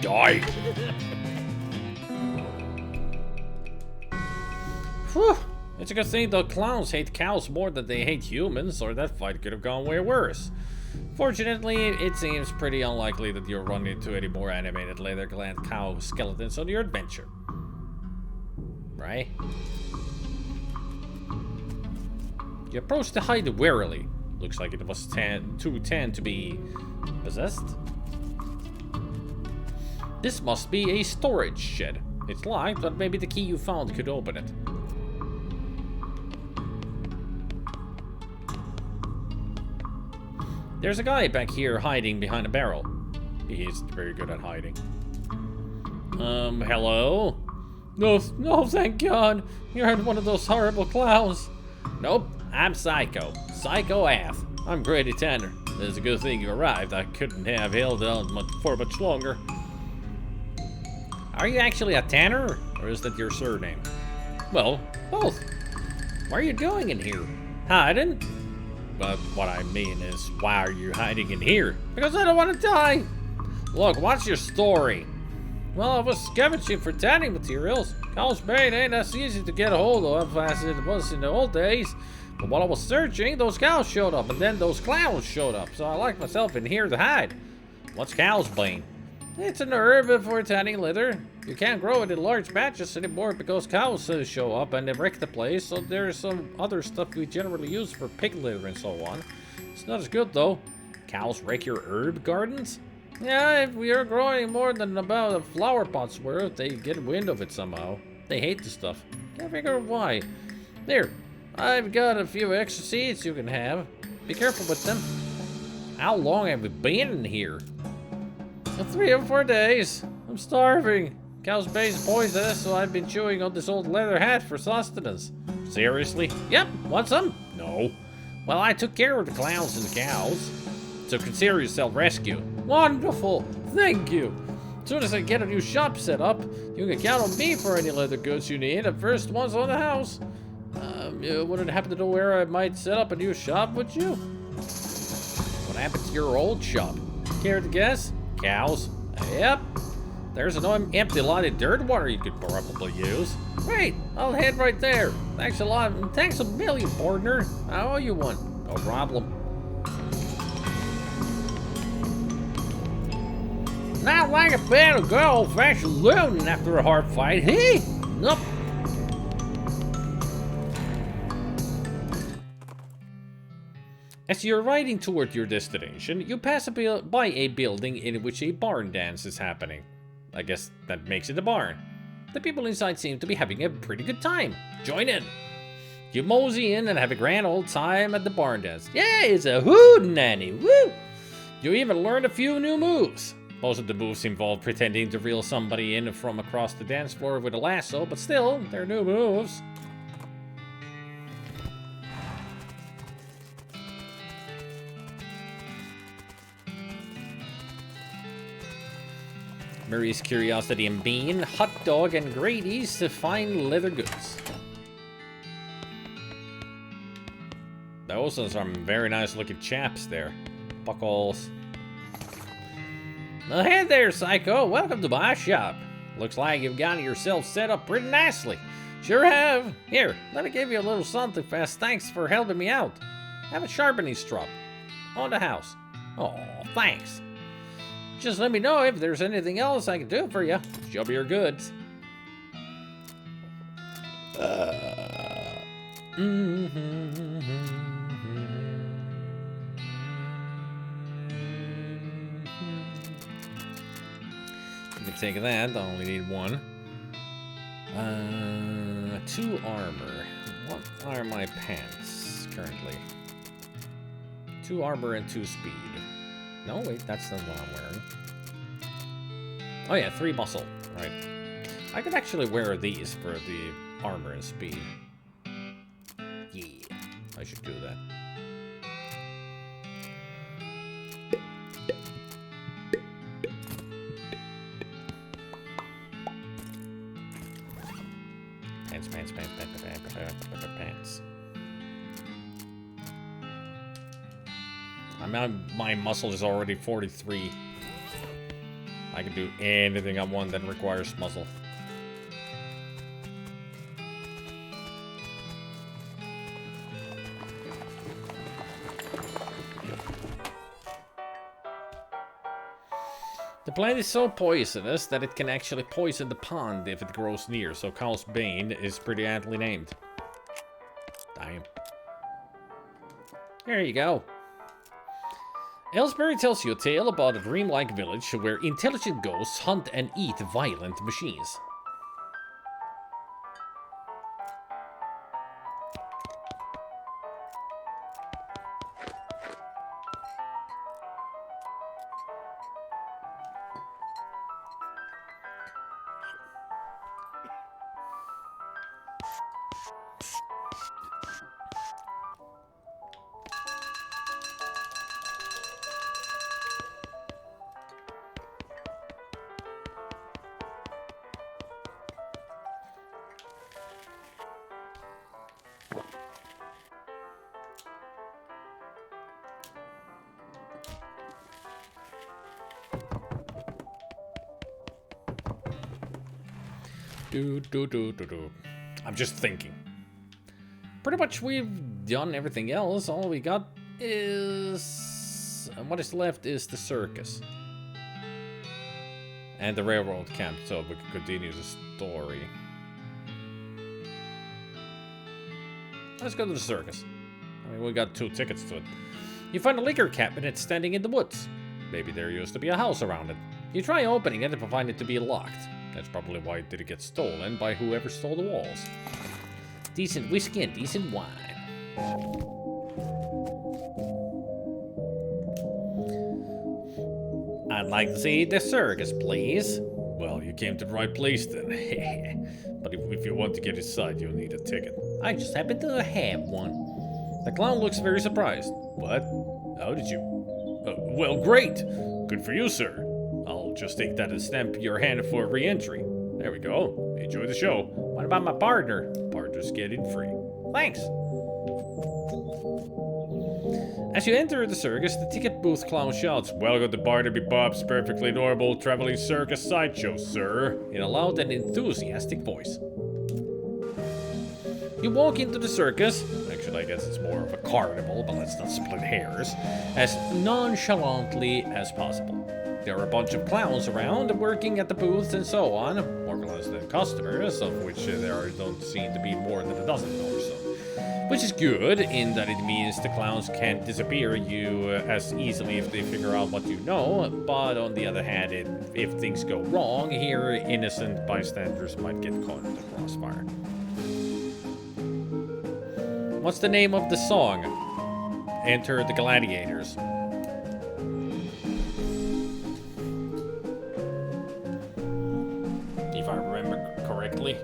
Die. Whew. It's a good thing the clowns hate cows more than they hate humans, or that fight could have gone way worse. Fortunately, it seems pretty unlikely that you'll run into any more animated leather-gland cow skeletons on your adventure. Right? You approach the hide warily. Looks like it was too tan to be possessed. This must be a storage shed. It's locked, but maybe the key you found could open it. There's a guy back here hiding behind a barrel. He's very good at hiding. Hello? No, thank God. You're one of those horrible clowns. Nope, I'm Psycho. Psycho AF. I'm Grady Tanner. It's a good thing you arrived. I couldn't have held on for much longer. Are you actually a Tanner, or is that your surname? Well, both. Why are you doing in here? Hiding? But what I mean is, why are you hiding in here? Because I don't want to die. Look, what's your story? Well, I was scavenging for tanning materials. Cow's Bane ain't as easy to get a hold of as it was in the old days. But while I was searching, those cows showed up, and then those clowns showed up. So I locked myself in here to hide. What's Cow's Bane? It's an herb for tanning leather. You can't grow it in large batches anymore because cows show up and they wreck the place. So there's some other stuff we generally use for pig litter and so on. It's not as good though. Cows wreck your herb gardens? Yeah, if we are growing more than about a flower pot's worth, they get wind of it somehow. They hate the stuff. Can't figure out why. Here, I've got a few extra seeds you can have. Be careful with them. How long have we been in here? 3 or 4 days. I'm starving. Cow's Bane's poisonous, so I've been chewing on this old leather hat for sustenance. Seriously? Yep. Want some? No. Well, I took care of the clowns and the cows. So consider yourself rescued. Wonderful. Thank you. As soon as I get a new shop set up, you can count on me for any leather goods you need. The first one's on the house. You wouldn't happen to know where I might set up a new shop, would you? What happened to your old shop? Care to guess? Cows? Yep. There's an empty lot of dirt water you could probably use. Great, I'll head right there. Thanks a lot. Thanks a million, partner. I owe you one. No problem. Not like a bad good old-fashioned looting after a hard fight, hey? Nope. As you're riding toward your destination, you pass by a building in which a barn dance is happening. I guess that makes it a barn. The people inside seem to be having a pretty good time. Join in. You mosey in and have a grand old time at the barn dance. Yeah, it's a hootenanny, woo! You even learned a few new moves. Most of the moves involve pretending to reel somebody in from across the dance floor with a lasso, but still, they're new moves. Mary's Curiosity and Bean, Hot Dog, and Grady's to find leather goods. Those are some very nice looking chaps there. Buckles. Oh, hey there, Psycho. Welcome to my shop. Looks like you've got yourself set up pretty nicely. Sure have. Here, let me give you a little something fast. Thanks for helping me out. Have a sharpening strop. On the house. Oh, thanks. Just let me know if there's anything else I can do for you. Show me your goods. You can take that. I only need one. 2 armor. What are my pants currently? 2 armor and 2 speed. No, wait, that's the one I'm wearing. Oh yeah, 3 muscle, right. I could actually wear these for the armor and speed. Yeah, I should do that. Pants. My muscle is already 43. I can do anything I want that requires muscle. The plant is so poisonous that it can actually poison the pond if it grows near, so Cow's Bane is pretty aptly named. Damn. There you go. Ellsbury tells you a tale about a dreamlike village where intelligent ghosts hunt and eat violent machines. I'm just thinking. Pretty much we've done everything else. All we got is... what is left is the circus. And the railroad camp, so we can continue the story. Let's go to the circus. I mean, we got 2 tickets to it. You find a liquor cabinet standing in the woods. Maybe there used to be a house around it. You try opening it and find it to be locked. That's probably why it didn't get stolen by whoever stole the walls. Decent whiskey and decent wine. I'd like to see the circus, please. Well, you came to the right place then. But if you want to get inside, you'll need a ticket. I just happen to have one. The clown looks very surprised. What? How did you... well, great! Good for you, sir. I'll just take that and stamp your hand for re-entry. There we go. Enjoy the show. What about my partner? Partners get in free. Thanks. As you enter the circus, the ticket booth clown shouts, "Welcome to Barnaby Bob's perfectly normal traveling circus sideshow, sir," in a loud and enthusiastic voice. You walk into the circus, actually I guess it's more of a carnival, but let's not split hairs, as nonchalantly as possible. There are a bunch of clowns around, working at the booths and so on, more clowns than customers, of which don't seem to be more than a dozen or so. Which is good, in that it means the clowns can't disappear you as easily if they figure out what you know, but on the other hand, if things go wrong, here innocent bystanders might get caught in the crossfire. What's the name of the song? Enter the Gladiators. If I remember correctly.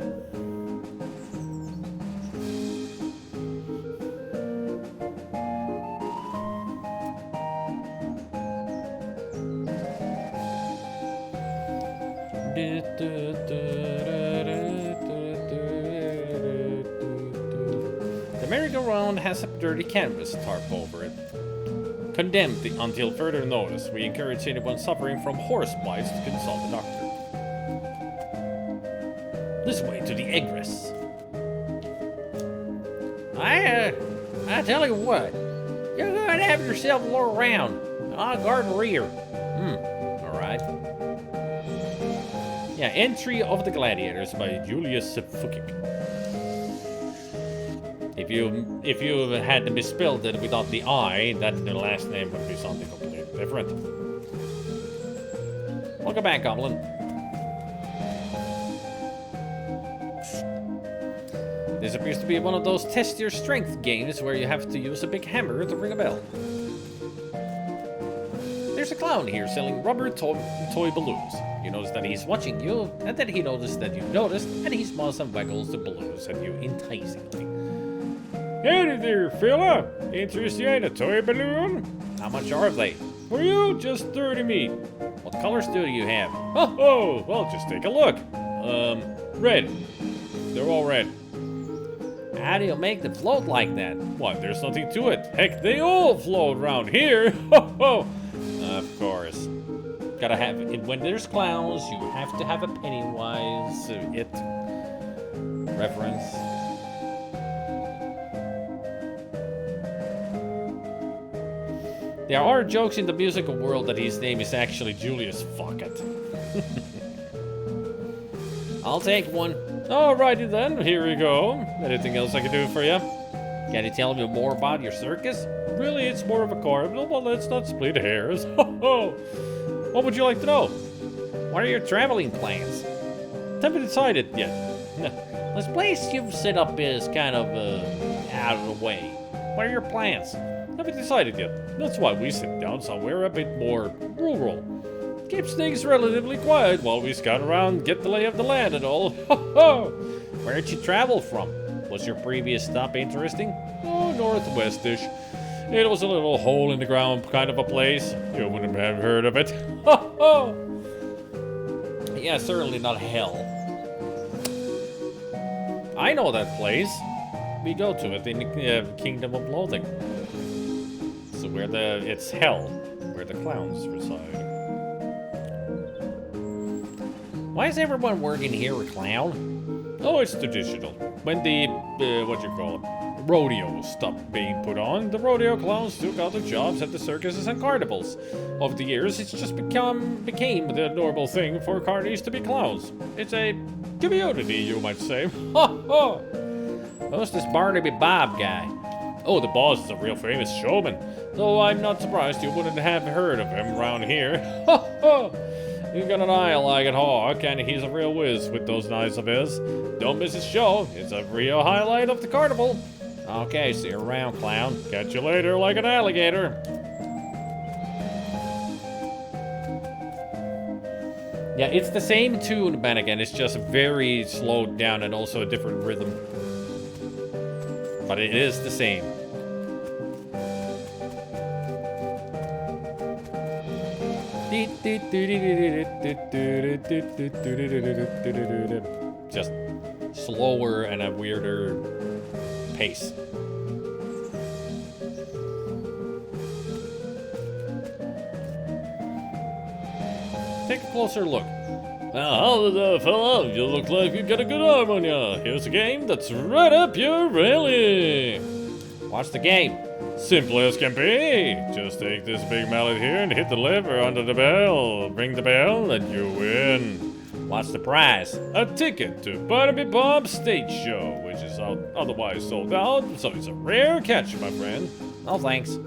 The merry-go-round has a dirty canvas tarp over it. Condemned until further notice, we encourage anyone suffering from horse bites to consult a doctor. This way to the egress. I tell you what, you're gonna have yourself a little round. I'll guard the rear. Alright. Yeah, Entry of the Gladiators by Julius Fukic. If you had misspelled it without the I, then the last name would be something completely different. Welcome back, Goblin. This appears to be one of those test your strength games where you have to use a big hammer to ring a bell. There's a clown here selling rubber toy balloons. You notice that he's watching you, and then he noticed that you noticed, and he smiles and waggles the balloons at you enticingly. Hey there, fella! Interested in a toy balloon? How much are they? For you, just 30 meat. What colors do you have? Oh, well, just take a look. Red. They're all red. How do you make them float like that? What, there's nothing to it. Heck, they all float around here. Ho! Of course. Gotta have it. When there's clowns, you have to have a Pennywise reference. There are jokes in the musical world that his name is actually Julius Fuckett. I'll take one. Alrighty then, here we go. Anything else I can do for you? Can you tell me more about your circus? Really, it's more of a carnival? Well, let's not split hairs. What would you like to know? What are your traveling plans? Haven't decided yet. This place you've set up is kind of out of the way. What are your plans? Haven't decided yet. That's why we sit down somewhere a bit more rural. Keeps things relatively quiet while we scout around, get the lay of the land and all. Where'd you travel from? Was your previous stop interesting? Oh, northwestish. It was a little hole in the ground kind of a place. You wouldn't have heard of it. Yeah, certainly not hell. I know that place. We go to it in the Kingdom of Loathing. So it's hell, where the clowns reside. Why is everyone working here a clown? Oh, it's traditional. When the, rodeo stopped being put on, the rodeo clowns took other jobs at the circuses and carnivals. Over the years, it's just became the normal thing for carnies to be clowns. It's a community, you might say. Who's this Barnaby Bob guy? Oh, the boss is a real famous showman, though I'm not surprised you wouldn't have heard of him around here. He's got an eye like a hawk, and he's a real whiz with those knives of his. Don't miss his show. It's a real highlight of the carnival. Okay, see you around, clown. Catch you later like an alligator. Yeah, it's the same tune, Ben, again. It's just very slowed down and also a different rhythm. But it is the same. Just slower and a weirder pace. Take a closer look. Now, fella, you look like you got a good arm on ya. Here's a game that's right up your alley. What's the game? Simple as can be. Just take this big mallet here and hit the lever under the bell. Ring the bell and you win. What's the prize? A ticket to Barnaby Bob's stage show, which is otherwise sold out, so it's a rare catch, my friend. No thanks.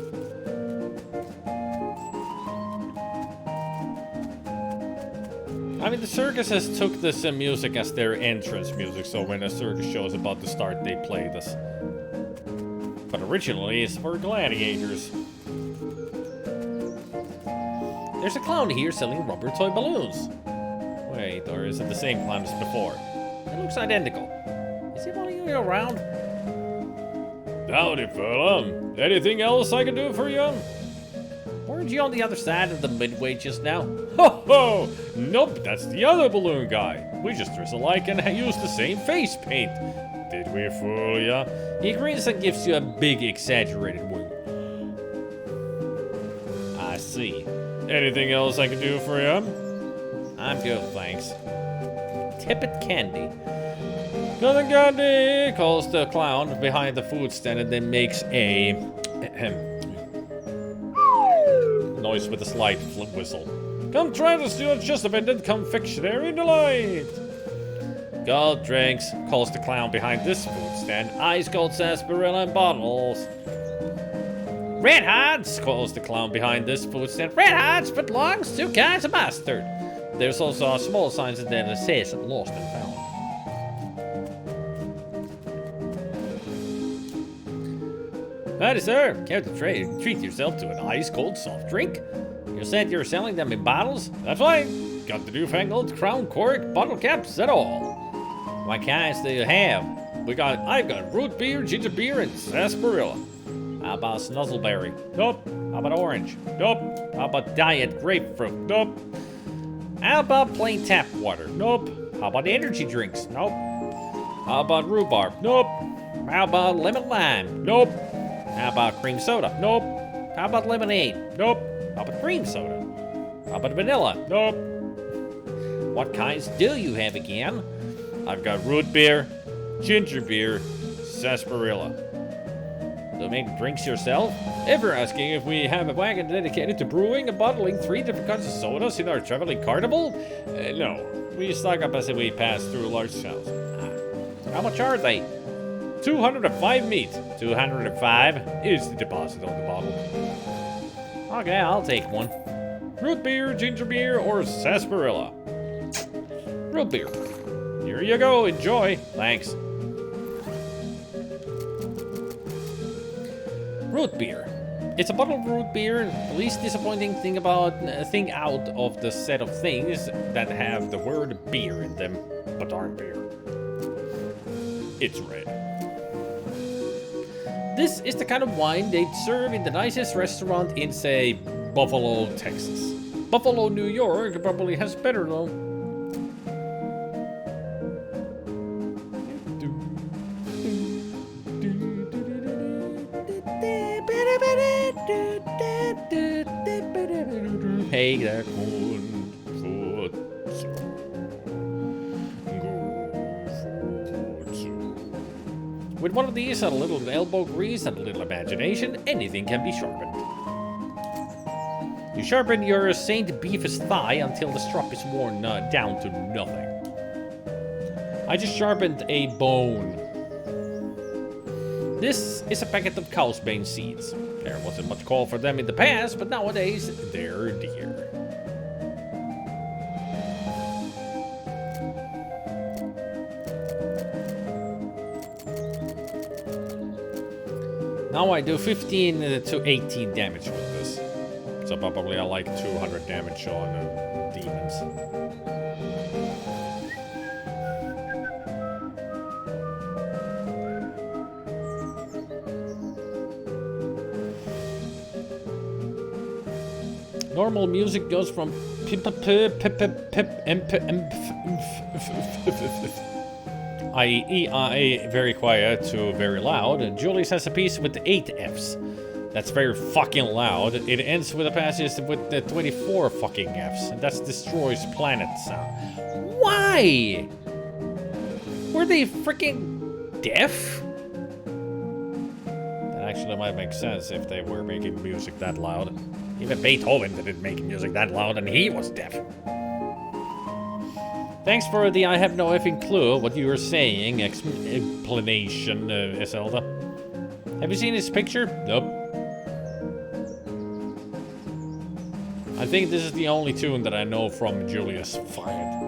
I mean, the circuses took this music as their entrance music, so when a circus show is about to start, they play this. But originally, it's for gladiators. There's a clown here selling rubber toy balloons. Wait, or is it the same clown as before? It looks identical. Is he following you around? Howdy, fella. Anything else I can do for you? Weren't you on the other side of the midway just now? Ho ho! Nope, that's the other balloon guy. We just dress alike and use the same face paint. Did we fool ya? He grins and gives you a big exaggerated wink. I see. Anything else I can do for you? I'm good, thanks. Tippet candy. Nothing candy! Calls the clown behind the food stand and then makes a noise with a slight whistle. Come try this, your just offended confectionery delight! Cold drinks, calls the clown behind this food stand. Ice cold sarsaparilla in bottles. Red Hots, calls the clown behind this food stand. Red Hots belongs to kinds of mustard. There's also a small sign that says lost and found. Howdy, sir. Care to treat yourself to an ice-cold soft drink? You said you're selling them in bottles? That's right. Got the newfangled crown cork bottle caps and all. What kinds do you have? I've got root beer, ginger beer, and sarsaparilla. How about snuzzleberry? Nope. How about orange? Nope. How about diet grapefruit? Nope. How about plain tap water? Nope. How about energy drinks? Nope. How about rhubarb? Nope. How about lemon lime? Nope. How about cream soda? Nope. How about lemonade? Nope. How about cream soda? How about vanilla? Nope. What kinds do you have again? I've got root beer, ginger beer, sarsaparilla. Do you make drinks yourself? If you're asking if we have a wagon dedicated to brewing and bottling 3 different kinds of sodas in our traveling carnival, no. We stock up as we pass through large towns. How much are they? 205 meat. 205 is the deposit on the bottle. Okay, I'll take one. Root beer, ginger beer, or sarsaparilla? Root beer. Here you go, enjoy. Thanks. Root beer. It's a bottle of root beer. The least disappointing thing out of the set of things that have the word beer in them, but aren't beer. It's red. This is the kind of wine they'd serve in the nicest restaurant in, say, Buffalo, Texas. Buffalo, New York probably has better though. Hey there. With one of these and a little elbow grease and a little imagination, anything can be sharpened. You sharpen your Saint Beef's thigh until the strap is worn down to nothing. I just sharpened a bone. This is a packet of cow's bane seeds. There wasn't much call for them in the past, but nowadays they're dear. Now I do 15 to 18 damage with this. So probably I like 200 damage on demons. Normal music goes from I.e. very quiet to very loud, and Julius has a piece with 8 Fs. That's very fucking loud. It ends with a passage with the 24 fucking Fs, and that's destroys planet sound. Why? Were they freaking deaf? That actually might make sense if they were making music that loud. Even Beethoven didn't make music that loud, and he was deaf. Thanks for the I have no effing clue what you were saying explanation, Iselda. Have you seen his picture? Nope. I think this is the only tune that I know from Julius Fired.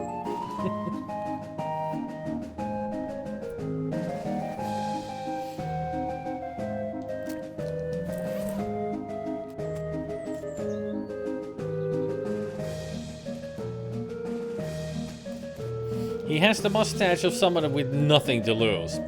He has the mustache of someone with nothing to lose.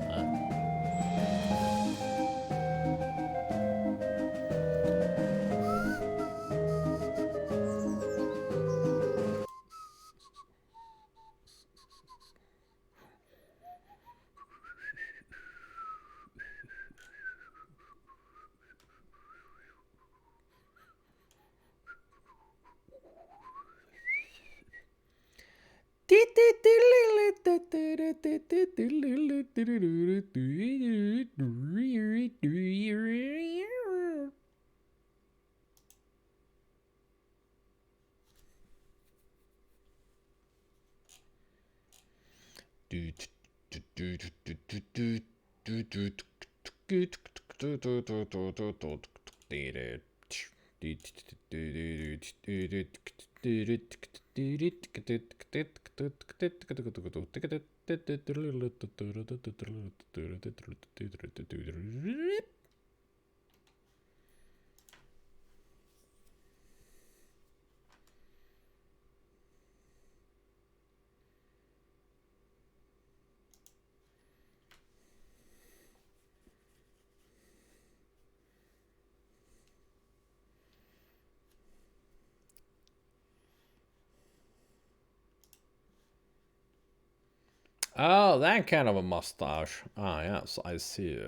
Oh, that kind of a mustache. Ah, yes, I see.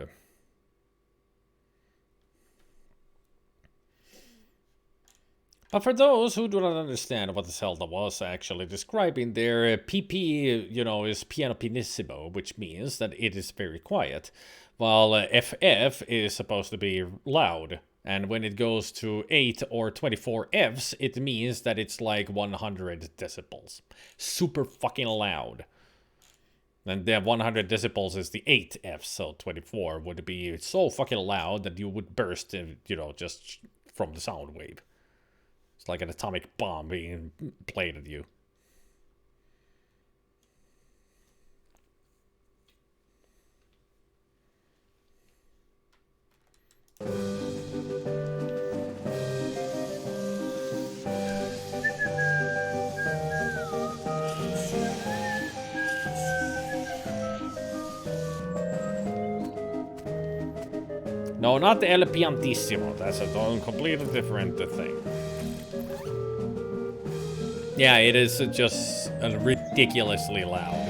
But for those who do not understand what the Zelda was actually describing, their PP, is piano pianissimo, which means that it is very quiet, while FF is supposed to be loud. And when it goes to 8 or 24 Fs, it means that it's like 100 decibels. Super fucking loud. And then 100 decibels is the 8F, so 24 would be so fucking loud that you would burst, you know, just from the sound wave. It's like an atomic bomb being played at you. No, not the El Piantissimo. That's a completely different thing. Yeah, it is just ridiculously loud.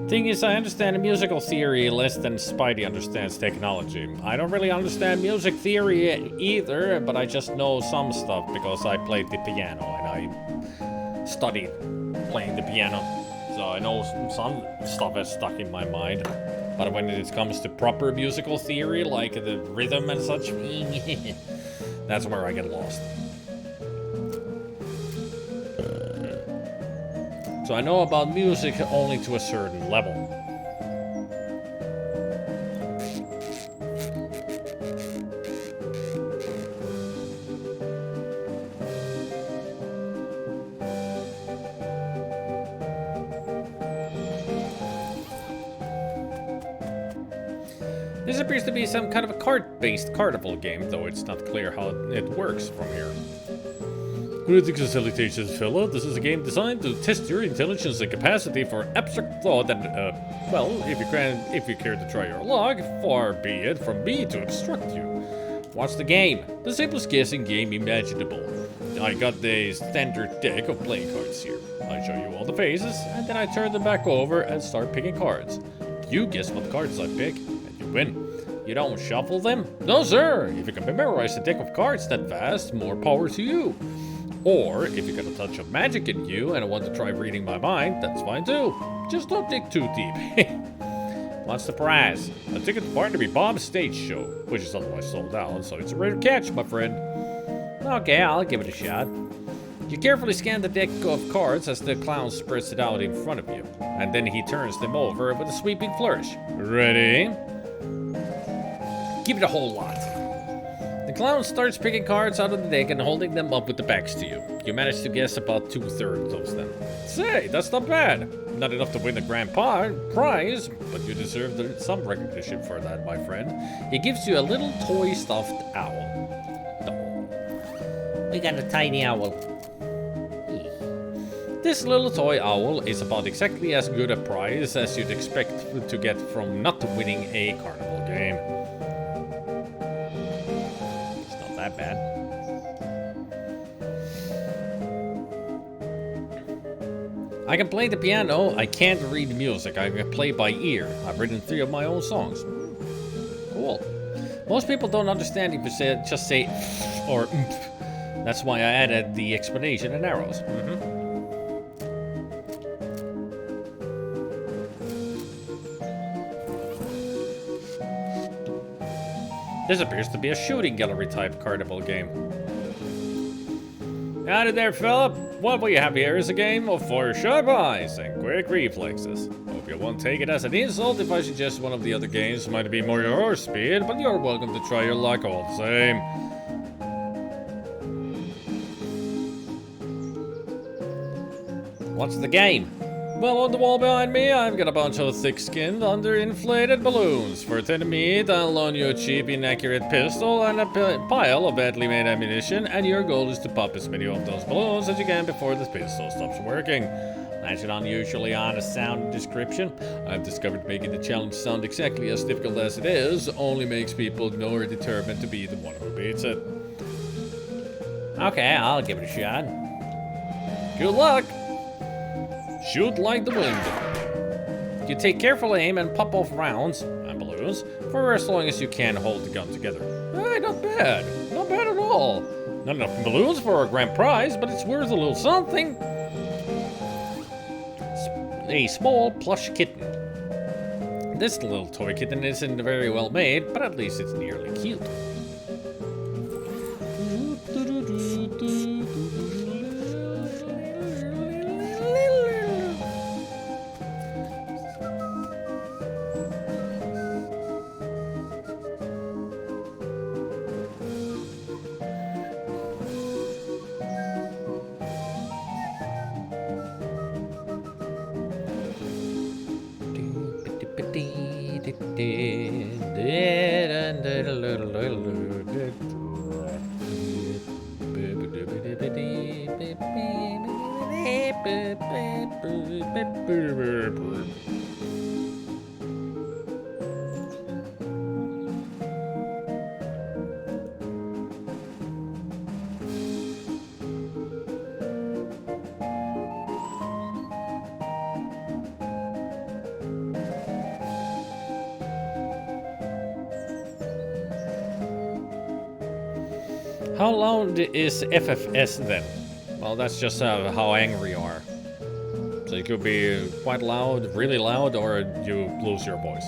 Thing is, I understand musical theory less than Spidey understands technology. I don't really understand music theory either, but I just know some stuff because I played the piano and I studied playing the piano. So I know some stuff is stuck in my mind. But when it comes to proper musical theory, like the rhythm and such, that's where I get lost. So I know about music only to a certain level. This appears to be some kind of a card-based carnival game, though it's not clear how it works from here. Greetings and salutations, fella. This is a game designed to test your intelligence and capacity for abstract thought and, well, if you care to try your luck, far be it from me to obstruct you. What's the game? The simplest guessing game imaginable. I got the standard deck of playing cards here. I show you all the faces, and then I turn them back over and start picking cards. You guess what cards I pick, and you win. You don't shuffle them? No, sir! If you can memorize a deck of cards that fast, more power to you. Or, if you got a touch of magic in you and want to try reading my mind, that's fine too. Just don't dig too deep. What's the prize? A ticket to Barnaby Bob's stage show, which is otherwise sold out, so it's a rare catch, my friend. Okay, I'll give it a shot. You carefully scan the deck of cards as the clown spreads it out in front of you, and then he turns them over with a sweeping flourish. Ready? Give it a whole lot. The clown starts picking cards out of the deck and holding them up with the backs to you. You manage to guess about 2/3 of them. Say, that's not bad. Not enough to win the grand prize, but you deserve some recognition for that, my friend. He gives you a little toy stuffed owl. We got a tiny owl. This little toy owl is about exactly as good a prize as you'd expect to get from not winning a carnival game. That bad. I can play the piano. I can't read music. I can play by ear. I've written 3 of my own songs. Cool. Most people don't understand if you just say or That's why I added the explanation and arrows. This appears to be a shooting gallery type carnival game. Howdy there, Philip. What we have here is a game of for sharp eyes and quick reflexes. Hope you won't take it as an insult if I suggest one of the other games might be more your speed, but you're welcome to try your luck all the same. What's the game? Well, on the wall behind me, I've got a bunch of thick-skinned, underinflated balloons. For 10 meat, I'll loan you a cheap, inaccurate pistol and a pile of badly made ammunition, and your goal is to pop as many of those balloons as you can before the pistol stops working. That's an unusually honest sound description. I've discovered making the challenge sound exactly as difficult as it is only makes people more determined to be the one who beats it. Okay, I'll give it a shot. Good luck! Shoot like the wind. You take careful aim and pop off rounds and balloons for as long as you can hold the gun together. Hey, not bad. Not bad at all. Not enough balloons for a grand prize, but it's worth a little something. A small plush kitten. This little toy kitten isn't very well made, but at least it's nearly cute. How loud is FFS then? Well, that's just how angry you are. So it could be quite loud, really loud, or you lose your voice.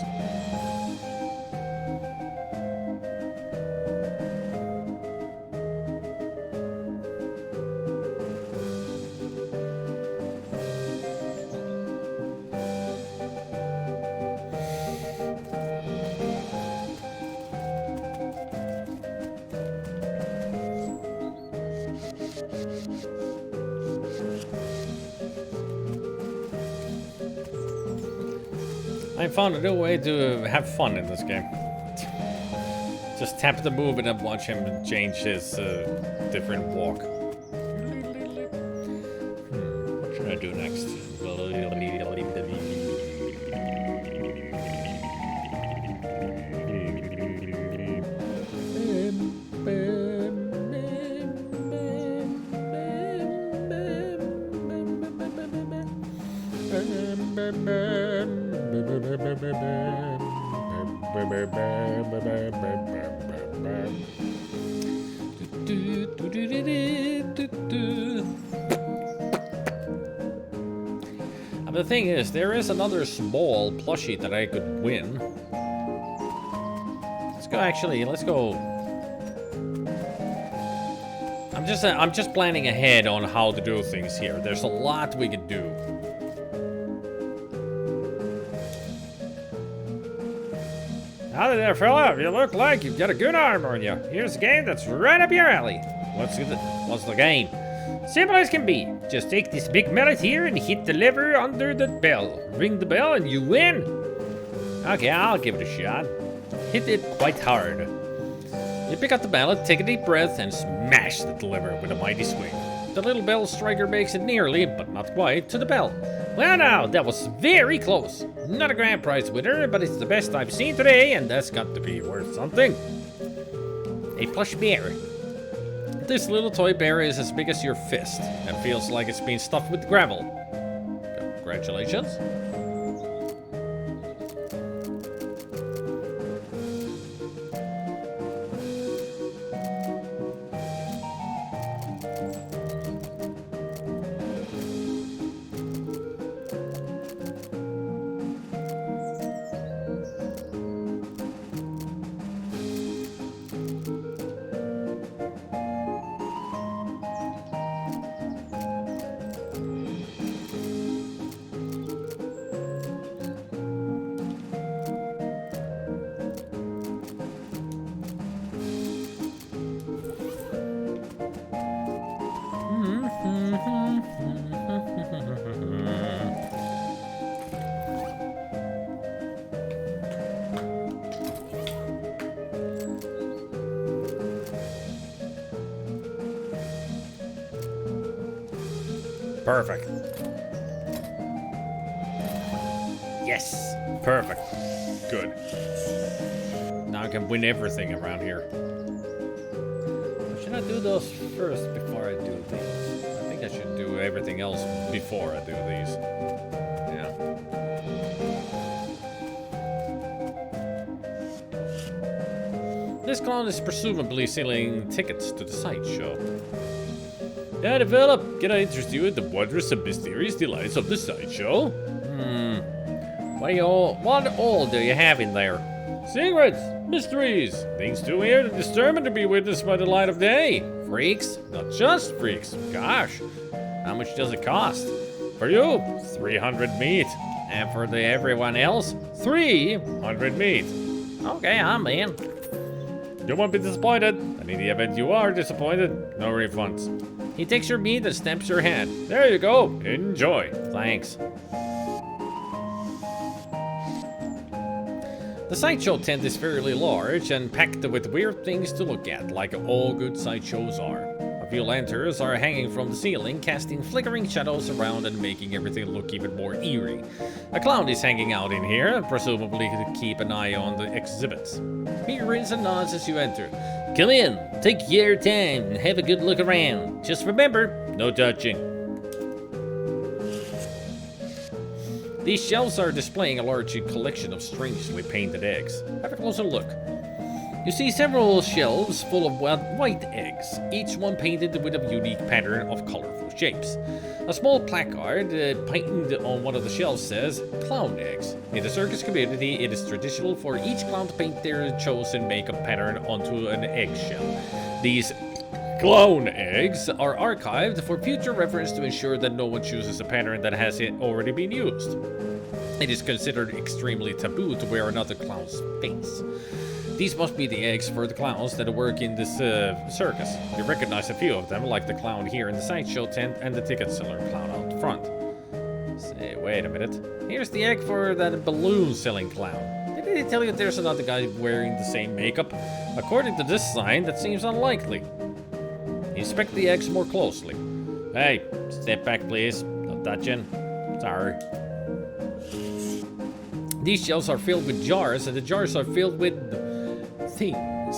I found a new way to have fun in this game. Just tap the move and watch him change his different walk. What should I do next? The thing is, there is another small plushie that I could win. Let's go. I'm just planning ahead on how to do things here. There's a lot we could do. Howdy there, fella. You look like you've got a good arm on you. Here's a game that's right up your alley. What's the game? Simple as can be. Just take this big mallet here and hit the lever under the bell. Ring the bell and you win. Okay, I'll give it a shot. Hit it quite hard. You pick up the mallet, take a deep breath, and smash the lever with a mighty swing. The little bell striker makes it nearly, but not quite, to the bell. Well now, that was very close. Not a grand prize winner, but it's the best I've seen today, and that's got to be worth something. A plush bear. This little toy bear is as big as your fist, and feels like it's been stuffed with gravel. Congratulations. Perfect. Yes. Perfect. Good. Now I can win everything around here. Should I do those first before I do these? I think I should do do everything else before I do these. Yeah. This clown is presumably selling tickets to the sideshow. Yeah, develop. Can I interest you in the wondrous and mysterious delights of the sideshow? What all do you have in there? Secrets, mysteries, things too weird and disturbing to be witnessed by the light of day. Freaks? Not just freaks. Gosh, how much does it cost? For you, 300 meat. And for everyone else? 300 meat. Okay, I'm in. You won't be disappointed. And in the event you are disappointed, no refunds. He takes your meat and stamps your hand. There you go. Enjoy. Thanks. The sideshow tent is fairly large and packed with weird things to look at, like all good sideshows are. A few lanterns are hanging from the ceiling, casting flickering shadows around and making everything look even more eerie. A clown is hanging out in here, presumably to keep an eye on the exhibits. He grins and nods as you enter. Come in, take your time, and have a good look around. Just remember, no touching. These shelves are displaying a large collection of strangely painted eggs. Have a closer look. You see several shelves full of white eggs, each one painted with a unique pattern of colorful shapes. A small placard painted on one of the shelves says, "Clown eggs." In the circus community, it is traditional for each clown to paint their chosen makeup pattern onto an eggshell. These clown eggs are archived for future reference to ensure that no one chooses a pattern that has already been used. It is considered extremely taboo to wear another clown's face. These must be the eggs for the clowns that work in this circus. You recognize a few of them, like the clown here in the sideshow tent and the ticket seller clown out front. Say, wait a minute. Here's the egg for that balloon selling clown. Did he tell you there's another guy wearing the same makeup? According to this sign, that seems unlikely. Inspect the eggs more closely. Hey, step back please. No touching. Sorry. These shelves are filled with jars, and the jars are filled with things.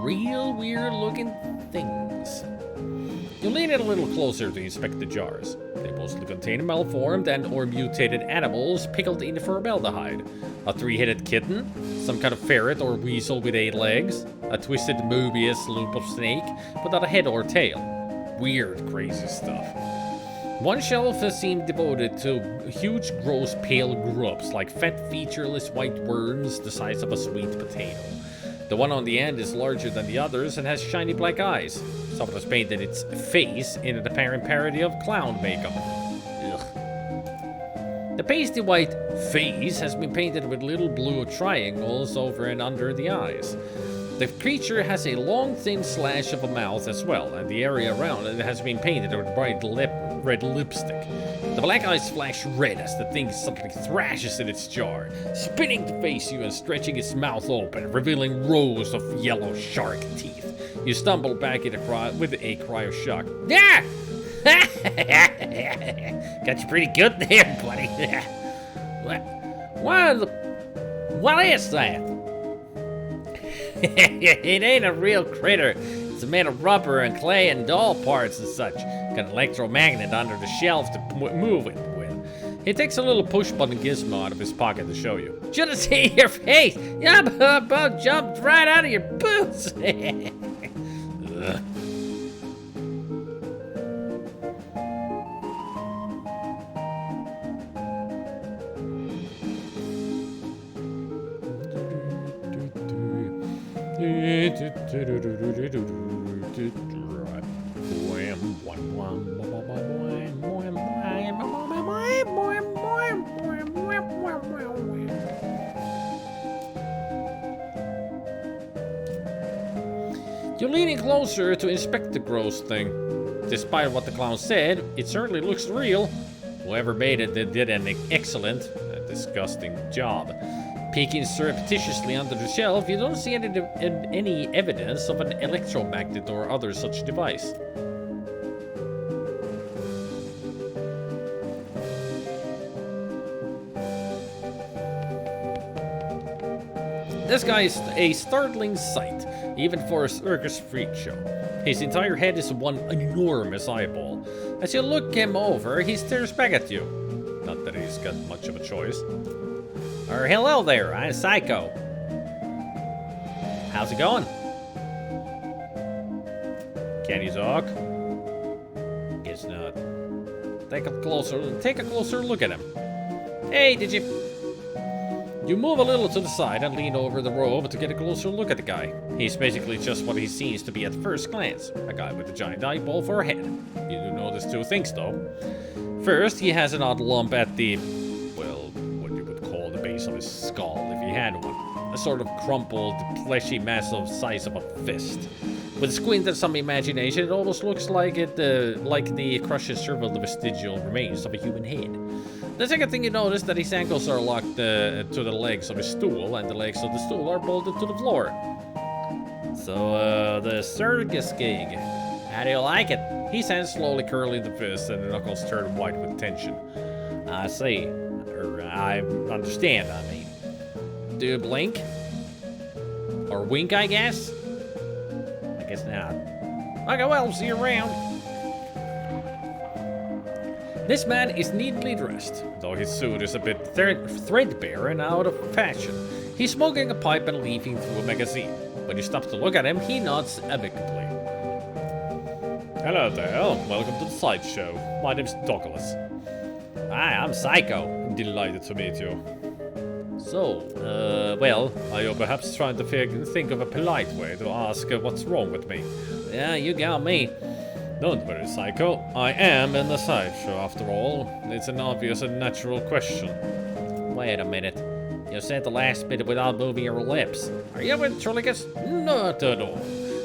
Real weird looking things. You lean in a little closer to inspect the jars. They mostly contain malformed and or mutated animals pickled in formaldehyde. A three-headed kitten, some kind of ferret or weasel with 8 legs, a twisted Mobius loop of snake without a head or tail. Weird, crazy stuff. One shelf seemed devoted to huge, gross, pale grubs, like fat, featureless white worms the size of a sweet potato. The one on the end is larger than the others and has shiny black eyes. Someone has painted its face in an apparent parody of clown makeup. Ugh. The pasty white face has been painted with little blue triangles over and under the eyes. The creature has a long, thin slash of a mouth as well, and the area around it has been painted with bright red lipstick. The black eyes flash red as the thing suddenly thrashes in its jar, spinning to face you and stretching its mouth open, revealing rows of yellow shark teeth. You stumble back with a cry of shock. Yeah! Got you pretty good there, buddy. What is that? It ain't a real critter. It's made of rubber and clay and doll parts and such. Got an electromagnet under the shelf to move it with. He takes a little push button gizmo out of his pocket to show you. Should have seen your face. You about jumped right out of your boots. You're leaning closer to inspect the gross thing. Despite what the clown said, it certainly looks real. Whoever made it did an excellent, disgusting job. Peeking surreptitiously under the shelf, you don't see any evidence of an electromagnet or other such device. This guy is a startling sight, even for a circus freak show. His entire head is one enormous eyeball. As you look him over, he stares back at you. Not that he's got much of a choice. Hello there, I'm Psycho. How's it going? Can you talk? Guess not. Take a closer look at him. Hey, did you... You move a little to the side and lean over the robe to get a closer look at the guy. He's basically just what he seems to be at first glance. A guy with a giant eyeball for a head. You do notice two things though. First, he has an odd lump at the... well, what you would call the base of his skull if he had one. A sort of crumpled, fleshy mass of size of a fist. With a squint and some imagination, it almost looks like the crushed several vestigial remains of a human head. The second thing you notice that his ankles are locked to the legs of his stool, and the legs of the stool are bolted to the floor. So, the circus gig. How do you like it? His hands slowly curling the fist, and the knuckles turn white with tension. I see. I understand, I mean. Do you blink? Or wink, I guess? I guess not. Okay, well, see you around. This man is neatly dressed, though his suit is a bit threadbare and out of fashion. He's smoking a pipe and leafing through a magazine. When you stop to look at him, he nods amicably. Hello there, welcome to the sideshow. My name's Douglas. Hi, I'm Psycho. Delighted to meet you. So, well, Are you perhaps trying to think of a polite way to ask what's wrong with me? yeah, you got me. Don't worry, Psycho. I am in the sideshow after all. It's an obvious and natural question. Wait a minute. You said the last bit without moving your lips. Are you a ventriloquist? Not at all.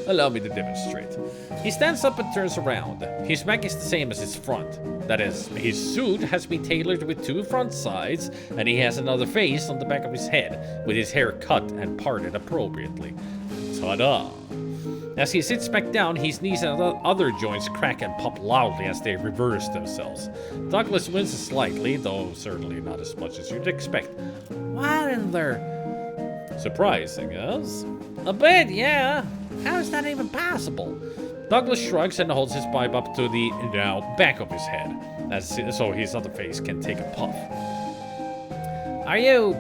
Allow me to demonstrate. He stands up and turns around. His back is the same as his front. That is, his suit has been tailored with two front sides, and he has another face on the back of his head, with his hair cut and parted appropriately. Ta-da! As he sits back down, his knees and other joints crack and pop loudly as they reverse themselves. Douglas winces slightly, though certainly not as much as you'd expect. What in there? Surprising, yes? A bit, yeah. How is that even possible? Douglas shrugs and holds his pipe up to the now back of his head, so his other face can take a puff. Are you,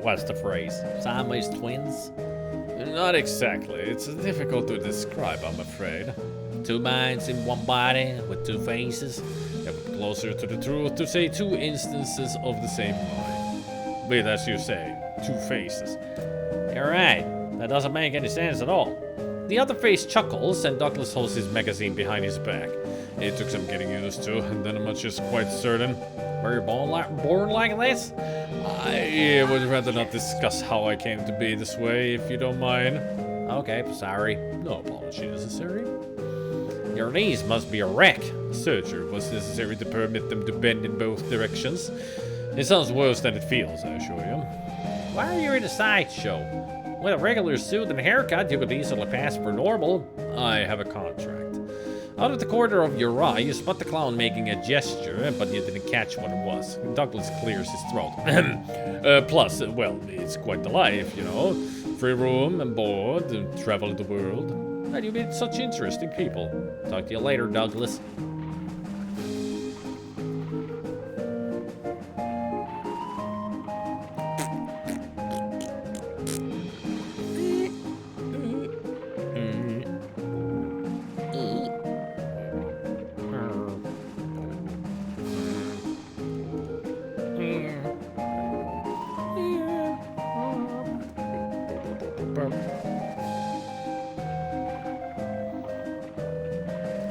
what's the phrase, Siamese twins? Not exactly. It's difficult to describe, I'm afraid. Two minds in one body with two faces? It would be closer to the truth to say two instances of the same mind. With, as you say, two faces. You're right. That doesn't make any sense at all. The other face chuckles, and Douglas holds his magazine behind his back. It took some getting used to, and then much is quite certain. Were you born like this? I would rather not discuss how I came to be this way, if you don't mind. Okay, sorry. No apology necessary. Your knees must be a wreck. Surgery was necessary to permit them to bend in both directions. It sounds worse than it feels, I assure you. Why are you in a sideshow? With a regular suit and haircut, you could easily pass for normal. I have a contract. Out of the corner of your eye, you spot the clown making a gesture, but you didn't catch what it was. Douglas clears his throat. Plus, well, it's quite the life, you know. Free room and board, and travel the world. And you meet such interesting people. Talk to you later, Douglas.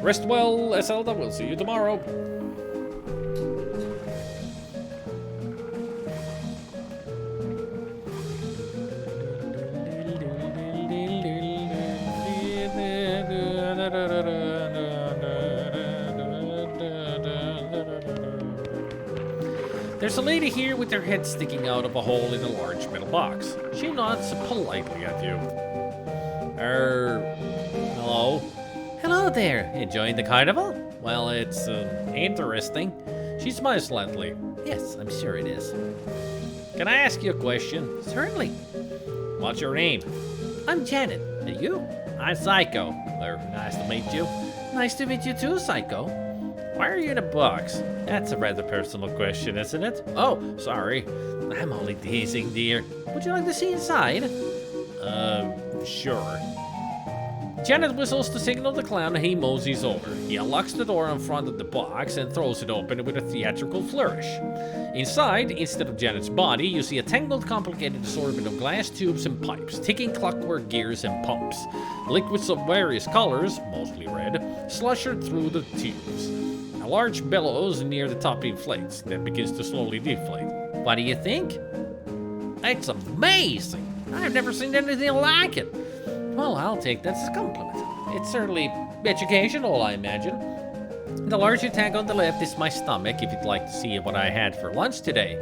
Rest well, Eselda. We'll see you tomorrow. There's a lady here with her head sticking out of a hole in a large metal box. She nods politely at you. Hello? Hello there. Enjoying the carnival? Well, it's, interesting. She smiles slightly. Yes, I'm sure it is. Can I ask you a question? Certainly. What's your name? I'm Janet. And you? I'm Psycho. Nice to meet you. Nice to meet you too, Psycho. Why are you in a box? That's a rather personal question, isn't it? Oh, sorry. I'm only teasing, dear. Would you like to see inside? Sure. Janet whistles to signal the clown and he moseys over. He unlocks the door in front of the box and throws it open with a theatrical flourish. Inside, instead of Janet's body, you see a tangled, complicated assortment of glass tubes and pipes, ticking clockwork gears and pumps. Liquids of various colors, mostly red, slusher through the tubes. A large bellows near the top inflates, then begins to slowly deflate. What do you think? It's amazing! I've never seen anything like it. Well, I'll take that as a compliment. It's certainly educational, I imagine. The larger tank on the left is my stomach, if you'd like to see what I had for lunch today.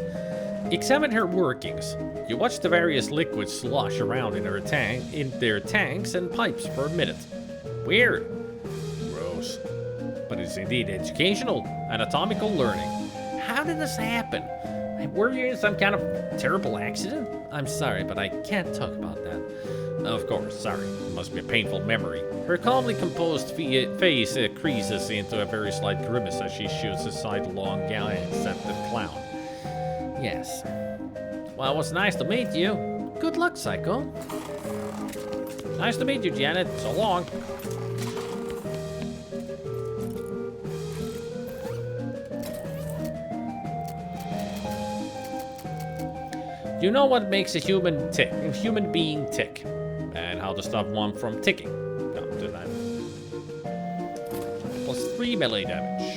Examine her workings. You watch the various liquids slosh around in their tanks and pipes for a minute. Weird. Gross. But it's indeed educational, anatomical learning. How did this happen? Were you in some kind of terrible accident? I'm sorry, but I can't talk about that. Of course, sorry. It must be a painful memory. Her calmly composed face creases into a very slight grimace as she shoots a sidelong glance at the clown. Yes. Well, it was nice to meet you. Good luck, Psycho. Nice to meet you, Janet. So long. You know what makes a human being tick, and how to stop one from ticking. Come to that. Plus 3 melee damage.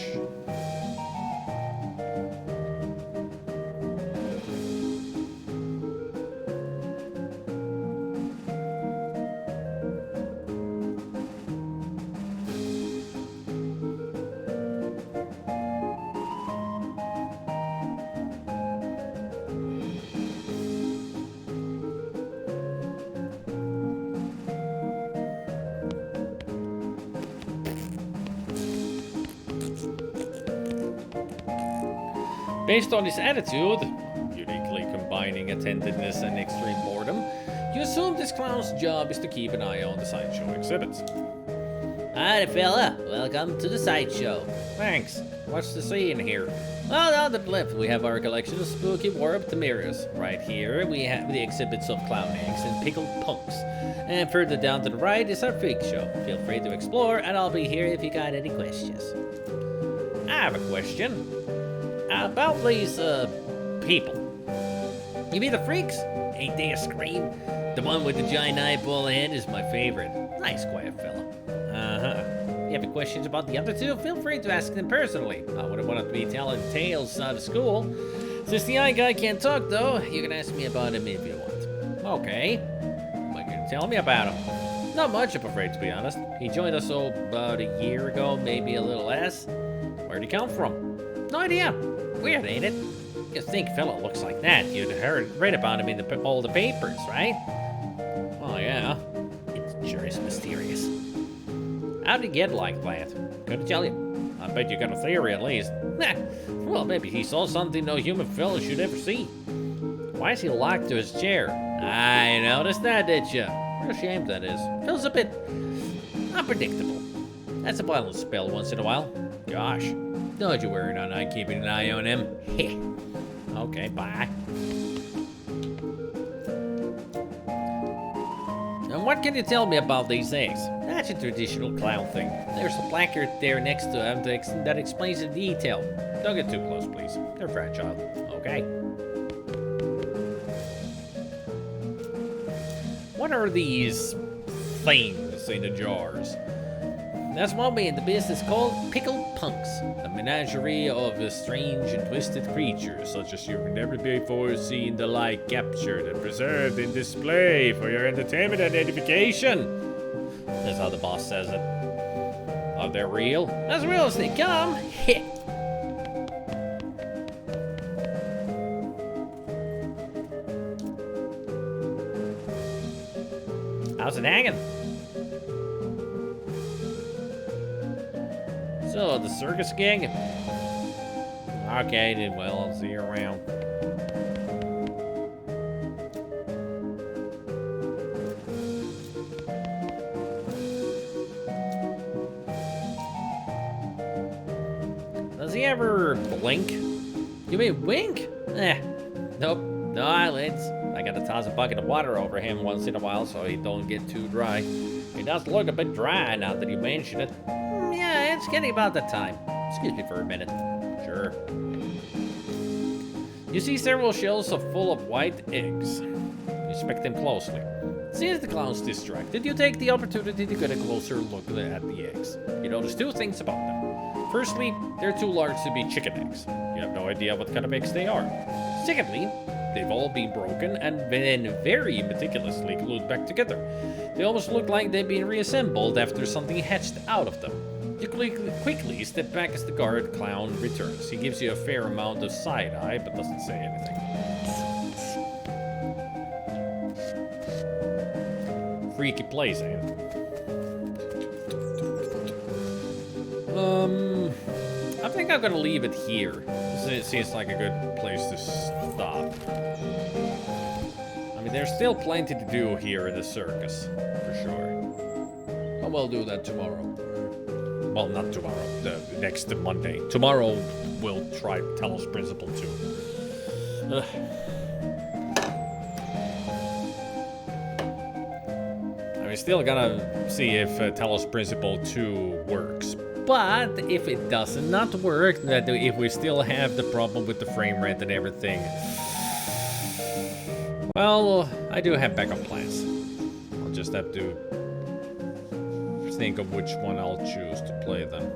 Based on his attitude, uniquely combining attentiveness and extreme boredom, you assume this clown's job is to keep an eye on the sideshow exhibits. Howdy, fella. Welcome to the sideshow. Thanks. What's to see in here? Well, on the left, we have our collection of spooky warped mirrors. Right here, we have the exhibits of clown eggs and pickled punks. And further down to the right is our freak show. Feel free to explore, and I'll be here if you got any questions. I have a question. About these, people. You mean the freaks? Ain't they a scream? The one with the giant eyeball head is my favorite. Nice, quiet fella. Uh-huh. You have any questions about the other two? Feel free to ask them personally. I wouldn't want to be telling tales out of school. Since the eye guy can't talk, though, you can ask me about him if you want. Okay. What can you tell me about him? Not much, I'm afraid, to be honest. He joined us about a year ago, maybe a little less. Where'd he come from? No idea. Weird, ain't it? You'd think fella looks like that. You'd read about him in all the papers, right? Oh, yeah. It sure is mysterious. How'd he get like that? Couldn't tell you. I bet you got a theory at least. Well, maybe he saw something no human fella should ever see. Why is he locked to his chair? I noticed that, did you? What a shame that is. Feels a bit unpredictable. That's a violent spell once in a while. Gosh. Don't you worry, I'm keeping an eye on him. Okay, bye. And what can you tell me about these eggs? That's a traditional clown thing. There's a placard there next to him that explains in detail. Don't get too close, please. They're fragile. Okay. What are these things in the jars? That's what we in the business called pickled punks. A menagerie of strange and twisted creatures, such as you've never before seen the like, captured and preserved in display for your entertainment and edification. That's how the boss says it. Are they real? As real as they come. How's it hanging? So, the circus gig? Okay, then, well, I'll see you around. Does he ever blink? You mean wink? Nope. No eyelids. I gotta toss a bucket of water over him once in a while so he don't get too dry. He does look a bit dry now that you mention it. Yeah, it's getting about that time. Excuse me for a minute. Sure. You see several shells full of white eggs. Inspect them closely. Since the clown's distracted, you take the opportunity to get a closer look at the eggs. You notice two things about them. Firstly, they're too large to be chicken eggs. You have no idea what kind of eggs they are. Secondly, they've all been broken and then very meticulously glued back together. They almost look like they've been reassembled after something hatched out of them. You quickly step back as the guard clown returns. He gives you a fair amount of side-eye, but doesn't say anything. Freaky place, eh? I think I'm gonna leave it here. It seems like a good place to stop. I mean, there's still plenty to do here in the circus, for sure. But we'll do that tomorrow. Well, not tomorrow, the next Monday. Tomorrow, we'll try Talos Principle 2. I still gotta see if Talos Principle 2 works. But if it does not work, if we still have the problem with the frame rate and everything, well, I do have backup plans. I'll just have to think of which one I'll choose to play then.